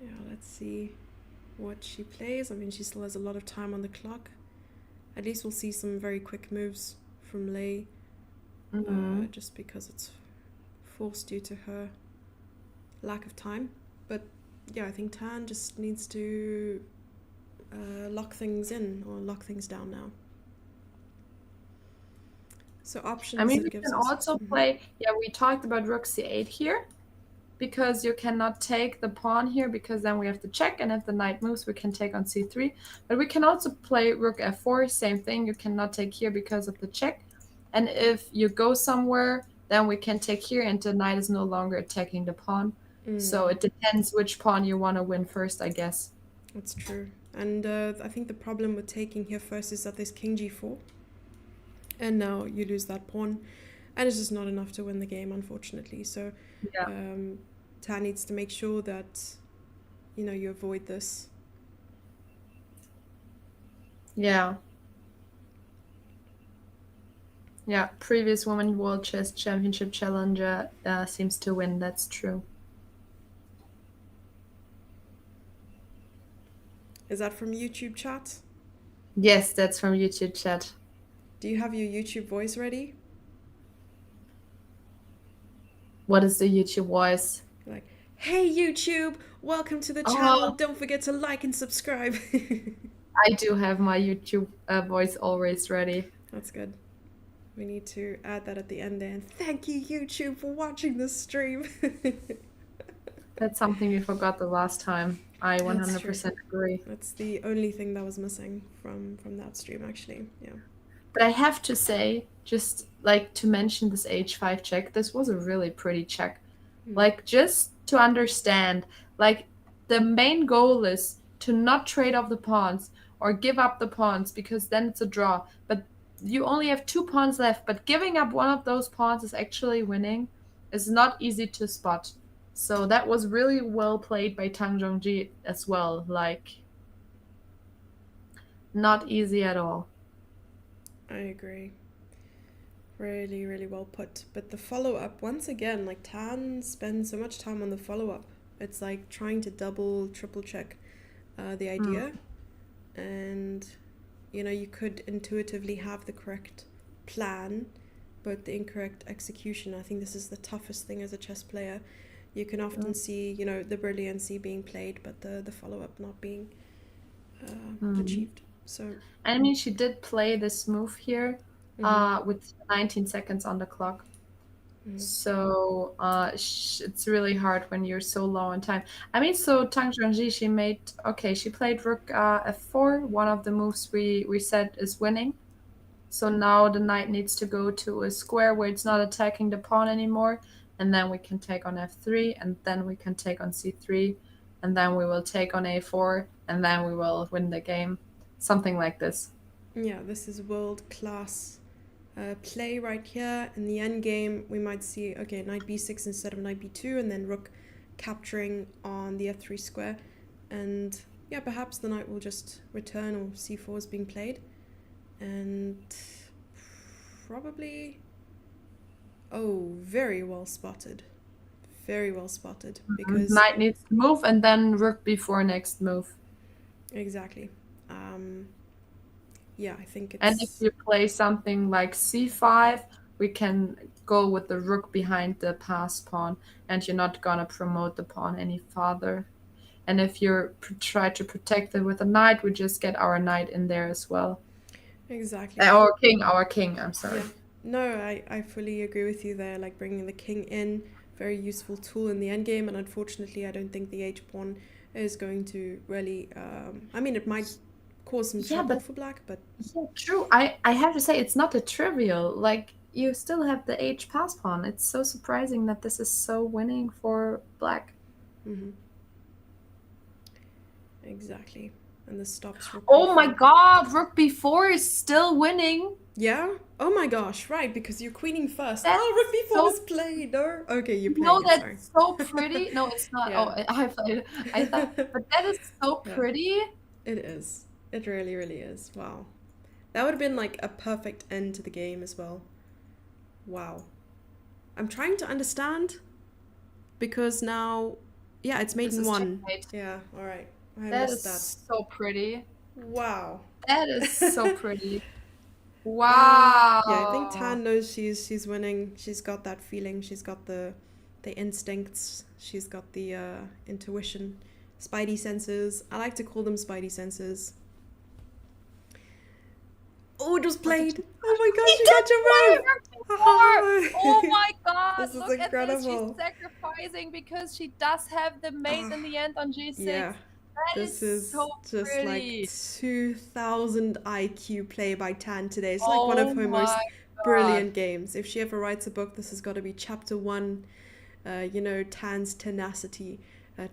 Yeah, let's see what she plays. I mean, she still has a lot of time on the clock. At least we'll see some very quick moves from Lei, Hmm. just because it's forced due to her lack of time. But yeah, I think Tan just needs to lock things in or lock things down now. So I options mean, it you gives can us. also Mm-hmm. play, yeah, we talked about rook c8 here because you cannot take the pawn here because then we have to check, and if the knight moves, we can take on c3. But we can also play rook f4, same thing. You cannot take here because of the check. And if you go somewhere, then we can take here, and the knight is no longer attacking the pawn. So Mm, it depends which pawn you want to win first, I guess. that's true. And I think the problem with taking here first is that there's king g4, and now you lose that pawn, and it's just not enough to win the game, unfortunately. So Yeah. um, Tan needs to make sure that you avoid this. Yeah. Yeah. Previous Women World Chess Championship challenger seems to win. That's true. Is that from YouTube chat? Yes, that's from YouTube chat. Do you have your YouTube voice ready? What is the YouTube voice? Like, hey YouTube, welcome to the channel. Oh, Don't forget to like and subscribe. I do have my YouTube voice always ready. That's good. We need to add that at the end there. And thank you, YouTube, for watching this stream. That's something we forgot the last time. I That's true. 100% agree. That's the only thing that was missing from that stream, actually. Yeah. But I have to say, just like to mention this h5 check, this was a really pretty check. Mm. Like, just to understand, like, the main goal is to not trade off the pawns or give up the pawns because then it's a draw. But you only have two pawns left, but giving up one of those pawns is actually winning is not easy to spot. So that was really well played by Tang Zhongji as well. Like, not easy at all. I agree. Really, really well put. But the follow up, once again, like Tan spends so much time on the follow up. It's like trying to double, triple check the Mm. idea. And, you could intuitively have the correct plan, but the incorrect execution. I think this is the toughest thing as a chess player. You can often see, the brilliancy being played, but the follow up not being Mm. achieved. So, I mean, she did play this move here mm-hmm, with 19 seconds on the clock. mm-hmm. So it's really hard when you're so low on time. I mean, so Tang Zhongji, she made, okay, she played rook f4. One of the moves we said is winning. So now the knight needs to go to a square where it's not attacking the pawn anymore. And then we can take on f3, and then we can take on c3, and then we will take on a4, and then we will win the game. Something like this. Yeah, this is world class play right here. In the end game, we might see, okay, knight b6 instead of knight b2, and then rook capturing on the f3 square. And yeah, perhaps the knight will just return, or c4 is being played. And probably, oh, very well spotted. Very well spotted. Because, Knight needs to move, and then rook before next move. exactly. Um, yeah, I think And if it's. you play something like c5, we can go with the rook behind the passed pawn, and you're not gonna promote the pawn any farther. And if you try to protect it with a knight, we just get our knight in there as well. Exactly. Our king, I'm sorry. Yeah. No, I fully agree with you there. Like bringing the king in, very useful tool in the endgame. And unfortunately, I don't think the h pawn is going to really. I mean, it might cause some Yeah, trouble but for black, but yeah, true. I have to say it's not a trivial. Like you still have the H pass pawn. It's so surprising that this is so winning for black. hmm, exactly. And this stops rook Oh my b4. god, rook b4 is still winning. Yeah? Oh my gosh, right, because you're queening first. That's Oh, rook b4 so was played. No? Okay, you're no, playing it, sorry. that's so pretty. No, it's not. Oh, Yeah. I played it. I thought, but that is so Yeah, pretty. it is. It really, really is. Wow. That would have been like a perfect end to the game as well. Wow. I'm trying to understand because now, yeah, it's mate This in is one. checkmate. Yeah, all right. I That missed is that. so pretty. Wow. That is so pretty. Yeah, I think Wow. Tan knows she's winning. She's got that feeling. She's got the instincts. She's got the intuition, spidey senses. I like to call them spidey senses. Oh, it was What did played. you? Oh my She gosh, you did got your play move. rook before. Oh Haha. my god! This is Look at this. She's incredible. sacrificing because she does have the mate Ah, in the end on g6. yeah, That is this so is just like pretty. 2000 IQ play by Tan today. It's like one of Oh her my most god. brilliant games. If she ever writes a book, this has got to be chapter one. Tan's tenacity,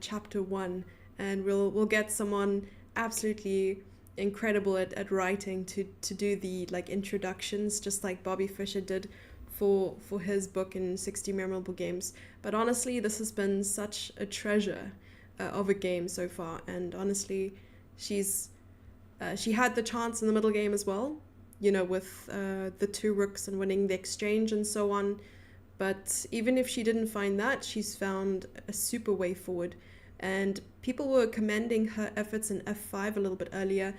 chapter one, and we'll get someone absolutely incredible at writing to do the like introductions, just like Bobby Fischer did for his book in 60 Memorable Games. But honestly, this has been such a treasure of a game so far, and honestly, she's she had the chance in the middle game as well, with the two rooks and winning the exchange and so on. But even if she didn't find that, she's found a super way forward. And people were commending her efforts in F5 a little bit earlier.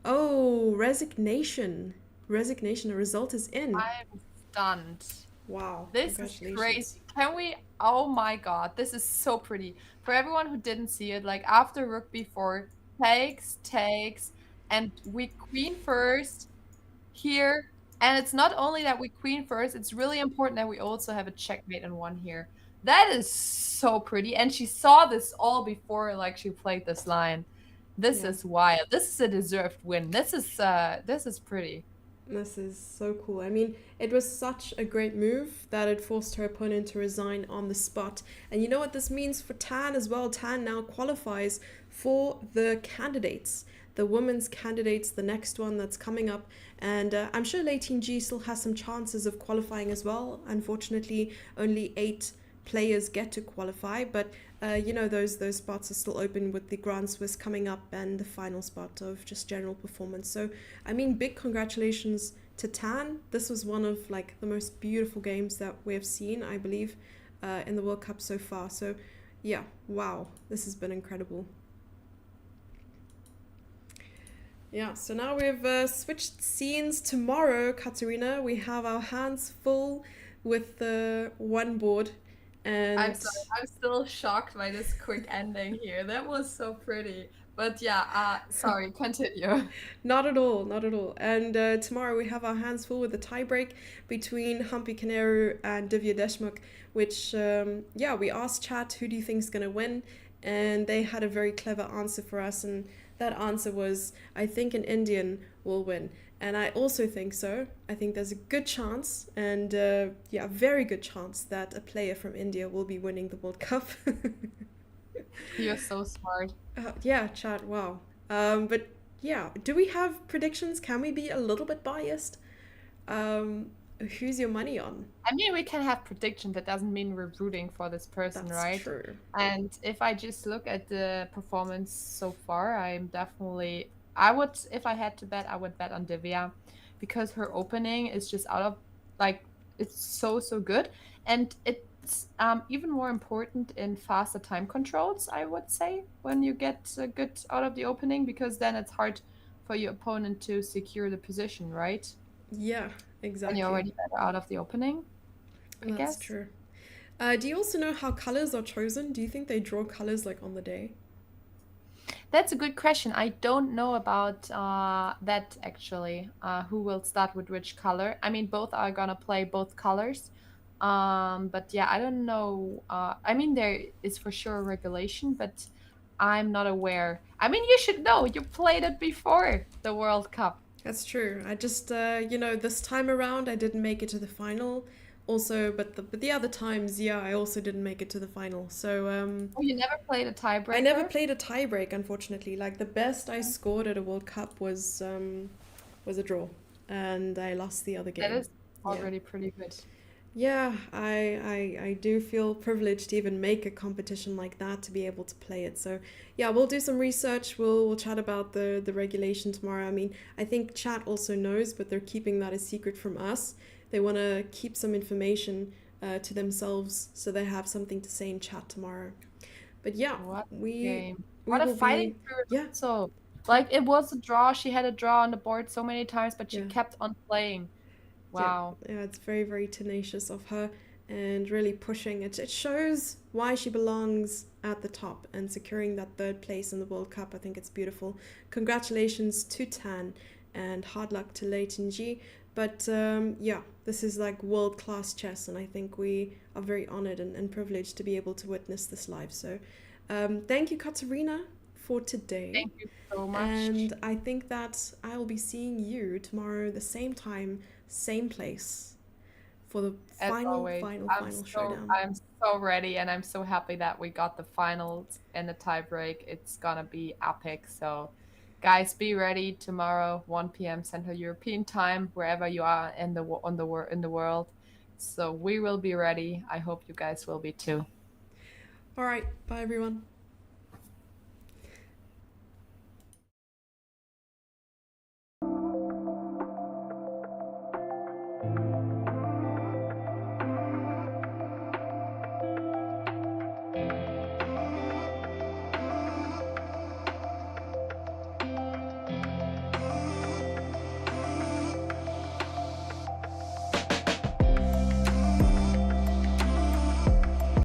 Oh, resignation. Resignation, the result is in. I'm stunned. Wow, This is congratulations. crazy. Can we? Oh my god, this is so pretty. For everyone who didn't see it, like after rook b4, takes, and we queen first here. And it's not only that we queen first, it's really important that we also have a checkmate in one here. That is so pretty. And she saw this all before like she played this line. This Yeah, is wild. This is a deserved win. This is pretty. this is so cool. I mean, it was such a great move that it forced her opponent to resign on the spot. And you know what this means for Tan as well? Tan now qualifies for the candidates, the women's candidates, the next one that's coming up. And I'm sure Lei Ting still has some chances of qualifying as well. Unfortunately, only 8 players get to qualify, but those spots are still open with the Grand Swiss coming up and the final spot of just general performance. So I mean, big congratulations to Tan. This was one of like the most beautiful games that we have seen, I believe, in the World Cup so far. So yeah, wow, this has been incredible. Yeah, so now we've switched scenes. Tomorrow, Katarina, we have our hands full with the one board. I'm And sorry. I'm still shocked by this quick ending here. That was so pretty. But yeah, sorry, continue. not at all, not at all. And tomorrow we have our hands full with the tiebreak between Humpy Kaneru and Divya Deshmukh, which, yeah, we asked chat, who do you think is going to win? And they had a very clever answer for us. And that answer was, I think an Indian will win. And I also think so. I think there's a good chance, and yeah, very good chance that a player from India will be winning the World Cup. You're so smart. Yeah, chat, wow. But yeah, do we have predictions? Can we be a little bit biased? Um, who's your money on? I mean, we can have prediction. That doesn't mean we're rooting for this person, That's right? true. And if I just look at the performance so far, I'm definitely, I would, if I had to bet, I would bet on Divya because her opening is just out of, like, it's so, so good. And it's even more important in faster time controls, I would say, when you get good out of the opening, because then it's hard for your opponent to secure the position, right? Yeah, And you're exactly. already better out of the opening, I That's guess. true. Do you also know how colors are chosen? Do you think they draw colors like on the day? That's a good question. I don't know about that actually. Who will start with which color? I mean, both are gonna play both colors. But yeah, I don't know. I mean, there is for sure a regulation, but I'm not aware. I mean, you should know. You played it before the World Cup. That's true. I just, this time around, I didn't make it to the final. Also, but the other times, yeah, I also didn't make it to the final. So Oh, you never played a I never tiebreaker? played a tiebreak, unfortunately. Like the best I scored at a World Cup was a draw, and I lost the other That game. is Yeah. already pretty good. Yeah, I do feel privileged to even make a competition like that to be able to play it. So yeah, we'll do some research. We'll chat about the regulation tomorrow. I mean, I think chat also knows, but they're keeping that a secret from us. They want to keep some information to themselves so they have something to say in chat tomorrow. But yeah, What a we game. we What a will fighting be spirit yeah also. Like it was a draw. She had a draw on the board so many times, but she yeah kept on playing. yeah, Wow. yeah, it's very, very tenacious of her and really pushing it. It shows why she belongs at the top and securing that third place in the World Cup. I think it's beautiful. Congratulations to Tan and hard luck to Lei Ji. But yeah, this is like world class chess, and I think we are very honored and privileged to be able to witness this live. So thank you, Katarina, for today. Thank you so And much. I think that I'll be seeing you tomorrow, the same time, same place, for the As final, always, final, I'm final so showdown. I'm so ready and I'm so happy that we got the finals and the tiebreak. It's gonna be epic. So guys, be ready tomorrow, 1 p.m. Central European time, wherever you are in in the world. So we will be ready. I hope you guys will be too. All right, bye everyone.